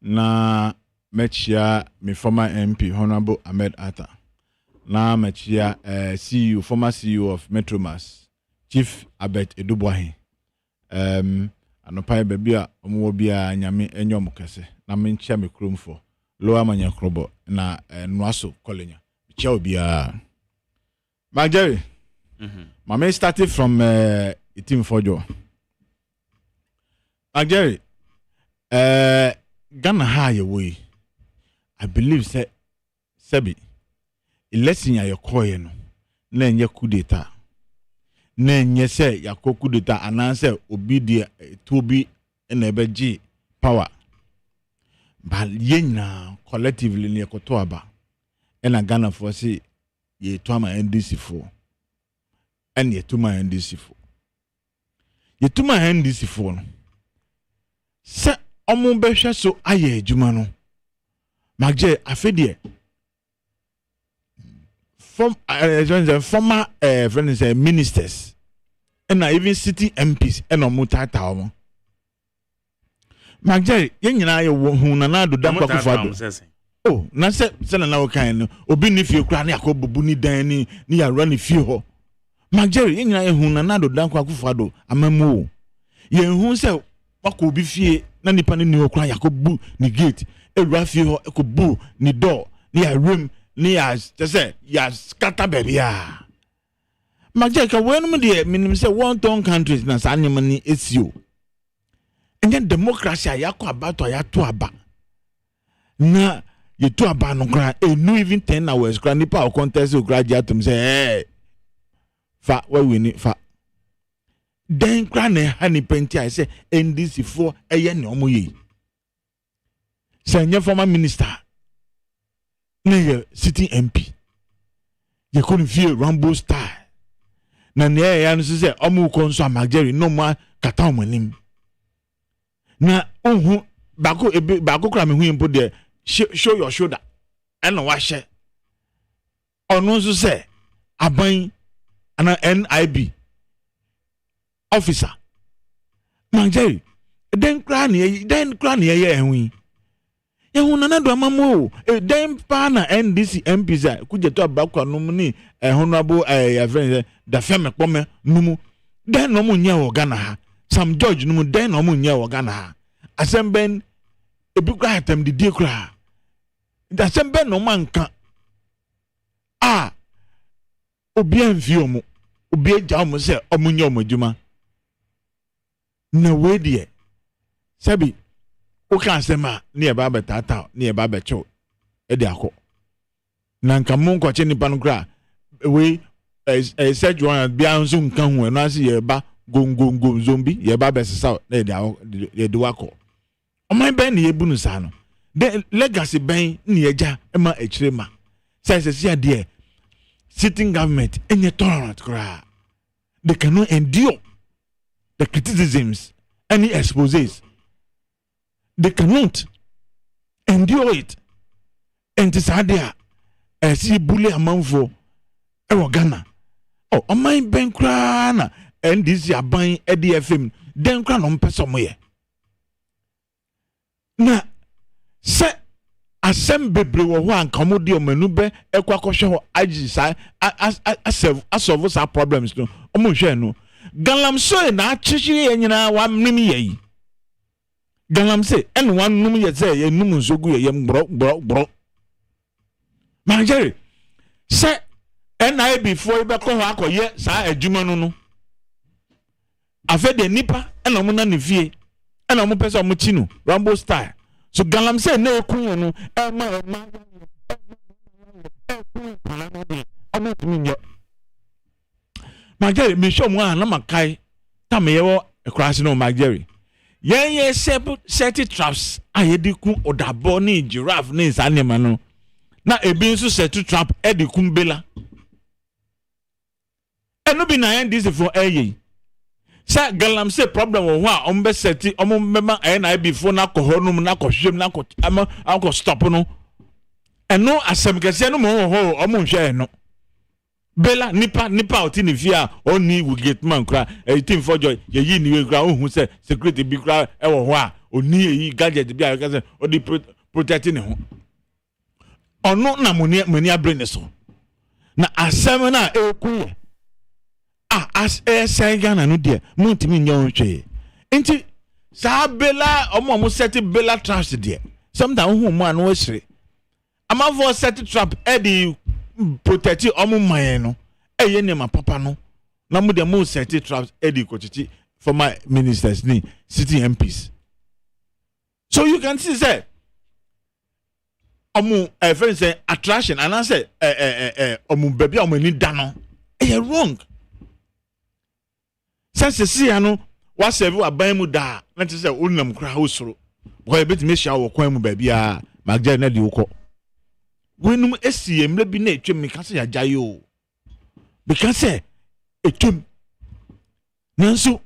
na Mechia, my former MP, Honorable Ahmed Atta, na Mechia, CEO, former CEO of Metromas, Chief Abet Edubwahi. Anopai bebia omwobia nyame enyom kese na menchia me kromfo lower manya krobo na nwaso kolenya chia obia Magderi mama started from Itim Fojo Magderi Ghana high away I believe say Sebi election ya yokoye no na enye coup d'etat na nye se yakoku data ananse obi de tobi na ebeji power ba yenya collectively ne ekoto aba na Ghana for say ye to ama NDC for and ye to my NDC for ye to my NDC for no se omo behwe so aye adwuma no magje afedie from former friends ministers and even city MPs and Mutata omo Magderi yen nyina ye hu na na do dampa kufado oh na se na wo kan no obi ni fie kura na yakobubu ni dan ni ya run fie ho Magderi yen nyina ye hu na na do dampa kufado amamu ye hu se wako obi fie na nipa ni ho kura yakobu ni gate ewura fie ho ekobu ni door ni ya room ni as say ya scatter baby ah Magderi ka wenum de minim say one ton countries na sa anyem ni esio and then democracy ayako about ayato aba na ye to aba no gra no even 10 hours gra nipa o contest o graduate say hey fa we ni fa then gra na hani penti I say NDC for eye ne omo yi say nye former minister na sitting MP ye couldn't feel Rambo style na ne ya no se omu ko nso amageri no ma kata omanim na ohu bako kra me hu impo de show your shoulder and wa hye ono nso se aban ana NIB officer mageri den kra ne ye ehun ehun na do amamo den pa na NDC MPs kujeto abakwa no ni honorable ya friend da feme kpome numu den no mu nya wo Ghana ha Sam George numu den no mu nya wo Ghana ha asemben ebikra atem de die kra da semben no manka obi anfi omu obi eja omu se omu nya omu adwuma na we de sabi o kan sema ni e ba betata ni e ba becho e de akọ na nka mu nkoche nipa no kra we search one bia nso nka hu no ase ye ba gongongom zombi ye ba besesa na ye de wakọ o man ben ni ebunu sa no the legacy ben ni eja e ma echire ma se de sitting government enye tolerant kra they cannot endure the criticisms any exposés. They cannot endure it. And this idea, see bully among for Ghana. Oh, on my bank crana, and this ya buying Eddie FM, then crown on somewhere. Now, set assemble one commodio manube, a quackosho, I just as solve our problems. No, no. Galam so na chichi and one mimi. Galam say, and one num ye say, ye num so good, ye bro. Manjeri, say, and I before you back on ye, sa a jumano. I fed the nipper, and a mona fee, and a mopesa muchino, Rambo style. So Galam say, no, kuno, I'm not mean yet. Manjeri, me show one, I'm a kai, Tamayo, a crossing on Manjeri. Ye set traps ayediku odabo ni giraffe ni sanema no na ebi nso set trap edikum bela eno bi na yan this for eye sa galam say problem wo ho a ombe seti omommema na before na kohonum na kohwem na ko stop no eno asem kese no mo ho omonhwe no bela nipa oti ni fia oni we get man kra team for joy ye yi ni we kra ohun se security bi kra e wo ho a oni yi gadget bi a kase odi protecting ho ono na moni abrene so na asem na eku as say Ghana no de montimi nya onhwe enti sa bela omo set bela trash de sometimes hu mo an wo hire ama for set trap e di protect omo man no eye ne ma papa no na mo de mo set traps edi kochichi former ministers ni city MPs. So you can see say omo friend say attraction and I say omo baby omo ni dano wrong. Sense see ano wa serve aban mu da na te say unam kra hosoro boy bit me sha wo kwan mu baby a magja na di wo wenum esi emre bi na etwem me kase yajayo because etwem nanso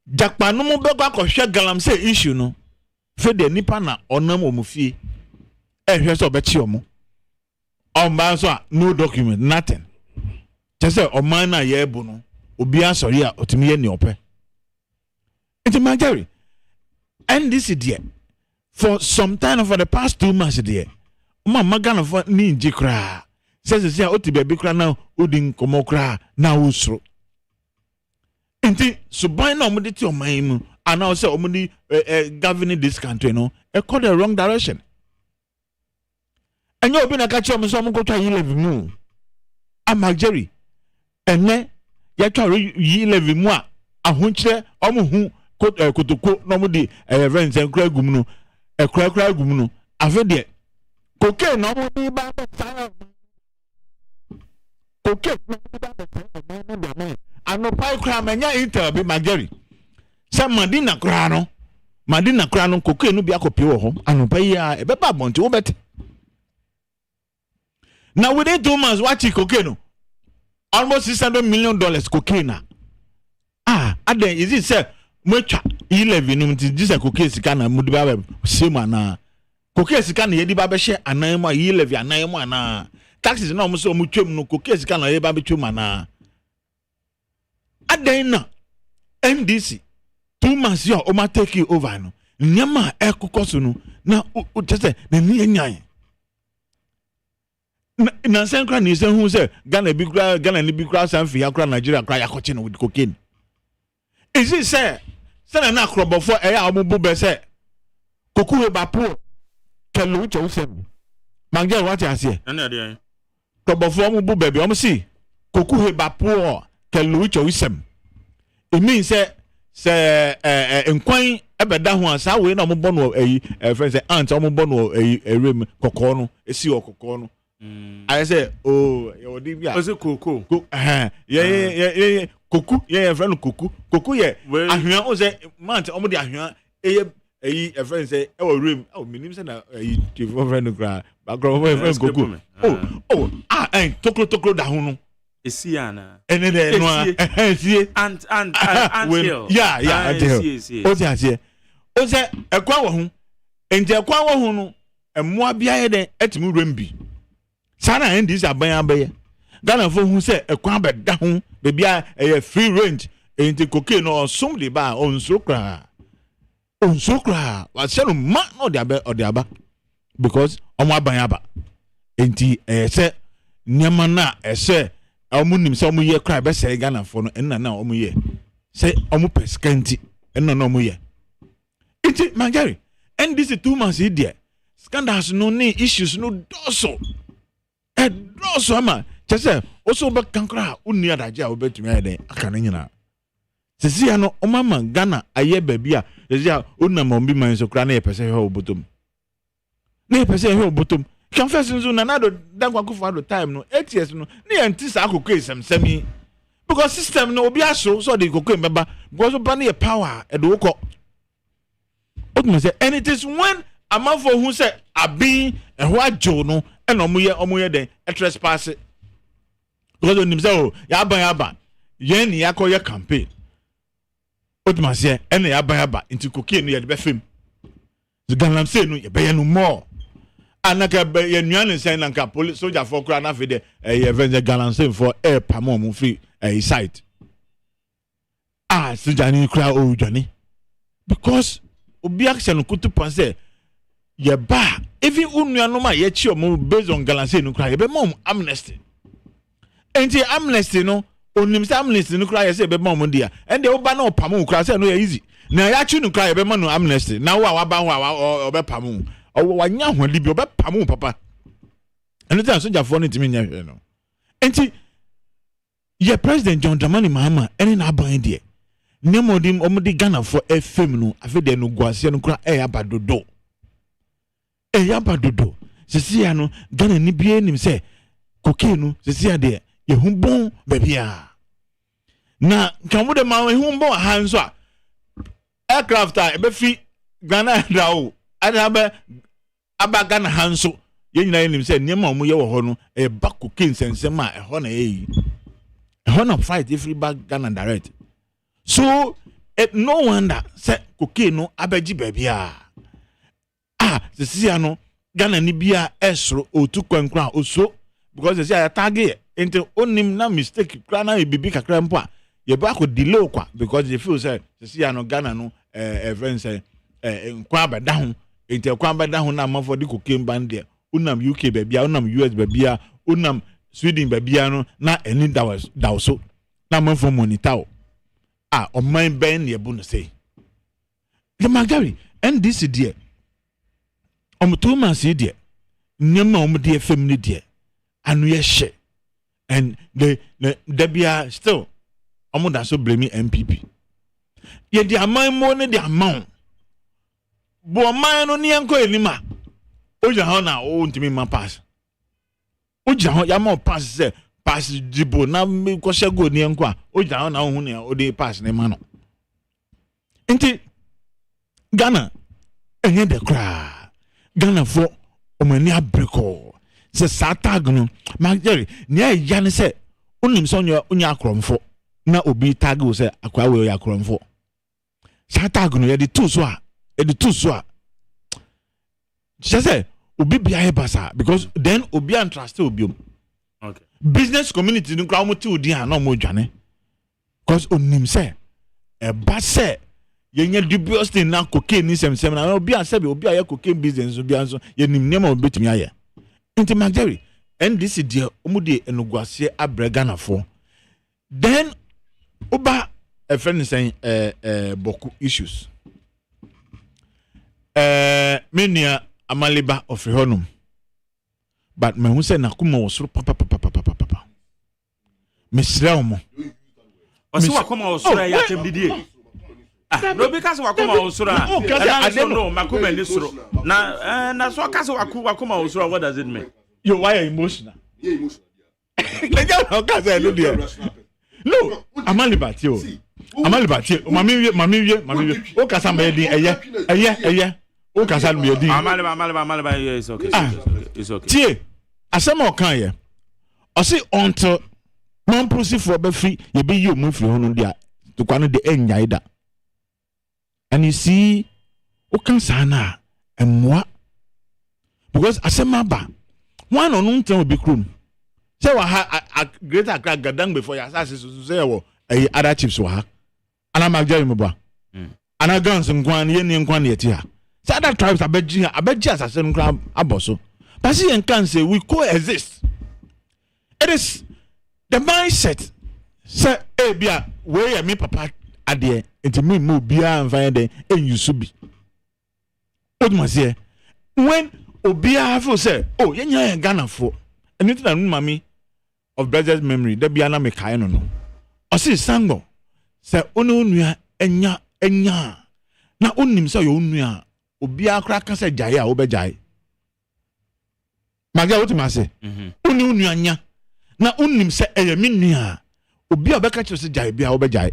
jakpa no mo bego akɔhwɛ galam say issue no fe de nipa na onam omufie ehwɛ so obɛkye omo omba so no document nothing just say oman na ye bu no obi asori a otimi ye ni opɛ it magari and this is for some time for the past 2 months there Mama Ghana for ni nji kra says oti baby kra na odin komo kra na usro enti so by na omudi ti oman mu and now say omudi governing this country no e call the wrong direction enyo obi na ka chi omo so omo kotwa yi level mu amageri enne ya twa yi level mu a ahonkyere omo hu kotoko na omudi events enkra gum no ekra gum no afede cocaine no mo ba ba cocaine no ba ba ano pai kra manya intel bi mageri se madina kra no cocaine no bi akopie wo ho ano pai ya e be ba bonti wo bete Now within 2 months, watch cocaine. Almost $600 million cocaine. And then is it say much 11 this a cocaine scan mudiba same na cocaine scan ye di ba be share anan mu 11 anan mu na taxes na omo so mu twem no cocaine scan na ye ba be twem na adan na NDC 2 months yo o ma take over no nyama ekokoso no na o tese na ni enyan na senkra ni se hu se Ghana ni bi kra sanfi akra Nigeria kra yakoche no with cocaine. Is it say na krobo for eya omubu be say koku we bapo kelu uche usem mangel what you say na dey krobo for omubu be omu si koku we bapo kelu uche usem it means say enkwan ebeda ho asa we na omubo no friend say aunt omubo no erem kokko no esi okokko no I say oh you dey bia o koko yeah koku yeah friend koku yeah ahwan o say man omo dey ahwan a friend say e wo room minim say na chief friend kra background friend koku tokro da ho no esi ana ene de no esie and yeah o say ekwa wo ho enti ekwa wo ho no emmoa bia ye den etimi room bi sana ndis aban Ghana for who say ekwa beda ho bebia free range enti cocaine no som de ba onso kra wa se no ma no de aba because omo aban aba enti se nyama na se omo nim se omo ye kra be se Ghana for no enna na omo ye se omo peskanti enna na omo ye enti mangari and this 2 months here scandals no ni issues no doso ama chese also be kankra uni adaje a obetumi ayede aka na nyina sisi ya no omama Ghana aye baabi a sisi ya onam ombi man so kra na yepese he obotom confess nzo na nado dankwa kufado time no 8 years no na yanti sa akoko esemsemi because system no obi aso so the kokko mbeba because oba na power edwoko otuma say and it is when amafo hu say abi eho ajo no and omuye den trespass because onim say ya ban yen ni yakoye campaign otuma say and ya ban into cocaine no ye be fam the Ghana say no ye be no more anaka be ye nuane say nanka police soldier for kra na fe de ye venze Ghana say for air pamom free site soldier ni kra o dwane because obi action kutu panse ye ba even unuanom a ye chi omo based on galanse no kra ye be mom amnesty enti amnesty no onim say amnesty no kra ye say be mom dia and the oba na opam kra say no ye easy na ya chi no kra ye be man no amnesty na wa ba ho obe pam wanya hwali bi obe pam papa and the soldier for no timi nya hwe no enti ye president John Dramani Mahama ene na ban dia nemodim omudi Ghana for FM no afede no guase no kra abadodo sisi ya no Ghana ni bie nim se cocaine no sisi ya de ye humbon bebia na kamude ma ye humbon hanso a aircraft a be fi Ghana dawo ada aba Ghana hanso ye nyina nim se niam omo ye wo ho no e ba cocaine sensem a e ho na ye ho na fight every back Ghana direct so no wonder say cocaine no abaji bebia sisi ya no Ghana ni bia esro otu kwankwa oso because sisi ya target into onim na mistake kra na bibi kakra mpo a ye ba ko delay kwa because they feel say sisi ya no Ghana no friend say nkwa abada ho into kwa abada ho na amafo di cocaine band there unam UK bebia unam US bebia unam Sweden bebia no na eni dawso na amafo monitor oman ben ye bu no say the magari NDC there Thomas idiot. Nyama omudi FM idiot. Anu ye she. And they be still omuda so blaming MPP. Ye di amount mo ne di amount. Bo man no ni enko elima. Oja ho na o ntimi ma pass. Oja ho ya ma pass say pass dibo na me ko shego ni enko a. Oja ho na hu ne o dey pass ne ma no. Enti Ghana enye de kra Ghana for omani abreko se sa tag no Jerry ne ya ne se onim so onya akromfo na obi tag wo se akwa we ya akromfo sa tag no ye de to so a just say obi bia he basa because then obi an trust obi okay business community no kra mo ti odi ha na mo dwane because onim se e ba se yenye dubious thing na cocaine ni sem na obi an se be obi aye cocaine business obi an so ye nim nema obetimi aye nti mageri NDC de omudi enugwase abrega na fo then oba a friend saying boku issues menia amaliba of honum but me hu say na kuma wo soro papa mesra omo osi wakoma wo soro ya temdidie no because wakoma wo soro no makoma ni soro na so kase wakoma wo soro what does it mean you why are emotional no amaliba ti o mami o kasa me din eye o kasa me din amaliba is okay it's okay tie asem o kan ye o say until man proceed for be free ye be you mu free hono dia to kwa no de enya ida and you see o kan sana emwa because asem aba one on unten obi krum say wa ha greater Accra gadang before ya say say wo other chiefs wa ha ana magja mu ba ana guns nkwan ye ni nkwan ye ti ha say other tribes abeji asase nkran aboso but see en can say we coexist it is the mindset say bia we me papa ade enti me mo bia mfa de enyusu bi oduma say when obia feel say oh yenya Ghana for anything na mami of brother's memory there be na me kai no o say sango say onu nua enya na onim say yo nua obia akra ka say jaye a wo be jaye maga what ma say onu nua nya na onim say eye me nua obia obeka kire say jaye bia wo be jaye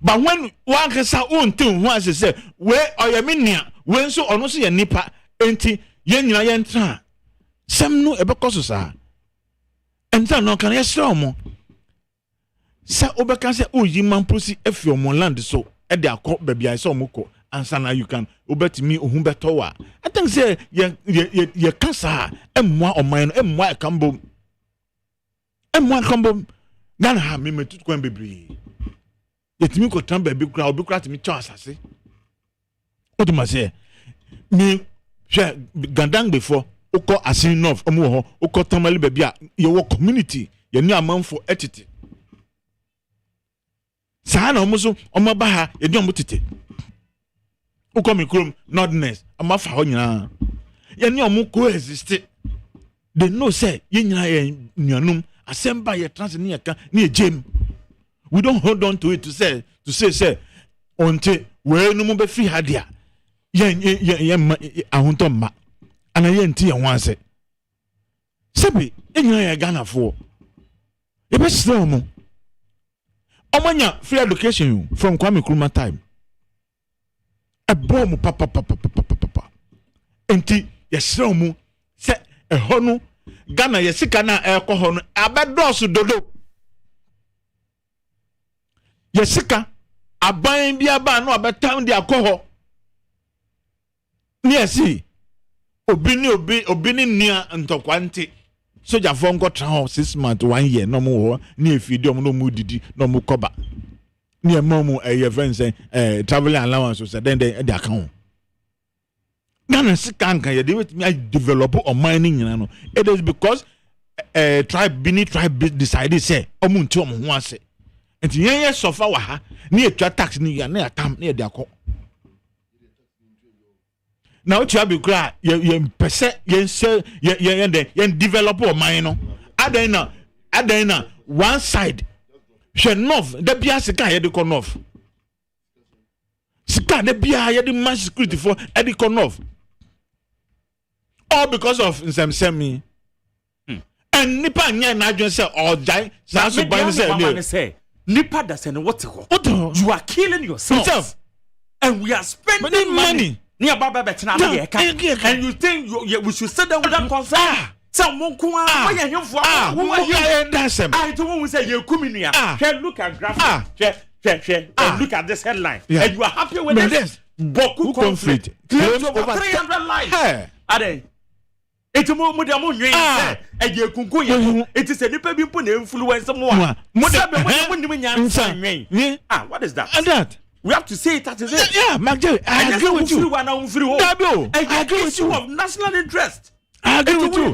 but when one can say until one say we oye me nua we nso ono so ye nipa enti ye nyina ye ntra sem no ebekoso sa enta no kan ye sra omo sa obeka se oyi man prosi efi omo land so e de akọ bebia se omo ko ansa na you can obetimi ohun beto wa I think say ye kasa emwa oman no emwa kambo Ghana ha me metutu kwan bebri yetimi ko tamba be kura obi kura timi cha asase oduma se me gandang before oko asin north omo ho oko tamale bebia ye wo community ye ni amanfo etete saa na omo so omo ba ha ye di omo tete oko mikrom nordness ama fa ho nyina ye ni omo coexist they know say ye nyina ye nuanum asemba ye trans ni yaka ni ejem we don't hold on to it to say onte we no mo be fi ha dia ye ahunto ma ana ye nti ye wanse sebi enyina ye Ghana for e be sire mo omanya free education from Kwame Nkrumah time e bomb papa enti ye sire mo se e honu Ghana ye sika na e ko hono abedosu dodo ye sika aban bia ba no abetam de akoho niasi obi ni nua ntokwante soja fo nko tra ho 6 months 1 year no mo ho ni efidi om no mu didi no mu koba ni emamu eye friends traveling allowance so then de account Ghana sika nkan ye dey me develop on mining nyina no it is because tribe decided say omunti om ho ase enti yen sofa wa ha ni etwa tax ni ya na atam na de akọ na o tia bi kra ye pese ye develop o man no adan na one side she north the bia sika ye de ko north sika de bia ye de man security for e de ko north all because of nsem and nipa nya na adwen say ojai sa so ban say nipa da say what you are killing yourself and we are spending money near baba betina and you think we should sit down with that concern Some Monkua, why are you for? I don't say you come in here. Look at graphic. Look at this headline. And you are happy with this? Boku conflict. Claims over 300 lives. Are they? It's a more modern and you can go. It is a nipa being put influence more. What is that? And that we have to say it as it is. Yeah, Magdalene, I agree with you. I agree with you of national interest. I agree with you.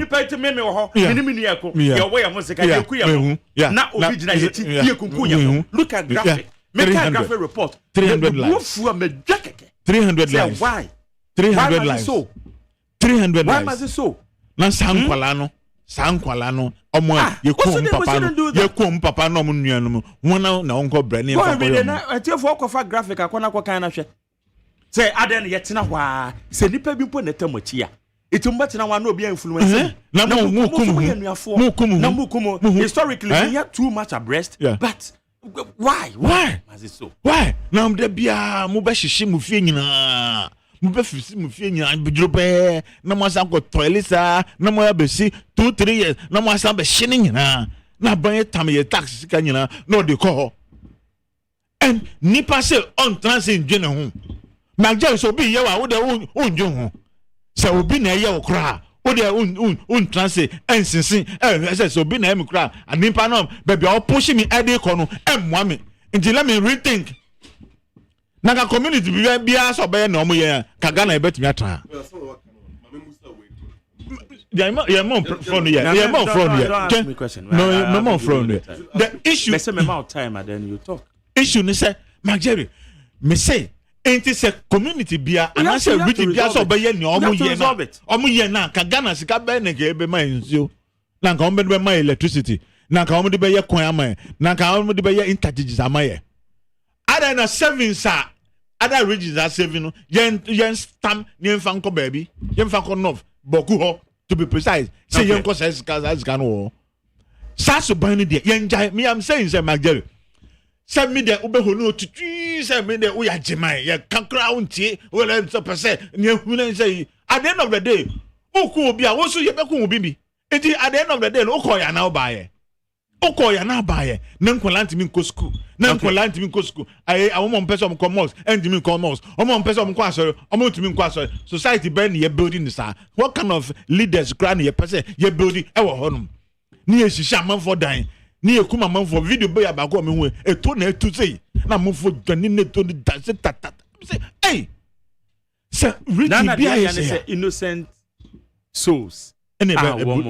Look at graphic. Make a graphic report. 300 lives. 300 lives. Why? 300 lives. 300 lives. Why must it so? Na sankwala no omo ye kom papa no mo nuanu mo wona na onko brane fa boyo na atiefo okofa graphic akona kwa kan na hwe say aden ye tena hwa se nipa bi mpo na tamachi a etum batina wa na obi influence na mo kum historically we had too much abreast but why must it so why na mde bia mo ba hihye mo fie nyina mo be fisi mo fie nyina bidrobe na mo asan ko toilisa na mo abesi 2-3 years na mo asan be hye nyina na ban tam ye tax sika nyina no de ko and nipa say on transit dwene ho magja so bi ye wa wo de onjo ho se obi na ye wo kra wo de on transit ensinsin say so bi na em kra nipa no baby o push me e de ko no emwa me until let me rethink Naga community bia so be na omo ye ka Ghana e betimi atra. Yeah, more from here. Yeah, more from here. No more from here. The issue. Me say me more time and then you talk. Issue ni say Magjerry. Me say enti say community bia and I say region bia so be ye ni omo ye na. Omo ye na ka Ghana sika be na ke be ma nsuo. Na ka omo de be ma electricity. Na ka omo de be ye kwan ama. Na ka omo de be ye interchanges ama ye. Other na savings are other regions are saving yen stam yen fanko baby yen fanko north boku ho to be precise say yen ko says no saso ban de yen jai me am saying say Magdalene say me de ube ho no tutwi say me de we agyeman ye kankra untie we let so percent ne hunu say at the end of the day oku obi a wo so ye be ko obi bi enti at the end of the day no ko ya na obaye okoya na baye na nkola ntimi nko school na nkola ntimi nko school ai awon person om commerce ntimi nko commerce omon person om kwa asori omon ntimi nko asori society ben ye building this what kind of leaders grand ye person ye building e wo honum ni ye shisha man for dan ni ye kuma man for video be ya ba ko me hu eto na etu sei na man for dani na eto ni dance tata say hey say rich be say innocent souls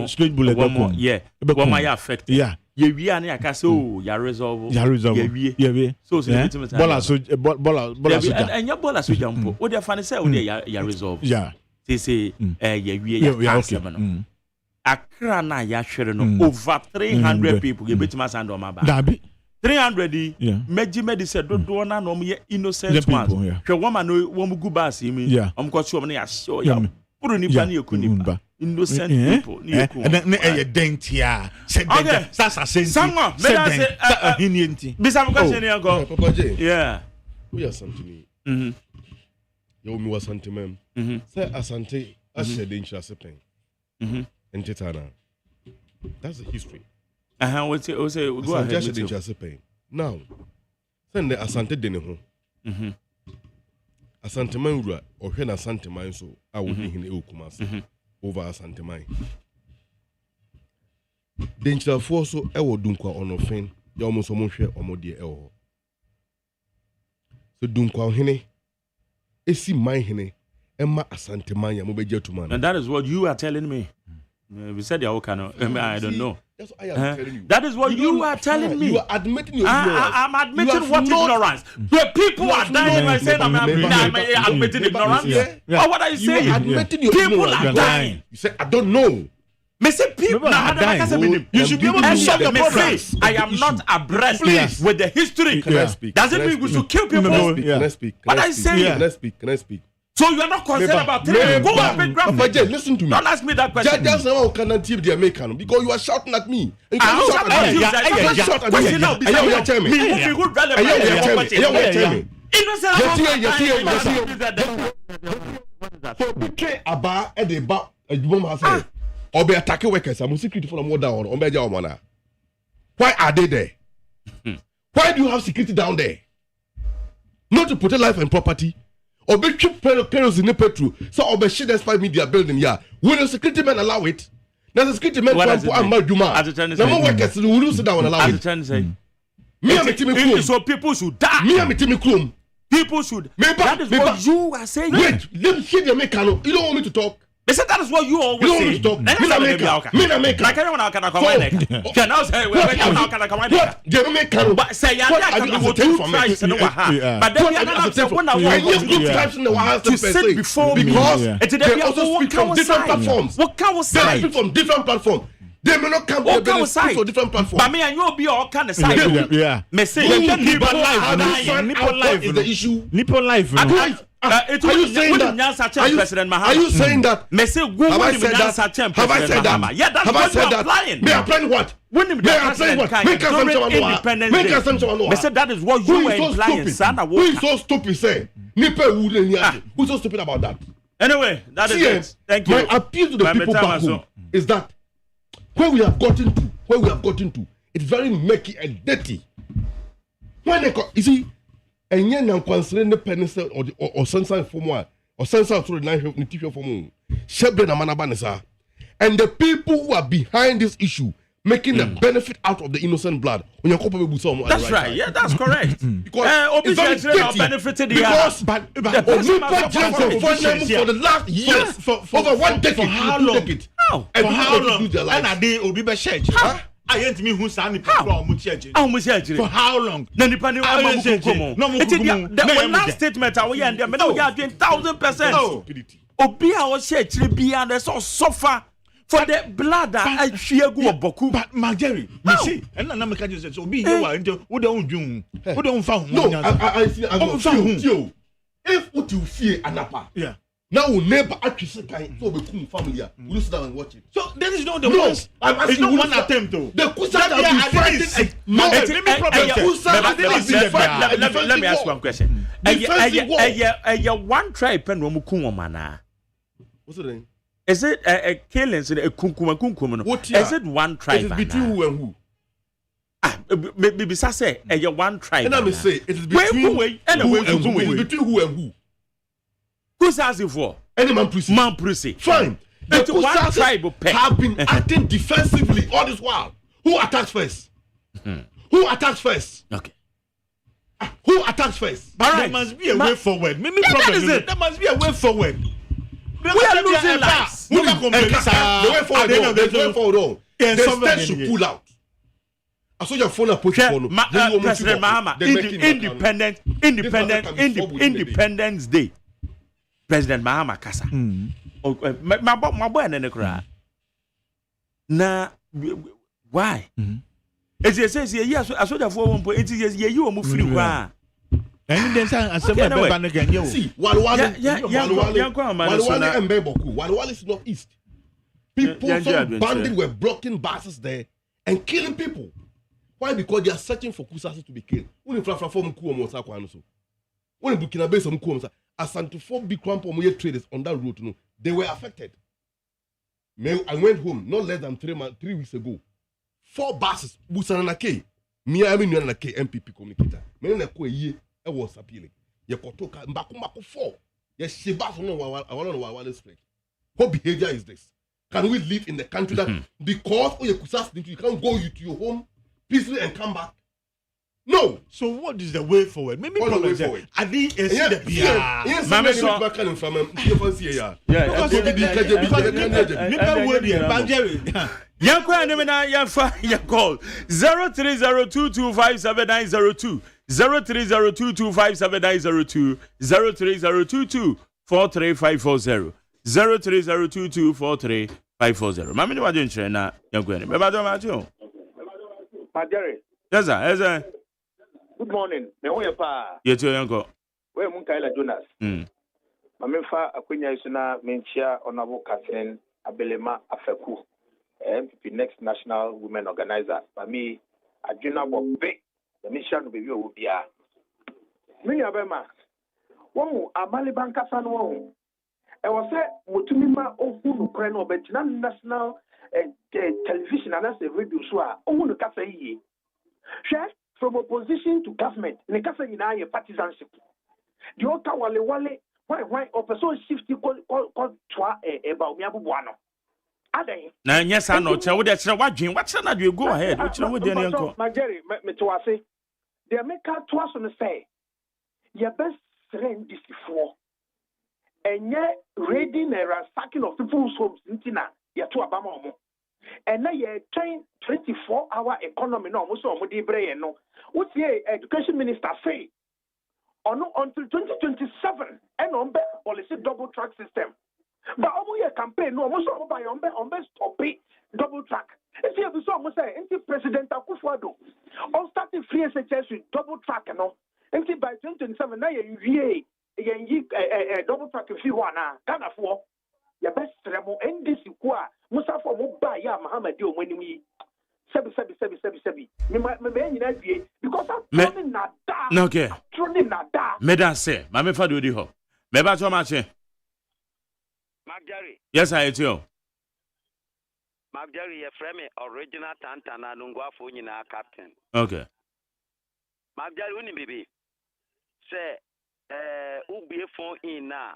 straight bullet yeah what my affect yeah ye wi an ya ka say oh ya resolve ye wi so bola so enya bola so jampo o dey fan say o dey ya resolve yeah say ye wi ya okay no akra na ya hwere no over 300 people ye betima sand o ma ba dabi 300 meji say dodo na no ye innocent ones hwe woman no wo mu gu bass mi om ko chuo na ya show ya puru ni ba na yakunipa innocent people ni eku na dentia say dent sasa sense sanwa me da say hinienti bisa mo question ni go Papa J yeah we are something yo mi was something say asante ashe dentia sepen entitana that's the history we say go ahead dentia sepen now send the asante de ne ho Asanteman wura ohwe na Asanteman so a wo hine e okumase over Asanteman denchafo so e wo dunkwa onofen ya omo so mo hwe omo de e wo so dunkwa hine esi man hine e ma Asanteman ya mo beje tuma. And that is what you are telling me. We said ya okano I don't know. That's what I am telling you. That is what you are telling me. You are admitting your ignorance. I'm admitting what ignorance. The people are dying by saying I'm admitting ignorance. Or what are you saying? You are admitting your ignorance. People are dying. You say I don't know. Me say people are dying. You should be able to solve the problem. I am not abreast with the history. Can I speak? Doesn't mean we should kill people. Can I speak? What are you saying? Can I speak? Can I speak? So you are not concerned about things. Go and pick graphic. Listen to me. Don't ask me that question. Just how can I tell the American? Because you are shouting at me. You can shout at me. You shout at me. You tell me. So betray Abba and the Ba. or be attacking workers. I'm security for more down on Beja Omana. Why are they there? Why do you have security down there? Not to protect life and property. Or be cheap perils in the petrol. So or be shit that's 5 media building. Yeah. Will the security men allow it? There's a security men for Juma. No workers will sit down and allow it. So people should die. Me and Timmy Krum. People should. That is what you are saying. Wait, let me hear the mechanic. You don't want me to talk. They said that is what you always say. You don't want me to talk. Me na make. Like anyone can come in. Can I say how can I come in? They don't make. But say yeah, can be two tribes in the Waha. But then you are not saying when I want two tribes in the Waha to sit before me because they also speak from different platforms. What can we say? They speak from different platforms. They may not come to the for different platforms. But me and you will be all kind of side. Yeah. Me say Nipple life is the issue. Nipple life. Are you saying that? Are you saying that? Me say go have I said that? Have I said that? Yeah, that's what you are applying. Me applying what? Me applying what? Make independence. Me say that is what you are implying. Who is so stupid? Say Nipple wouldn't. Who's so stupid about that? Anyway, that is it. Thank you. My appeal to the people back home is that where we have gotten to, it's very murky and dirty. When they you see, and yet now considering the penis or sunshine for more, or sunshine through the knife of the teacher for more, Shebre na manabanesa, and the people who are behind this issue making the benefit out of the innocent blood. When you couple with someone, that's right. Yeah, that's correct. Because it's very dirty. Benefited because but for the last years, for over 1 decade, for how long? And for how long? And a day will be by church. I ain't me who's standing for church. For how long? Then depending on the last statement, I will end them. No, you are doing 1,000%. Obia was church, be and they saw suffer. For the blood I fear go boku. But Marjorie, you see, and I'm not just so be here until we don't do. We don't found. No, I see. I'm found you. If what you fear anapa. Yeah. Now we never actually kind so be cool family. We sit down and watch it. So there is no the ones. It's not one attempt though. The Kusa have been fighting. No, let me ask one question. One tribe pen no muku mana. What's the name? Is it a killings in a kunkuma? Is it one tribe? It is between who and who? Maybe say a one tribe. And I may say it is between who and who. It is between who and who. Who's asking for? Any man Prissy. Fine. The one tribe have been acting defensively all this while. Who attacks first? Who attacks first? Okay. Who attacks first? There must be a way forward. Maybe problem is there must be a way forward. We are losing lives. The way forward. The state should pull out. I saw your phone approach President Mahama, Independence Day. President Mahama Kasa. My boy and the na why? It says yes, I saw the 4.1 years. You are free. And then I said, see, Walwale and Beboku. Walwale is not east. People from bandit were blocking buses there and killing people. Why? Because they are searching for Kusasi to be killed. When in Flafra when in Burkina Faso, Asante 4 big Kwampo traders on that road, they were affected. I went home not less than 3 weeks ago. 4 buses, Busananake, Miami Nyanake, MPP communicator. Menako I was appealing. Yakotoka Mbakumako 4. Yes, she bas no one speak. What behavior is this? Can we live in the country that because you can't go to your home peacefully and come back? No. So what is the way forward? Maybe what the way forward? I think it's the call 0302257902 0302257902 0302243540 0302243540. Mami ni wajo nchire na yankweni. Beba do macho. Majere. Yes sir. Good morning. Me ho ye pa. Yeto yanko. We mun Kaila Jonas. Mami fa akwenya isu na menchia Honorable Catherine Abelema Afeku. MPP Next National Women Organizer. Mami adwuna bo be. The mission no be owo bia. Me ya be ma. Wo mu amali banka fa no wo. I was say Mutumima Ofu Ukraine but national television and that's a radio so own the kasa yi. Share from opposition to government. Ne kasa ina ye partisanship. The oka wale why opposition shift ko twa ba omi abubuano. Adan. Na yes I know tell we dey wadwen what na do go ahead. Which na we dey nko. Mageri me to ase. The America twa so no say. Your best friend this before. And yet raiding and ransacking of people's homes ntina ye to abama omo. And now you're trying 24-hour economy no almost omo di bre no. What the education minister say? Until 2027 and on policy double track system. But omo ye campaign no almost omo by on stop it double track. If you so almost say anti President Akufo-Addo on starting free SHS with double track no. Until by 2027 now you double track if you wanna Ghana for your best remo NDC kwa Musa for Muba ya Muhammad yo when we sebi me nyina die because I'm turning na da okay turning na da me dan say ma me fa do di ho me ba to ma che Magari yes I hear you Magari ye frame original Tantana Nungwa fo nyina captain okay Magari uni bibi say ubie phone in na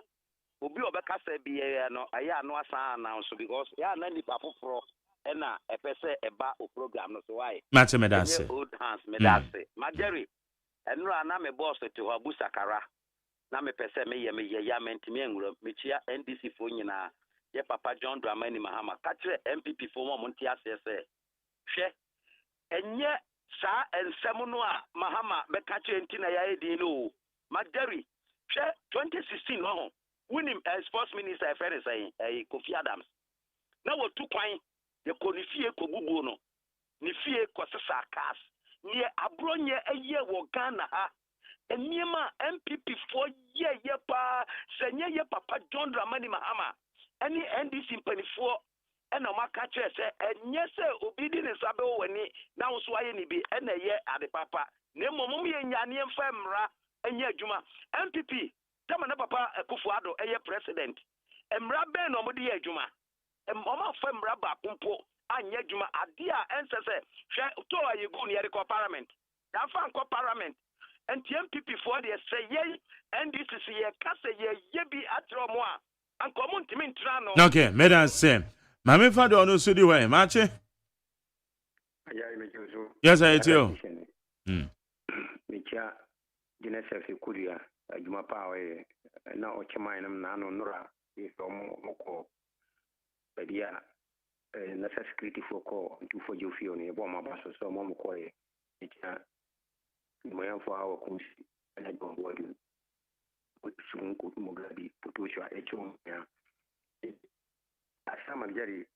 obi obeka say biye no aya no asa announce because ya na nipa foforo e na epese eba o program no so why match me that say old hands me that say Magari enura na me boss to Abu Sakara na me pese me ye ya mentimi enwuro me chia NDC fo nyina ye papa John Dramani Mahama ka kire MPP fo mo monti ase say hwe enye sa ensem no a Mahama be ka kire ntina ya edin no Magari, 2016 no, winning sports minister a friend saying Kofi Adams. Now what two coin the conifie kobubu no, nifie kosasa cast near Abronya a year wo Ghana ha. And Nima MPP 4 year pa Senya Papa John Dramani Mahama. Any NDC 24 and no catcher say and yes obedience abo when now so I ni be and a year at the papa. Nemo mummy and Yannian Femra. Enye Juma MPP tama na papa Akufo-Addo eye president emra ben no modi adwuma emoma fa emra ba kumpo anye adwuma ade a ensese hwe to ayegu ne yere ko parliament da fa nko parliament enti MPP for the say ye NDC ye kase ye bi atro mo a anko mo ntimi ntra no okay medan say ma me fa do no so di way ma che yes I hear you Micha Genesis Kuria, Juma Power, now Chaminam Nano Nora, if Moko, Badia, necessity for call to for you feel near Bomba Basso, so Momokoy, it's my for our coach, and I don't worry. Put soon could Mogabi, Putusha, Echum, as some of Jerry,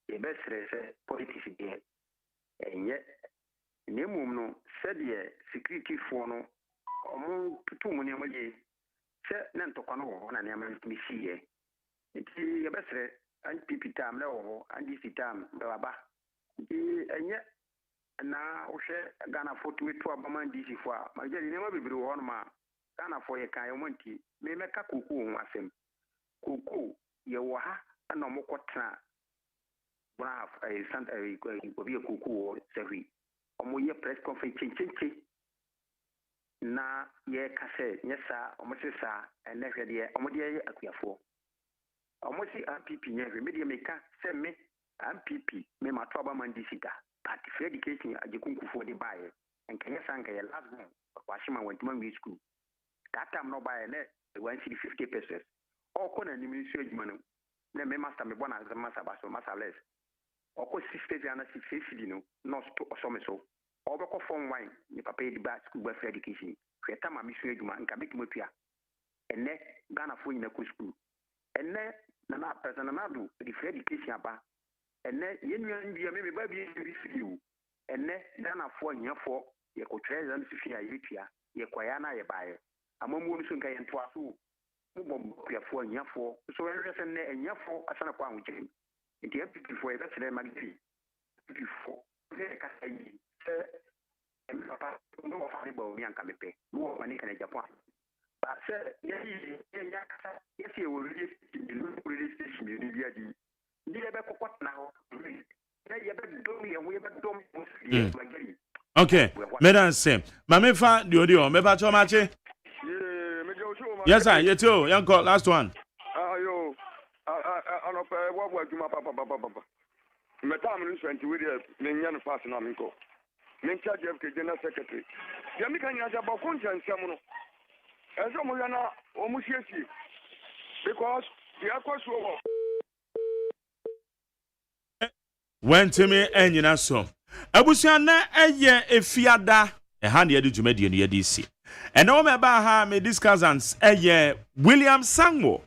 the best politics, and yet. Nemum no said ye security for no omo tutu mu ne maye se na ntokwa no na ne amana mi sie enti ye besre an pipi tam le wo an di sitam be baba enye na wo hwe Ghana foto we to abama di si fo a ma je ne ma bibiri wo no ma Ghana fo ye kan ye monti me meka koku ho asem koku ye wo ha na mo kotra bra santa obi koku wo sewi omo ye press conference chinchi na ye kase nyesa omo sesa ene hwede omo de akuyafo omo si MPP nye me de meka se me MPP me mato aba mandi sika party for education ajekunkufu de bae enkenye sanka ye last month kwashima wantima mi school that time no bae ne 150 pesos oko na nimi nsu adwuma no na me master me bona za master baso master less oko 60 ana 60 no no sto osomeso obeko form wine ni papa di ba school ba free education kweta ma mi nsu adwuma nka betimo tua enne Ghana fo nyina ko school enne na person na do di free education aba enne yenua ndia me ba bi fiu enne Ghana fo nyafo ye ko treasure no sifia yitua ye kwaya na ye bae amamu no so nka ye ntoa so mo bom kwafo nyafo so we se ne nyafo asana kwa nwukyem nti MPP4 ye bɛkyerɛ magdi MPP4 ne ka sayi papa no wa fani ba omi anka mepe no wa ni kana Japan But sir, yes, you will really station you need the what now? Okay, Madam Sim. Mamifa, the audio, Meba Chomache. Yes, sir, you too. Young call, last one. Yo, I know what was my papa. Madame is 20 with the Minion Fasten Amico. Mincha Jeff, General Secretary. Yamikan has about conscience, Samuel. As a Moyana, almost yes, because the Aquas Went to me and you know so. Abusiana eye efiada e ha na yedu jumadi no yedisi. And now me ba ha me discussants eye William Sangwo,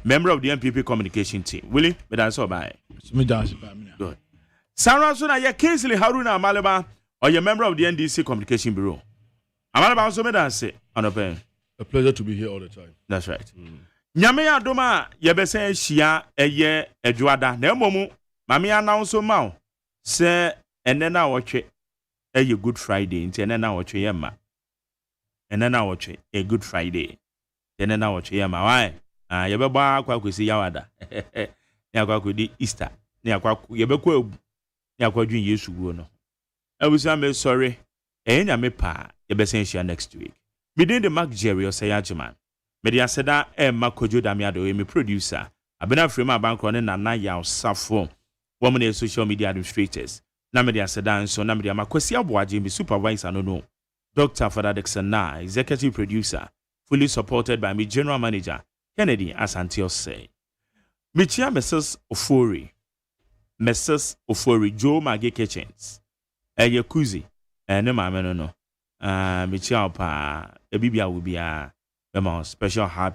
member of the MPP communication team. Willie, me dance obai. Me dance obai. Good. Sarah so na ye Kingsley Haruna Amaleba or your member of the NDC communication bureau. Amaleba also me dance on open. A pleasure to be here all the time. That's right. Nyame adoma ye be say hia eye adwada na emomu mami announce ma say enena watche a Good Friday nti enena watche yema enena watche a Good Friday enena watche yema why ye be ba akwa kwesi yawada ne akwa kwedi Easter ne akwa ye be kwa ne akwa dwen Yesu wo no abusa me sorry enya me pa ye be say next week within the Mark Jerry OSEI AGYEMAN media seda Makojo Damiado me producer abena frame abankro ne nana ya osafo woman social media administrators na media sedan so na media makwesi aboaje me supervisor no Dr. Father Dixon na executive producer fully supported by me general manager Kennedy Asante say Michia Mrs. Ofori Joe Mage Kitchens Kuzi ne ma me no Michia pa e bibia wo bia special happy